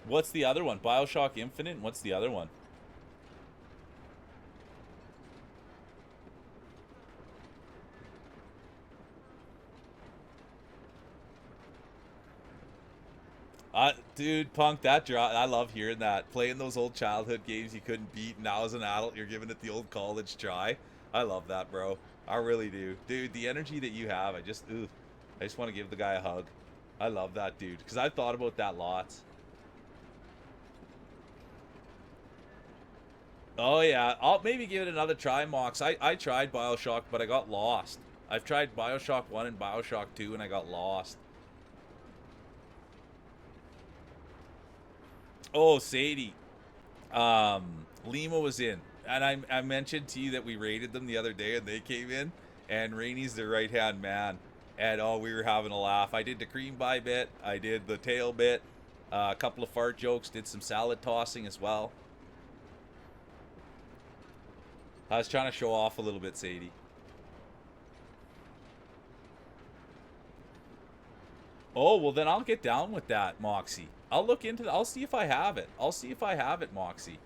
What's the other one? BioShock Infinite? What's the other one? Dude, Punk, I love hearing that. Playing those old childhood games you couldn't beat, now as an adult, you're giving it the old college try. I love that, bro. I really do. Dude, the energy that you have, I just want to give the guy a hug. I love that, dude, because I've thought about that lots. Oh, yeah. I'll maybe give it another try, Mox. I tried BioShock, but I got lost. I've tried BioShock 1 and BioShock 2, and I got lost. Oh, Sadie. Lima was in. And I mentioned to you that we raided them the other day, and they came in. And Rainey's their right-hand man. And, oh, we were having a laugh. I did the cream pie bit. I did the tail bit. A couple of fart jokes. Did some salad tossing as well. I was trying to show off a little bit, Sadie. Oh, well, then I'll get down with that, Moxie. I'll look into that. I'll see if I have it. I'll see if I have it, Moxie.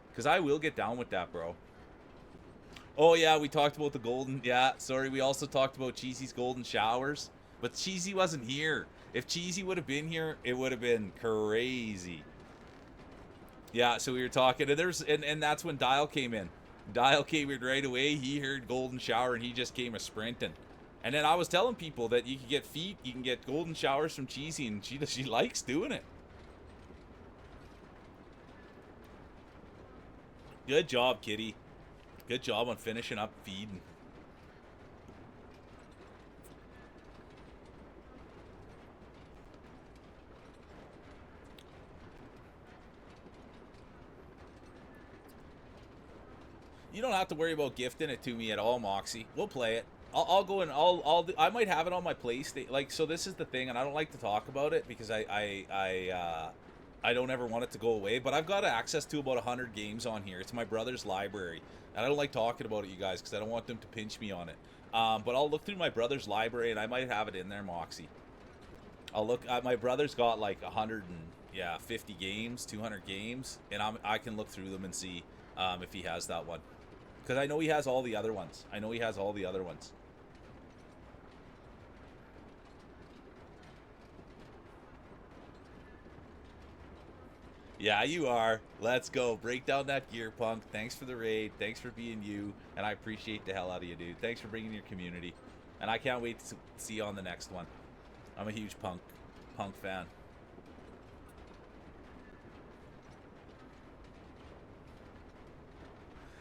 Because I will get down with that, bro. Oh, yeah, we talked about the golden... Yeah, sorry, we also talked about Cheesy's golden showers. But Cheesy wasn't here. If Cheesy would have been here, it would have been crazy. Yeah, so we were talking... And that's when Dial came in. Dial came in right away. He heard golden shower, and he just came a sprinting. And then I was telling people that you can get feet, you can get golden showers from Cheesy, and she likes doing it. Good job, kitty. Good job on finishing up feeding. You don't have to worry about gifting it to me at all, Moxie. We'll play it. I'll go and I might have it on my PlayStation. Like, so this is the thing, and I don't like to talk about it because I don't ever want it to go away, but I've got access to about 100 games on here. It's my brother's library, and I don't like talking about it, you guys, because I don't want them to pinch me on it. But I'll look through my brother's library, and I might have it in there, Moxie. I'll look. My brother's got like 150 games, 200 games, and I can look through them and see if he has that one, because I know he has all the other ones. Yeah, you are. Let's go. Break down that gear, Punk. Thanks for the raid. Thanks for being you. And I appreciate the hell out of you, dude. Thanks for bringing your community. And I can't wait to see you on the next one. I'm a huge Punk fan.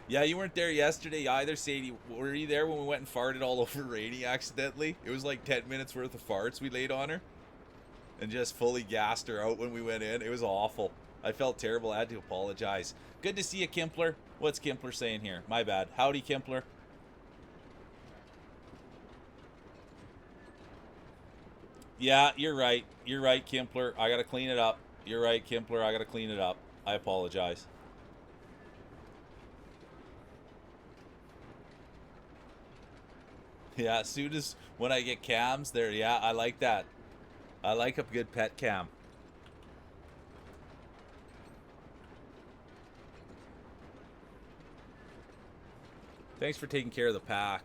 Yeah, you weren't there yesterday either, Sadie. Were you there when we went and farted all over Rainey accidentally? It was like 10 minutes worth of farts we laid on her. and just fully gassed her out when we went in. It was awful. I felt terrible. I had to apologize. Good to see you, Kimpler. What's Kimpler saying here? My bad. Howdy, Kimpler. Yeah, you're right. You're right, Kimpler. I gotta clean it up. You're right, Kimpler. I gotta clean it up. I apologize. Yeah, as soon as when I get cams there, yeah, I like that. I like a good pet cam. Thanks for taking care of the pack.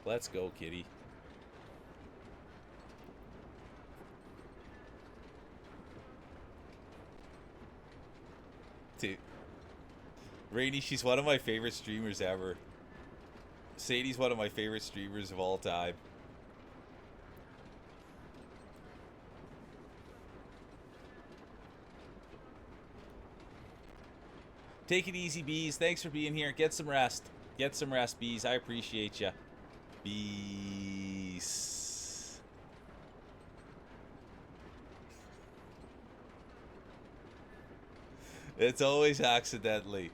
Let's go, kitty. Dude. Rainy, she's one of my favorite streamers ever. Sadie's one of my favorite streamers of all time. Take it easy, Bees. Thanks for being here. Get some rest. Get some rest, Bees. I appreciate you. Bees. It's always accidentally.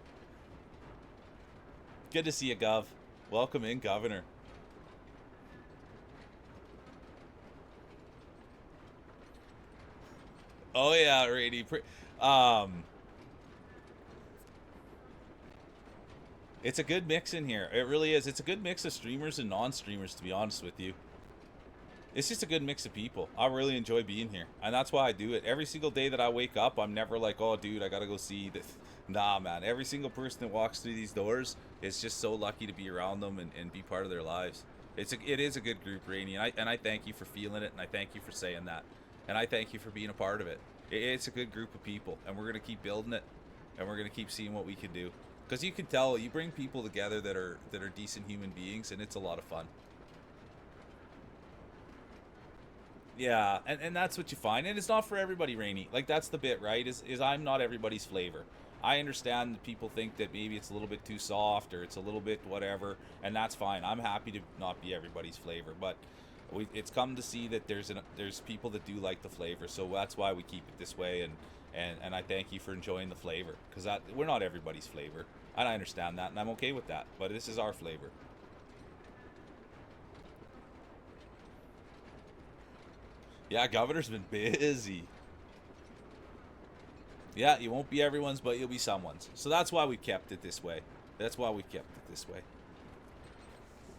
Good to see you, Gov. Welcome in, Governor. Oh yeah, Rainy. It's a good mix in here. It really is. It's a good mix of streamers and non-streamers, to be honest with you. It's just a good mix of people. I really enjoy being here. And that's why I do it. Every single day that I wake up, I'm never like, oh, dude, I gotta go see this. Nah, man. Every single person that walks through these doors is just so lucky to be around them and be part of their lives. It is a good group, Rainy. And I thank you for feeling it, and I thank you for saying that. And I thank you for being a part of it. It's a good group of people, and we're going to keep building it, and we're going to keep seeing what we can do. Because you can tell, you bring people together that are decent human beings, and it's a lot of fun. Yeah, and that's what you find. And it's not for everybody, Rainy. Like, that's the bit, right? Is I'm not everybody's flavor. I understand that people think that maybe it's a little bit too soft or it's a little bit whatever, and that's fine. I'm happy to not be everybody's flavor, but it's come to see that there's people that do like the flavor, so that's why we keep it this way. And I thank you for enjoying the flavor, because we're not everybody's flavor, and I understand that, and I'm okay with that. But this is our flavor. Yeah, Governor's been busy. Yeah, you won't be everyone's, but you'll be someone's. So that's why we kept it this way. That's why we kept it this way.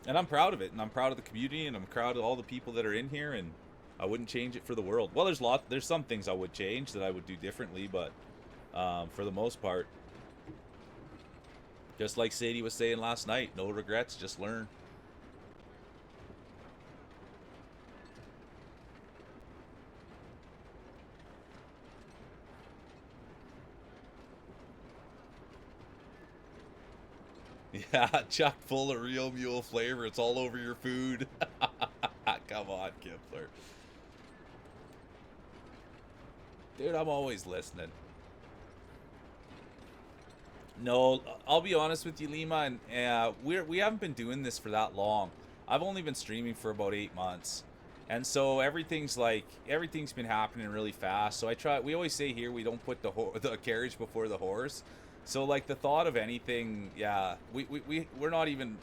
And I'm proud of it, and I'm proud of the community, and I'm proud of all the people that are in here, and I wouldn't change it for the world. Well, there's some things I would change that I would do differently, but for the most part, just like Sadie was saying last night, no regrets, just learn. Yeah, chock full of real mule flavor. It's all over your food. Come on, Kipler. Dude, I'm always listening. No, I'll be honest with you, Lima, and we haven't been doing this for that long. I've only been streaming for about 8 months. And so everything's been happening really fast. So we always say here, we don't put the carriage before the horse. So like the thought of anything, yeah, we're not even,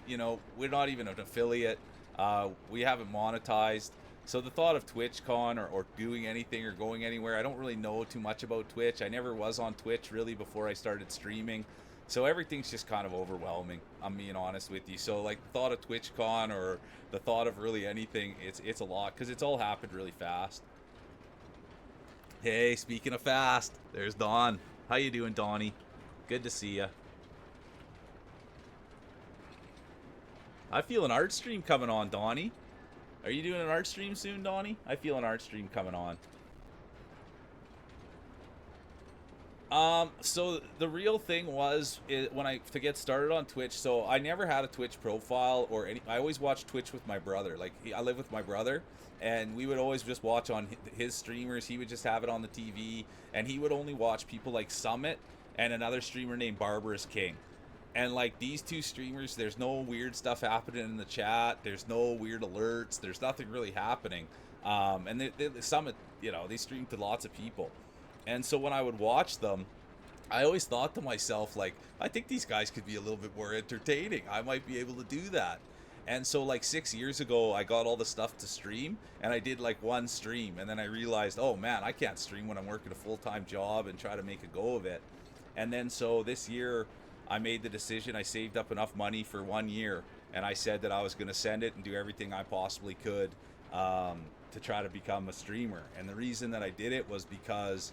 we're not even an affiliate. We haven't monetized. So the thought of TwitchCon or doing anything or going anywhere, I don't really know too much about Twitch. I never was on Twitch really before I started streaming. So everything's just kind of overwhelming, I'm being honest with you. So like the thought of TwitchCon or the thought of really anything, it's a lot, because it's all happened really fast. Hey, speaking of fast, there's Dawn. How you doing, Donnie? Good to see ya. I feel an art stream coming on, Donnie. Are you doing an art stream soon, Donnie? I feel an art stream coming on. So the real thing was to get started on Twitch. So I never had a Twitch profile or I always watched Twitch with my brother. Like I live with my brother, and we would always just watch on his streamers. He would just have it on the TV, and he would only watch people like Summit and another streamer named Barbarous King. And like these two streamers, there's no weird stuff happening in the chat. There's no weird alerts. There's nothing really happening. And some, you know, they stream to lots of people. And so when I would watch them, I always thought to myself, like, I think these guys could be a little bit more entertaining. I might be able to do that. And so, like, 6 years ago, I got all the stuff to stream, and I did, like, one stream. And then I realized, oh, man, I can't stream when I'm working a full-time job and try to make a go of it. And then so this year, I made the decision. I saved up enough money for 1 year, and I said that I was going to send it and do everything I possibly could to try to become a streamer. And the reason that I did it was because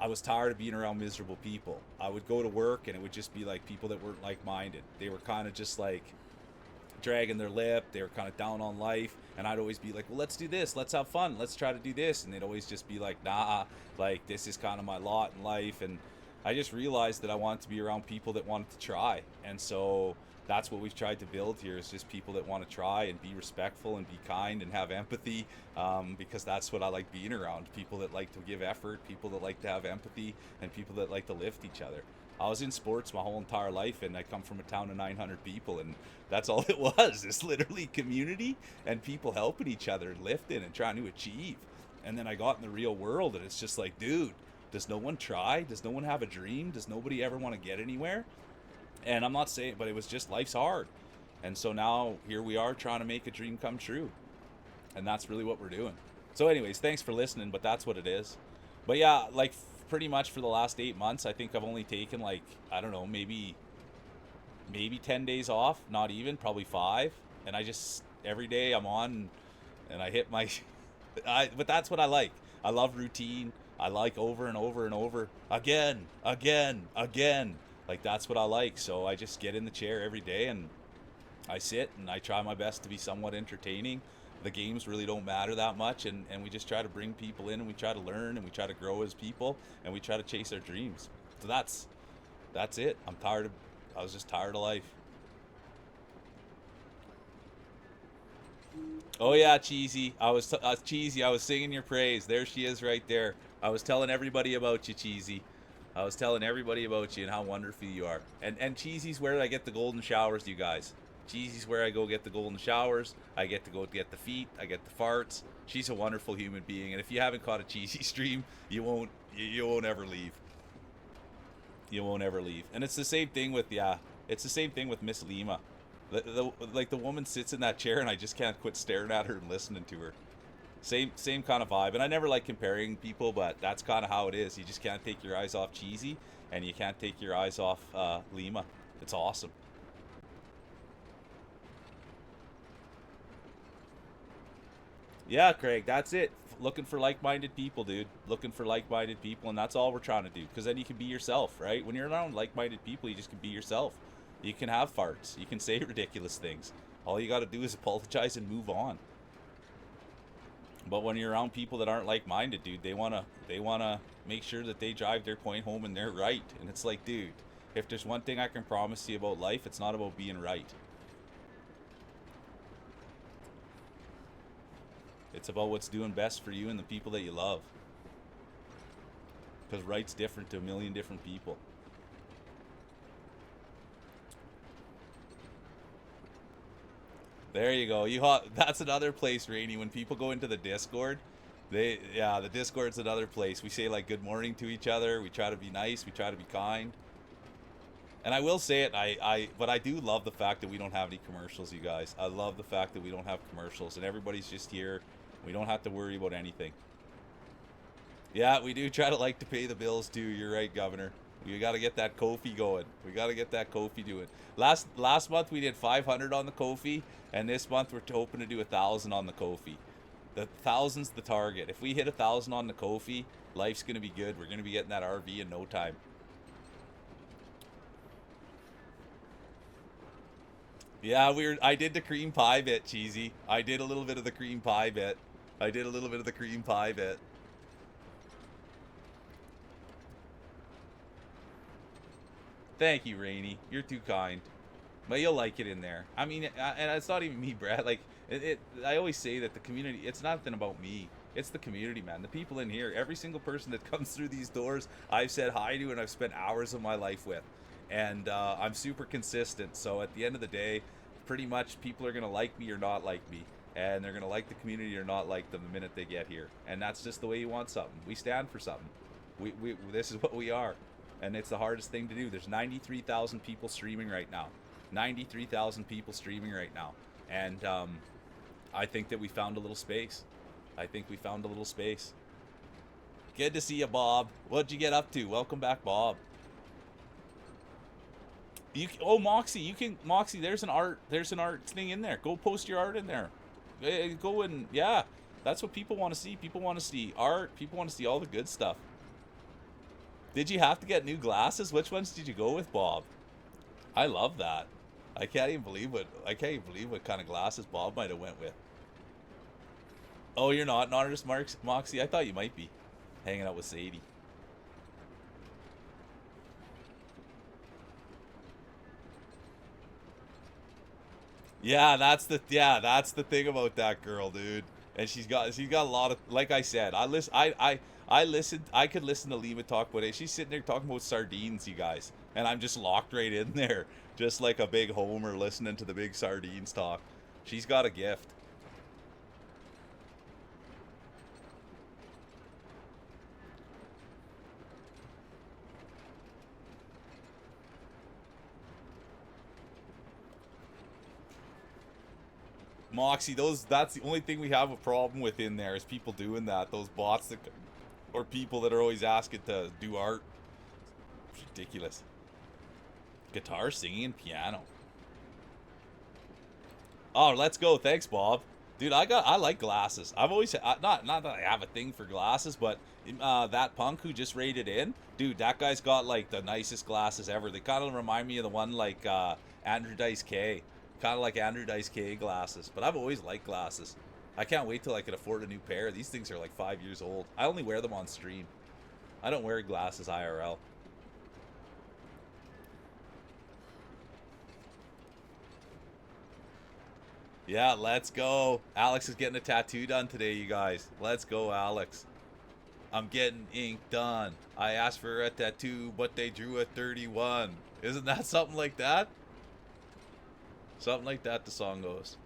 I was tired of being around miserable people. I would go to work, and it would just be like people that weren't like-minded. They were kind of just like dragging their lip. They were kind of down on life, and I'd always be like, well, let's do this, let's have fun, let's try to do this, and they'd always just be like, nah, like, this is kind of my lot in life. And I just realized that I wanted to be around people that wanted to try. And so that's what we've tried to build here, is just people that want to try and be respectful and be kind and have empathy, because that's what I like being around. People that like to give effort, people that like to have empathy, and people that like to lift each other. I was in sports my whole entire life, and I come from a town of 900 people, and that's all it was. It's literally community and people helping each other and lifting and trying to achieve. And then I got in the real world, and it's just like, dude, does no one try? Does no one have a dream? Does nobody ever want to get anywhere? And I'm not saying, but it was just, life's hard. And so now here we are trying to make a dream come true. And that's really what we're doing. So anyways, thanks for listening, but that's what it is. But yeah, like, pretty much for the last 8 months, I think I've only taken, like, I don't know, maybe 10 days off, not even, probably 5. And I just, every day I'm on, and I hit my, but that's what I like. I love routine. I like over and over and over, again. Like, that's what I like. So I just get in the chair every day, and I sit, and I try my best to be somewhat entertaining. The games really don't matter that much, and we just try to bring people in, and we try to learn, and we try to grow as people, and we try to chase our dreams. So that's it. I was just tired of life. Oh yeah, Cheesy. I was Cheesy. I was singing your praise. There she is, right there. I was telling everybody about you, Cheesy. I was telling everybody about you and how wonderful you are. And Cheesy's where I get the golden showers, you guys. Cheesy's where I go get the golden showers. I get to go get the feet. I get the farts. She's a wonderful human being, and if you haven't caught a Cheesy stream, you won't ever leave. You won't ever leave. And it's the same thing with Miss Lima. Like, the woman sits in that chair, and I just can't quit staring at her and listening to her. Same kind of vibe. And I never like comparing people, but that's kind of how it is. You just can't take your eyes off Cheesy, and you can't take your eyes off Lima. It's awesome. Yeah, Craig, that's it. Looking for like-minded people, dude. Looking for like-minded people, and that's all we're trying to do. Because then you can be yourself, right? When you're around like-minded people, you just can be yourself. You can have farts. You can say ridiculous things. All you got to do is apologize and move on. But when you're around people that aren't like-minded, dude, they wanna make sure that they drive their point home and they're right. And it's like, dude, if there's one thing I can promise you about life, it's not about being right. It's about what's doing best for you and the people that you love. Because right's different to a million different people. There you go. That's another place, Rainy. When people go into the Discord, the Discord's another place. We say, like, good morning to each other. We try to be nice. We try to be kind. And I will say it, but I do love the fact that we don't have any commercials, you guys. I love the fact that we don't have commercials, and everybody's just here. We don't have to worry about anything. Yeah, we do try to like to pay the bills too. You're right, Governor. We got to get that Ko-fi going. We got to get that Ko-fi doing. Last month we did 500 on the Ko-fi, and this month we're hoping to do 1,000 on the Ko-fi. The 1,000's the target. If we hit 1,000 on the Ko-fi, life's gonna be good. We're gonna be getting that RV in no time. Yeah, I did the cream pie bit, Cheesy. I did a little bit of the cream pie bit. Thank you, Rainy. You're too kind. But you'll like it in there. I mean, and it's not even me, Brad. Like, I always say that the community, it's nothing about me. It's the community, man. The people in here, every single person that comes through these doors, I've said hi to and I've spent hours of my life with. And I'm super consistent. So at the end of the day, pretty much people are going to like me or not like me. and they're going to like the community or not like them the minute they get here. And that's just the way you want something. We stand for something. This is what we are. And it's the hardest thing to do. There's 93,000 people streaming right now. 93,000 people streaming right now. And I think that we found a little space. I think we found a little space. Good to see you, Bob. What'd you get up to? Welcome back, Bob. Oh, Moxie, Moxie, there's an art thing in there. Go post your art in there. Go and, yeah, that's what people want to see. People want to see art. People want to see all the good stuff. Did you have to get new glasses? Which ones did you go with, Bob? I love that. I can't even believe what kind of glasses Bob might have went with. Oh, you're not an artist, Moxie? I thought you might be hanging out with Sadie. Yeah, that's the thing about that girl, dude. And she's got a lot of, like I said, I could listen to Lima talk about it. She's sitting there talking about sardines, you guys, and I'm just locked right in there, just like a big homer listening to the big sardines talk. She's got a gift. Moxie, that's the only thing we have a problem with in there is people doing that. Those bots that, or people that are always asking to do art. It's ridiculous. Guitar, singing, and piano. Oh, let's go. Thanks, Bob. Dude, I like glasses. I've always not that I have a thing for glasses, but that punk who just raided in, dude, that guy's got like the nicest glasses ever. They kind of remind me of the one like Andrew Dice K. Kind of like Andrew Dice K glasses, but I've always liked glasses. I can't wait till I can afford a new pair. These things are like 5 years old. I only wear them on stream. I don't wear glasses IRL. Yeah, let's go. Alex is getting a tattoo done today, you guys. Let's go, Alex. I'm getting ink done. I asked for a tattoo, but they drew a 31. Isn't that something like that? Something like that, the song goes.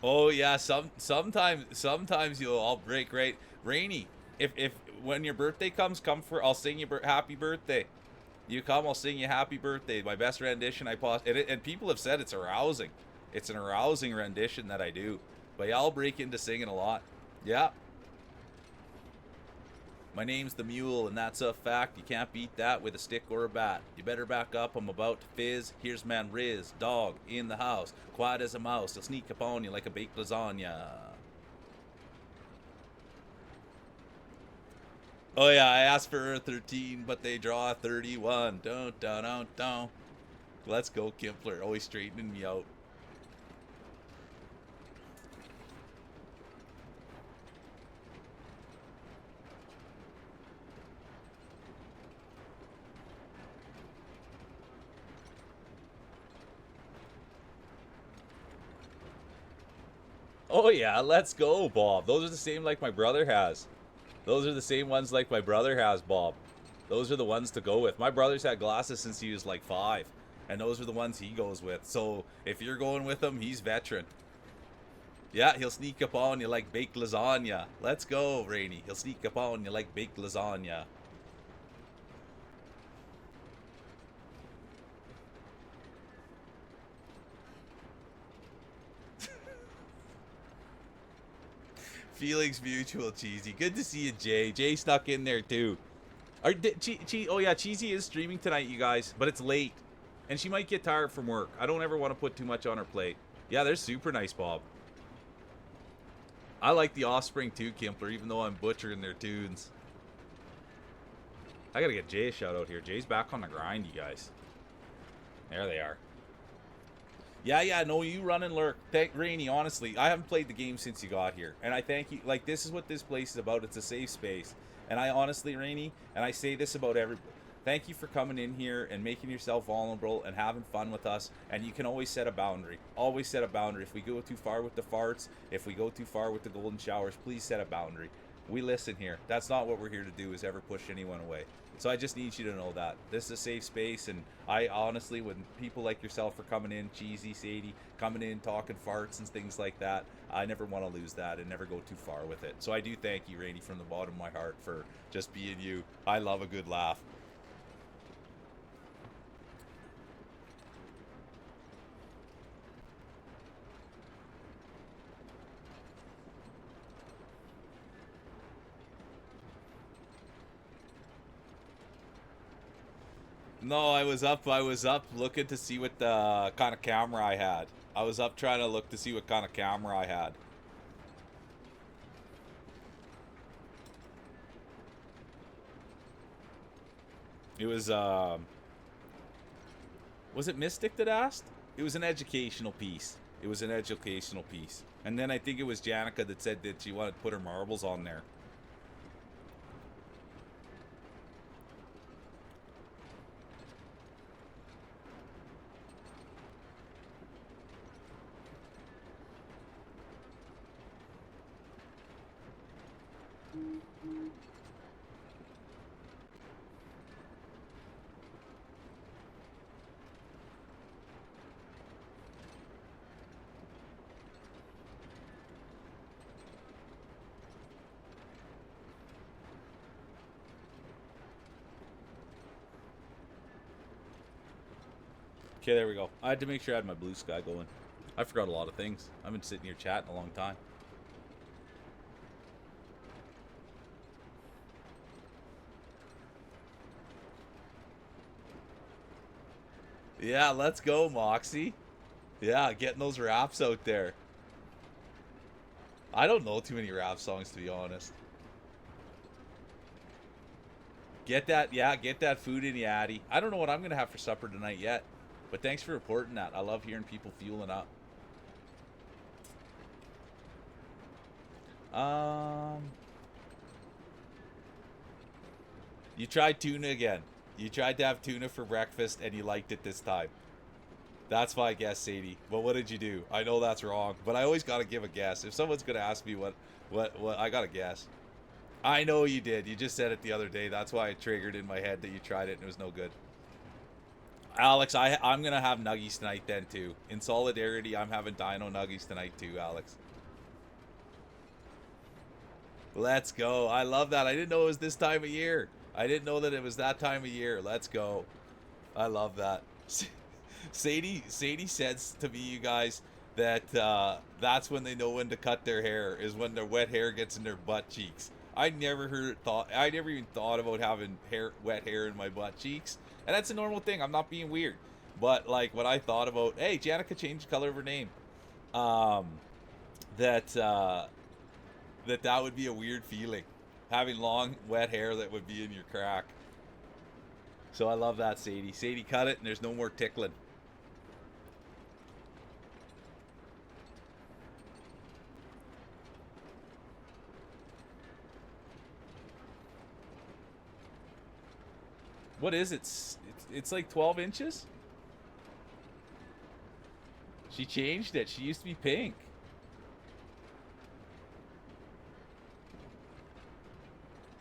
Oh yeah, sometimes you'll all break right. Rainy, if when your birthday comes, I'll sing you happy birthday. You come, I'll sing you happy birthday. My best rendition I and people have said it's arousing. It's an arousing rendition that I do. But yeah, I'll break into singing a lot. Yeah. My name's the Mule, and that's a fact. You can't beat that with a stick or a bat. You better back up, I'm about to fizz. Here's man Riz, dog, in the house. Quiet as a mouse, he'll sneak up on you like a baked lasagna. Oh yeah, I asked for a 13, but they draw a 31. Don't. Let's go, Kimpler, always straightening me out. Oh yeah, let's go, Bob. Those are the same like my brother has. Those are the same ones like my brother has, Bob. Those are the ones to go with. My brother's had glasses since he was like 5. And those are the ones he goes with. So if you're going with him, he's veteran. Yeah, he'll sneak up on you like baked lasagna. Let's go, Rainy. He'll sneak up on you like baked lasagna. Feelings mutual, Cheesy. Good to see you, Jay. Jay snuck in there too. Oh yeah, Cheesy is streaming tonight, you guys, but it's late, and she might get tired from work. I don't ever want to put too much on her plate. Yeah, they're super nice, Bob. I like the Offspring too, Kimpler, even though I'm butchering their tunes. I gotta get Jay a shout out here. Jay's back on the grind, you guys. There they are. Yeah, no, you run and lurk. Thank Rainy, honestly, I haven't played the game since you got here. And I thank you. Like, this is what this place is about. It's a safe space. And I honestly, Rainy, and I say this about everybody, thank you for coming in here and making yourself vulnerable and having fun with us. And you can always set a boundary. Always set a boundary. If we go too far with the farts, if we go too far with the golden showers, please set a boundary. We listen here. That's not what we're here to do, is ever push anyone away. So I just need you to know that. This is a safe space, and I honestly, when people like yourself are coming in, Cheesy, Sadie, coming in, talking farts and things like that, I never want to lose that and never go too far with it. So I do thank you, Rainey, from the bottom of my heart for just being you. I love a good laugh. No, I was up looking to see what kind of camera I had. I was up trying to look to see what kind of camera I had. It was it Mystic that asked? It was an educational piece. It was an educational piece. And then I think it was Janica that said that she wanted to put her marbles on there. Okay, there we go. I had to make sure I had my blue sky going. I forgot a lot of things. I've been sitting here chatting a long time. Yeah, let's go, Moxie. Yeah, getting those raps out there. I don't know too many rap songs, to be honest. Get that, yeah, get that food in you, Addy. I don't know what I'm going to have for supper tonight yet. But thanks for reporting that. I love hearing people fueling up. You tried tuna again. You tried to have tuna for breakfast and you liked it this time. That's my guess, Sadie. But what did you do? I know that's wrong, but I always got to give a guess. If someone's going to ask me what I got to guess. I know you did. You just said it the other day. That's why it triggered in my head that you tried it and it was no good. Alex, I'm going to have nuggies tonight then, too. In solidarity, I'm having dino nuggies tonight, too, Alex. Let's go. I love that. I didn't know it was this time of year. I didn't know that it was that time of year. Let's go. I love that. Sadie says to me, you guys, that that's when they know when to cut their hair, is when their wet hair gets in their butt cheeks. I never even thought about having wet hair in my butt cheeks. And that's a normal thing. I'm not being weird. But, like, when I thought about, hey, Janica changed the color of her name. That would be a weird feeling. Having long, wet hair that would be in your crack. So I love that, Sadie. Sadie, cut it and there's no more tickling. What is it? It's like 12 inches? She changed it. She used to be pink.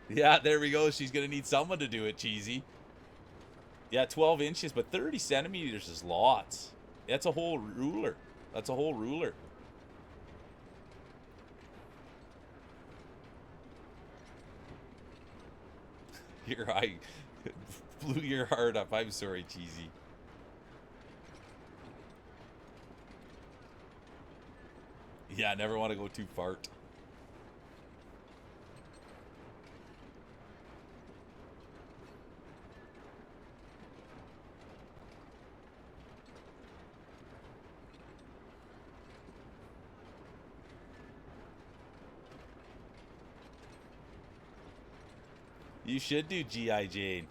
Yeah, there we go. She's going to need someone to do it, Cheesy. Yeah, 12 inches, but 30 centimeters is lots. That's a whole ruler. That's a whole ruler. Your eye blew your heart up. I'm sorry, Cheesy. Yeah, I never want to go too fart. You should do G.I. Jane.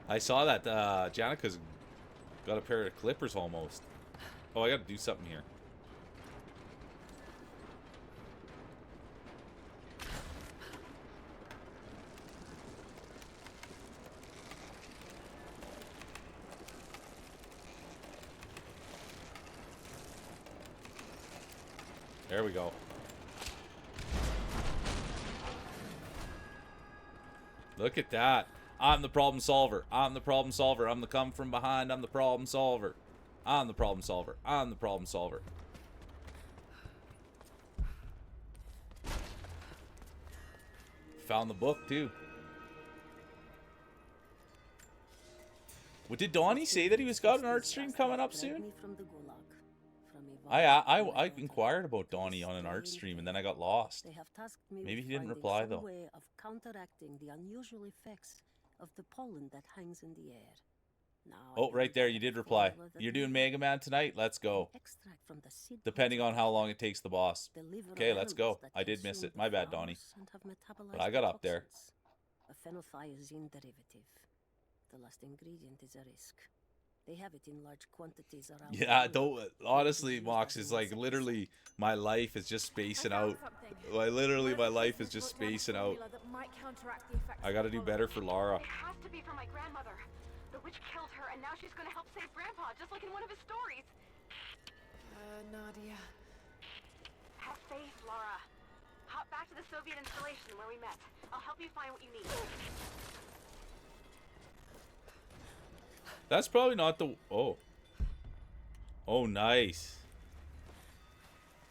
I saw that Janica's got a pair of clippers almost. Oh, I gotta do something here. There we go. Look at that. I'm the problem solver. I'm the problem solver. I'm the come from behind. I'm the problem solver. I'm the problem solver. I'm the problem solver. Found the book, too. What did Donnie say that he was got an art stream coming up soon? I inquired about Donnie on an art stream and then I got lost. Maybe he didn't reply though. Way of counteracting the unusual effects of the pollen that hangs in the air. Now, Oh, right there, you did reply. You're doing Mega Man tonight? Let's go. Depending on how long it takes the boss. Okay, let's go. I did miss it. My bad, Donnie. But I got up there. A phenothiazine derivative. The last ingredient is a risk. They have it in large quantities around. Yeah, don't. Honestly, Mox, is like literally my life is just spacing out. Like literally, my life is just spacing out. I gotta do better for Lara. It has to be for my grandmother. The witch killed her, and now she's gonna help save Grandpa, just like in one of his stories. Nadia. Have faith, Lara. Hop back to the Soviet installation where we met. I'll help you find what you need. That's probably not the... Oh. Oh, nice.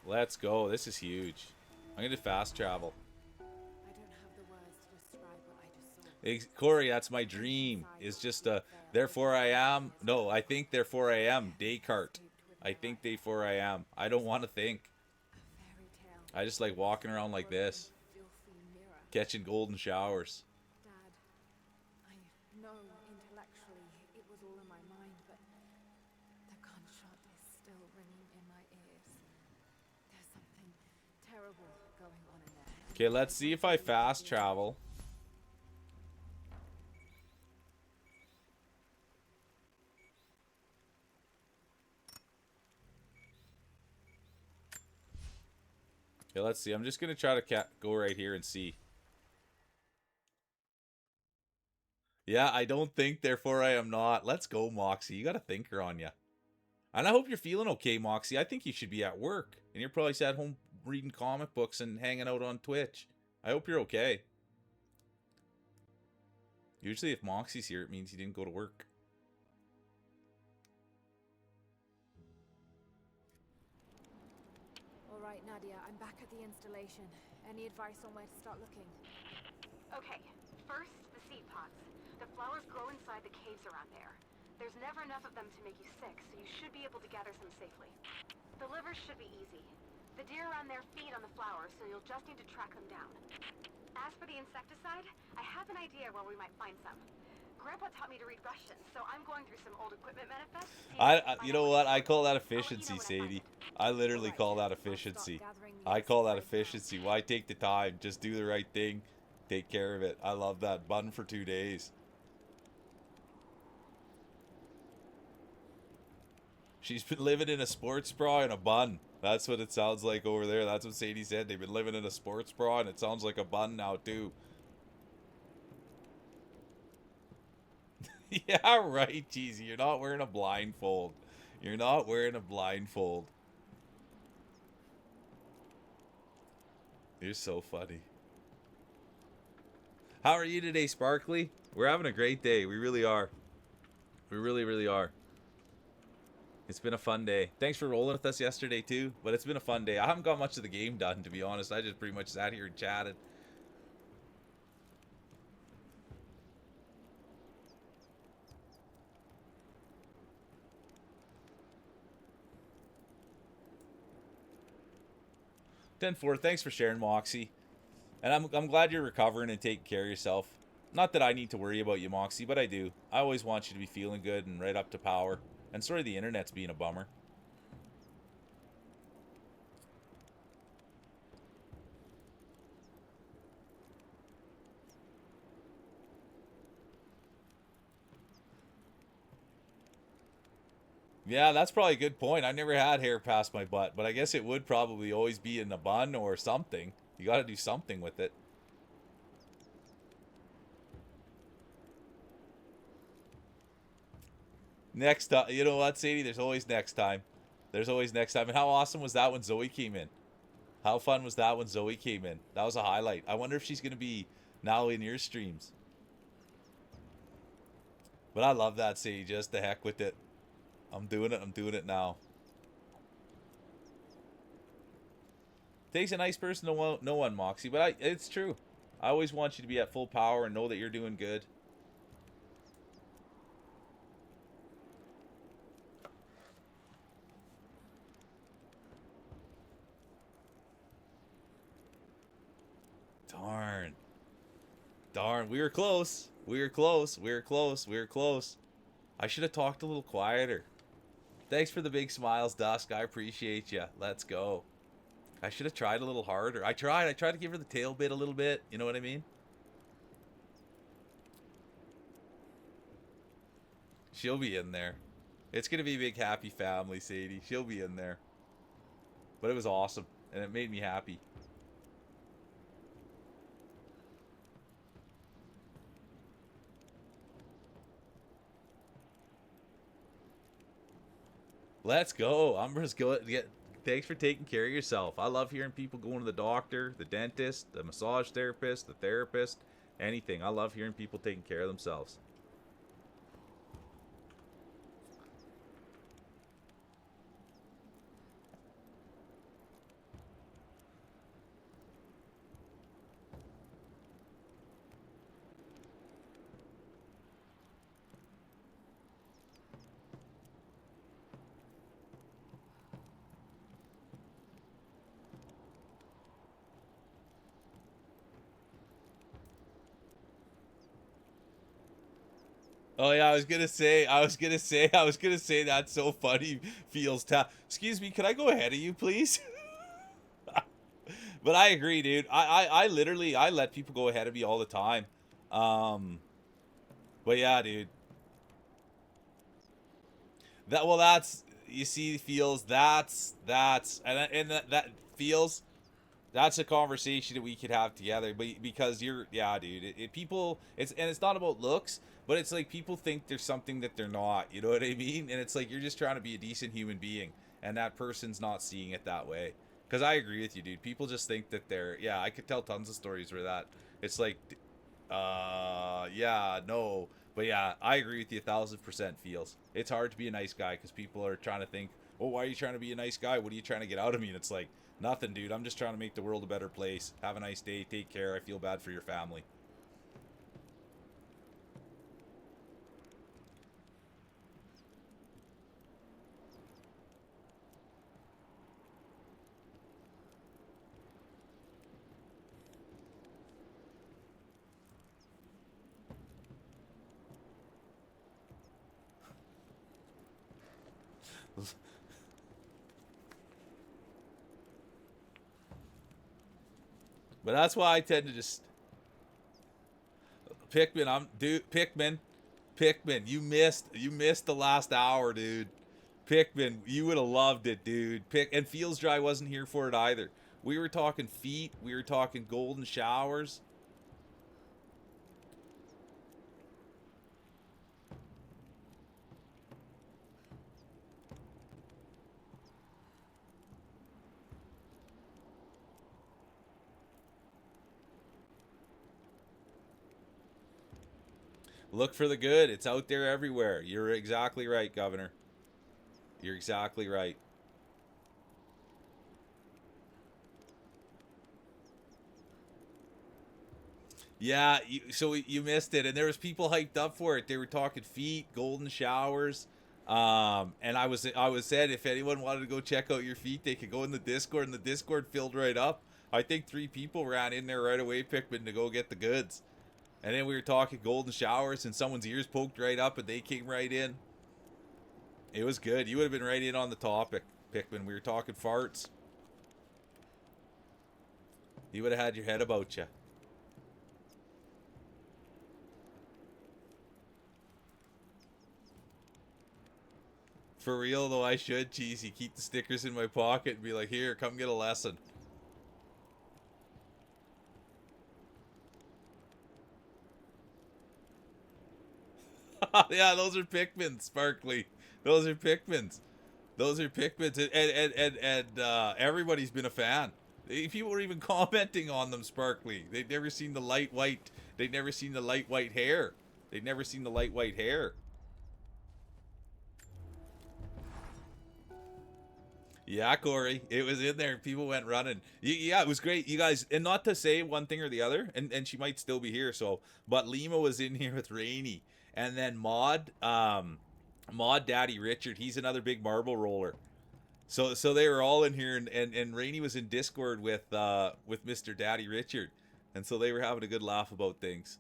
Let's go. This is huge. I'm gonna fast travel. I don't have the words to describe what I just saw. Corey, that's my dream. Is just a... Therefore I am... No, I think therefore I am. Descartes. I think therefore I am. I don't want to think. I just like walking around like this. Catching golden showers. Dad, I know intellectually it was all in my mind, but the gunshot is still ringing in my ears. There's something terrible going on in there. Okay, let's see if I fast travel. Okay, let's see. I'm just going to try to go right here and see. Yeah, I don't think, therefore I am not. Let's go, Moxie. You got a thinker on you. And I hope you're feeling okay, Moxie. I think you should be at work. And you're probably at home reading comic books and hanging out on Twitch. I hope you're okay. Usually if Moxie's here, it means he didn't go to work. Alright, Nadia, I'm back at the installation. Any advice on where to start looking? Okay, first, the seed pods. The flowers grow inside the caves around there. There's never enough of them to make you sick, so you should be able to gather some safely. The livers should be easy. The deer around there feed on the flowers, so you'll just need to track them down. As for the insecticide, I have an idea where we might find some. Grandpa taught me to read Russian, so I'm going through some old equipment manifests. You know what? I call that efficiency, Sadie. I literally call that efficiency. I call that efficiency. Why take the time? Just do the right thing. Take care of it. I love that. Bun for 2 days. She's been living in a sports bra and a bun. That's what it sounds like over there. That's what Sadie said. They've been living in a sports bra and it sounds like a bun now too. Yeah, right, Cheesy. You're not wearing a blindfold. You're not wearing a blindfold. You're so funny. How are you today, Sparkly? We're having a great day. We really are. We really, really are. It's been a fun day. Thanks for rolling with us yesterday, too. But it's been a fun day. I haven't got much of the game done, to be honest. I just pretty much sat here and chatted. Den4, thanks for sharing, Moxie. And I'm glad you're recovering and taking care of yourself. Not that I need to worry about you, Moxie, but I do. I always want you to be feeling good and right up to power. And sorry the internet's being a bummer. Yeah, that's probably a good point. I've never had hair past my butt, but I guess it would probably always be in a bun or something. You got to do something with it. Next time. You know what, Sadie? There's always next time. There's always next time. And how awesome was that when Zoe came in? How fun was that when Zoe came in? That was a highlight. I wonder if she's going to be now in your streams. But I love that Sadie. Just the heck with it. I'm doing it. I'm doing it now. Takes a nice person to know one, Moxie, but it's true. I always want you to be at full power and know that you're doing good. Darn. Darn, we were close. We were close. We were close. We were close. I should have talked a little quieter. Thanks for the big smiles, Dusk. I appreciate you. Let's go. I should have tried a little harder. I tried to give her the tail bit a little bit. You know what I mean? She'll be in there. It's going to be a big happy family, Sadie. She'll be in there. But it was awesome. And it made me happy. Let's go. I'm just going to get... Thanks for taking care of yourself. I love hearing people going to the doctor, the dentist, the massage therapist, the therapist, anything. I love hearing people taking care of themselves. Oh yeah, I was gonna say that's so funny. Feels tough. Excuse me, could I go ahead of you, please? But I agree, dude. I literally I let people go ahead of me all the time. But yeah, dude. That's you see feels and that feels that's a conversation that we could have together, but because yeah, dude, it's not about looks, but it's like people think there's something that they're not, you know what I mean? And it's like you're just trying to be a decent human being, and that person's not seeing it that way. Because I agree with you, dude. People just think that they're, yeah, I could tell tons of stories where that, it's like, yeah, no, but yeah, I agree with you 1,000% feels. It's hard to be a nice guy because people are trying to think, oh, why are you trying to be a nice guy? What are you trying to get out of me? And it's like, nothing, dude. I'm just trying to make the world a better place. Have a nice day. Take care. I feel bad for your family. But that's why I tend to just Pikmin, you missed the last hour, dude. Pikmin, you would have loved it, dude. And Feels Dry wasn't here for it either. We were talking feet, we were talking golden showers. Look for the good. It's out there everywhere. You're exactly right, Governor. You're exactly right. Yeah, so you missed it, and there was people hyped up for it. They were talking feet, golden showers, and I was said if anyone wanted to go check out your feet, they could go in the Discord, and the Discord filled right up. I think 3 people ran in there right away, Pikmin, to go get the goods. And then we were talking golden showers, and someone's ears poked right up, and they came right in. It was good. You would have been right in on the topic, Pikmin. We were talking farts. You would have had your head about you. For real, though, I should, Cheesy, keep the stickers in my pocket and be like, here, come get a lesson. Yeah, those are Pikmins, Sparkly. Those are Pikmins. Those are Pikmins. And everybody's been a fan. People were even commenting on them, Sparkly. They'd never seen the light white. They'd never seen the light white hair. They'd never seen the light white hair. Yeah, Corey, it was in there. People went running. Yeah, it was great, you guys. And not to say one thing or the other, and she might still be here. So, but Lima was in here with Rainey, and then Maud Daddy Richard. He's another big marble roller. So they were all in here, and Rainey was in Discord with Mr. Daddy Richard, and so they were having a good laugh about things.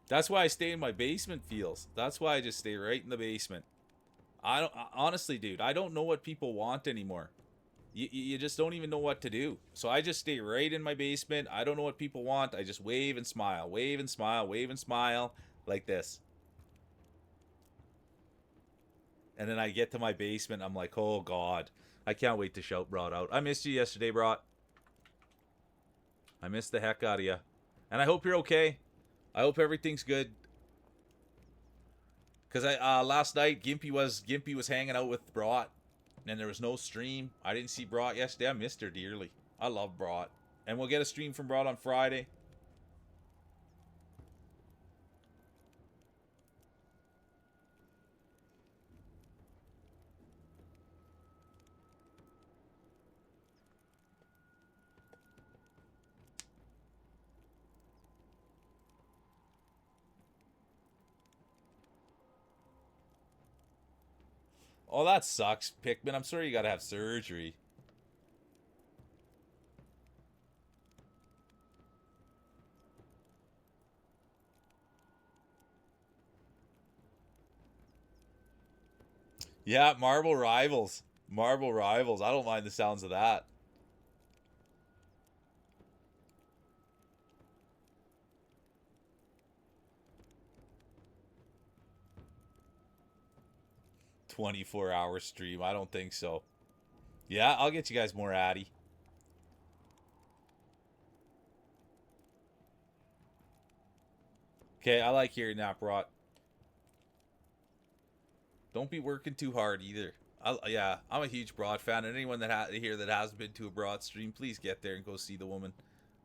That's why I stay in my basement, feels. That's why I just stay right in the basement. Honestly, dude, I don't know what people want anymore. You just don't even know what to do. So I just stay right in my basement. I don't know what people want. I just wave and smile, wave and smile, wave and smile like this. And then I get to my basement. I'm like, oh, God. I can't wait to shout Brought out. I missed you yesterday, Brought. I missed the heck out of you. And I hope you're okay. I hope everything's good. Because last night, Gimpy was hanging out with Brought. And there was no stream. I didn't see Brought yesterday. I missed her dearly. I love Brought. And we'll get a stream from Brought on Friday. Oh, that sucks, Pikmin. I'm sorry you gotta have surgery. Yeah, Marble Rivals. Marble Rivals. I don't mind the sounds of that. "24-hour stream. I don't think so. Yeah, I'll get you guys more Addy. Okay, I like hearing that, Brought. Don't be working too hard either. Yeah, I'm a huge Broad fan, and anyone that here that hasn't been to a Broad stream, please get there and go see the woman.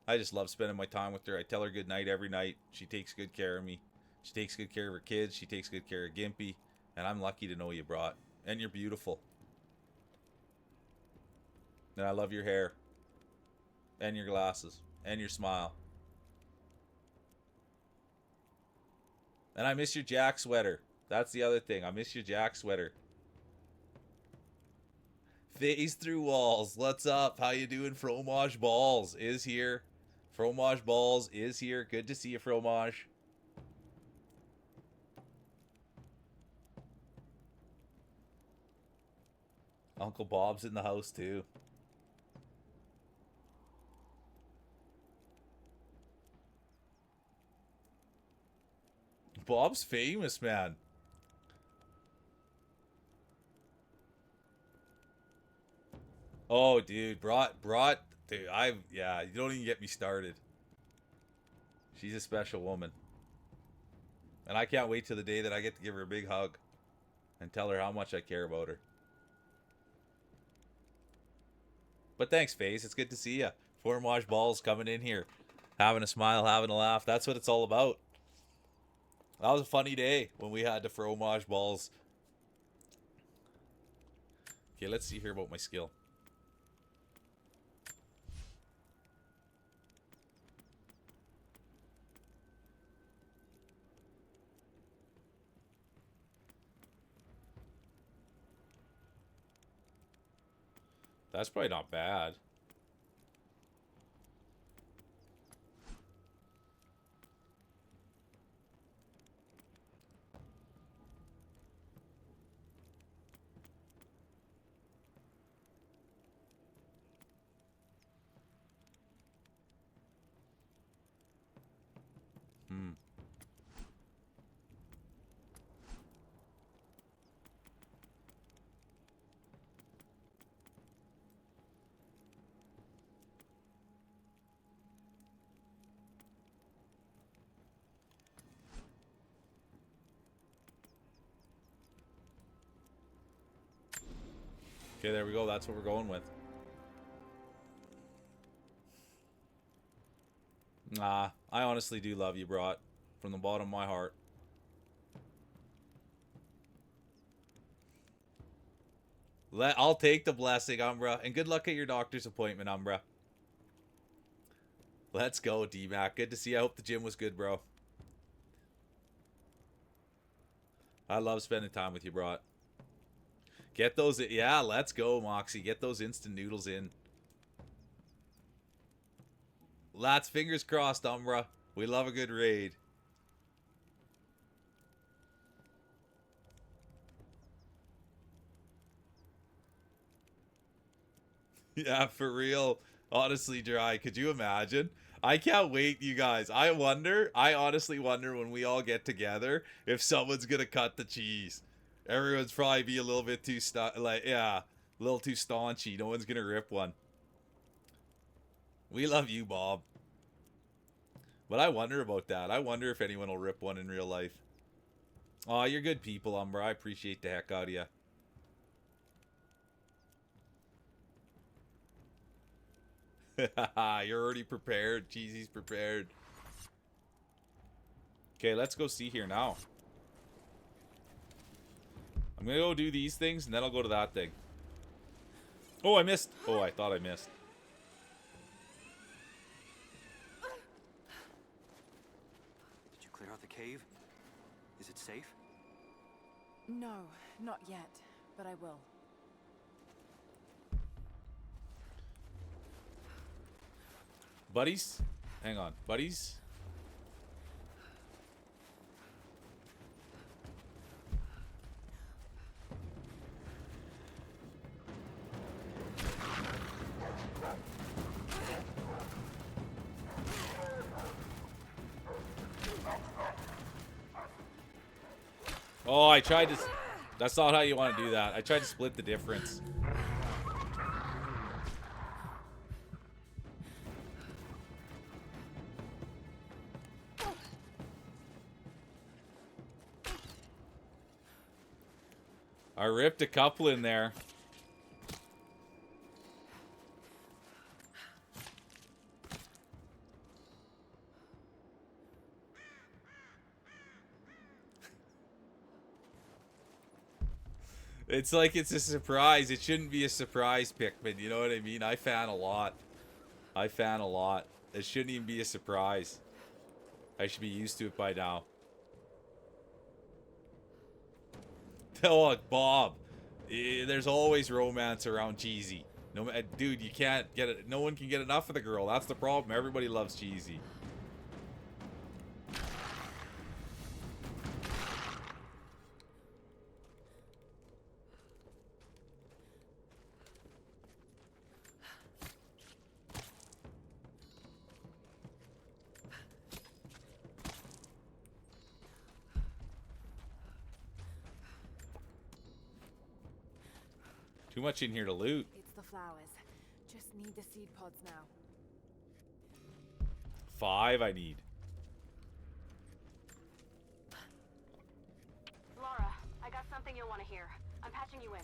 I just love spending my time with her. I tell her good night every night. She takes good care of me. She takes good care of her kids. She takes good care of Gimpy. And I'm lucky to know you, Broad. And you're beautiful. And I love your hair. And your glasses. And your smile. And I miss your Jack sweater. That's the other thing. I miss your Jack sweater. Phase through walls. What's up? How you doing? Fromage Balls is here. Fromage Balls is here. Good to see you, Fromage. Uncle Bob's in the house too. Bob's famous, man. Oh, dude, dude, yeah, you don't even get me started. She's a special woman. And I can't wait till the day that I get to give her a big hug and tell her how much I care about her. But thanks, FaZe. It's good to see you. Fromage Balls coming in here. Having a smile, having a laugh. That's what it's all about. That was a funny day when we had the Fromage Balls. Okay, let's see here about my skill. That's probably not bad. Okay, there we go. That's what we're going with. Nah, I honestly do love you, Brought. from the bottom of my heart. I'll take the blessing, Umbra. And good luck at your doctor's appointment, Umbra. Let's go, D-Mac. Good to see you. I hope the gym was good, bro. I love spending time with you, bro. Get those... Yeah, let's go, Moxie. Get those instant noodles in. Let's fingers crossed, Umbra. We love a good raid. Yeah, for real. Honestly, Dry, could you imagine? I can't wait, you guys. I honestly wonder when we all get together if someone's gonna cut the cheese. Everyone's probably be a little bit too a little too staunchy. No one's gonna rip one. We love you, Bob. But I wonder about that. I wonder if anyone will rip one in real life. Aw, you're good people, Umbra. I appreciate the heck out of you. You're already prepared. Cheesy's prepared. Okay, let's go see here now. I'm gonna go do these things, and then I'll go to that thing. Oh, I missed. Oh, I thought I missed. Did you clear out the cave? Is it safe? No, not yet, but I will. Buddies? Hang on. Buddies? Oh, I tried to... That's not how you want to do that. I tried to split the difference. I ripped a couple in there. It's like it's a surprise. It shouldn't be a surprise, Pikmin. You know what I mean? I fan a lot. I fan a lot. It shouldn't even be a surprise. I should be used to it by now. Oh, Bob. There's always romance around Cheesy. No, dude, you can't get it. No one can get enough of the girl. That's the problem. Everybody loves Cheesy. Too much in here to loot. It's the flowers. Just need the seed pods now. 5 I need. Lara, I got something you'll want to hear. I'm patching you in.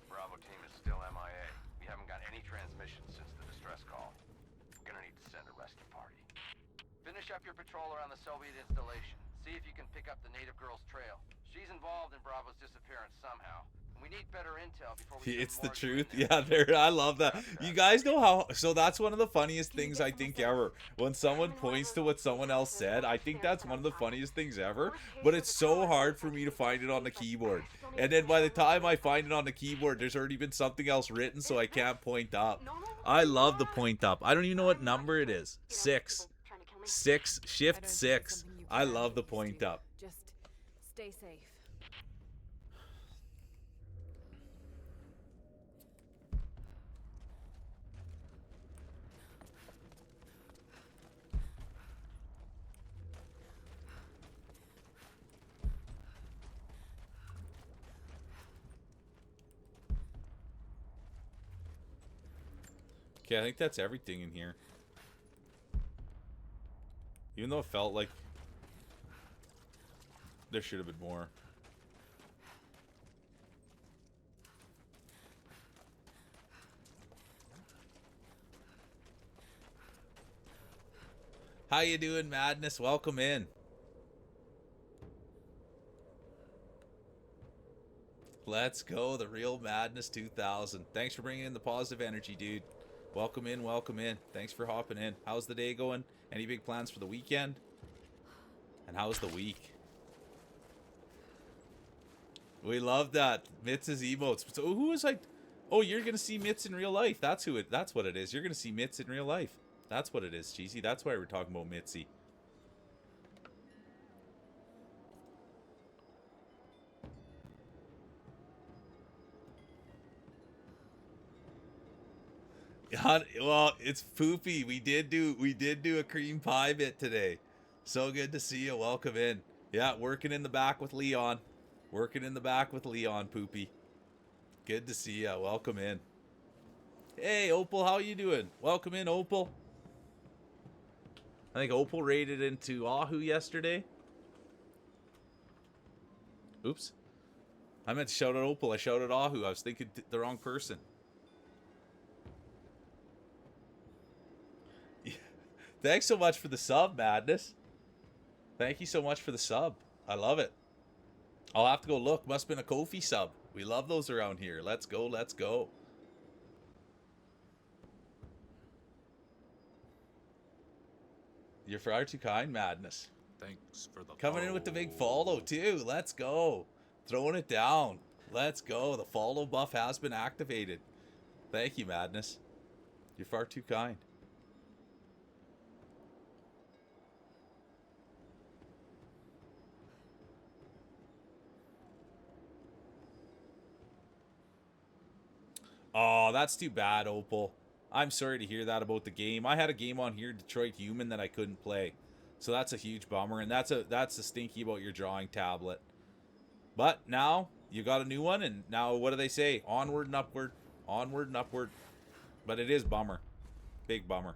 Bravo team is still MIA. We haven't got any transmissions since the distress call. We're gonna need to send a rescue party. Finish up your patrol around the Soviet installation. See if you can pick up the native girl's trail. She's involved in Bravo's disappearance somehow. We need better intel before we It's the truth. Yeah, there. I love that. You guys know how. So that's one of the funniest things I think ever. When someone points to what someone else said, I think that's one of the funniest things ever. But it's so hard for me to find it on the keyboard. And then by the time I find it on the keyboard, there's already been something else written, so I can't point up. I love the point up. I don't even know what number it is. 6. 6. Shift 6. I love the point up. Just stay safe. Okay, I think that's everything in here. Even though it felt like there should have been more. How you doing, Madness? Welcome in. Let's go, the real Madness 2000. Thanks for bringing in the positive energy, dude. Welcome in, welcome in. Thanks for hopping in. How's the day going? Any big plans for the weekend? And how's the week? We love that. Mitz's emotes. So who was like, oh, you're gonna see Mitz in real life. That's what it is. You're gonna see Mitz in real life. That's what it is, Cheesy. That's why we're talking about Mitzi. Well, it's poopy. We did do a cream pie bit today. So good to see you. Welcome in. Yeah, working in the back with Leon. Working in the back with Leon, Poopy. Good to see you. Welcome in. Hey, Opal, how you doing? Welcome in, Opal. I think Opal raided into Ahu yesterday. Oops. I meant to shout out Opal. I shouted Ahu. I was thinking the wrong person. Thanks so much for the sub, Madness. Thank you so much for the sub. I love it. I'll have to go look. Must have been a Kofi sub. We love those around here. Let's go, let's go. You're far too kind, Madness. Thanks for the Coming in with the big follow, too. Let's go. Throwing it down. Let's go. The follow buff has been activated. Thank you, Madness. You're far too kind. Oh, that's too bad, Opal. I'm sorry to hear that about the game. I had a game on here, Detroit Human, that I couldn't play. So that's a huge bummer, and that's a stinky about your drawing tablet. But now you got a new one, and now what do they say? Onward and upward. Onward and upward. But it is bummer. Big bummer.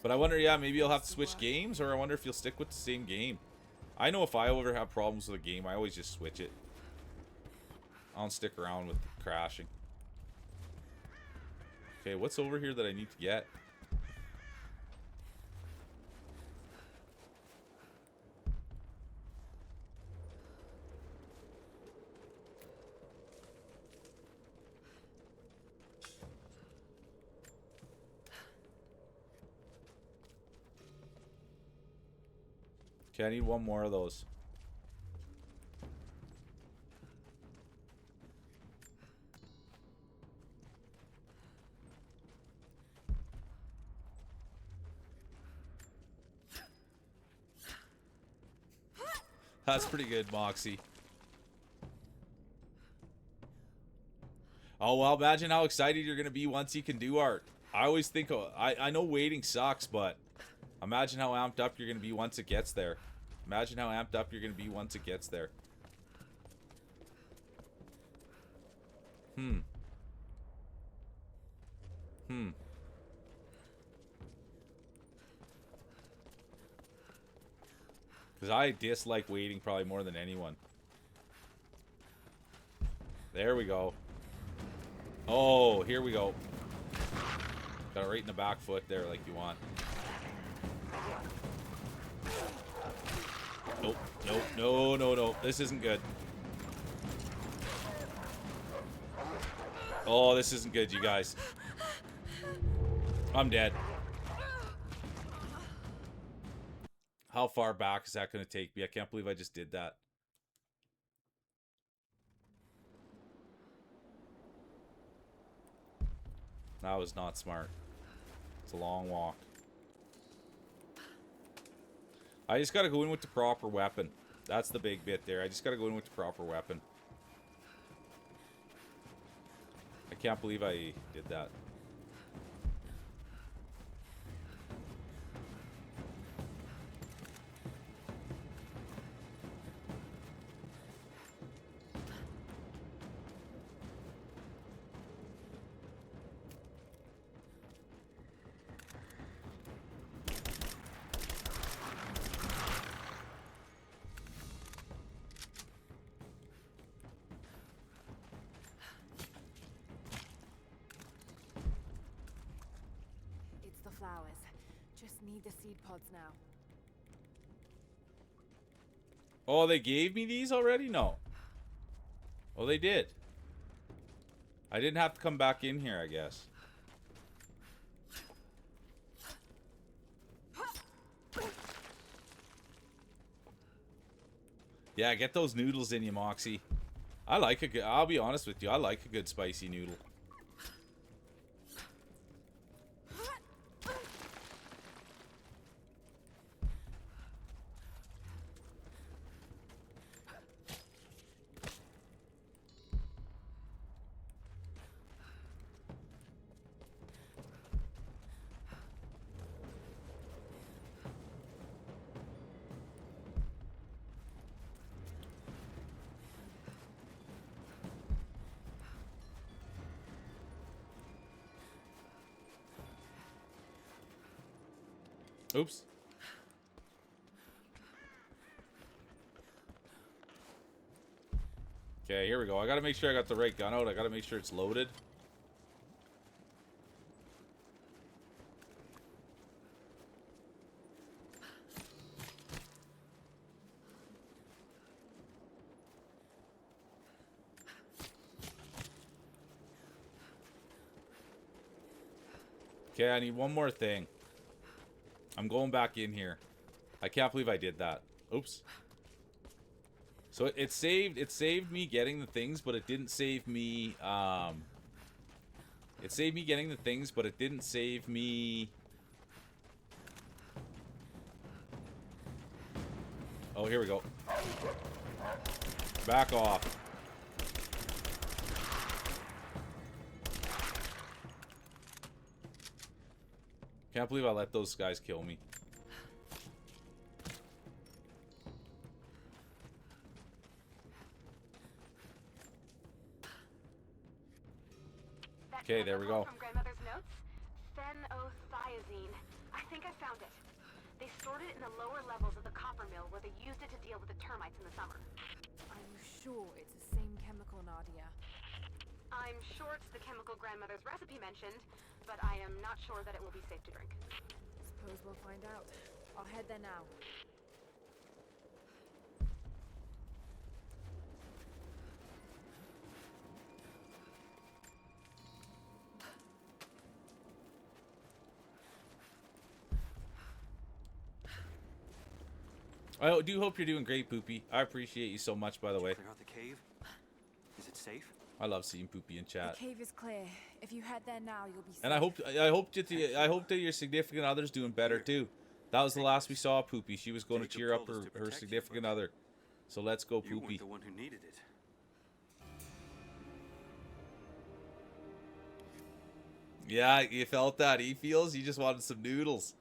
But I wonder, yeah, maybe you'll have to switch games, or I wonder if you'll stick with the same game. I know if I ever have problems with a game, I always just switch it. I don't stick around with crashing. Okay, what's over here that I need to get? Okay, I need one more of those. That's pretty good, Moxie. Oh, well, imagine how excited you're going to be once you can do art. I always think, I know waiting sucks, but imagine how amped up you're going to be once it gets there. Imagine how amped up you're going to be once it gets there. Because I dislike waiting probably more than anyone. There we go. Oh, here we go. Got it right in the back foot there like you want. Nope, nope, no, no, no. This isn't good. Oh, this isn't good, you guys. I'm dead. How far back is that going to take me? I can't believe I just did that. That was not smart. It's a long walk. I just got to go in with the proper weapon. That's the big bit there. I just got to go in with the proper weapon. I can't believe I did that. need the seed pods now. Oh, they gave me these already? No. Oh, they did. I didn't have to come back in here, I guess. Yeah, get those noodles in you, Moxie. I like a good... I'll be honest with you. I like a good spicy noodle. Oops. Okay, here we go. I gotta make sure I got the right gun out. I gotta make sure it's loaded. Okay, I need one more thing. I'm going back in here. I can't believe I did that. Oops. So it saved me getting the things, but it didn't save me it saved me getting the things, but it didn't save me. Oh, here we go. Back off. Can't believe I let those guys kill me. Okay, there we go. From grandmother's notes, phenothiazine. I think I found it. They stored it in the lower levels of the copper mill where they used it to deal with the termites in the summer. Are you sure it's the same chemical, Nadia? I'm sure it's the chemical grandmother's recipe mentioned, but I am not sure that it will be safe to drink. Suppose we'll find out. I'll head there now. I do hope you're doing great, Poopy. I appreciate you so much, by the way. Clear out the cave? Is it safe? I love seeing Poopy in chat. The cave is clear. If you head there now, you'll be safe. And I hope that your significant other's doing better too. That was the last we saw of Poopy. She was going to cheer up her significant other. So let's go, You weren't Poopy. the one who needed it. Yeah, you felt that. He feels you just wanted some noodles.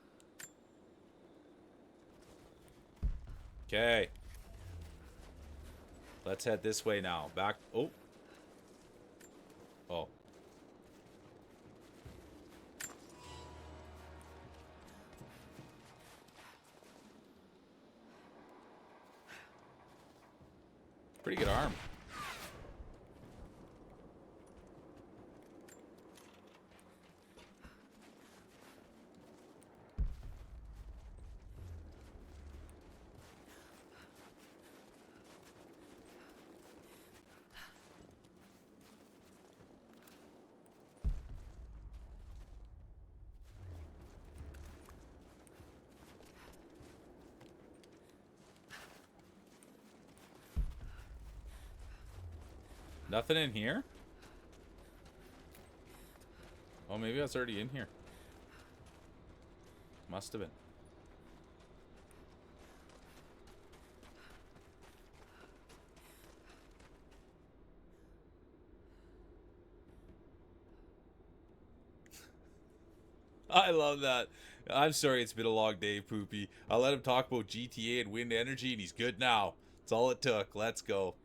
Okay. Let's head this way now. Back. Oh. Oh. Pretty good arm. Nothing in here? Oh, maybe that's already in here. Must have been. I love that. I'm sorry it's been a long day, Poopy. I let him talk about GTA and wind energy, and he's good now. That's all it took. Let's go.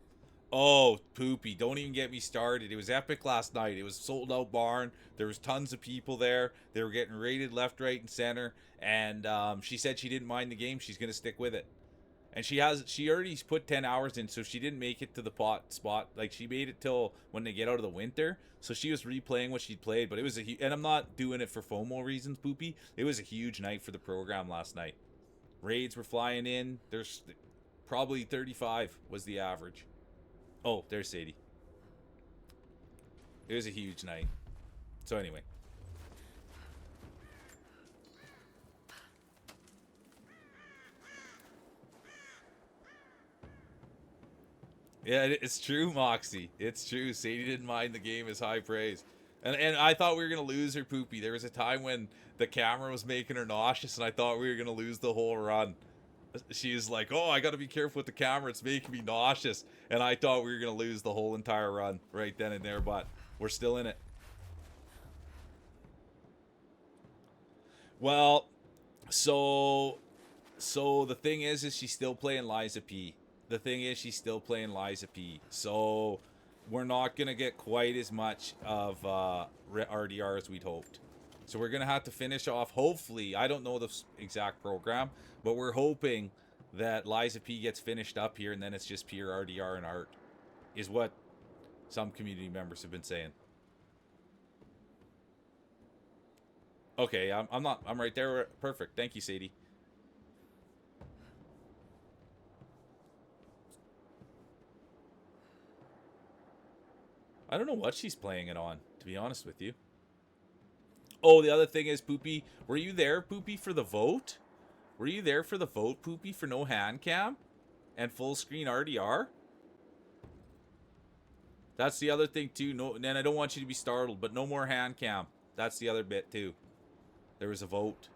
Oh, Poopy, don't even get me started. It was epic last night. It was sold out barn. There was tons of people there. They were getting raided left, right, and center. And she said she didn't mind the game. She's going to stick with it. And she already put 10 hours in, so she didn't make it to the spot. Like, she made it till when they get out of the winter. So she was replaying what she'd played, but it was and I'm not doing it for FOMO reasons, Poopy. It was a huge night for the program last night. Raids were flying in. There's probably 35 was the average. Oh, there's Sadie. It was a huge night. So anyway. Yeah, it's true, Moxie. It's true. Sadie didn't mind the game as high praise. And I thought we were going to lose her, Poopy. There was a time when the camera was making her nauseous, and I thought we were going to lose the whole run. She was like, oh, I got to be careful with the camera. It's making me nauseous. And I thought we were going to lose the whole entire run right then and there, but we're still in it. Well, so the thing is she's still playing Liza P. The thing is she's still playing Liza P. So we're not going to get quite as much of RDR as we'd hoped. So we're going to have to finish off, hopefully, I don't know the exact program, but we're hoping that Liza P gets finished up here and then it's just pure RDR and art, is what some community members have been saying. Okay, I'm right there. Perfect. Thank you, Sadie. I don't know what she's playing it on, to be honest with you. Oh, the other thing is, Poopy, were you there, Poopy, for the vote? Were you there for the vote, Poopy, for no hand cam and full screen RDR? That's the other thing, too. No, and I don't want you to be startled, but no more hand cam. That's the other bit, too. There was a vote.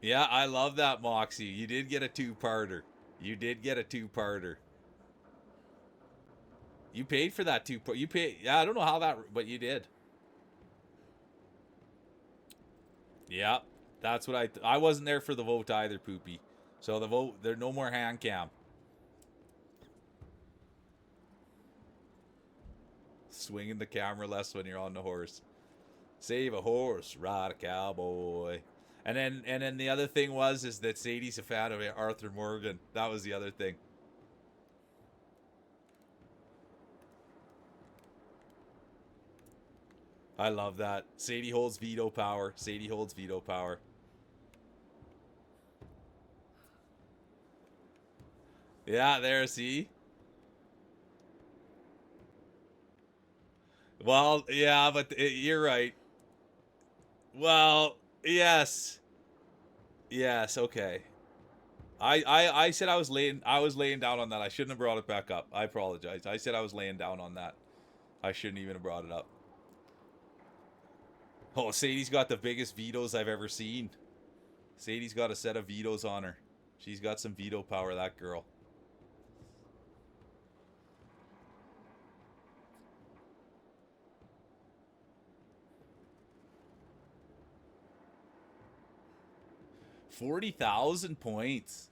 Yeah, I love that, Moxie. You did get a two-parter. You did get a two-parter. You paid for that two-part. You paid. Yeah, I don't know how that, but you did. Yeah, that's what I wasn't there for the vote either, Poopy. So the vote, there's no more hand cam. Swinging the camera less when you're on the horse. Save a horse, ride a cowboy. And then the other thing is that Sadie's a fan of Arthur Morgan. That was the other thing. I love that. Sadie holds veto power. Sadie holds veto power. Yeah, there, see? Well, yeah, but you're right. Well, yes. Yes, okay. I said I was laying down on that. I shouldn't have brought it back up. I apologize. I said I was laying down on that. I shouldn't even have brought it up. Oh, Sadie's got the biggest vetoes I've ever seen. Sadie's got a set of vetoes on her. She's got some veto power, that girl. $40,000 points.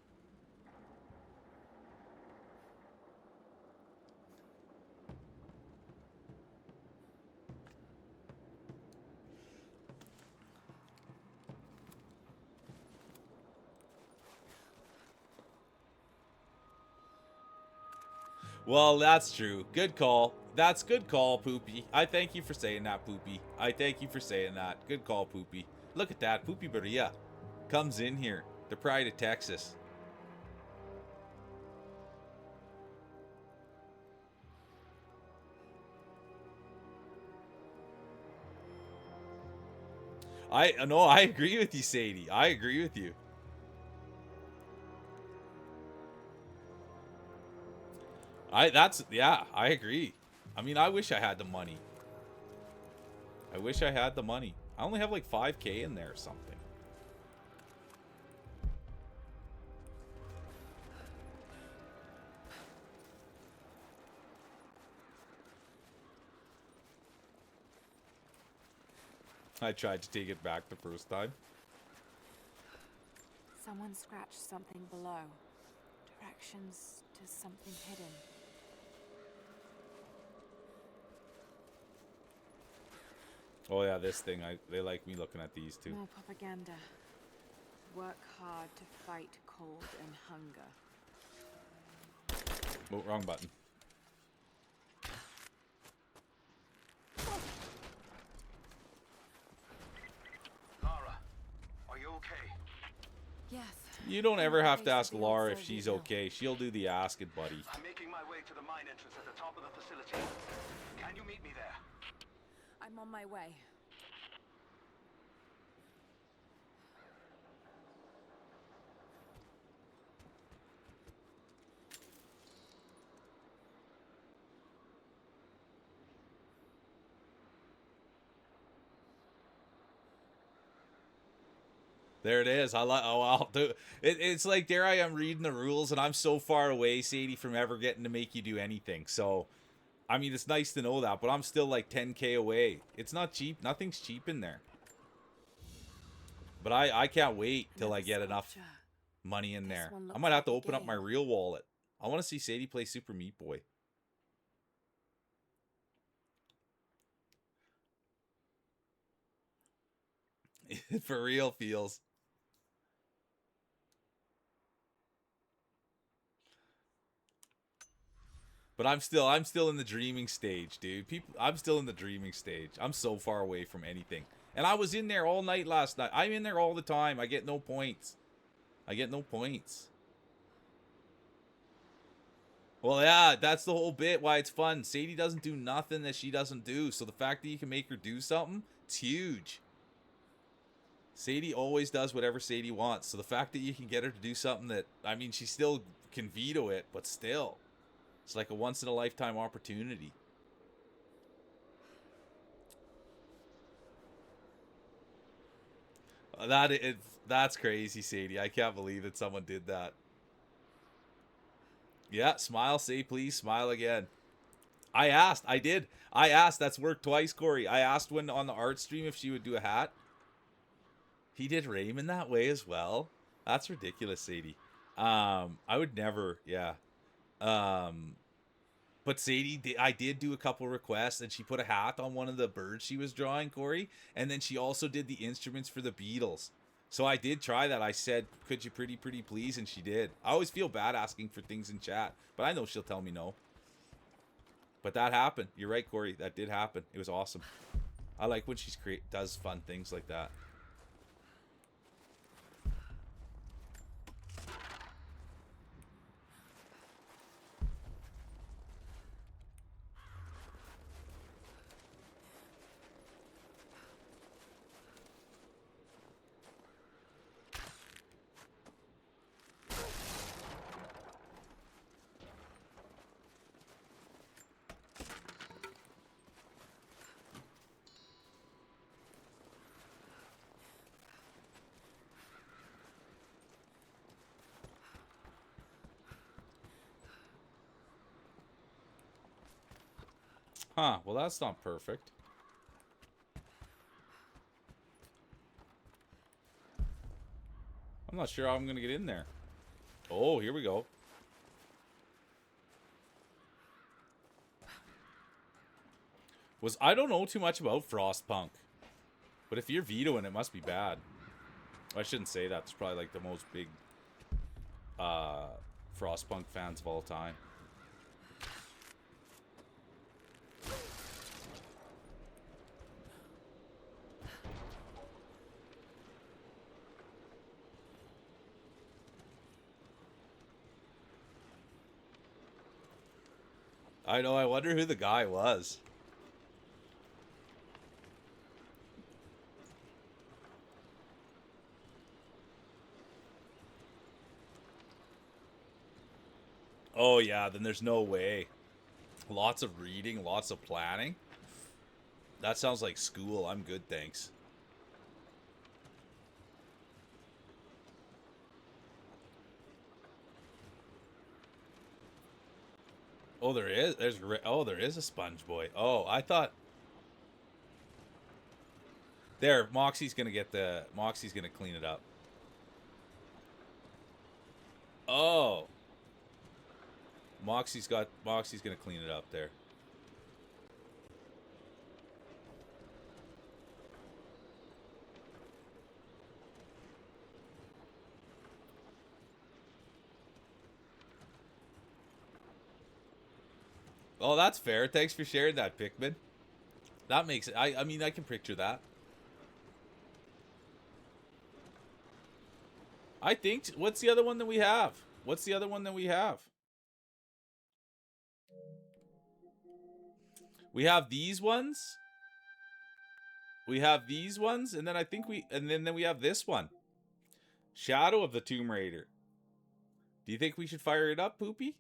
Well, that's true. Good call. That's good call, Poopy. I thank you for saying that, Poopy. I thank you for saying that. Good call, Poopy. Look at that. Poopy Berea comes in here. The pride of Texas. I agree with you, Sadie. I agree with you. I agree. I mean, I wish I had the money. I wish I had the money. I only have like 5K in there or something. I tried to take it back the first time. Someone scratched something below. Directions to something hidden. Oh yeah, this thing. They like me looking at these too. More propaganda. Work hard to fight cold and hunger. Oh, wrong button. Lara, are you okay? Yes. You don't ever have to Base of ask the old Lara if Soviet she's hill. okay. She'll do the asking, buddy. I'm making my way to the mine entrance at the top of the facility. Can you meet me there? I'm on my way. There it is. I like. Oh, I'll do. It's like there I am reading the rules, and I'm so far away, Sadie, from ever getting to make you do anything. So, I mean, it's nice to know that, but I'm still like 10K away. It's not cheap. Nothing's cheap in there. But I can't wait till I get enough money in there. I might have to open up my real wallet. I want to see Sadie play Super Meat Boy. For real feels. But I'm still in the dreaming stage, dude. I'm still in the dreaming stage. I'm so far away from anything. And I was in there all night last night. I'm in there all the time. I get no points. I get no points. Well, yeah, that's the whole bit why it's fun. Sadie doesn't do nothing that she doesn't do. So the fact that you can make her do something, it's huge. Sadie always does whatever Sadie wants. So the fact that you can get her to do something that, I mean, she still can veto it, but still. It's like a once-in-a-lifetime opportunity. That's crazy, Sadie. I can't believe that someone did that. Yeah, smile, say please, smile again. I did. I asked, that's worked twice, Corey. I asked when on the art stream if she would do a hat. He did Raymond that way as well. That's ridiculous, Sadie. I would never, yeah. But Sadie, I did do a couple requests, and she put a hat on one of the birds she was drawing, Corey. And then she also did the instruments for the Beatles. So I did try that. I said, could you pretty please? And she did. I always feel bad asking for things in chat, but I know she'll tell me no. But that happened. You're right, Corey. That did happen. It was awesome. I like when she does fun things like that. Huh, well that's not perfect. I'm not sure how I'm gonna get in there. Oh, here we go. I don't know too much about Frostpunk. But if you're vetoing, it must be bad. I shouldn't say that. It's probably like the most big Frostpunk fans of all time. I know, I wonder who the guy was. Oh yeah, then there's no way. Lots of reading, lots of planning. That sounds like school. I'm good, thanks. Oh, there is. There is a Sponge Boy. Oh, I thought. There, Moxie's gonna clean it up. Oh. Moxie's gonna clean it up there. Oh, that's fair. Thanks for sharing that, Pikmin. That makes it. I mean, I can picture that. I think. What's the other one that we have? What's the other one that we have? We have these ones. We have these ones, and then I think then we have this one. Shadow of the Tomb Raider. Do you think we should fire it up, Poopy?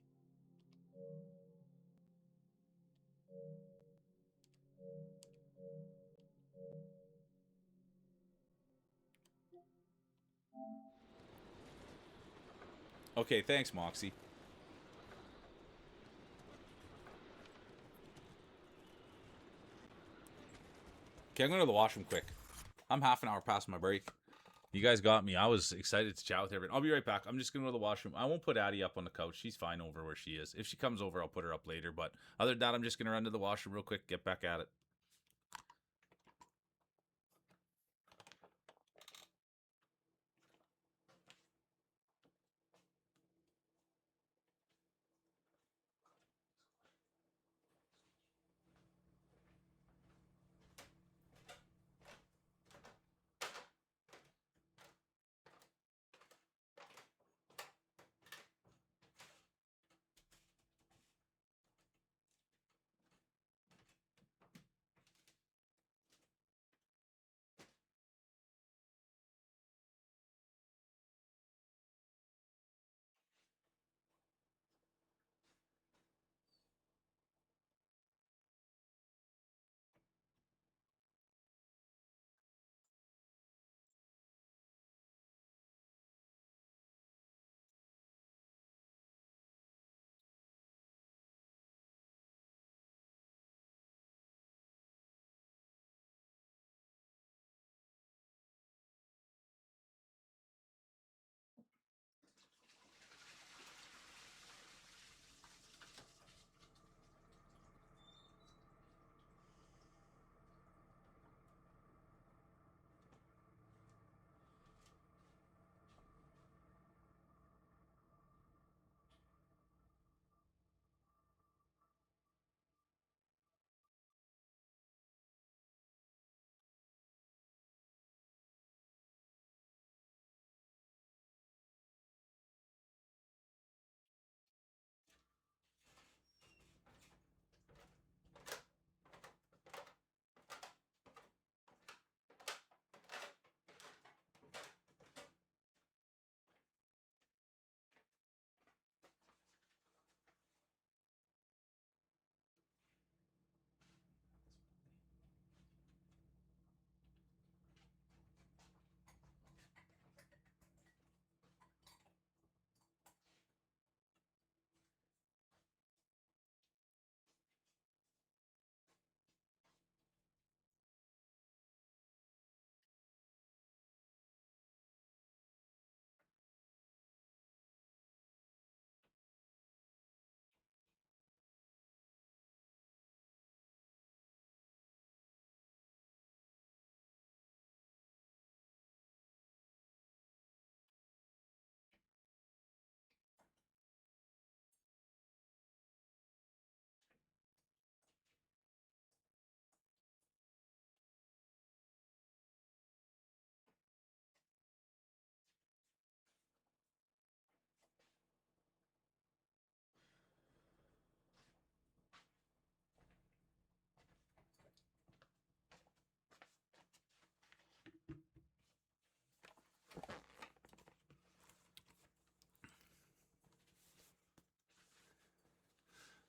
Okay, thanks, Moxie. Okay, I'm going to the washroom quick. I'm half an hour past my break. You guys got me. I was excited to chat with everyone. I'll be right back. I'm just going to go to the washroom. I won't put Addie up on the couch. She's fine over where she is. If she comes over, I'll put her up later. But other than that, I'm just going to run to the washroom real quick, get back at it.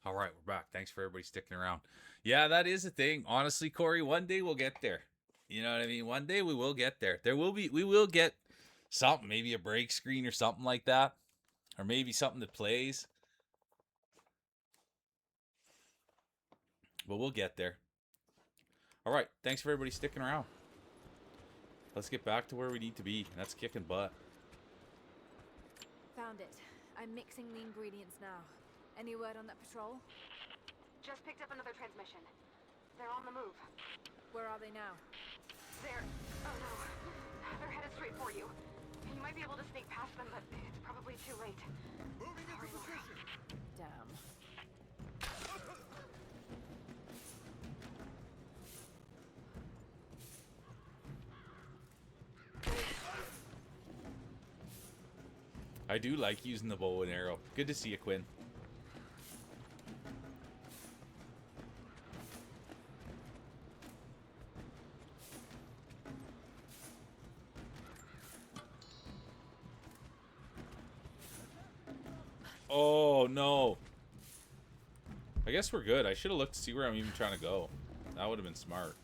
All right, we're back. Thanks for everybody sticking around. Yeah, that is a thing. Honestly, Corey, one day we'll get there. You know what I mean? One day we will get there. We will get something, maybe a break screen or something like that. Or maybe something that plays. But we'll get there. All right, thanks for everybody sticking around. Let's get back to where we need to be. That's kicking butt. Found it. I'm mixing the ingredients now. Any word on that patrol? Just picked up another transmission. They're on the move. Where are they now? They're... oh no. They're headed straight for you. You might be able to sneak past them, but it's probably too late. Moving into position. Damn. I do like using the bow and arrow. Good to see you, Quinn. Oh, no. I guess we're good. I should have looked to see where I'm even trying to go. That would have been smart.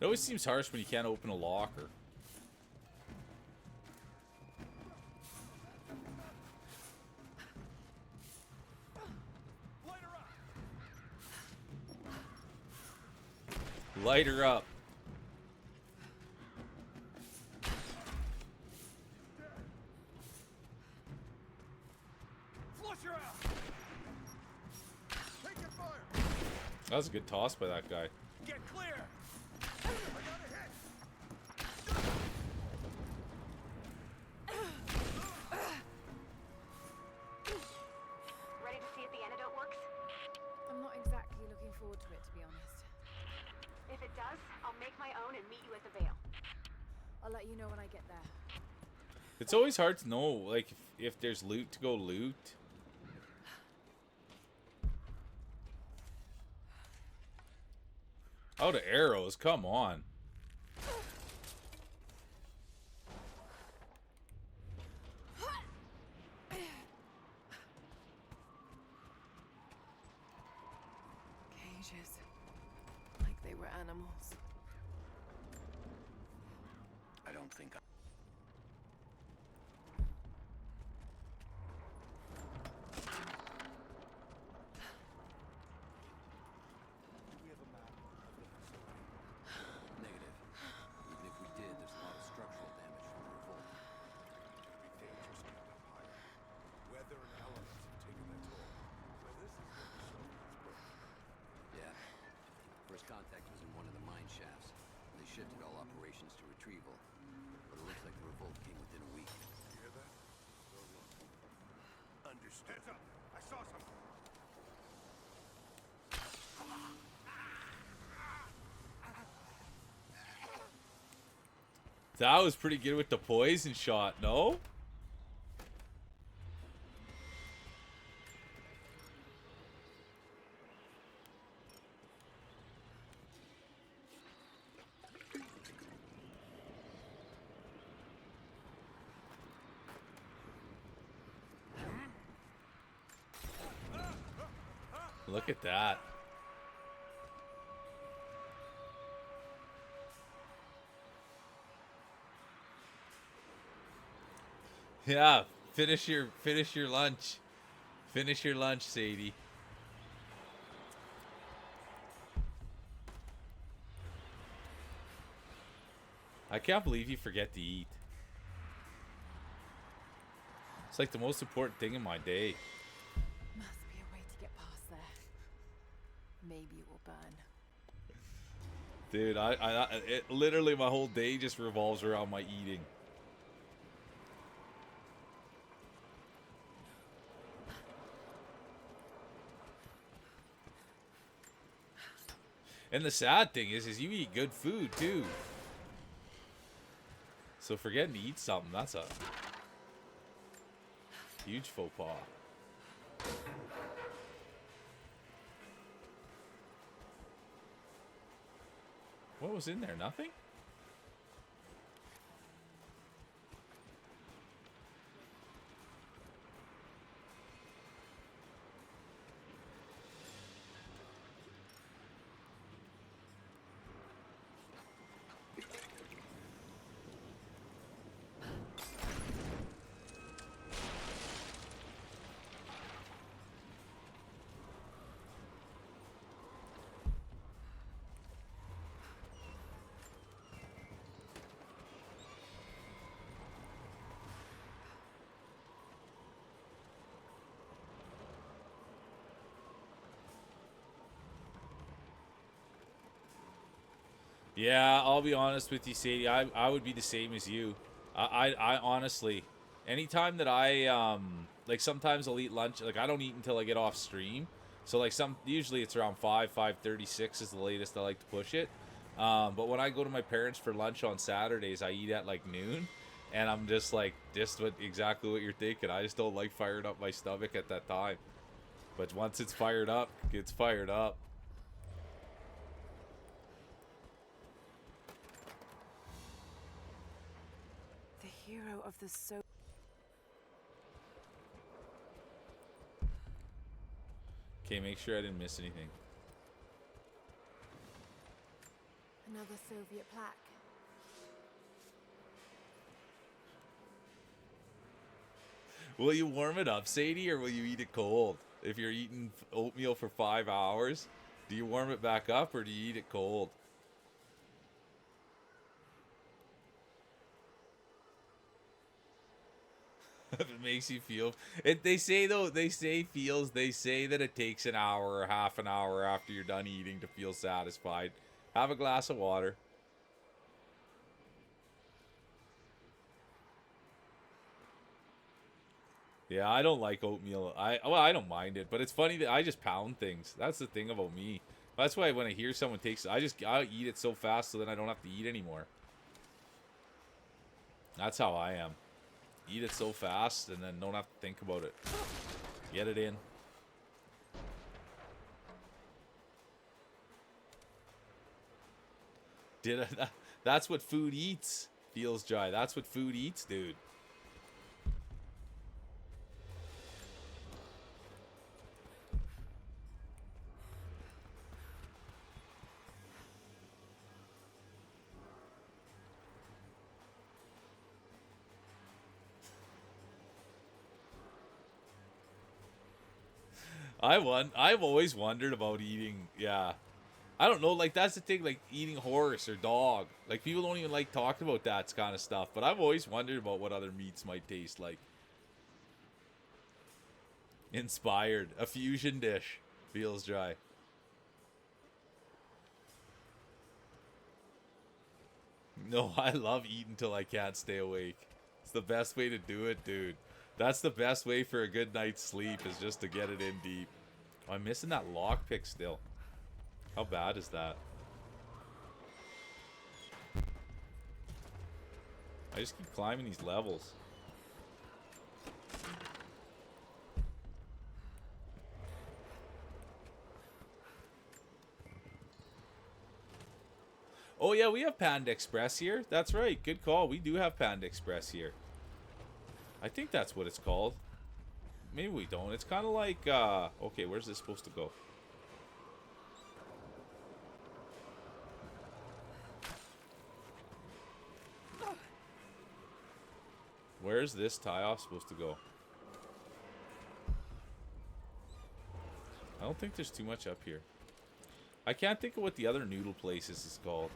It always seems harsh when you can't open a locker. Light her up. Flush her out. Take your fire. That was a good toss by that guy. Get clear. I got a hit. Ready to see if the antidote works? I'm not exactly looking forward to it, to be honest. If it does, I'll make my own and meet you at the Vale. I'll let you know when I get there. It's always hard to know, like, if there's loot to go loot. Out of arrows, come on. Cages. Like they were animals. I don't think I... Negative. Even if we did, there's a lot of structural damage from the revolt. Be dangerous getting up higher. Weather and elements have taken their toll. So this is what the Soviets broke. Yeah. First contact was in one of the mine shafts. They shifted all operations to retrieval. But it looks like the revolt came within a week. You hear that? Go look. Understood. Heads up. I saw something. That was pretty good with the poison shot, no? Look at that. Yeah, finish your lunch. Finish your lunch, Sadie. I can't believe you forget to eat. It's like the most important thing in my day. Must be a way to get past there. Maybe it will burn. Dude, literally my whole day just revolves around my eating. And the sad thing is you eat good food too. So forgetting to eat something, that's a huge faux pas. What was in there? Nothing? Yeah, I'll be honest with you, Sadie. I would be the same as you. I honestly, anytime that like sometimes I'll eat lunch. Like I don't eat until I get off stream. So like usually it's around 5:36 is the latest I like to push it. But when I go to my parents for lunch on Saturdays, I eat at like noon, and I'm just like exactly what you're thinking. I just don't like firing up my stomach at that time. But once it's fired up, it's fired up. The hero of the so. Okay, make sure I didn't miss anything. Another Soviet plaque. Will you warm it up, Sadie, or will you eat it cold? If you're eating oatmeal for 5 hours, do you warm it back up or do you eat it cold? If it makes you feel they say that it takes an hour or half an hour after you're done eating to feel satisfied. Have a glass of water. Yeah, I don't like oatmeal. I don't mind it, but it's funny that I just pound things. That's the thing about me. That's why when I hear someone takes, I'll eat it so fast so then I don't have to eat anymore. That's how I am. Eat it so fast and then don't have to think about it. Get it in. That's what food eats. Feels dry. That's what food eats, dude. I've always wondered about eating, yeah. I don't know, like that's the thing, like eating horse or dog. Like people don't even like talking about that kind of stuff, but I've always wondered about what other meats might taste like. Inspired. A fusion dish. Feels dry. No, I love eating till I can't stay awake. It's the best way to do it, dude. That's the best way for a good night's sleep is just to get it in deep. Oh, I'm missing that lockpick still. How bad is that? I just keep climbing these levels. Oh yeah, we have Panda Express here. That's right. Good call. We do have Panda Express here. I think that's what it's called. Maybe we don't. It's kind of like, okay, where's this supposed to go? Where's this tie-off supposed to go? I don't think there's too much up here. I can't think of what the other noodle places is called.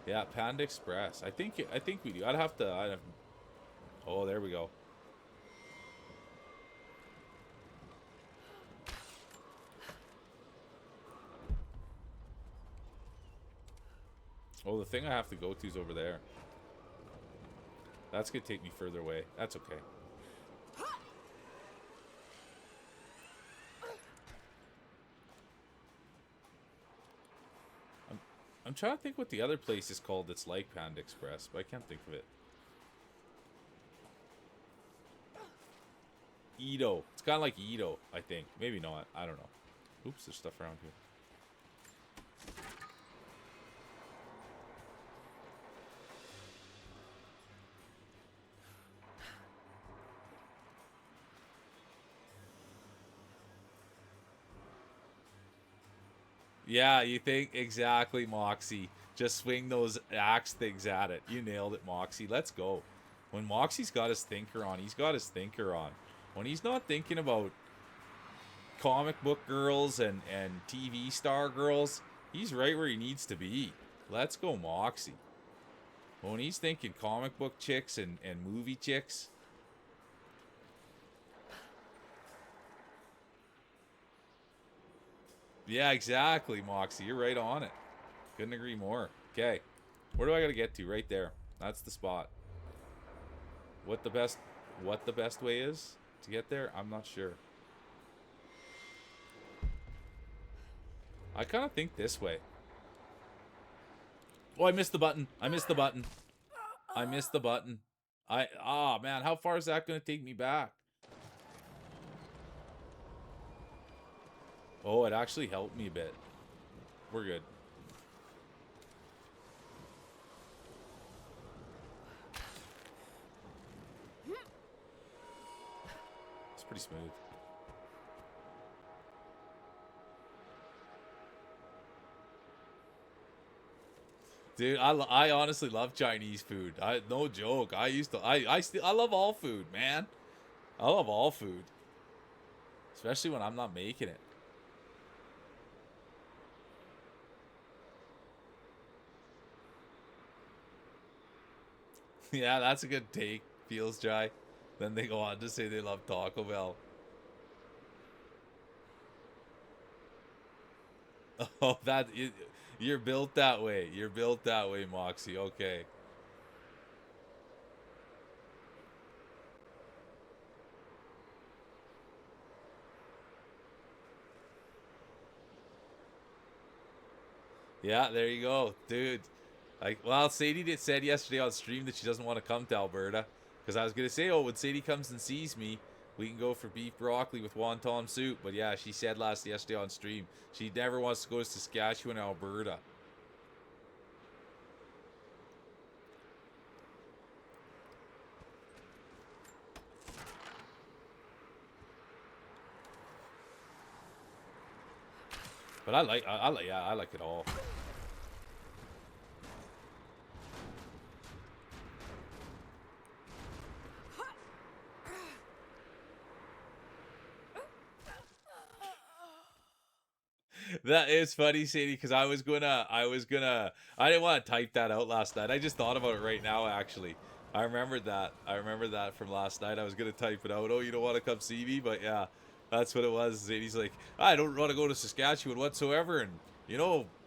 Yeah, Panda Express. I think we do. I'd have. Oh, there we go. Oh, the thing I have to go to is over there. That's gonna take me further away. That's okay. I'm trying to think what the other place is called that's like Panda Express, but I can't think of it. Edo. It's kind of like Edo, I think. Maybe not. I don't know. Oops, there's stuff around here. Yeah, you think exactly, Moxie. Just swing those axe things at it. You nailed it, Moxie. Let's go. When Moxie's got his thinker on, he's got his thinker on. When he's not thinking about comic book girls and TV star girls, he's right where he needs to be. Let's go, Moxie. When he's thinking comic book chicks and movie chicks. Yeah, exactly, Moxie. You're right on it. Couldn't agree more. Okay. Where do I gotta get to? Right there. That's the spot. What the best way is to get there? I'm not sure. I kind of think this way. Oh, I missed the button. I missed the button. I missed the button. Man, how far is that going to take me back? Oh, it actually helped me a bit. We're good. It's pretty smooth. Dude, I honestly love Chinese food. No joke. I love all food, man. I love all food. Especially when I'm not making it. Yeah, that's a good take. Feels dry. Then they go on to say they love Taco Bell. Oh, you're built that way. You're built that way, Moxie. Okay. Yeah, there you go, dude. Well, Sadie said yesterday on stream that she doesn't want to come to Alberta. Because I was going to say, oh, when Sadie comes and sees me, we can go for beef broccoli with wonton soup. But yeah, she said yesterday on stream, she never wants to go to Saskatchewan, Alberta. But I like it all. That is funny, Sadie, because I didn't want to type that out last night. I just thought about it right now, actually. I remembered that from last night. I was gonna type it out. Oh, you don't want to come see me? But yeah, that's what it was. Sadie's like, I don't want to go to Saskatchewan whatsoever, and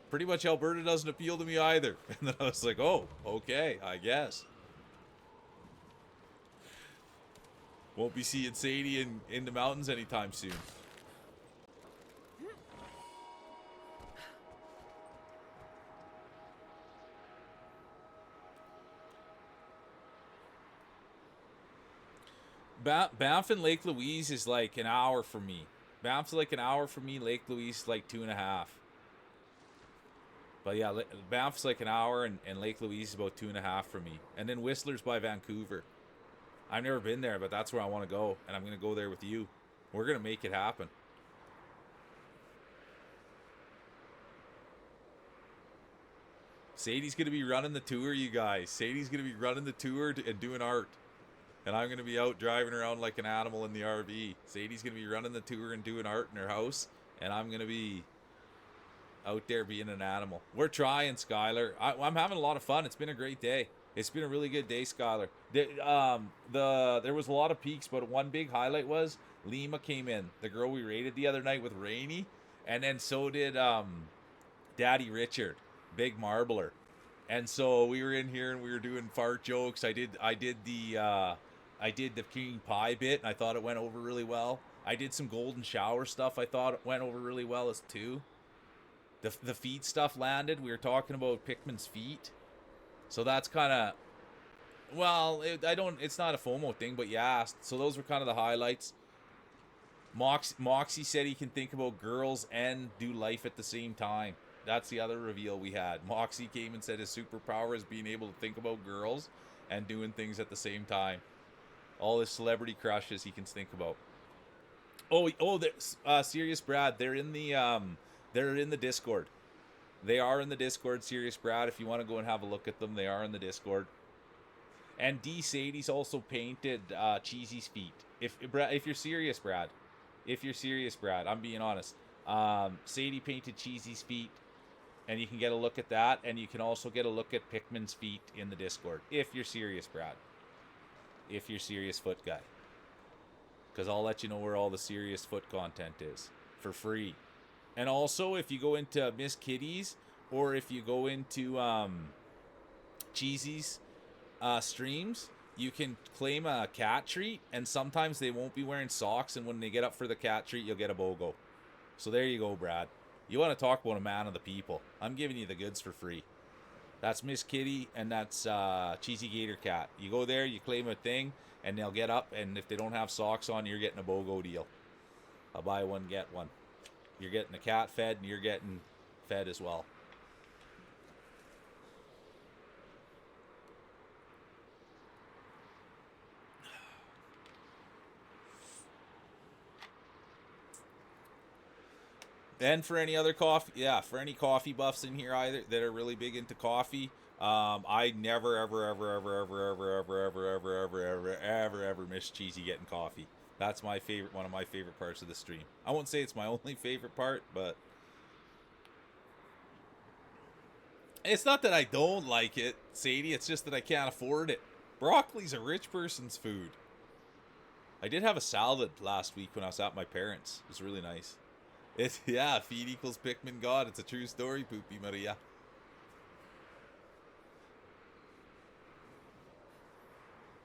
pretty much Alberta doesn't appeal to me either. And then I was like, oh, okay, I guess. Won't be seeing Sadie in the mountains anytime soon. Banff and Lake Louise is like an hour from me. Banff's like an hour from me. Lake Louise is like 2.5. But yeah, Banff's like an hour, and Lake Louise is about 2.5 from me. And then Whistler's by Vancouver. I've never been there, but that's where I want to go, and I'm going to go there with you. We're going to make it happen. Sadie's going to be running the tour, you guys. Sadie's going to be running the tour and doing art. And I'm going to be out driving around like an animal in the RV. Sadie's going to be running the tour and doing art in her house. And I'm going to be out there being an animal. We're trying, Skylar. I'm having a lot of fun. It's been a great day. It's been a really good day, Skylar. There was a lot of peaks, but one big highlight was Lima came in. The girl we raided the other night with Rainey. And then so did Daddy Richard, big marbler. And so we were in here and we were doing fart jokes. I did the king pie bit, and I thought it went over really well. I did some golden shower stuff. I thought it went over really well as too. The feet stuff landed. We were talking about Pikmin's feet. So that's kind of, well, it's not a FOMO thing, but yeah. So those were kind of the highlights. Moxie said he can think about girls and do life at the same time. That's the other reveal we had. Moxie came and said his superpower is being able to think about girls and doing things at the same time. All his celebrity crushes he can think about. Serious Brad, they're in the Discord. They are in the Discord, Serious Brad. If you want to go and have a look at them, they are in the Discord. And D Sadie's also painted Cheesy's feet. If you're serious, Brad, I'm being honest. Sadie painted Cheesy's feet, and you can get a look at that, and you can also get a look at Pikmin's feet in the Discord. If you're serious, Brad. If you're serious foot guy. Because I'll let you know where all the serious foot content is for free. And also, if you go into Miss Kitty's or if you go into Cheesy's streams, you can claim a cat treat, and sometimes they won't be wearing socks, and when they get up for the cat treat, you'll get a BOGO. So there you go, Brad. You want to talk about a man of the people. I'm giving you the goods for free. That's Miss Kitty, and that's Cheesy Gator Cat. You go there, you claim a thing, and they'll get up, and if they don't have socks on, you're getting a BOGO deal. I'll buy one, get one. You're getting the cat fed, and you're getting fed as well. Then for any other coffee, for any coffee buffs in here either that are really big into coffee, I never ever miss Cheesy getting coffee. That's my favorite, one of my favorite parts of the stream. I won't say it's my only favorite part, but it's not that I don't like it, Sadie. It's just that I can't afford it. Broccoli's a rich person's food. I did have a salad last week when I was at my parents'. It was really nice. Feed equals Pikmin God. It's a true story, Poopy Maria.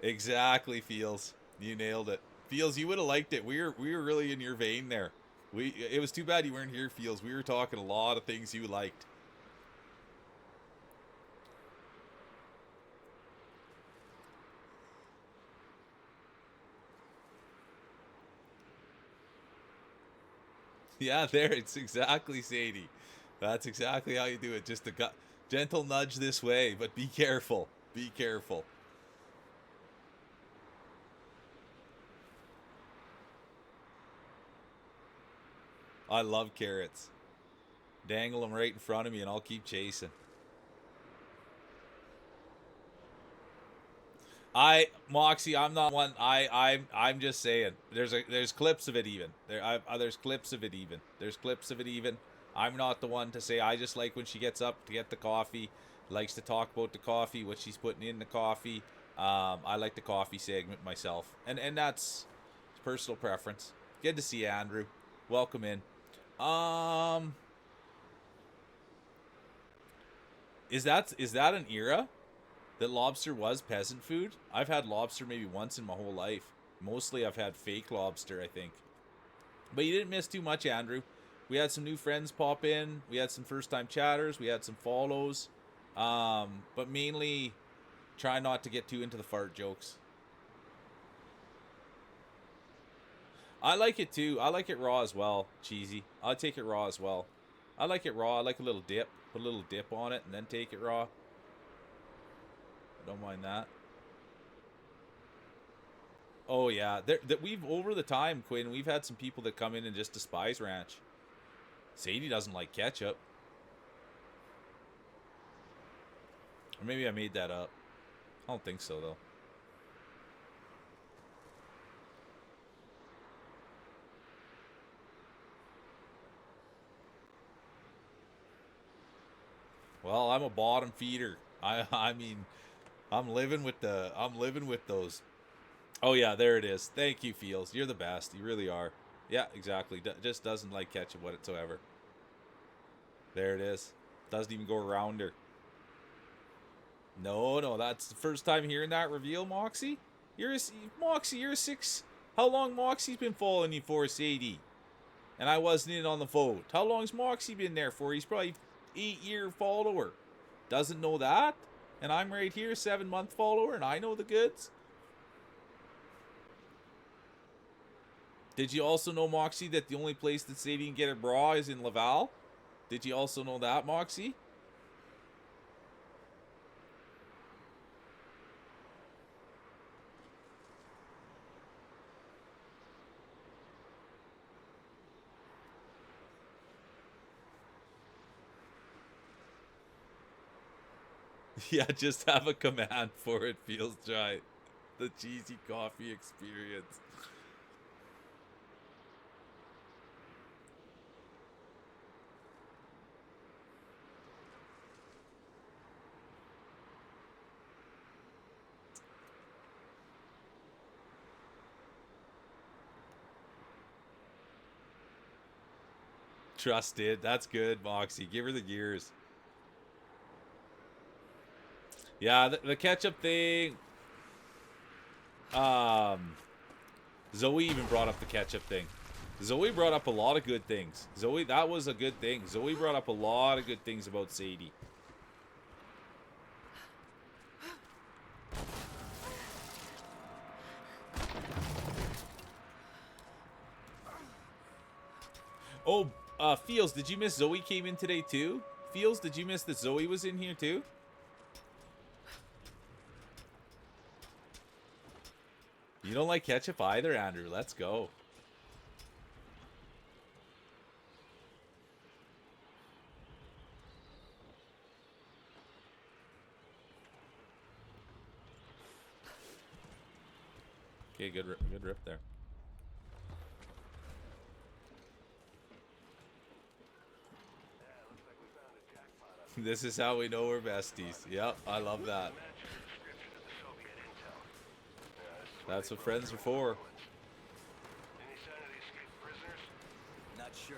Exactly, Feels. You nailed it. Feels, you would have liked it. We were really in your vein there. It was too bad you weren't here, Feels. We were talking a lot of things you liked. Yeah, there, it's exactly, Sadie. That's exactly how you do it. Just a gentle nudge this way, but be careful. Be careful. I love carrots. Dangle them right in front of me and I'll keep chasing. Moxie, I'm not one. I'm just saying. There's clips of it even. There's clips of it even. There's clips of it even. I'm not the one to say. I just like when she gets up to get the coffee, likes to talk about the coffee, what she's putting in the coffee. I like the coffee segment myself, and that's personal preference. Good to see you, Andrew. Welcome in. Is that an era that lobster was peasant food? I've had lobster maybe once in my whole life. Mostly I've had fake lobster, I think. But you didn't miss too much, Andrew. We had some new friends pop in. We had some first-time chatters. We had some follows. But mainly, try not to get too into the fart jokes. I like it too. I like it raw as well, Cheesy. I'll take it raw as well. I like it raw. I like a little dip. Put a little dip on it and then take it raw. Don't mind that. Oh yeah, we've over the time, Quinn. We've had some people that come in and just despise ranch. Sadie doesn't like ketchup, or maybe I made that up. I don't think so though. Well, I'm a bottom feeder. I mean, I'm living with those. Oh yeah, there it is. Thank you, Feels. You're the best. You really are. Yeah, exactly. Just doesn't like ketchup whatsoever. There it is. Doesn't even go around her. No, that's the first time hearing that reveal, Moxie. Moxie, you're a 6. How long Moxie's been following you for, Sadie? And I wasn't in on the vote. How long's Moxie been there for? He's probably 8-year follower. Doesn't know that? And I'm right here, 7-month follower, and I know the goods. Did you also know, Moxie, that the only place that Sadie can get a bra is in Laval? Did you also know that, Moxie? Yeah, just have a command for it. Feels dry. The cheesy coffee experience. Trusted. That's good, Moxie. Give her the gears. Yeah, the ketchup thing. Zoe even brought up the ketchup thing. Zoe brought up a lot of good things. Zoe, that was a good thing. Zoe brought up a lot of good things about Sadie. Oh, Fields, did you miss Zoe came in today too? Fields, did you miss that Zoe was in here too? You don't like ketchup either, Andrew. Let's go. Okay, good rip there. This is how we know we're besties. Yep, I love that. That's what friends are for. Any sign of the escaped prisoners? Not sure.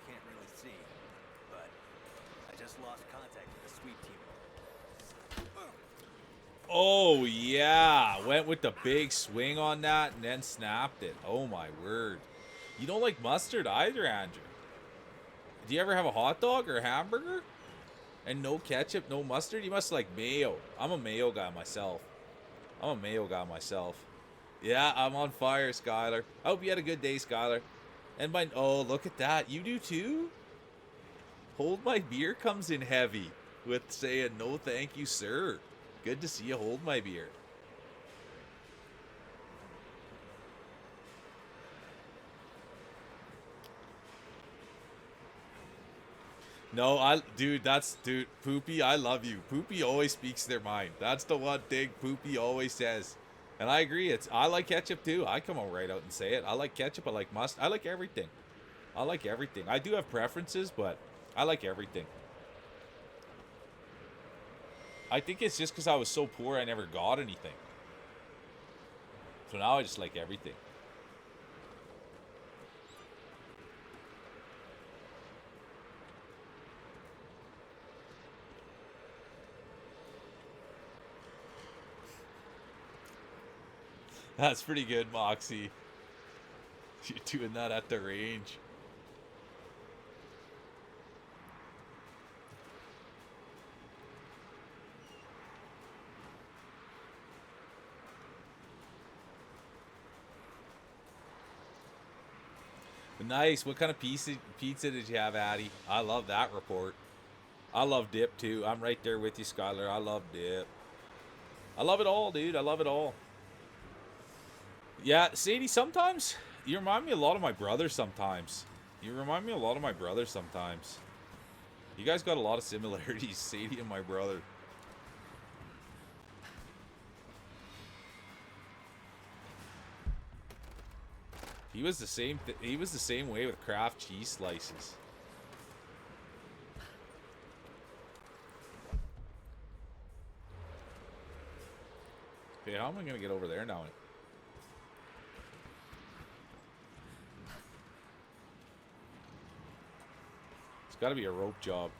Can't really see. But I just lost contact with the sweep team. Oh, yeah. Went with the big swing on that and then snapped it. Oh, my word. You don't like mustard either, Andrew. Do you ever have a hot dog or a hamburger? And no ketchup, no mustard? You must like mayo. I'm a mayo guy myself. Yeah, I'm on fire, Skylar. I hope you had a good day, Skylar. And oh, look at that. You do too? Hold My Beer comes in heavy with saying, no thank you, sir. Good to see you hold my beer. No, dude, Poopy, I love you. Poopy always speaks their mind. That's the one thing Poopy always says. And I agree, I like ketchup too. I come on right out and say it. I like ketchup, I like mustard, I like everything. I do have preferences, but I like everything. I think it's just because I was so poor I never got anything. So now I just like everything. That's pretty good, Moxie. You're doing that at the range. Nice. What kind of pizza did you have, Addy? I love that report. I love dip too. I'm right there with you, Skylar. I love dip. I love it all, dude. I love it all. Yeah, Sadie, sometimes you remind me a lot of my brother sometimes. You guys got a lot of similarities, Sadie and my brother. He was the same way with Kraft cheese slices. Okay, how am I gonna get over there now? It's gotta be a rope job.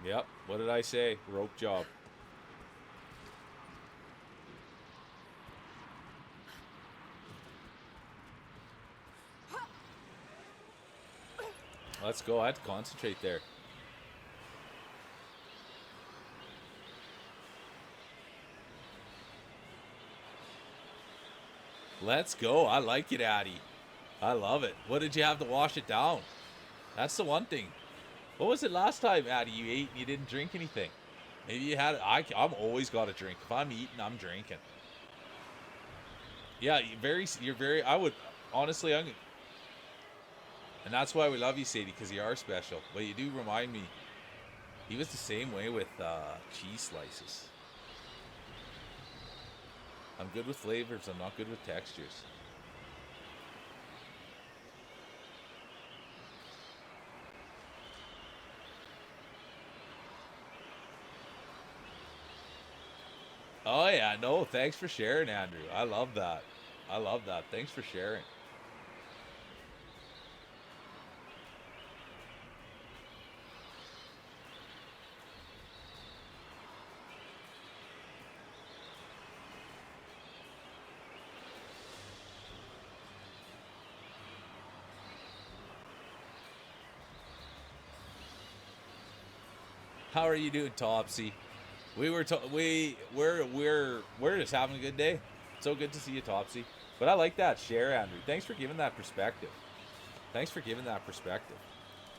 Yep, what did I say? Rope job. Let's go. I had to concentrate there. Let's go. I like it, Addy. I love it. What did you have to wash it down? That's the one thing. What was it last time, Addy? You ate and you didn't drink anything. Maybe you had. I'm always got to drink. If I'm eating, I'm drinking. Yeah, you're very. I would honestly. And that's why we love you, Sadie, because you are special. But you do remind me. He was the same way with cheese slices. I'm good with flavors. I'm not good with textures. Yeah, no, thanks for sharing, Andrew. I love that. I love that. Thanks for sharing. How are you doing, Topsy? We're just having a good day. So good to see you, Topsy. But I like that share, Andrew. Thanks for giving that perspective. Thanks for giving that perspective.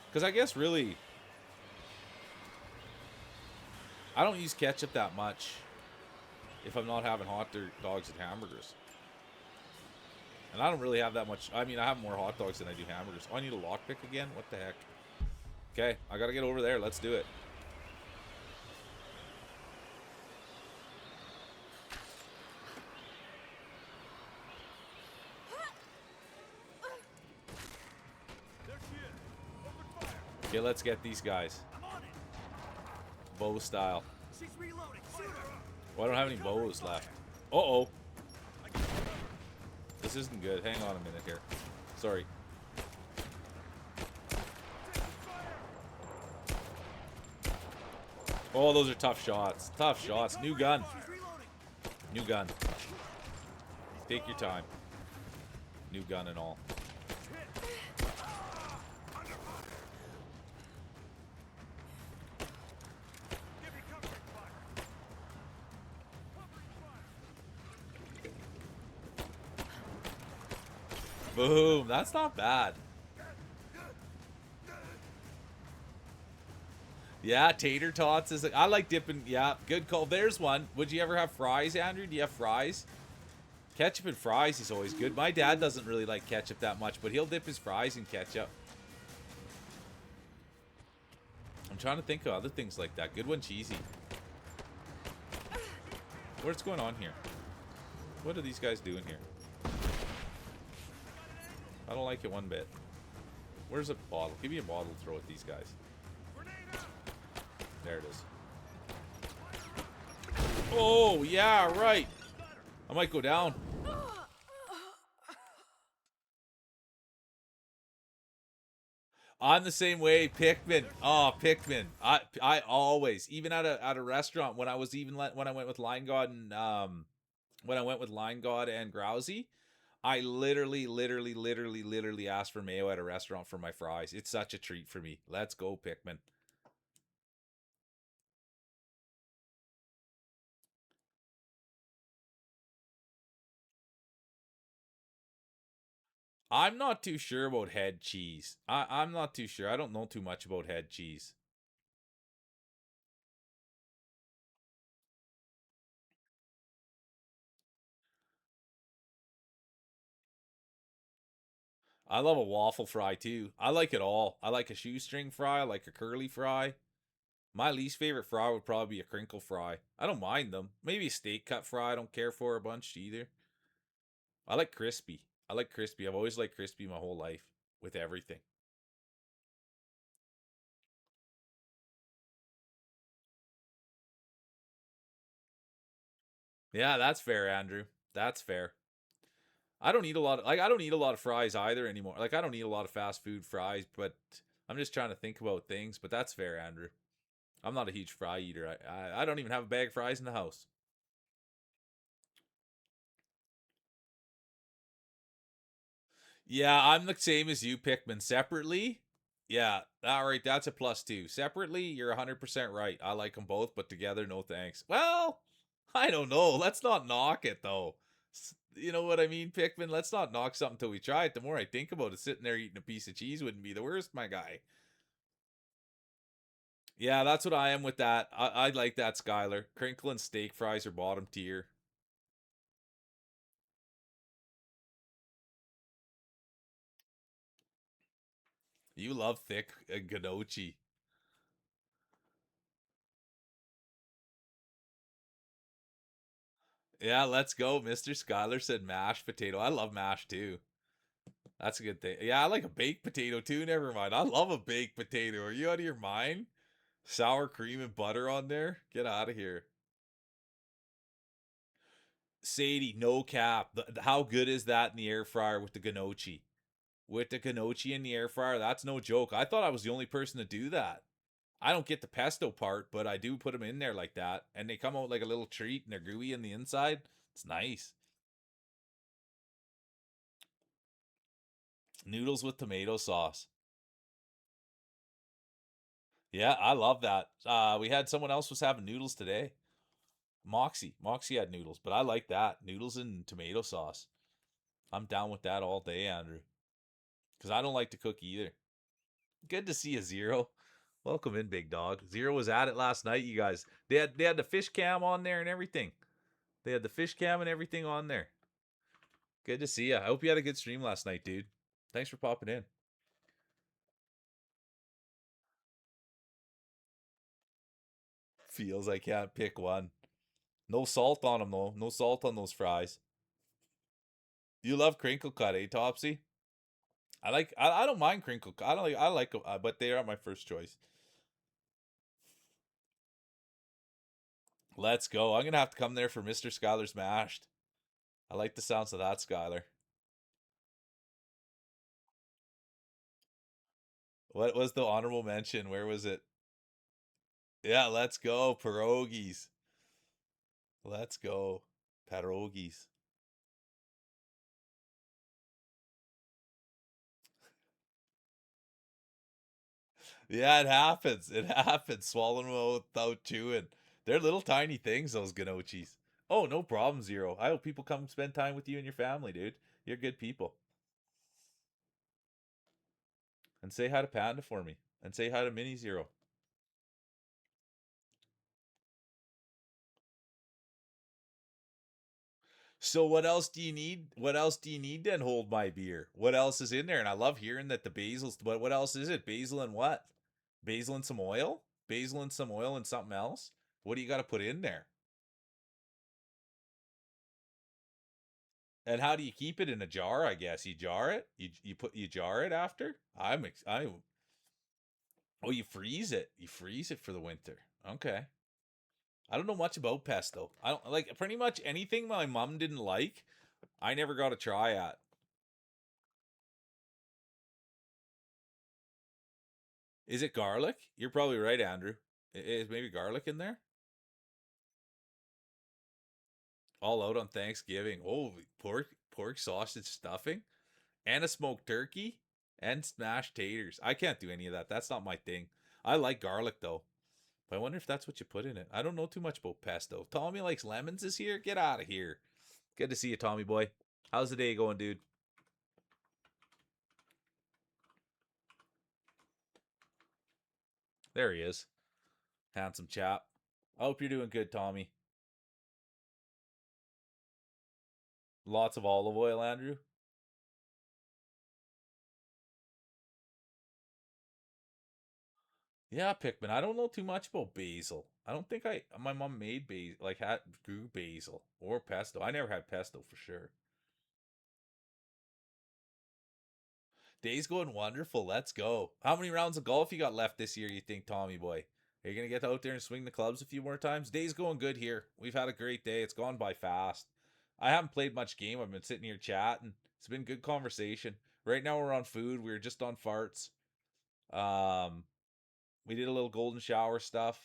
Because I guess really, I don't use ketchup that much if I'm not having hot dogs and hamburgers. And I don't really have that much. I mean, I have more hot dogs than I do hamburgers. Oh, I need a lockpick again? What the heck? Okay, I gotta get over there. Let's do it. Okay, let's get these guys. Bow style. Well, I don't have any bows left. Uh-oh. This isn't good. Hang on a minute here. Sorry. Oh, those are tough shots. Tough shots. New gun. New gun. Take your time. New gun and all. Boom. That's not bad. Yeah, tater tots is. I like dipping. Yeah, good call. There's one. Would you ever have fries, Andrew? Do you have fries? Ketchup and fries is always good. My dad doesn't really like ketchup that much, but he'll dip his fries in ketchup. I'm trying to think of other things like that. Good one, cheesy. What's going on here? What are these guys doing here? I don't like it one bit. Where's a bottle? Give me a bottle to throw at these guys. There it is. Oh, yeah, right. I might go down. I'm the same way, Pikmin. Oh, Pikmin. I always, even at a restaurant, when I was when I went with Line God and when I went with Line God and Grousey, I literally asked for mayo at a restaurant for my fries. It's such a treat for me. Let's go, Pikmin. I'm not too sure about head cheese. I'm not too sure. I don't know too much about head cheese. I love a waffle fry too. I like it all. I like a shoestring fry. I like a curly fry. My least favorite fry would probably be a crinkle fry. I don't mind them. Maybe a steak cut fry. I don't care for a bunch either. I like crispy. I like crispy. I've always liked crispy my whole life with everything. Yeah, that's fair, Andrew. That's fair. I don't eat a lot of I don't eat a lot of fries either anymore. Like I don't eat a lot of fast food fries, but I'm just trying to think about things. But that's fair, Andrew. I'm not a huge fry eater. I don't even have a bag of fries in the house. Yeah, I'm the same as you, Pikmin. Separately, yeah, all right, that's a +2. Separately, you're 100% right. I like them both, but together, no thanks. Well, I don't know. Let's not knock it, though. You know what I mean, Pikmin? Let's not knock something till we try it. The more I think about it, sitting there eating a piece of cheese wouldn't be the worst, my guy. Yeah, that's what I am with that. I like that, Skylar. Crinkle and steak fries are bottom tier. You love thick gnocchi. Yeah, let's go. Mr. Skylar said mashed potato. I love mash too. That's a good thing. Yeah, I like a baked potato too. Never mind. I love a baked potato. Are you out of your mind? Sour cream and butter on there? Get out of here. Sadie, no cap. How good is that in the air fryer with the gnocchi? With the gnocchi in the air fryer, that's no joke. I thought I was the only person to do that. I don't get the pesto part, but I do put them in there like that, and they come out like a little treat, and they're gooey in the inside. It's nice. Noodles with tomato sauce. Yeah, I love that. We had someone else was having noodles today. Moxie had noodles, but I like that noodles and tomato sauce. I'm down with that all day, Andrew, because I don't like to cook either. Good to see you, Zero. Welcome in, big dog. Zero was at it last night, you guys. They had the fish cam on there and everything. They had the fish cam and everything on there. Good to see you. I hope you had a good stream last night, dude. Thanks for popping in. Feels I can't pick one. No salt on them though. No salt on those fries. You love crinkle cut, eh, Topsy? I don't mind crinkle cut. I like but they are my first choice. Let's go. I'm gonna have to come there for Mr. Skylar's mashed. I like the sounds of that, Skylar. What was the honorable mention? Where was it? Yeah, let's go. Pierogies. Let's go. Pierogies. Yeah, it happens. It happens. Swallowing them without chewing. They're little tiny things, those gnocchis. Oh, no problem, Zero. I hope people come spend time with you and your family, dude. You're good people. And say hi to Panda for me. And say hi to Mini Zero. So what else do you need? What else do you need then? Hold my beer. What else is in there? And I love hearing that the basil's. What else is it? Basil and what? Basil and some oil. Basil and some oil and something else. What do you got to put in there? And how do you keep it in a jar? I guess you jar it. You jar it after. I. Oh, you freeze it. You freeze it for the winter. Okay. I don't know much about pesto. I don't like pretty much anything my mom didn't like. I never got a try at. Is it garlic? You're probably right, Andrew. Is maybe garlic in there? All out on Thanksgiving. Oh, pork sausage stuffing and a smoked turkey and smashed taters. I can't do any of that. That's not my thing. I like garlic though. But I wonder if that's what you put in it. I don't know too much about pesto. Tommy likes lemons this year. Get out of here. Good to see you, Tommy boy. How's the day going, dude? There he is. Handsome chap. I hope you're doing good, Tommy. Lots of olive oil, Andrew. Yeah, Pikmin. I don't know too much about basil. I don't think my mom made basil, like had grew basil or pesto. I never had pesto for sure. Day's going wonderful. Let's go. How many rounds of golf you got left this year, you think, Tommy boy? Are you going to get out there and swing the clubs a few more times? Day's going good here. We've had a great day. It's gone by fast. I haven't played much game. I've been sitting here chatting. It's been good conversation. Right now we're on food. We were just on farts. Um, we did a little golden shower stuff.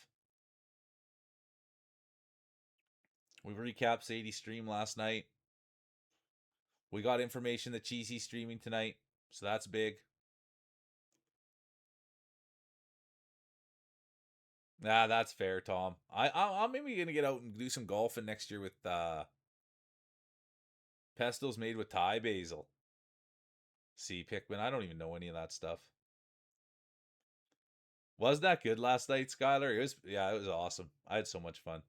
We recapped Sadie's stream last night. We got information that Cheesy's streaming tonight, so that's big. Nah, that's fair, Tom. I'm maybe gonna get out and do some golfing next year with pestos made with Thai basil. See, Pikmin, I don't even know any of that stuff. Was that good last night, Skylar? It was awesome. I had so much fun.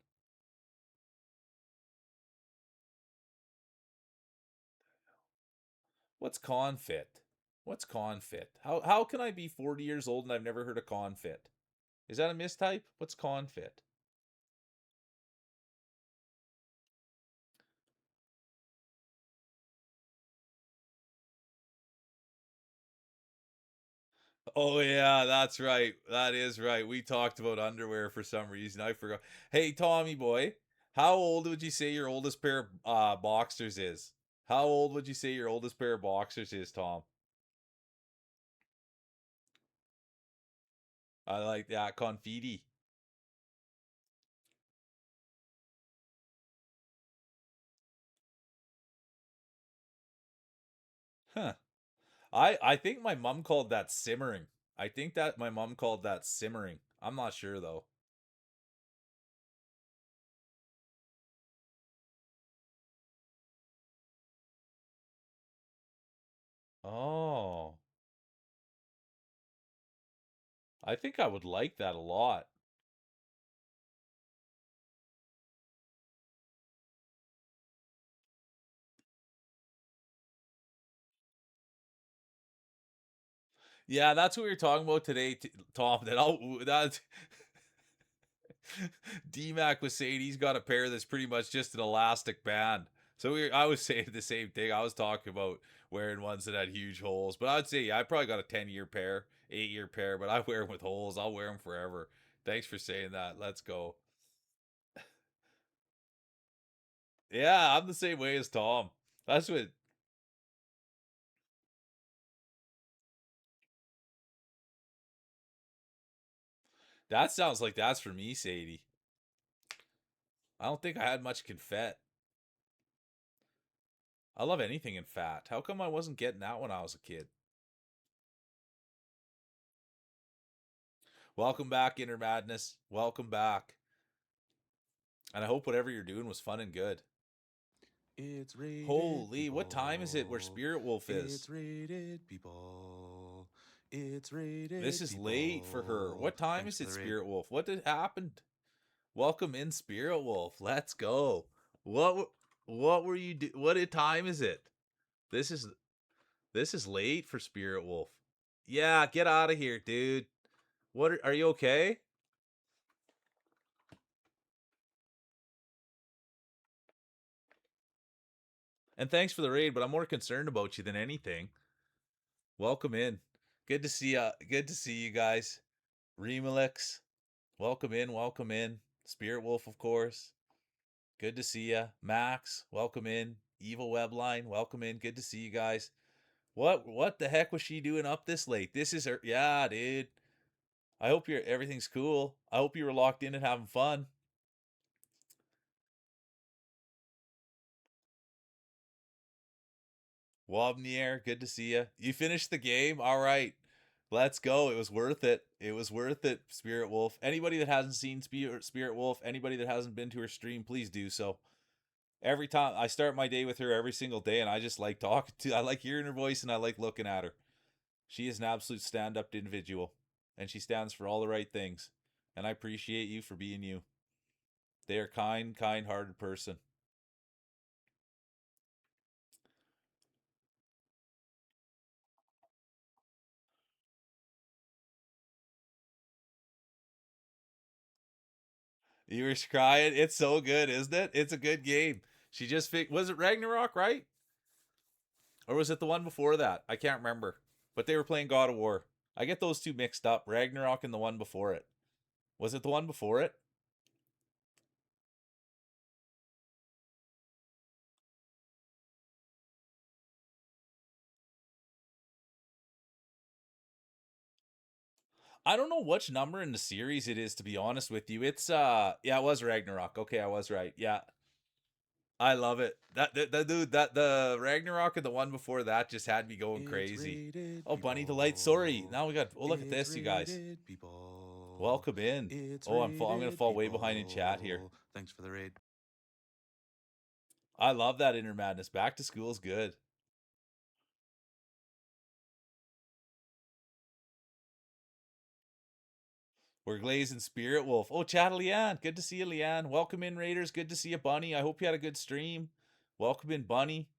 What's confit? What's confit? How can I be 40 years old and I've never heard of confit? Is that a mistype? What's confit? Oh yeah, that's right. That is right. We talked about underwear for some reason. I forgot. Hey Tommy boy, How old would you say your oldest pair of boxers is? How old would you say your oldest pair of boxers is, Tom? I like that. Confetti. Huh. I think my mom called that simmering. I think that my mom called that simmering. I'm not sure though. Oh. I think I would like that a lot. Yeah, that's what we were talking about today, Tom. That DMAC was saying he's got a pair that's pretty much just an elastic band. So I was saying the same thing. I was talking about wearing ones that had huge holes, but I'd say I probably got a 10-year pair, 8-year pair, but I wear them with holes. I'll wear them forever. Thanks for saying that. Let's go. Yeah, I'm the same way as Tom. That's what that sounds like. That's for me, Sadie. I don't think I had much confet. I love anything in fat. How come I wasn't getting that when I was a kid? Welcome back, Inner Madness. Welcome back. And I hope whatever you're doing was fun and good. It's rated. Holy, people. what time is it where Spirit Wolf is? It's rated, people. It's rated. This is people. late for her. What time Thanks is for it, the raid. Spirit Wolf? What did happened? Welcome in, Spirit Wolf. Let's go. What were you do? What time is it? This is late for Spirit Wolf. Yeah, get out of here, dude. What are you okay? And thanks for the raid, but I'm more concerned about you than anything. Welcome in. Good to see good to see you guys. Remelix. Welcome in, welcome in. Spirit Wolf, of course. Good to see ya. Max, welcome in. Evil Webline, welcome in. Good to see you guys. What the heck was she doing up this late? This is her. Yeah, dude. I hope everything's cool. I hope you were locked in and having fun. Wobnier, good to see you. You finished the game? All right. Let's go. It was worth it. It was worth it, Spirit Wolf. Anybody that hasn't seen Spirit Wolf, anybody that hasn't been to her stream, please do so. Every time I start my day with her every single day, and I just like talking to, I like hearing her voice and I like looking at her. She is an absolute stand-up individual, and she stands for all the right things. And I appreciate you for being you. They are kind-hearted person. You were crying. It's so good, isn't it? It's a good game. She just was it Ragnarok, right? Or was it the one before that? I can't remember. But they were playing God of War. I get those two mixed up. Ragnarok and the one before it. Was it the one before it? I don't know which number in the series it is, to be honest with you. It's yeah, it was Ragnarok. Okay, I was right. Yeah. I love it. That dude, that the Ragnarok and the one before that just had me going crazy. Oh, Bunny Delight. Sorry. Now we got. Oh, look at this, you guys. People. Welcome in. I'm gonna fall way behind in chat here. Thanks for the raid. I love that Inner Madness. Back to school is good. We're glazing Spirit Wolf. Oh, chat, Leanne. Good to see you, Leanne. Welcome in, Raiders. Good to see you, Bunny. I hope you had a good stream. Welcome in, Bunny.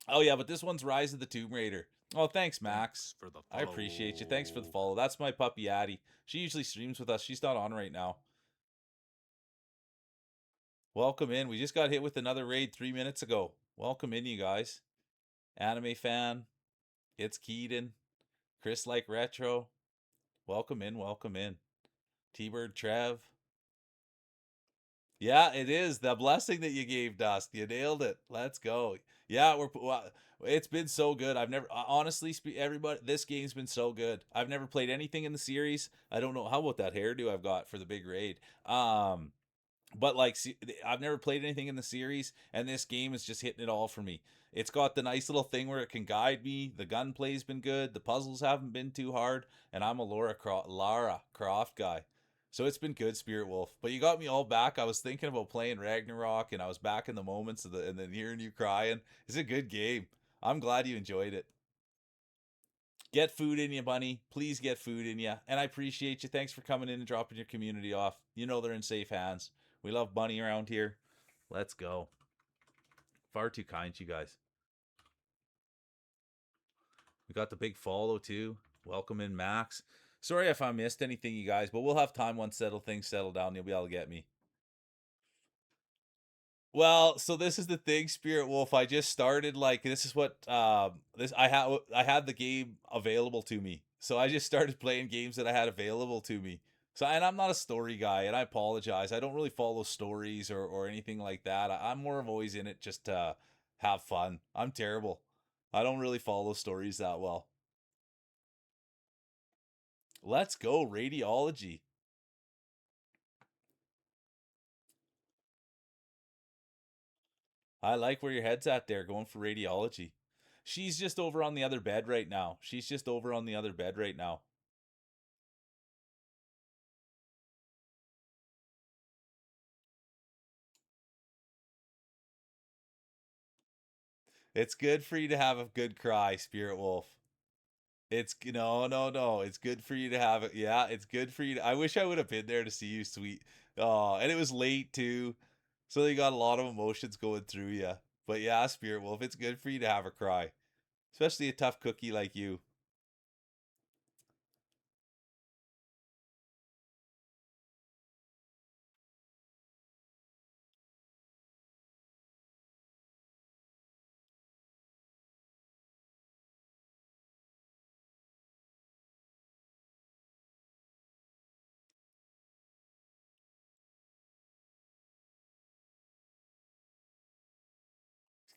Oh, yeah, but this one's Rise of the Tomb Raider. Oh, thanks, Max. Thanks for the I appreciate you. Thanks for the follow. That's my puppy, Addie. She usually streams with us. She's not on right now. Welcome in. We just got hit with another raid 3 minutes ago. Welcome in, you guys. Anime fan. It's Keaton. Chris Like Retro. Welcome in. Welcome in. T-Bird Trev. Yeah, it is the blessing that you gave, Dust. You nailed it. Let's go. Yeah, it's been so good. I've never honestly, everybody, this game's been so good. I've never played anything in the series. I don't know how about that hairdo I've got for the big raid. But like, see, I've never played anything in the series, and this game is just hitting it all for me. It's got the nice little thing where it can guide me. The gunplay's been good. The puzzles haven't been too hard, and I'm a Lara Croft guy, so it's been good, Spirit Wolf. But you got me all back. I was thinking about playing Ragnarok, and I was back in the moments of and then hearing you crying. It's a good game. I'm glad you enjoyed it. Get food in you, Bunny. Please get food in you. And I appreciate you. Thanks for coming in and dropping your community off. You know they're in safe hands. We love Bunny around here. Let's go. Far too kind, you guys. We got the big follow too. Welcome in, Max. Sorry if I missed anything, you guys, but we'll have time once things settle down. You'll be able to get me. Well, so this is the thing, Spirit Wolf. I just started like this is what this I had the game available to me. So I just started playing games that I had available to me. So and I'm not a story guy, and I apologize. I don't really follow stories or anything like that. I'm more of always in it just to have fun. I'm terrible. I don't really follow stories that well. Let's go radiology. I like where your head's at there, going for radiology. She's just over on the other bed right now. She's just over on the other bed right now. It's good for you to have a good cry, Spirit Wolf. It's no. It's good for you to have it. Yeah, it's good for you. I wish I would have been there to see you, sweet. Oh, and it was late too, so you got a lot of emotions going through you. But yeah, Spirit Wolf, it's good for you to have a cry, especially a tough cookie like you.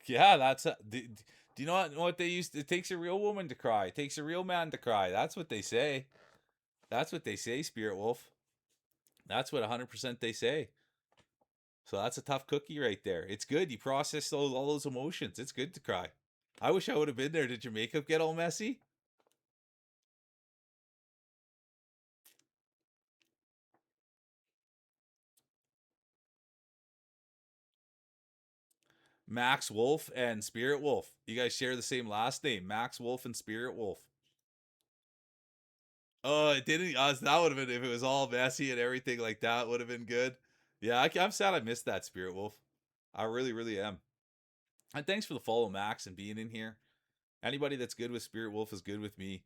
Yeah, do you know what they used? It takes a real woman to cry. It takes a real man to cry. That's what they say. That's what they say, Spirit Wolf. That's what 100% they say. So that's a tough cookie right there. It's good. You process all those emotions. It's good to cry. I wish I would have been there. Did your makeup get all messy? Max Wolf and Spirit Wolf. You guys share the same last name. Max Wolf and Spirit Wolf. Oh, it didn't. That would have been if it was all messy and everything like that. Would have been good. Yeah, I'm sad I missed that, Spirit Wolf. I really, really am. And thanks for the follow, Max, and being in here. Anybody that's good with Spirit Wolf is good with me.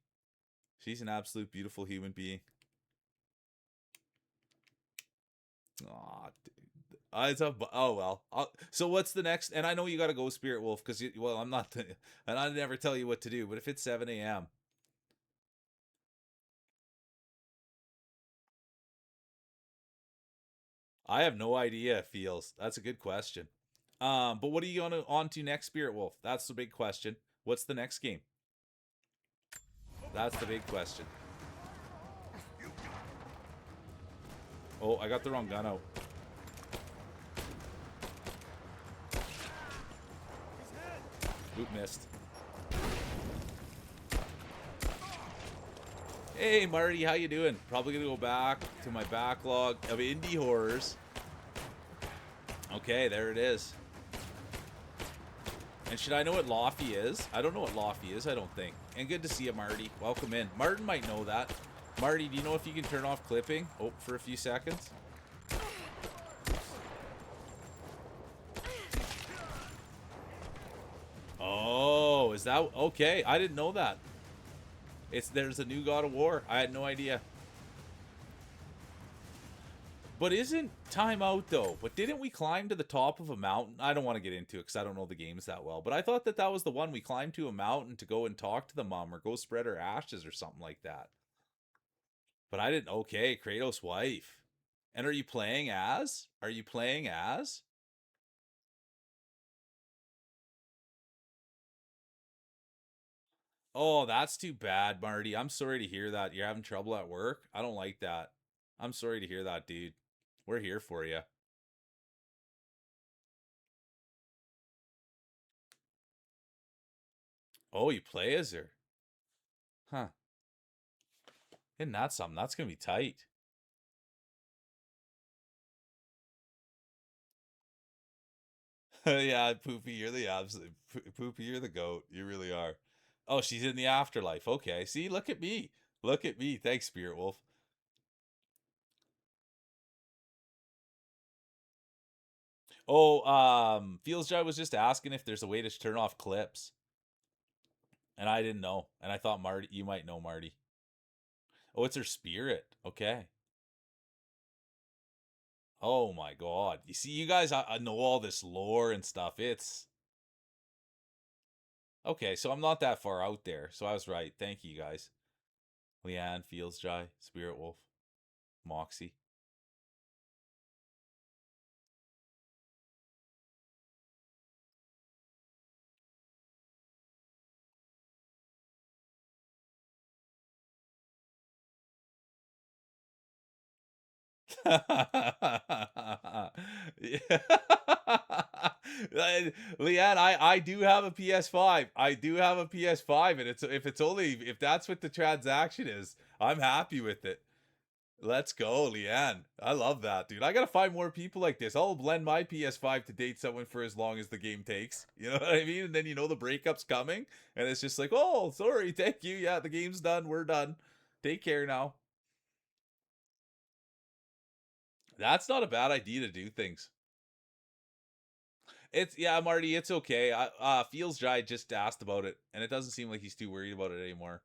She's an absolute beautiful human being. Aw, oh well. So what's the next? And I know you got to go, Spirit Wolf, because well, I'm not, and I never tell you what to do. But if it's 7 a.m., I have no idea. Feels that's a good question. But what are you on to next, Spirit Wolf? That's the big question. What's the next game? That's the big question. Oh, I got the wrong gun out. Oop, missed. Hey, Marty, how you doing? Probably gonna go back to my backlog of indie horrors. Okay, there it is. And should I know what Lofty is? I don't know what Lofty is, I don't think. And good to see you, Marty. Welcome in. Martin might know that. Marty, do you know if you can turn off clipping? Oh, for a few seconds. Oh, is that... Okay, I didn't know that. There's a new God of War. I had no idea. But isn't time out though? But didn't we climb to the top of a mountain? I don't want to get into it because I don't know the games that well. But I thought that was the one we climbed to a mountain to go and talk to the mom or go spread her ashes or something like that. But I didn't. Okay, Kratos' wife. And are you playing as? Are you playing as? Oh, that's too bad, Marty. I'm sorry to hear that. You're having trouble at work. I don't like that. I'm sorry to hear that, dude. We're here for you. Oh, you play as her? Huh. Isn't that something? That's going to be tight. Yeah, Poopy, you're the absolute Poopy, you're the goat. You really are. Oh, she's in the afterlife. Okay. See, look at me. Look at me. Thanks, Spirit Wolf. Oh, Feels Joy was just asking if there's a way to turn off clips. And I didn't know. And I thought Marty, you might know Marty. Oh, it's her spirit. Okay. Oh my god. You see, you guys I know all this lore and stuff. It's okay, so I'm not that far out there. So I was right. Thank you guys. Leanne, Feels Dry, Spirit Wolf, Moxie. Leanne, I do have a PS5. I do have a PS5, and it's if it's only if that's what the transaction is, I'm happy with it. Let's go, Leanne. I love that, dude. I gotta find more people like this. I'll lend my PS5 to date someone for as long as the game takes. You know what I mean? And then you know the breakup's coming, and it's just like, oh, sorry, thank you. Yeah, the game's done. We're done. Take care now. That's not a bad idea to do things. It's yeah, Marty. It's okay. Feels Dry just asked about it, and it doesn't seem like he's too worried about it anymore.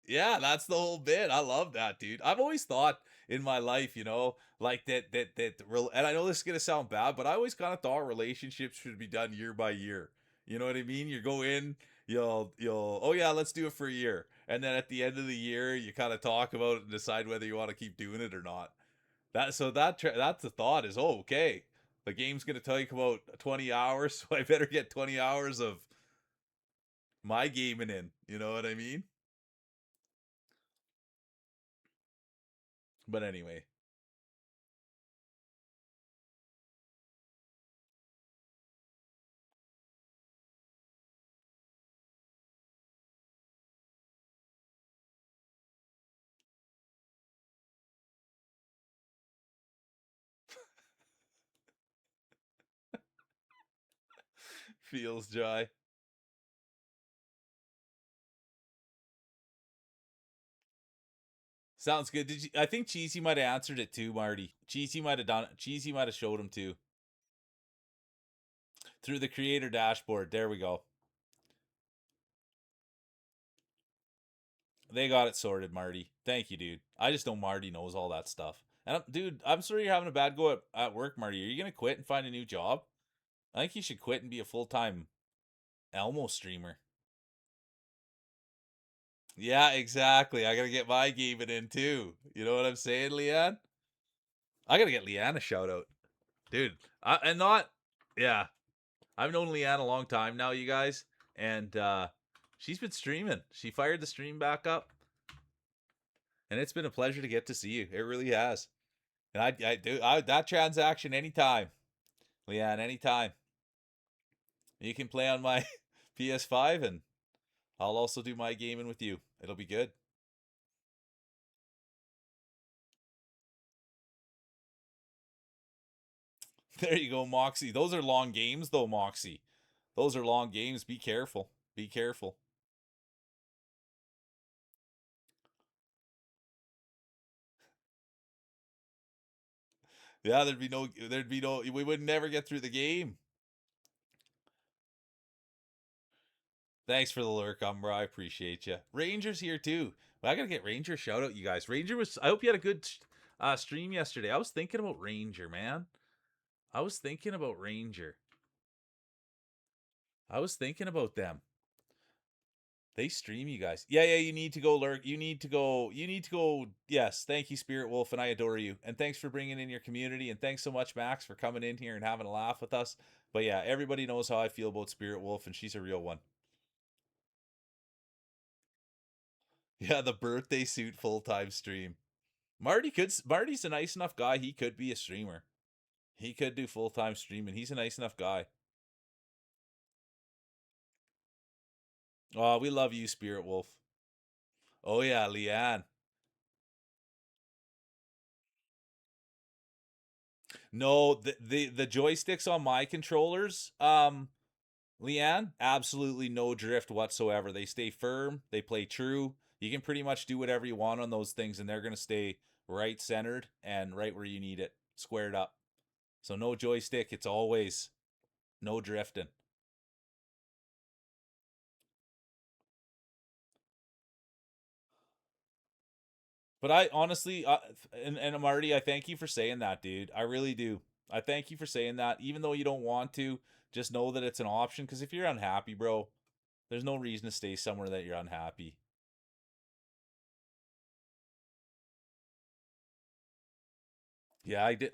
Yeah, that's the whole bit. I love that, dude. I've always thought in my life, you know, like and I know this is gonna sound bad, but I always kind of thought relationships should be done year by year. You know what I mean? You go in, you'll oh yeah, let's do it for a year, and then at the end of the year, you kind of talk about it and decide whether you want to keep doing it or not. That's the thought is oh okay, the game's gonna take about 20 hours, so I better get 20 hours of my gaming in. You know what I mean? But anyway. Feels Jai. Sounds good. Did you? I think Cheesy might have answered it too, Marty. Cheesy might have done it. Cheesy might have showed him too through the creator dashboard. There we go. They got it sorted, Marty. Thank you, dude. I just know Marty knows all that stuff. And dude, I'm sorry you're having a bad go at work, Marty. Are you gonna quit and find a new job? I think you should quit and be a full time Elmo streamer. Yeah, exactly. I gotta get my gaming in too. You know what I'm saying, Leanne? I gotta get Leanne a shout out, dude. And not, yeah. I've known Leanne a long time now, you guys, and she's been streaming. She fired the stream back up, and it's been a pleasure to get to see you. It really has. And I do that transaction anytime, Leanne, anytime. You can play on my PS5, and I'll also do my gaming with you. It'll be good. There you go, Moxie. Those are long games, though, Moxie. Those are long games. Be careful. Be careful. Yeah, we would never get through the game. Thanks for the lurk, Umbra. I appreciate you. Ranger's here too. Well, I gotta get Ranger shout out, you guys. Ranger was. I hope you had a good stream yesterday. I was thinking about Ranger, man. I was thinking about Ranger. I was thinking about them. They stream you guys. Yeah, you need to go lurk. You need to go. Yes, thank you, Spirit Wolf, and I adore you. And thanks for bringing in your community. And thanks so much, Max, for coming in here and having a laugh with us. But yeah, everybody knows how I feel about Spirit Wolf, and she's a real one. Yeah, the birthday suit full-time stream. Marty's a nice enough guy. He could be a streamer. He could do full-time streaming. He's a nice enough guy. Oh, we love you, Spirit Wolf. Oh yeah, Leanne. No, the joysticks on my controllers, Leanne, absolutely no drift whatsoever. They stay firm, they play true. You can pretty much do whatever you want on those things, and they're gonna stay right centered and right where you need it, squared up. So no joystick, it's always no drifting. But I honestly, and Marty, I thank you for saying that, dude. I really do. I thank you for saying that. Even though you don't want to, just know that it's an option. Because if you're unhappy, bro, there's no reason to stay somewhere that you're unhappy. Yeah, I did.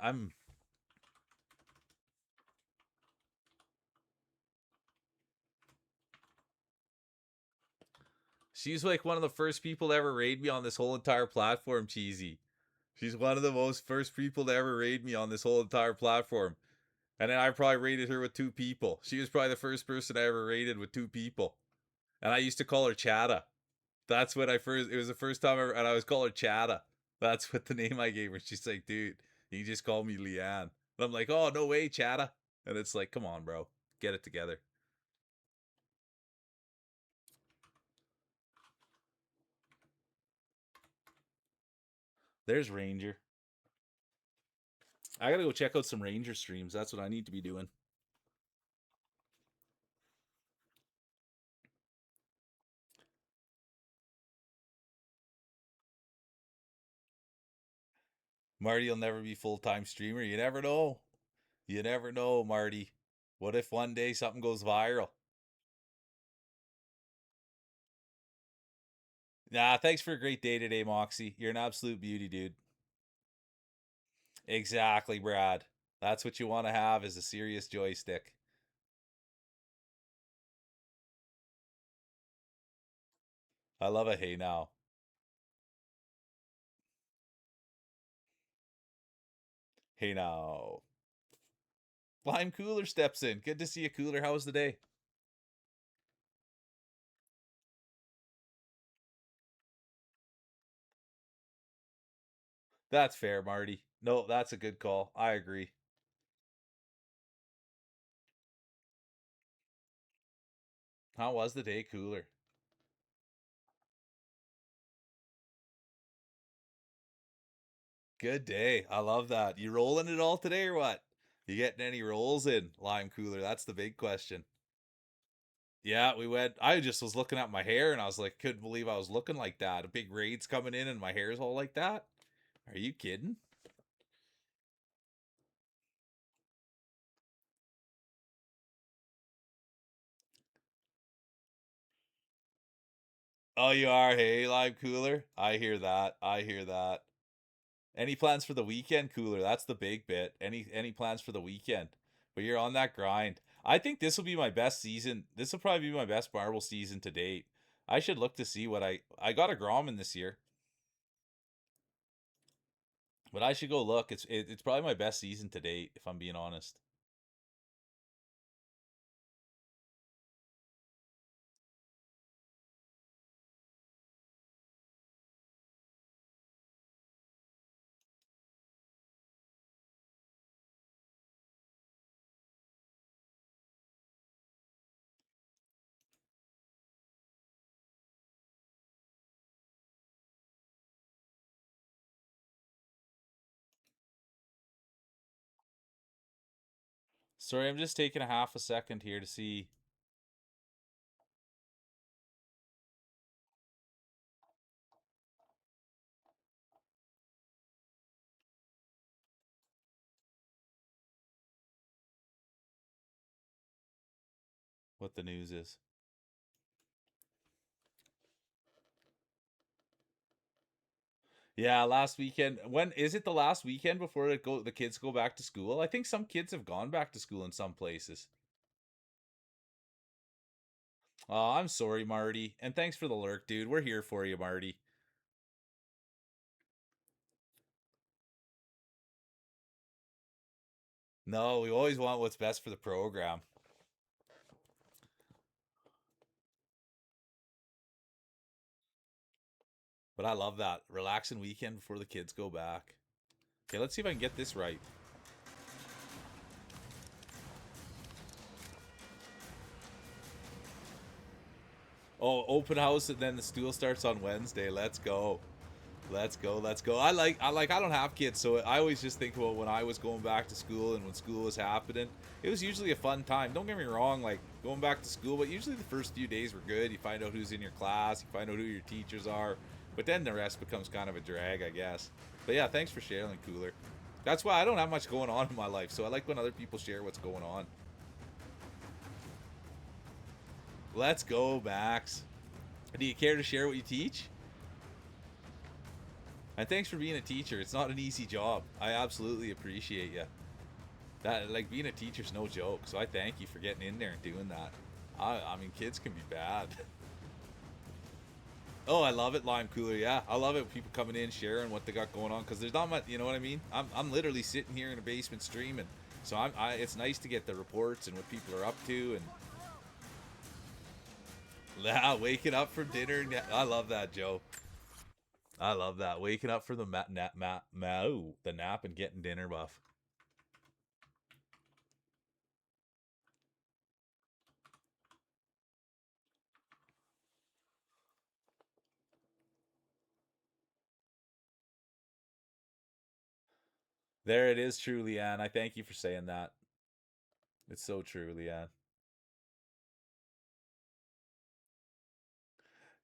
She's like one of the first people to ever raid me on this whole entire platform, Cheesy. She's one of the most first people to ever raid me on this whole entire platform. And then I probably raided her with 2 people. She was probably the first person I ever raided with 2 people. And I used to call her Chatta. That's when it was the first time ever, and I was calling her Chatta. That's what the name I gave her. She's like, dude, you just call me Leanne. And I'm like, oh, no way, Chatta. And it's like, come on, bro. Get it together. There's Ranger. I gotta go check out some Ranger streams. That's what I need to be doing. Marty will never be full-time streamer. You never know. You never know, Marty. What if one day something goes viral? Nah, thanks for a great day today, Moxie. You're an absolute beauty, dude. Exactly, Brad. That's what you want to have is a serious joystick. I love a hey now. Hey now. Lime Cooler steps in. Good to see you, Cooler. How was the day? That's fair, Marty. No, that's a good call. I agree. How was the day, Cooler? Good day. I love that. You rolling it all today or what? You getting any rolls in, Lime Cooler? That's the big question. Yeah, we went. I just was looking at my hair and I was like, couldn't believe I was looking like that. A big raid's coming in and my hair's all like that. Are you kidding? Oh, you are? Hey, Lime Cooler. I hear that. I hear that. Any plans for the weekend, Cooler? That's the big bit. Any plans for the weekend? But you're on that grind. I think this will be my best season. This will probably be my best marble season to date. I should look to see what I got a Grommen this year, but I should go look. It's probably my best season to date if I'm being honest. Sorry, I'm just taking a half a second here to see. What the news is. Yeah, last weekend. When is it the last weekend before the kids go back to school? I think some kids have gone back to school in some places. Oh, I'm sorry, Marty. And thanks for the lurk, dude. We're here for you, Marty. No, we always want what's best for the program. But I love that. Relaxing weekend before the kids go back. Okay, let's see if I can get this right. Oh, open house and then the stool starts on Wednesday. Let's go. Let's go. Let's go. I don't have kids, so I always just think about when I was going back to school and when school was happening. It was usually a fun time. Don't get me wrong, like going back to school, but usually the first few days were good. You find out who's in your class, you find out who your teachers are, but then the rest becomes kind of a drag, I guess. But yeah, thanks for sharing, Cooler. That's why I don't have much going on in my life, so I like when other people share what's going on. Let's go, Max. Do you care to share what you teach? And thanks for being a teacher. It's not an easy job. I absolutely appreciate you. That, like, being a teacher's no joke. So I thank you for getting in there and doing that. I mean, kids can be bad. Oh, I love it, Lime Cooler. Yeah, I love it. People coming in, sharing what they got going on. Because there's not much, you know what I mean? I'm literally sitting here in the basement streaming. So it's nice to get the reports and what people are up to. And yeah, waking up for dinner. I love that, Joe. I love that. Waking up for the the nap and getting dinner buff. There it is, true, Leanne. I thank you for saying that. It's so true, Leanne.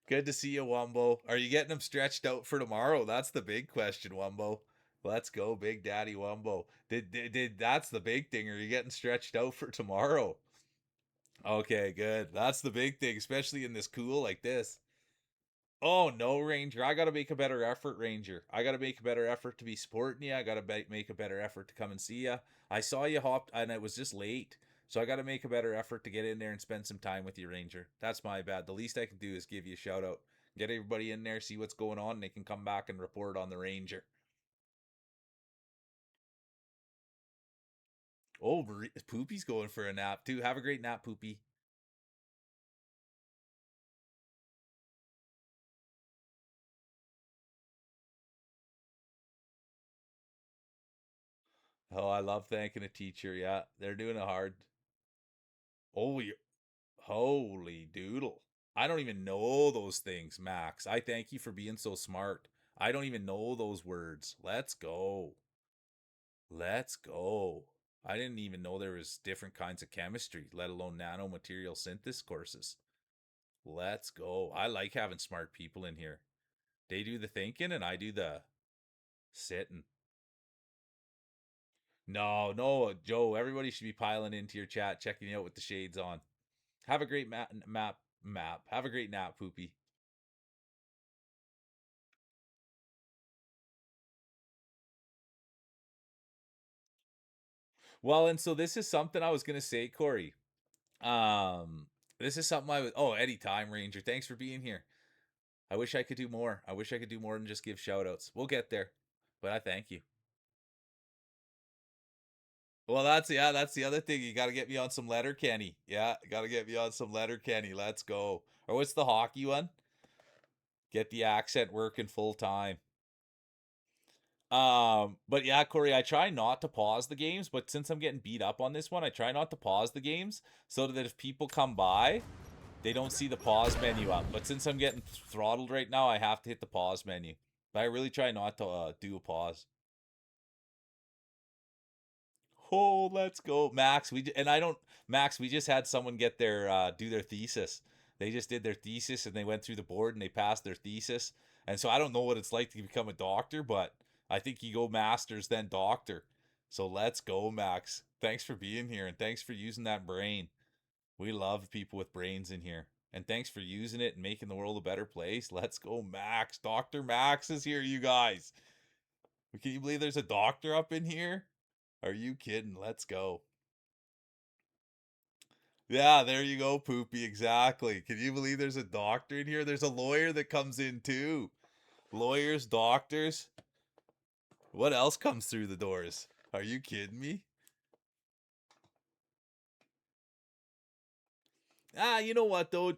Good to see you, Wumbo. Are you getting them stretched out for tomorrow? That's the big question, Wumbo. Let's go, Big Daddy Wumbo. Did that's the big thing? Are you getting stretched out for tomorrow? Okay, good. That's the big thing, especially in this cool like this. Oh no, Ranger! I gotta make a better effort, Ranger. I gotta make a better effort to be supporting you. I gotta make a better effort to come and see you. I saw you hopped, and it was just late, so I gotta make a better effort to get in there and spend some time with you, Ranger. That's my bad. The least I can do is give you a shout out, get everybody in there, see what's going on, and they can come back and report on the Ranger. Oh, Poopy's going for a nap too. Have a great nap, Poopy. Oh, I love thanking a teacher. Yeah, they're doing it hard. Oh, holy doodle. I don't even know those things, Max. I thank you for being so smart. I don't even know those words. Let's go. Let's go. I didn't even know there was different kinds of chemistry, let alone nanomaterial synthesis courses. Let's go. I like having smart people in here. They do the thinking and I do the sitting. No, no, Joe, everybody should be piling into your chat, checking out with the shades on. Have a great map. Have a great nap, Poopy. Well, and so this is something I was gonna say, Corey. This is something I was. Oh, anytime, Ranger. Thanks for being here. I wish I could do more. I wish I could do more than just give shout outs. We'll get there, but I thank you. Well, that's the other thing. You got to get me on some letter, Kenny. Yeah, got to get me on some letter, Kenny. Let's go. Or what's the hockey one? Get the accent working full time. But yeah, Corey, I try not to pause the games, but since I'm getting beat up on this one, I try not to pause the games so that if people come by, they don't see the pause menu up. But since I'm getting throttled right now, I have to hit the pause menu. But I really try not to do a pause. Oh, let's go, Max. Max. We just had someone get their do their thesis. They just did their thesis and they went through the board and they passed their thesis. And so I don't know what it's like to become a doctor, but I think you go masters then doctor. So let's go, Max. Thanks for being here and thanks for using that brain. We love people with brains in here. And thanks for using it and making the world a better place. Let's go, Max. Dr. Max is here, you guys. Can you believe there's a doctor up in here? Are you kidding? Let's go. Yeah, there you go, Poopy. Exactly. Can you believe there's a doctor in here? There's a lawyer that comes in too. Lawyers, doctors. What else comes through the doors? Are you kidding me? You know what though,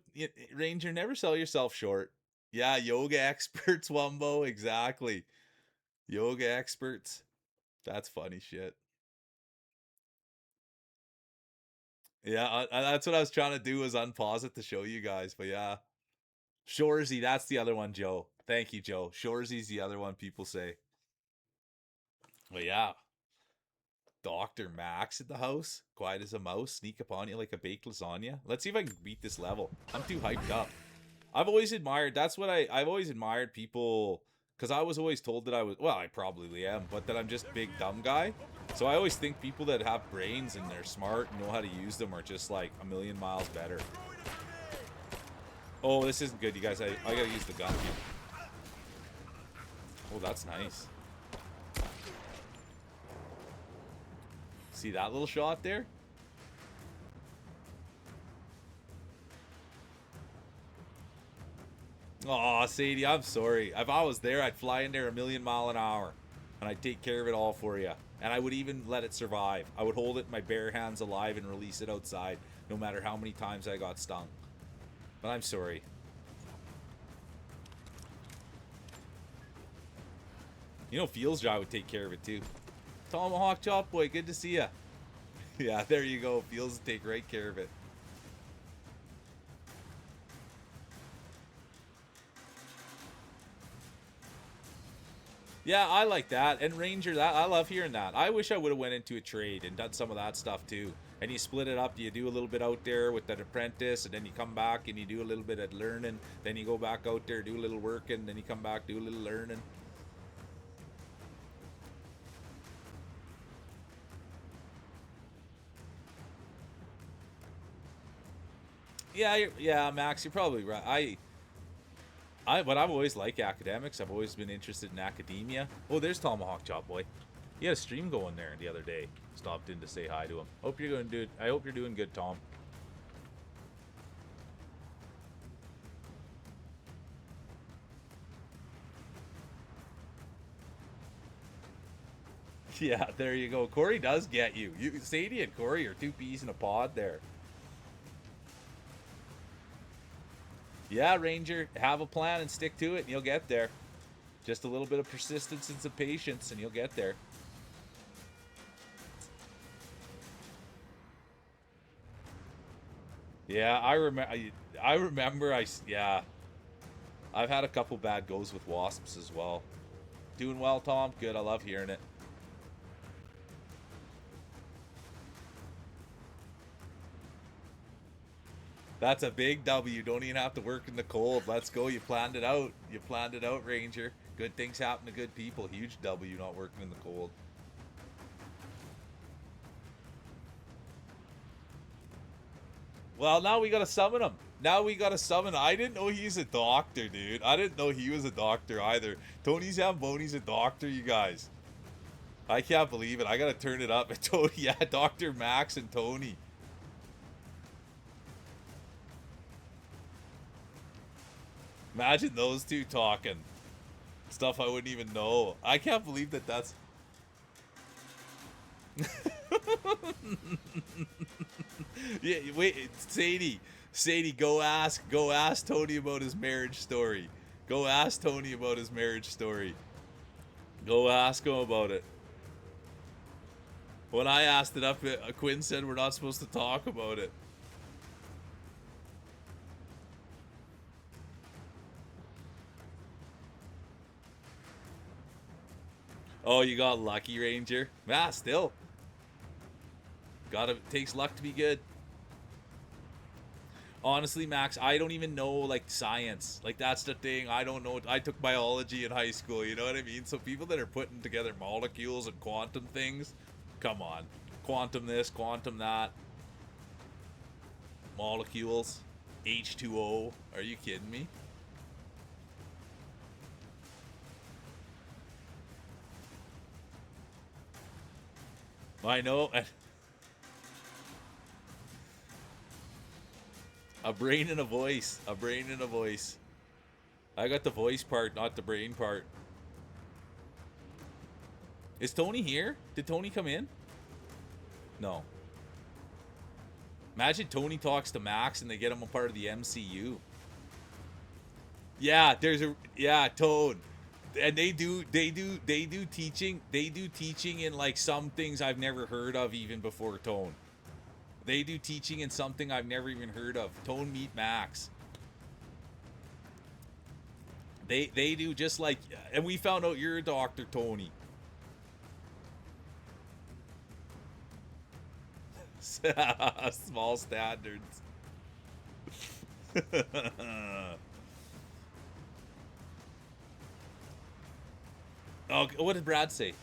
Ranger, never sell yourself short. Yeah, yoga experts, Wumbo, exactly. Yoga experts. That's funny shit. Yeah, that's what I was trying to do, was unpause it to show you guys. But yeah, Shorzy, that's the other one, Joe. Thank you, Joe. Shorzy's the other one people say. But yeah, Dr. Max in the house, quiet as a mouse, sneak upon you like a baked lasagna. Let's see if I can beat this level. I'm too hyped up. I've always admired, that's what I've always admired people, because I was always told that I was, well, I probably am, but that I'm just big dumb guy. So I always think people that have brains and they're smart and know how to use them are just like a million miles better. Oh, this isn't good, you guys. I gotta use the gun here. Oh, that's nice. See that little shot there? Aw, Sadie, I'm sorry. If I was there, I'd fly in there a million mile an hour. And I'd take care of it all for you. And I would even let it survive. I would hold it in my bare hands alive and release it outside, no matter how many times I got stung. But I'm sorry. You know, Feels Dry would take care of it too. Tomahawk Chop Boy, good to see ya. Yeah, there you go. Feels to take right care of it. Yeah, I like that. And Ranger, that I love hearing that. I wish I would have went into a trade and done some of that stuff too. And you split it up. You do a little bit out there with that apprentice, and then you come back and you do a little bit of learning. Then you go back out there, do a little working, then you come back, do a little learning. Yeah, Max, you're probably right. But I've always liked academics. I've always been interested in academia. Oh, there's Tomahawk Chop Boy. He had a stream going there the other day. Stopped in to say hi to him. Hope you're going to do it. I hope you're doing good, Tom. Yeah, there you go. Corey does get you. Sadie and Corey are two peas in a pod there. Yeah, Ranger, have a plan and stick to it, and you'll get there. Just a little bit of persistence and some patience, and you'll get there. Yeah, I remember. Yeah, I've had a couple bad goes with wasps as well. Doing well, Tom. Good. I love hearing it. That's a big W. Don't even have to work in the cold. Let's go. You planned it out. You planned it out, Ranger. Good things happen to good people. Huge W, not working in the cold. Well, now we gotta summon him. Now we gotta summon him. I didn't know he's a doctor, dude. I didn't know he was a doctor either. Tony Zamboni's a doctor, you guys. I can't believe it. I gotta turn it up. Tony, yeah, Dr. Max and Tony. Imagine those two talking. Stuff I wouldn't even know. I can't believe that that's... Yeah, wait, Sadie, go ask Tony about his marriage story. Go ask Tony about his marriage story. Go ask him about it. When I asked it up, Quinn said we're not supposed to talk about it. Oh, you got lucky, Ranger. Ah, still. Takes luck to be good. Honestly, Max, I don't even know, like, science. Like, that's the thing. I don't know. I took biology in high school, you know what I mean? So people that are putting together molecules and quantum things, come on. Quantum this, quantum that. Molecules. H2O. Are you kidding me? I know. A brain and a voice. A brain and a voice. I got the voice part, not the brain part. Is Tony here? Did Tony come in? No. Imagine Tony talks to Max and they get him a part of the MCU. Yeah, Toad. And they do teaching in like some things I've never heard of even before Tone. They do teaching in something I've never even heard of. Tone meet Max. They do just like, and we found out you're a doctor, Tony. Small standards. Oh, what did Brad say?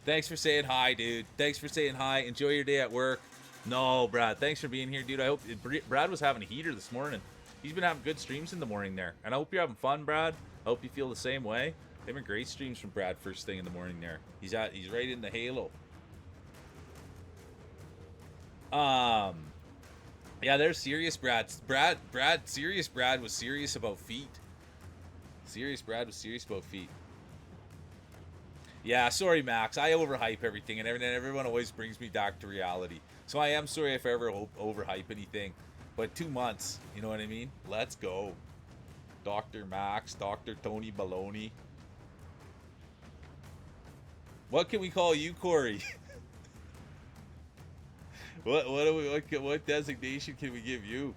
Thanks for saying hi, dude. Thanks for saying hi. Enjoy your day at work. No, Brad. Thanks for being here, dude. I hope Brad was having a heater this morning. He's been having good streams in the morning there, and I hope you're having fun, Brad. I hope you feel the same way. They've been great streams from Brad first thing in the morning there. He's right in the halo. Yeah, they're serious, Brad. Serious Brad was serious about feet. Serious Brad was serious about feet. Yeah, sorry, Max. I overhype everything, and everyone always brings me back to reality. So I am sorry if I ever overhype anything. But 2 months, you know what I mean? Let's go. Dr. Max, Dr. Tony Baloney. What can we call you, Corey? What designation can we give you?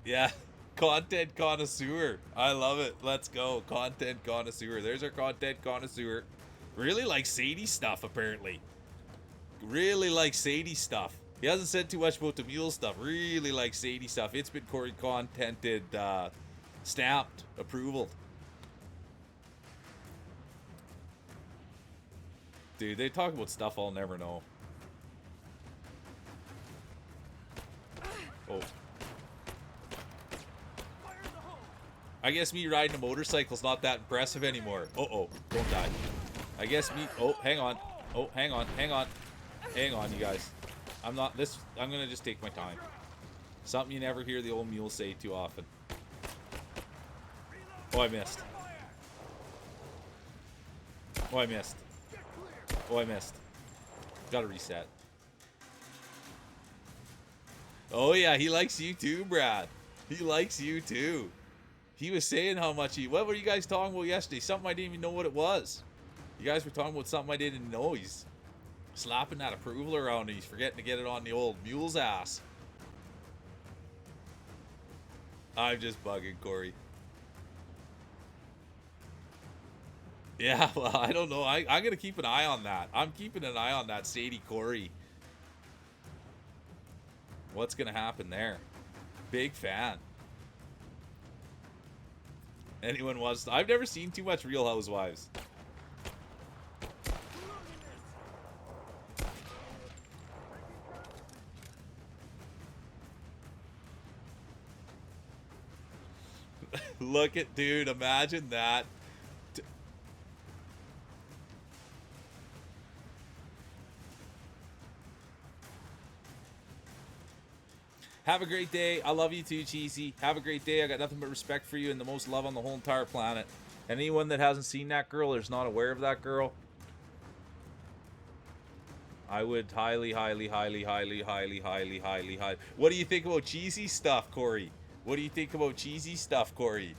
Yeah, content connoisseur. I love it. Let's go. Content connoisseur. There's our content connoisseur. Really likes Sadie stuff, apparently. Really likes Sadie stuff. He hasn't said too much about the mule stuff. Really likes Sadie stuff. It's been Corey contented, stamped, approval. Dude, they talk about stuff I'll never know. Oh. I guess me riding a motorcycle's not that impressive anymore. Uh-oh, don't die. I guess me... Oh, hang on. Oh, hang on, hang on. Hang on, you guys. I'm gonna just take my time. Something you never hear the old mule say too often. Oh, I missed. Oh, I missed. Oh, I missed. Gotta reset. Oh, yeah, he likes you too, Brad. He likes you too. He was saying how much what were you guys talking about yesterday? Something I didn't even know what it was. You guys were talking about something I didn't know. He's slapping that approval around and he's forgetting to get it on the old mule's ass. I'm just bugging, Corey. Yeah, well, I don't know. I'm going to keep an eye on that. I'm keeping an eye on that Sadie Corey. What's going to happen there? Big fan. Anyone wants to... I've never seen too much Real Housewives. Look at... Dude, imagine that. Have a great day. I love you too, Cheesy. Have a great day. I got nothing but respect for you and the most love on the whole entire planet. And anyone that hasn't seen that girl or is not aware of that girl, I would highly... What do you think about cheesy stuff, Corey? What do you think about cheesy stuff, Corey?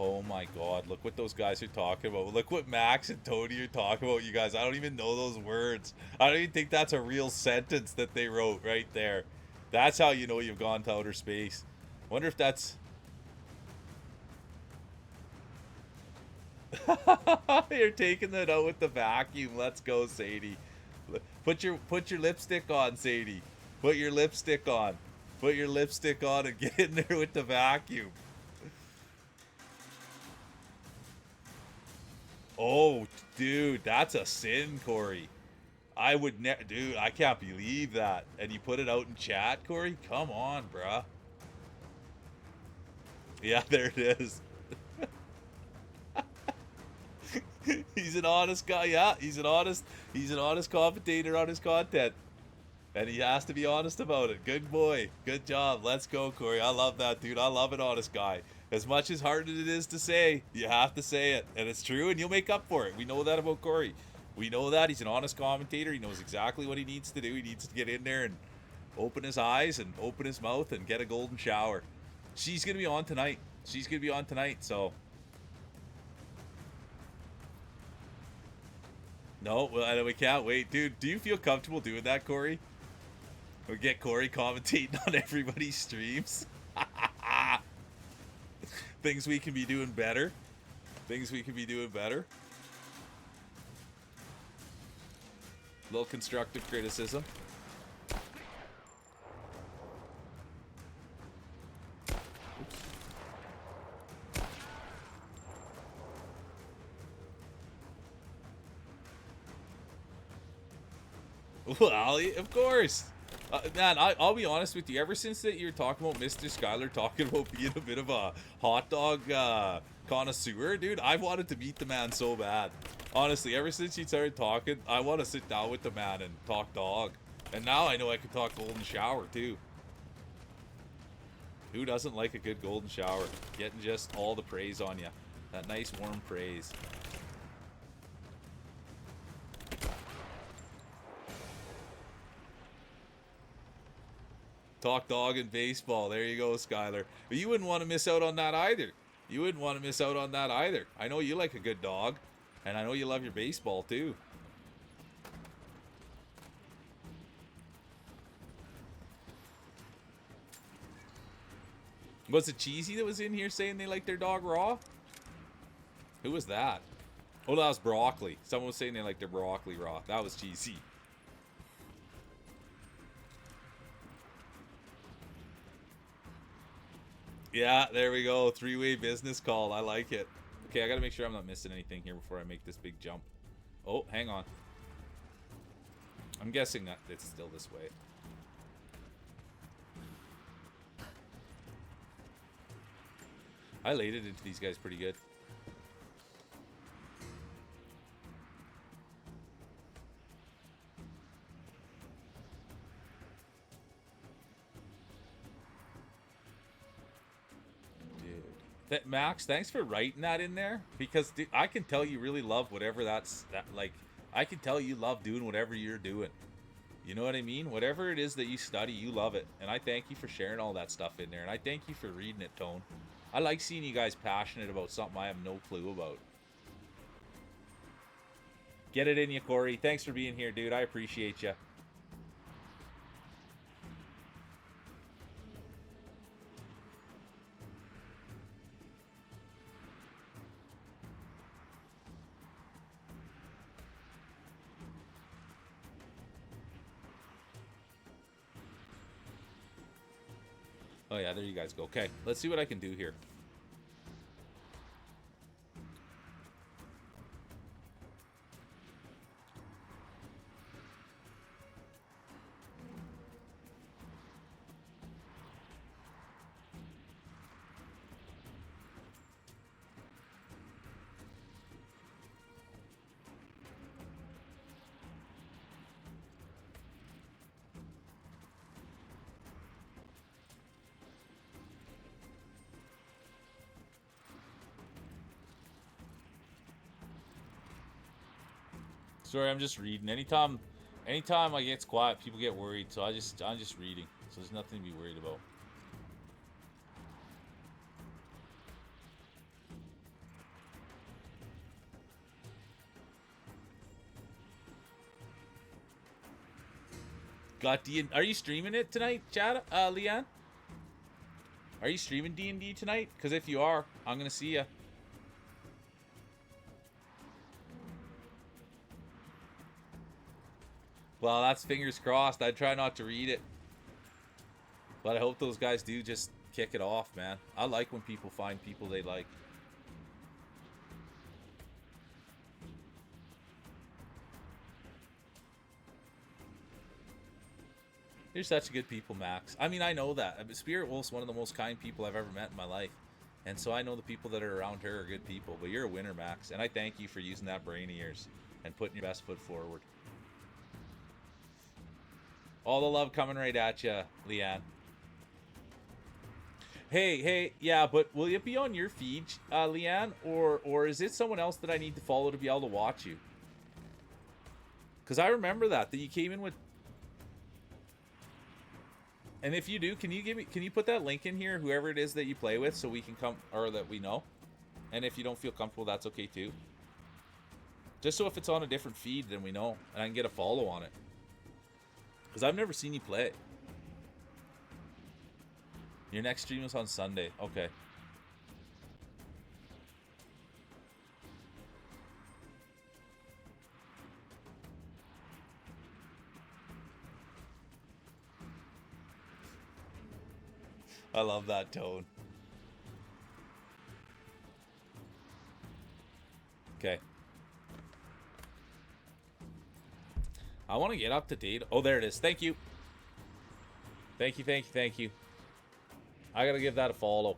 Oh my god, look what those guys are talking about. Look what Max and Tony are talking about, you guys. I don't even know those words. I don't even think that's a real sentence that they wrote right there. That's how you know you've gone to outer space. Wonder if that's... You're taking it out with the vacuum. Let's go, Sadie. Put your lipstick on, Sadie. Put your lipstick on. Put your lipstick on and get in there with the vacuum. Oh, dude, that's a sin, Corey. I would never, dude, I can't believe that. And you put it out in chat, Corey? Come on, bruh. Yeah, there it is. He's an honest guy. Yeah, he's an honest commentator on his content. And he has to be honest about it. Good boy. Good job. Let's go, Corey. I love that, dude. I love an honest guy. As much as hard as it is to say, you have to say it. And it's true, and you'll make up for it. We know that about Corey. We know that. He's an honest commentator. He knows exactly what he needs to do. He needs to get in there and open his eyes and open his mouth and get a golden shower. She's going to be on tonight. She's going to be on tonight, so... No, well, we can't wait. Dude, do you feel comfortable doing that, Corey? We'll get Corey commentating on everybody's streams. Things we can be doing better. Things we can be doing better. Little constructive criticism. Oops. Well, of course. Man, I'll be honest with you. Ever since that you're talking about Mr. Skyler talking about being a bit of a hot dog connoisseur, dude, I wanted to meet the man so bad. Honestly, ever since you started talking, I want to sit down with the man and talk dog. And now I know I can talk golden shower, too. Who doesn't like a good golden shower? Getting just all the praise on you. That nice warm praise. Talk dog in baseball. There you go, Skyler. But you wouldn't want to miss out on that either. You wouldn't want to miss out on that either. I know you like a good dog. And I know you love your baseball, too. Was it Cheesy that was in here saying they like their dog raw? Who was that? Oh, that was Broccoli. Someone was saying they like their broccoli raw. That was Cheesy. Yeah, there we go. Three-way business call. I like it. Okay, I gotta make sure I'm not missing anything here before I make this big jump. Oh, hang on. I'm guessing that it's still this way. I laid it into these guys pretty good. Max, thanks for writing that in there, because dude, I can tell you really love whatever I can tell you love doing whatever you're doing. You know what I mean? Whatever it is that you study, you love it. And I thank you for sharing all that stuff in there. And I thank you for reading it, Tone. I like seeing you guys passionate about something I have no clue about. Get it in you, Corey. Thanks for being here, dude. I appreciate you. Oh yeah, there you guys go. Okay, let's see what I can do here. Sorry, I'm just reading. Anytime I get quiet, people get worried. So I'm just reading. So there's nothing to be worried about. Got D. Are you streaming it tonight, Chad? Leanne? Are you streaming D&D tonight? Because if you are, I'm gonna see ya. Well, that's fingers crossed. I try not to read it, but I hope those guys do just kick it off, man. I like when people find people they like. You're such good people, Max. I mean, I know that. Spirit Wolf's one of the most kind people I've ever met in my life. And so I know the people that are around her are good people. But you're a winner, Max. And I thank you for using that brain of yours and putting your best foot forward. All the love coming right at you, Leanne. Hey, yeah, but will it be on your feed, Leanne? Or is it someone else that I need to follow to be able to watch you? Because I remember that you came in with... And if you do, can you put that link in here, whoever it is that you play with, so we can come, or that we know? And if you don't feel comfortable, that's okay too. Just so if it's on a different feed, then we know, and I can get a follow on it. Because I've never seen you play. Your next stream is on Sunday. Okay. I love that tone. Okay. I want to get up to date. Oh, there it is. Thank you. Thank you. I gotta give that a follow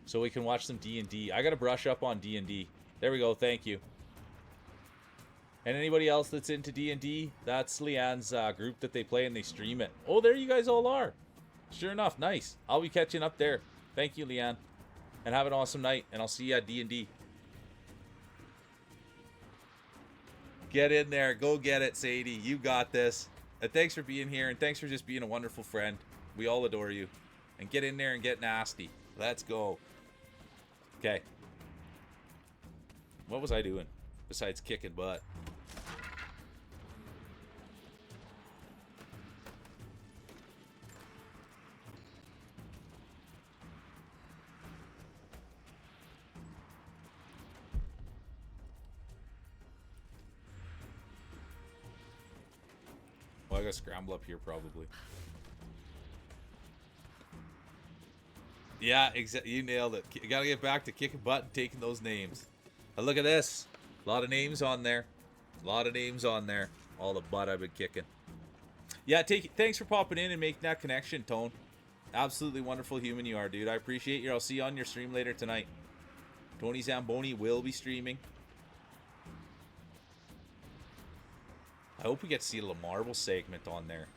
so we can watch some D&D. I gotta brush up on D&D. There we go. Thank you. And anybody else that's into D&D, that's Leanne's group that they play and they stream it. Oh, there you guys all are. Sure enough, nice. I'll be catching up there. Thank you, Leanne. And have an awesome night, and I'll see you at D&D. Get in there. Go get it, Sadie. You got this. And thanks for being here, and thanks for just being a wonderful friend. We all adore you. And get in there and get nasty. Let's go. Okay. What was I doing besides kicking butt? Well, I gotta scramble up here probably. Yeah, exactly. You nailed it. You gotta get back to kicking butt and taking those names. Now look at this. A lot of names on there. All the butt I've been kicking. Yeah, thanks for popping in and making that connection, Tone. Absolutely wonderful human you are, dude. I appreciate you. I'll see you on your stream later tonight. Tony Zamboni will be streaming. I hope we get to see a little Marvel segment on there.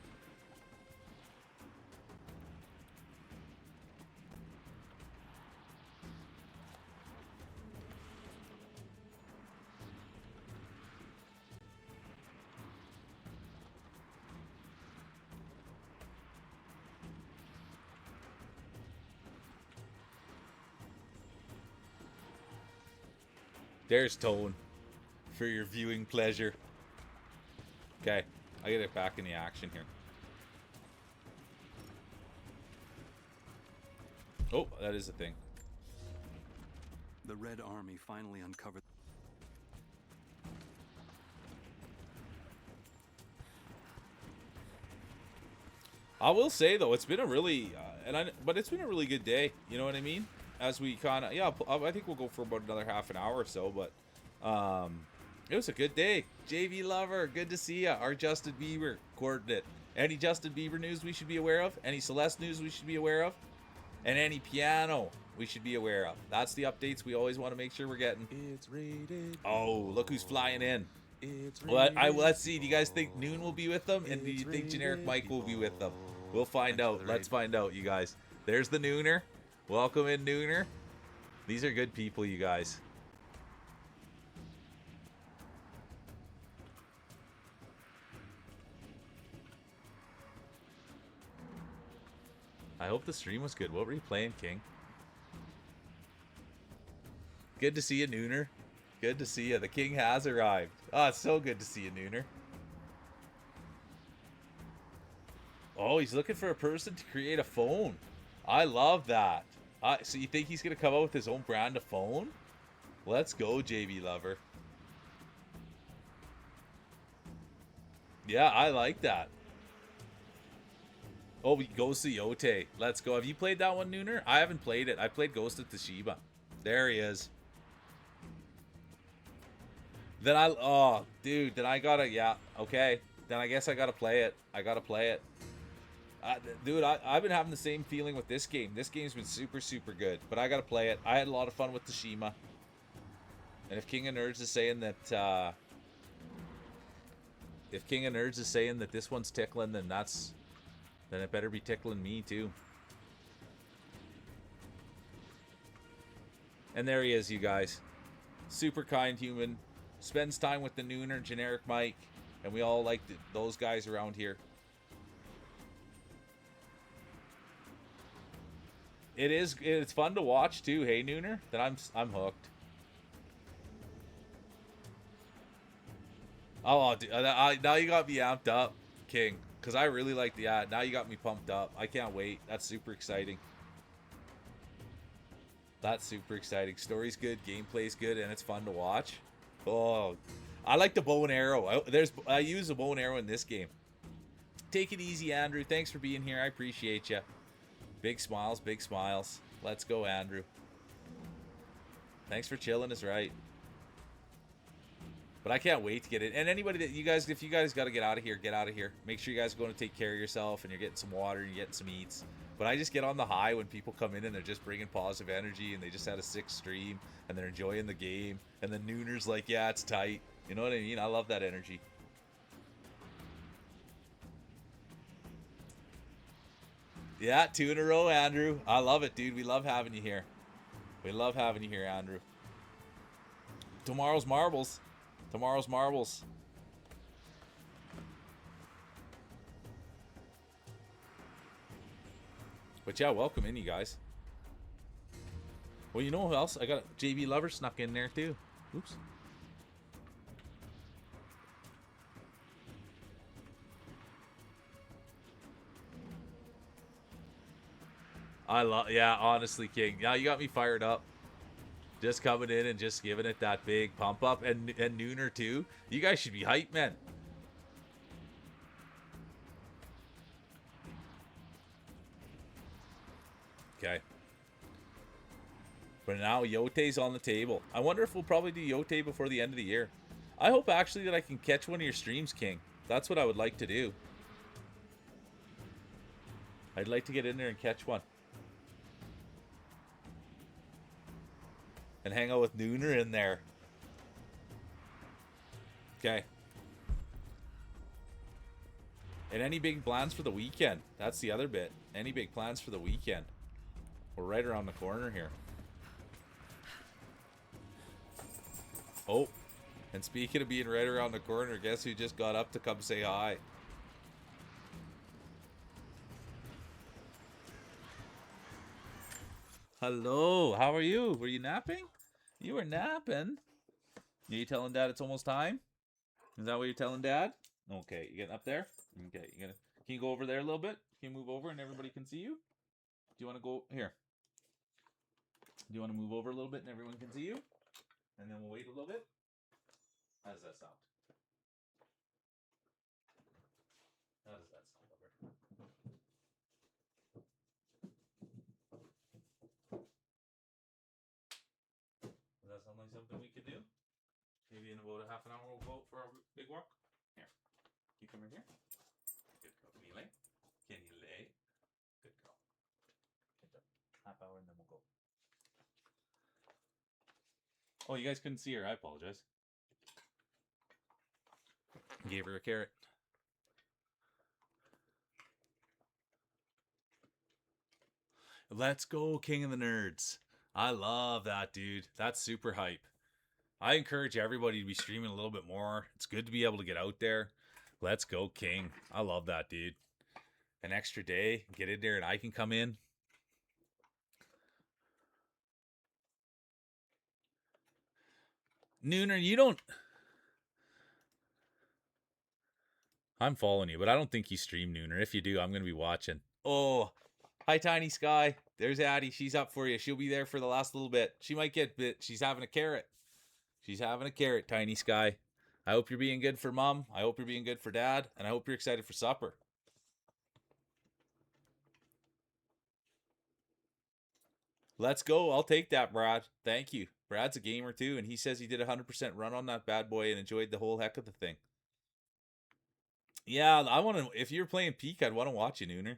There's Tone for your viewing pleasure. Okay, I get it back in the action here. Oh, that is a thing. The Red Army finally uncovered. I will say though, it's been a really, but it's been a really good day. You know what I mean? As we kind of, yeah, I think we'll go for about another half an hour or so. But it was a good day. JV Lover, good to see ya. Our Justin Bieber coordinate. Any Justin Bieber news we should be aware of? Any Celeste news we should be aware of? And any piano we should be aware of? That's the updates we always want to make sure we're getting. It's rated. Oh, look who's flying in. It's What? Let's see. Do you guys think Noon will be with them? And do you think Generic Mike will be with them? We'll find out. Let's find out, you guys. There's the Nooner. Welcome in, Nooner. These are good people, you guys. I hope the stream was good. What were you playing, King? Good to see you, Nooner. Good to see you. The King has arrived. Oh, it's so good to see you, Nooner. Oh, he's looking for a person to create a phone. I love that. So you think he's going to come out with his own brand of phone? Let's go, JB Lover. Yeah, I like that. Oh, Ghost of Yote. Let's go. Have you played that one, Nooner? I haven't played it. I played Ghost of Tsushima. There he is. Then oh, dude, then I gotta, yeah, okay. Then I guess I gotta play it. I gotta play it. Dude, I've been having the same feeling with this game. This game's been super, super good. But I gotta play it. I had a lot of fun with Tsushima. And if King of Nerds is saying that, if King of Nerds is saying that this one's tickling, then it better be tickling me too. And there he is, you guys. Super kind human. Spends time with the Nooner, Generic Mike. And we all like those guys around here. It's fun to watch too, hey Nooner? Then I'm hooked. Oh, dude, now you got me amped up, King. Because I really like the ad. Now you got me pumped up. I can't wait. That's super exciting. That's super exciting. Story's good, gameplay's good, and it's fun to watch. Oh, I like the bow and arrow. I use the bow and arrow in this game. Take it easy, Andrew. Thanks for being here. I appreciate you. Big smiles, big smiles. Let's go, Andrew. Thanks for chilling is right. But I can't wait to get in. And anybody that if you guys got to get out of here, get out of here. Make sure you guys are going to take care of yourself and you're getting some water and you're getting some eats. But I just get on the high when people come in and they're just bringing positive energy and they just had a sick stream and they're enjoying the game. And the Nooner's like, yeah, it's tight. You know what I mean? I love that energy. Yeah, 2 in a row, Andrew. I love it, dude. We love having you here. We love having you here, Andrew. Tomorrow's marbles. Tomorrow's marbles. But yeah, welcome in, you guys. Well, you know who else? I got JB Lover snuck in there too. Oops. Yeah, honestly, King. Now you got me fired up. Just coming in and just giving it that big pump up. And Nooner too. You guys should be hype, man. Okay. But now Yote's on the table. I wonder if we'll probably do Yote before the end of the year. I hope actually that I can catch one of your streams, King. That's what I would like to do. I'd like to get in there and catch one. And hang out with Nooner in there. Okay. And any big plans for the weekend? That's the other bit. Any big plans for the weekend? We're right around the corner here. Oh. And speaking of being right around the corner, guess who just got up to come say hi? Hello. How are you? Were you napping? You were napping. Are you telling Dad it's almost time? Is that what you're telling Dad? Okay, you getting up there? Okay, can you go over there a little bit? Can you move over and everybody can see you? Do you want to go here? Do you want to move over a little bit and everyone can see you? And then we'll wait a little bit. How does that sound? How does that sound over? Does that sound like something we could do? Maybe in about a half an hour we'll go for a big walk. Here. You come in here. Good girl. Can you lay? Can you lay? Good girl. Good job. Half hour and then we'll go. Oh, you guys couldn't see her. I apologize. Gave her a carrot. Let's go, King of the Nerds. I love that, dude. That's super hype. I encourage everybody to be streaming a little bit more. It's good to be able to get out there. Let's go, King. I love that, dude. An extra day, get in there and I can come in. Nooner, you don't... I'm following you, but I don't think you stream Nooner. If you do, I'm going to be watching. Oh, hi, Tiny Sky. There's Addie. She's up for you. She'll be there for the last little bit. She might get bit. She's having a carrot. She's having a carrot, Tiny Sky. I hope you're being good for Mom. I hope you're being good for Dad. And I hope you're excited for supper. Let's go. I'll take that, Brad. Thank you. Brad's a gamer too, and he says he did a 100% run on that bad boy and enjoyed the whole heck of the thing. Yeah, I want to. If you're playing Peak, I'd want to watch you, Nooner.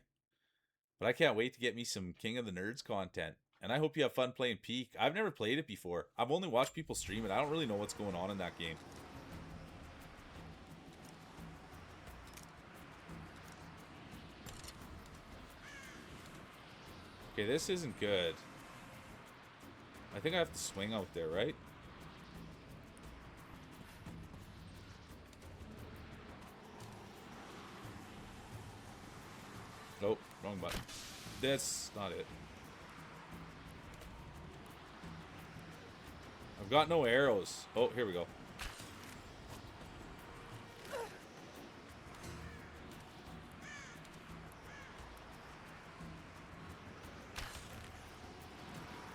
But I can't wait to get me some King of the Nerds content. And I hope you have fun playing Peak. I've never played it before. I've only watched people stream it. I don't really know what's going on in that game. Okay, this isn't good. I think I have to swing out there, right? Nope, wrong button. That's not it. I've got no arrows. Oh, here we go.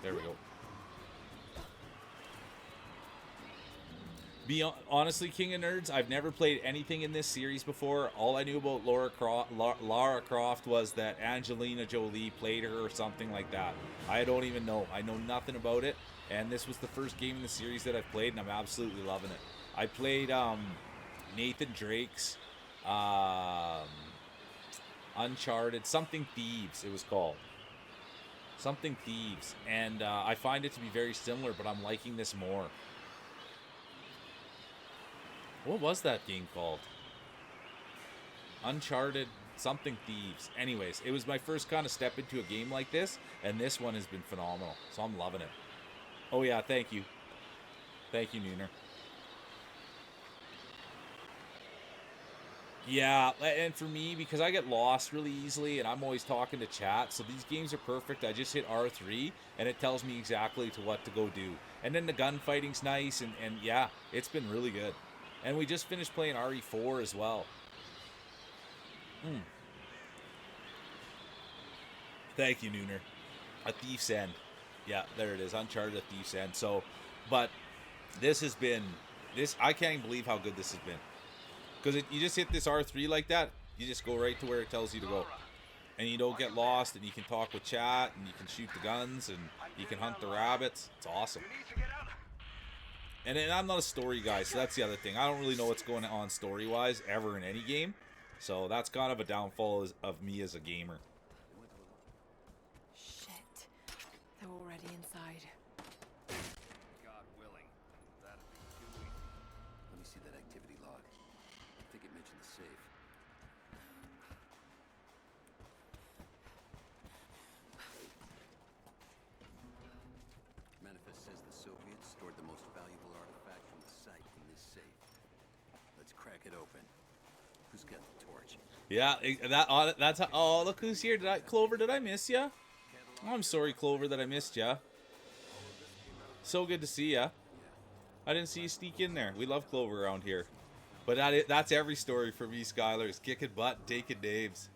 There we go. Honestly, King of Nerds, I've never played anything in this series before. All I knew about Lara Croft was that Angelina Jolie played her or something like that. I don't even know. I know nothing about it. And this was the first game in the series that I've played, and I'm absolutely loving it. I played Nathan Drake's Uncharted, Something Thieves it was called. Something Thieves. And I find it to be very similar, but I'm liking this more. What was that game called? Uncharted Something Thieves. Anyways, it was my first kind of step into a game like this, and this one has been phenomenal. So I'm loving it. Oh yeah, thank you. Thank you, Nooner. Yeah, and for me, because I get lost really easily, and I'm always talking to chat, so these games are perfect. I just hit R3, and it tells me exactly to what to go do. And then the gunfighting's nice, and yeah, it's been really good. And we just finished playing RE4 as well. Thank you, Nooner. A Thief's End. Yeah, there it is. Uncharted, A Thief's End. So, but this has been... I can't even believe how good this has been. Because you just hit this R3 like that, you just go right to where it tells you to go. And you don't get lost, and you can talk with chat, and you can shoot the guns, and you can hunt the rabbits. It's awesome. And I'm not a story guy, so that's the other thing. I don't really know what's going on story-wise ever in any game. So that's kind of a downfall of me as a gamer. Shit. They're already inside. God willing. That'd be too easy. Let me see that activity log. I think it mentioned the safe. Manifest says the Soviets stored the most valuable artifact from the site in this safe. Let's crack it open. Who's got the torch? Yeah, that's how, oh, look who's here. Clover, did I miss ya? Oh, I'm sorry, Clover, that I missed ya. So good to see ya. I didn't see you sneak in there. We love Clover around here. But that's every story for me, Skylar, is kicking butt and taking names.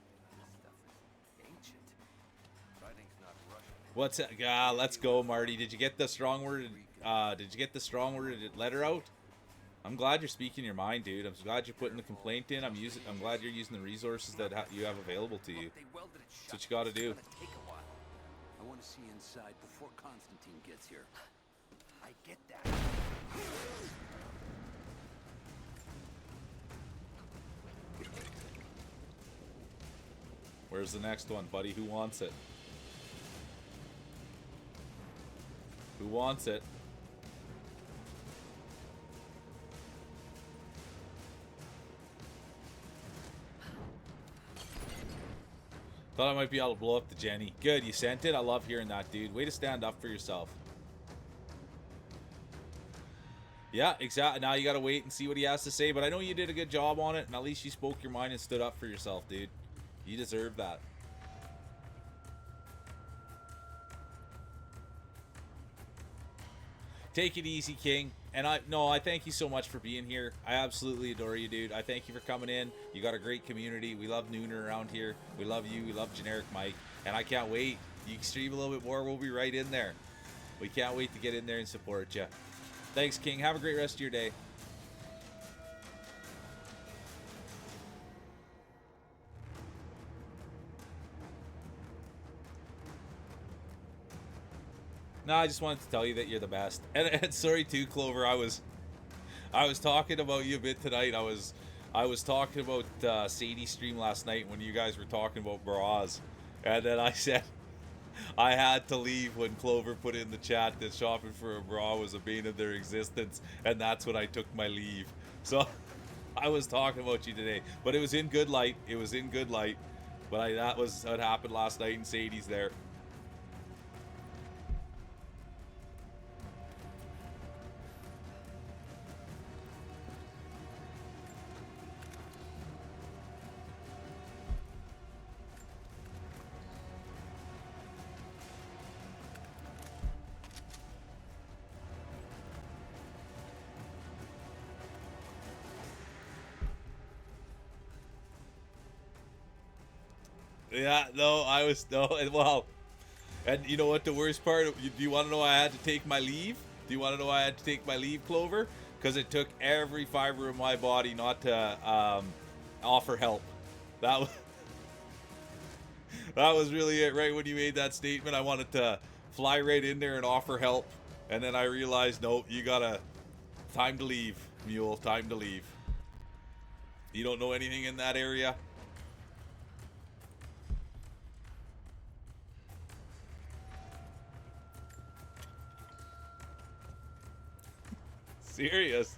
What's that? Let's go, Marty. Did you get the strong worded letter out? I'm glad you're speaking your mind, dude. I'm glad you're putting the complaint in. I'm glad you're using the resources that you have available to you. That's what you got to do. I want to see inside before Constantine gets here. I get that. Where's the next one, buddy? Who wants it? Who wants it? Thought I might be able to blow up the Jenny. Good, you sent it? I love hearing that, dude. Way to stand up for yourself. Yeah, exactly. Now you gotta wait and see what he has to say, but I know you did a good job on it, and at least you spoke your mind and stood up for yourself, dude. You deserve that. Take it easy, King. And I thank you so much for being here. I absolutely adore you, dude. I thank you for coming in. You got a great community. We love Nooner around here. We love you. We love Generic Mike. And I can't wait. You can stream a little bit more. We'll be right in there. We can't wait to get in there and support you. Thanks, King. Have a great rest of your day. No, I just wanted to tell you that you're the best. And sorry too, Clover. I was talking about you a bit tonight. I was talking about Sadie's stream last night when you guys were talking about bras, and then I said I had to leave when Clover put in the chat that shopping for a bra was a bane of their existence, and that's when I took my leave. So I was talking about you today, but it was in good light. It was in good light. But that was what happened last night in Sadie's there. Yeah, no, well, and you know what the worst part, do you want to know why I had to take my leave? Do you want to know why I had to take my leave, Clover? Because it took every fiber of my body not to offer help. That was really it, right when you made that statement. I wanted to fly right in there and offer help, and then I realized, no, you gotta, time to leave, Mule, time to leave. You don't know anything in that area? Serious.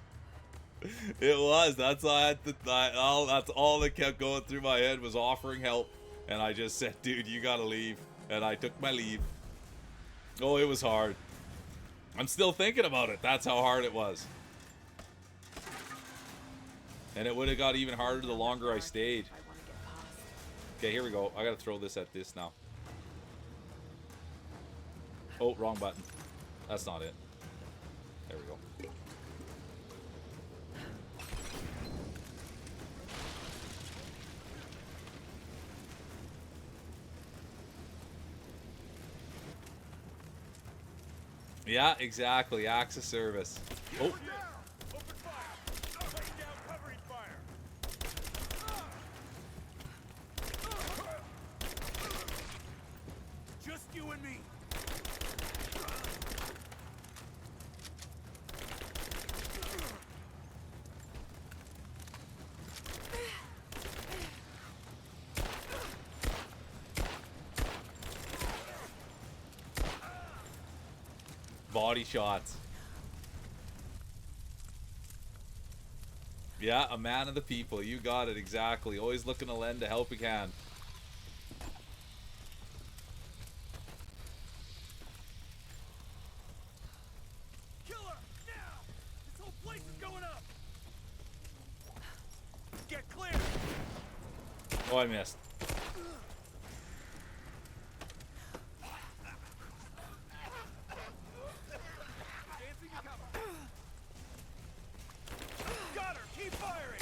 It was. That's all I had to. That's all that kept going through my head was offering help, and I just said, "Dude, you gotta leave," and I took my leave. Oh, it was hard. I'm still thinking about it. That's how hard it was, and it would have got even harder the longer I stayed. Okay, here we go. I gotta throw this at this now. Oh, wrong button. That's not it. There we go. Yeah, exactly. Acts of service. Oh. Open fire! Laying down covering fire! Just you and me. Body shots. Yeah, a man of the people. You got it, exactly. Always looking to lend a helping hand. Killer! Now! This whole place is going up! Get clear! Oh, I missed. Got her! Keep firing!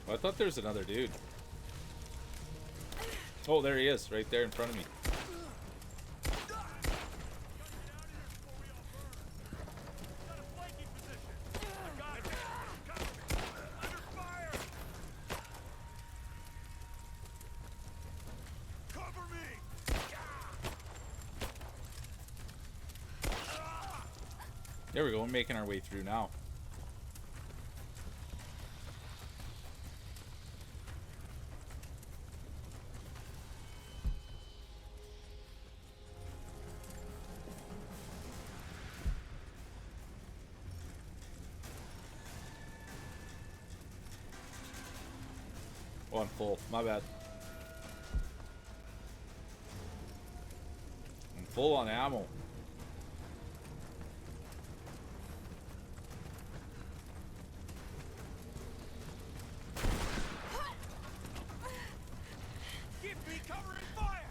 Oh, I thought there was another dude. Oh, there he is, right there in front of me. There we go, we're making our way through now. Oh, I'm full. My bad. I'm full on ammo. Give me cover and fire!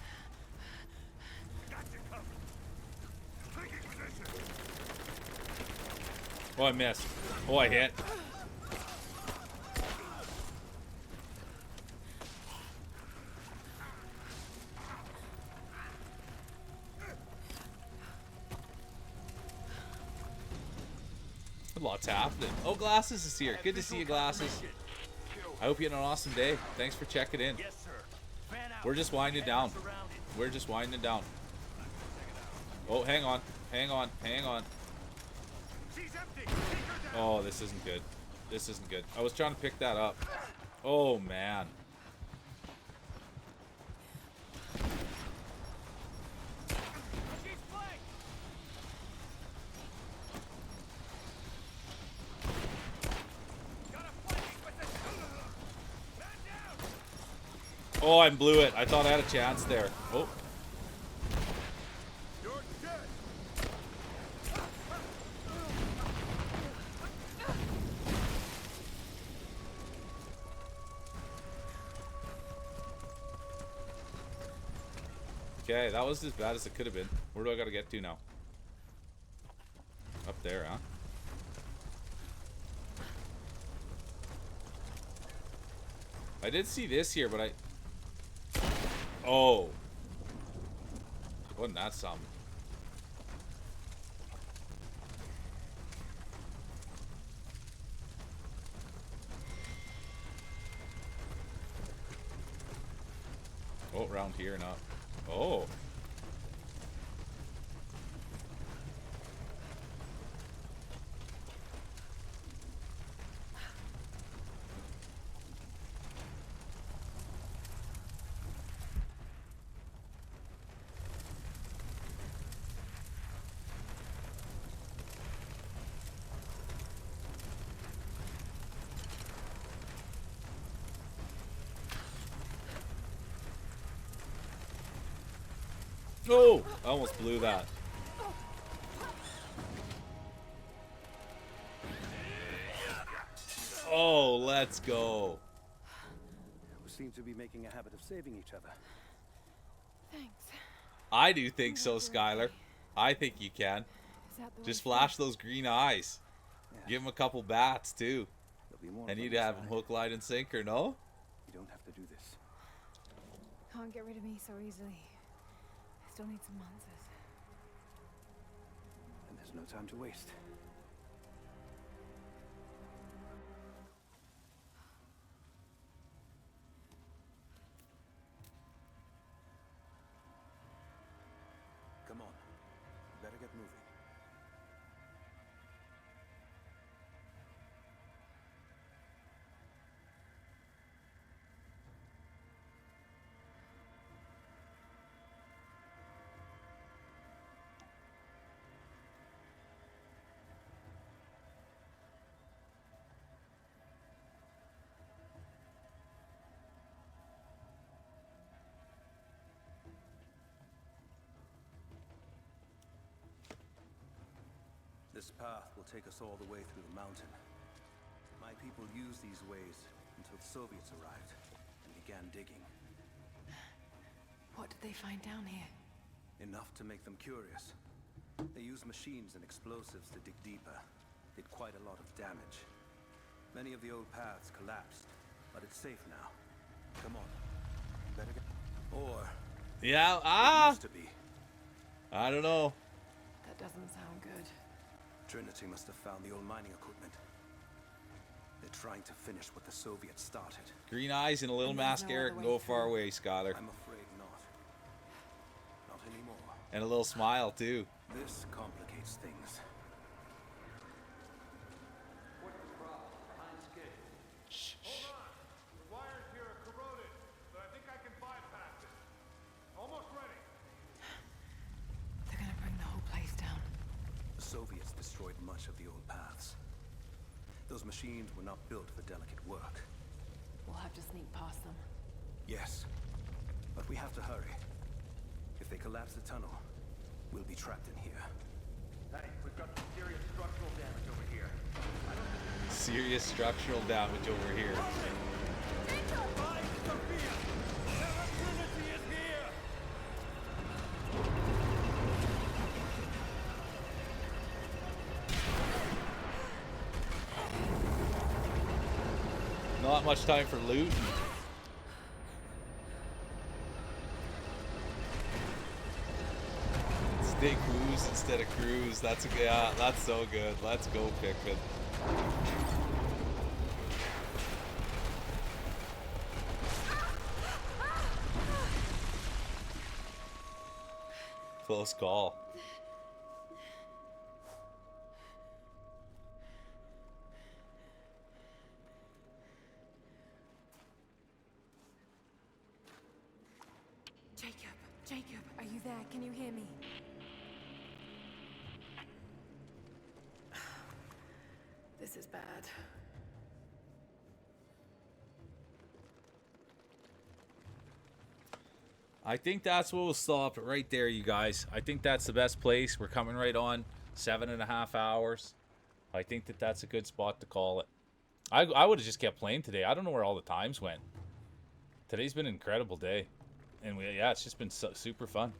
Got you covered. Oh, I missed. Oh, I hit. Lots happening. Oh, Glasses is here. Good to see you, Glasses. I hope you had an awesome day. Thanks for checking in. We're just winding down. We're just winding down. Oh, hang on. Hang on. Hang on. Oh, this isn't good. This isn't good. I was trying to pick that up. Oh, man. Oh, I blew it. I thought I had a chance there. Oh. Okay, that was as bad as it could have been. Where do I gotta get to now? Up there, huh? I did see this here, but I... Oh. Wasn't that something? Oh, around here, not. Oh. Oh! I almost blew that. Oh, let's go. We seem to be making a habit of saving each other. Thanks. I do think so, Skylar. I think you can. Just flash those green eyes. Yeah. Give him a couple bats, too. There'll be more I need to have him hook, line, and sinker, no? You don't have to do this. Can't get rid of me so easily. I still need some answers. And there's no time to waste. Come on. We better get moving. This path will take us all the way through the mountain. My people used these ways until the Soviets arrived and began digging. What did they find down here? Enough to make them curious. They used machines and explosives to dig deeper. Did quite a lot of damage. Many of the old paths collapsed, but it's safe now. Come on. Better get... Or... Yeah, used to be. I don't know. That doesn't sound good. Trinity must have found the old mining equipment. They're trying to finish what the Soviets started. Green eyes and a little mascara can go far away, Skylar. I'm afraid not. Not anymore. And a little smile, too. This complicates things. What's the problem? Behind schedule. Shh. Hold on. The wires here are corroded, but I think I can bypass it. Almost ready. They're gonna bring the whole place down. The Soviets destroyed much of the old paths. Those machines were not built for delicate work. We'll have to sneak past them. Yes, but we have to hurry. If they collapse the tunnel, we'll be trapped in here. Hey, we've got some serious structural damage over here. Serious structural damage over here. Not much time for loot. Stay cruise instead of cruise. That's yeah, that's so good. Let's go, Pikmin. Close call. Jacob, are you there? Can you hear me? This is bad. I think that's what we'll stop right there, you guys. I think that's the best place. We're coming right on 7.5 hours. I think that that's a good spot to call it. I would have just kept playing today. I don't know where all the times went. Today's been an incredible day. And yeah, it's just been super fun.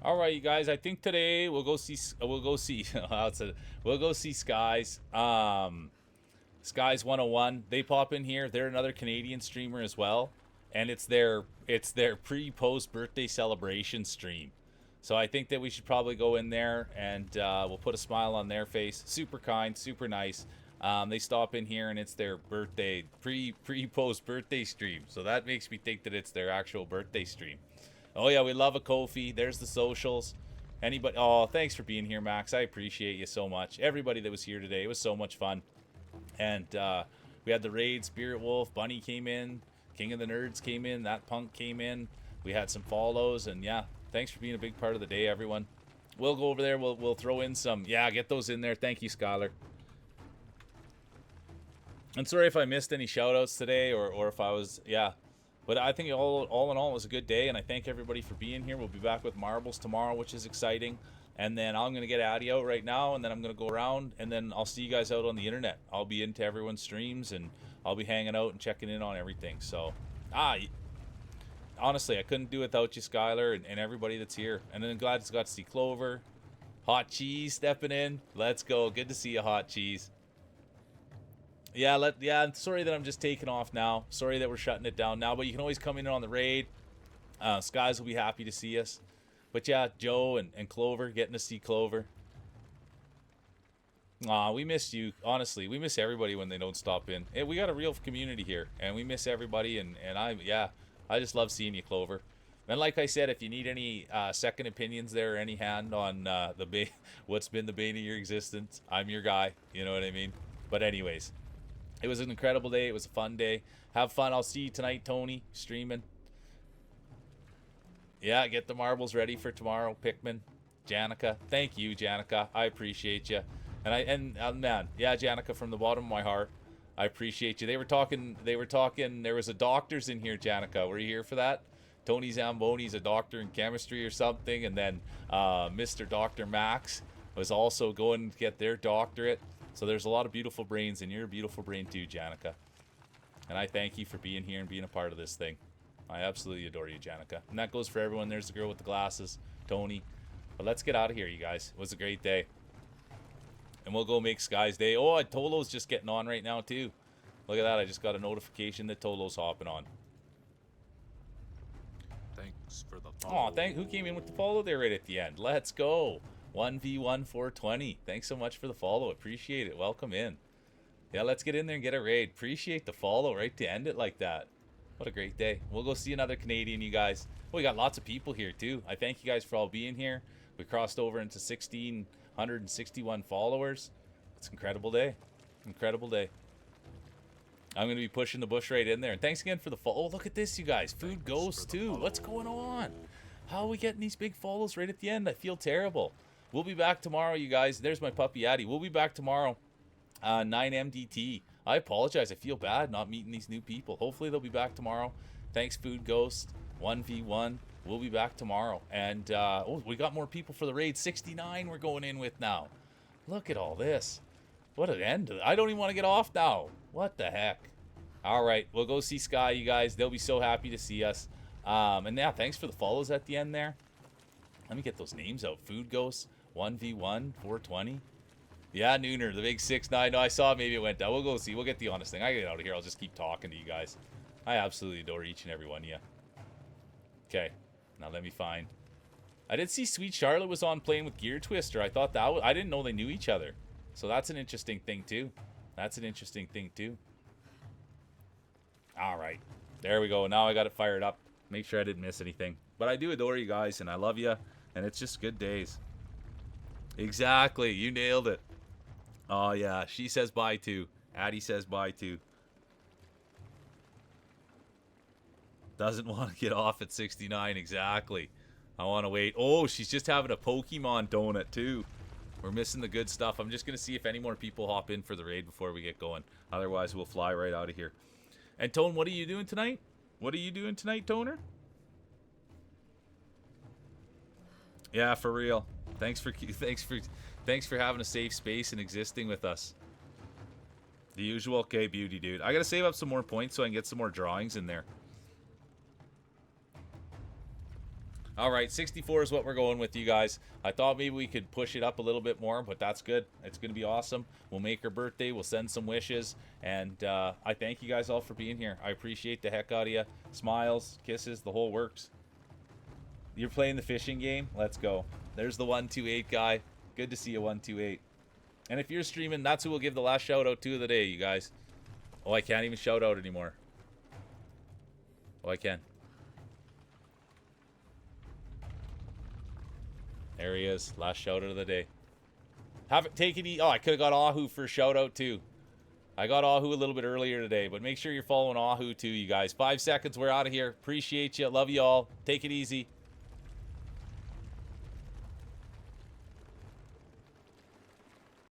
All right, you guys. I think today we'll go see Skies. Skies 101. They pop in here. They're another Canadian streamer as well, and it's their pre-post birthday celebration stream. So I think that we should probably go in there and we'll put a smile on their face. Super kind, super nice. They stop in here and it's their birthday pre-post birthday stream. So that makes me think that it's their actual birthday stream. Oh yeah, we love a Kofi. There's the socials. Anybody? Oh, thanks for being here, Max. I appreciate you so much. Everybody that was here today, it was so much fun. And we had the raid. Spirit Wolf, Bunny came in, King of the Nerds came in, that punk came in. We had some follows, and yeah, thanks for being a big part of the day, everyone. We'll go over there. We'll throw in some. Yeah, get those in there. Thank you, Skylar. I'm sorry if I missed any shout-outs today, or if I was But I think all in all, it was a good day, and I thank everybody for being here. We'll be back with marbles tomorrow, which is exciting. And then I'm going to get Addy out right now, and then I'm going to go around, and then I'll see you guys out on the internet. I'll be into everyone's streams, and I'll be hanging out and checking in on everything. So, honestly, I couldn't do it without you, Skylar, and everybody that's here. And then I'm glad I got to see Clover. Hot Cheese stepping in. Let's go. Good to see you, Hot Cheese. Yeah, I'm sorry that I'm just taking off now. Sorry that we're shutting it down now, but you can always come in on the raid. Skies will be happy to see us. But yeah, Joe and Clover, getting to see Clover. We miss you. Honestly, we miss everybody when they don't stop in. We got a real community here, and we miss everybody, and I just love seeing you, Clover. And like I said, if you need any second opinions there, or any hand on what's been the bane of your existence, I'm your guy. You know what I mean? But anyways. It was an incredible day. It was a fun day. Have fun. I'll see you tonight, Tony, streaming. Yeah, get the marbles ready for tomorrow, Pikmin. Janica. Thank you, Janica. I appreciate you. Man, yeah, Janica, from the bottom of my heart, I appreciate you. They were talking, there was a doctor's in here, Janica. Were you here for that? Tony Zamboni's a doctor in chemistry or something, and then Mr. Dr. Max was also going to get their doctorate. So there's a lot of beautiful brains, and you're a beautiful brain too, Janica. And I thank you for being here and being a part of this thing. I absolutely adore you, Janica. And that goes for everyone. There's the girl with the glasses, Tony. But let's get out of here, you guys. It was a great day. And we'll go make Sky's day. Oh, Tolo's just getting on right now, too. Look at that. I just got a notification that Tolo's hopping on. Thanks for the follow. Oh, who came in with the follow there right at the end? Let's go. 1v1 420. Thanks so much for the follow. Appreciate it. Welcome in. Yeah, let's get in there and get a raid. Appreciate the follow right to end it like that. What a great day. We'll go see another Canadian, you guys. We got lots of people here, too. I thank you guys for all being here. We crossed over into 1,661 followers. It's an incredible day. Incredible day. I'm going to be pushing the bush right in there. And thanks again for the follow. Oh, look at this, you guys. Food Ghost, too. What's going on? How are we getting these big follows right at the end? I feel terrible. We'll be back tomorrow, you guys. There's my puppy, Addie. We'll be back tomorrow, 9 MDT. I apologize. I feel bad not meeting these new people. Hopefully, they'll be back tomorrow. Thanks, Food Ghost. 1v1. We'll be back tomorrow. And, oh, we got more people for the raid. 69 we're going in with now. Look at all this. What an end. I don't even want to get off now. What the heck? All right. We'll go see Sky, you guys. They'll be so happy to see us. And yeah, thanks for the follows at the end there. Let me get those names out. Food Ghost, 1v1, 420. Yeah, Nooner, the big 6'9". No, I saw maybe it went down. We'll go see. We'll get the honest thing. I get out of here. I'll just keep talking to you guys. I absolutely adore each and every one of you. Okay. Now let me find. I did see Sweet Charlotte was on playing with Gear Twister. I thought that was... I didn't know they knew each other. So that's an interesting thing, too. That's an interesting thing, too. All right. There we go. Now I got it fired up. Make sure I didn't miss anything. But I do adore you guys, and I love you. And it's just good days. Exactly. You nailed it. Oh, yeah. She says bye, too. Addie says bye, too. Doesn't want to get off at 69. Exactly. I want to wait. Oh, she's just having a Pokemon donut, too. We're missing the good stuff. I'm just going to see if any more people hop in for the raid before we get going. Otherwise, we'll fly right out of here. And Tone, what are you doing tonight? What are you doing tonight, Toner? Yeah, for real. Thanks for having a safe space and existing with us. The usual. Okay, beauty, dude. I got to save up some more points so I can get some more drawings in there. All right, 64 is what we're going with, you guys. I thought maybe we could push it up a little bit more, but that's good. It's going to be awesome. We'll make her birthday. We'll send some wishes. And I thank you guys all for being here. I appreciate the heck out of you. Smiles, kisses, the whole works. You're playing the fishing game? Let's go. There's the 128 guy. Good to see you, 128. And if you're streaming, that's who we'll give the last shout-out to of the day, you guys. Oh, I can't even shout out anymore. Oh, I can. There he is. Last shout out of the day. Have it taken easy. Oh, I could have got Ahu for a shout out too. I got Ahu a little bit earlier today, but make sure you're following Ahu too, you guys. 5 seconds. We're out of here. Appreciate you. Love you all. Take it easy.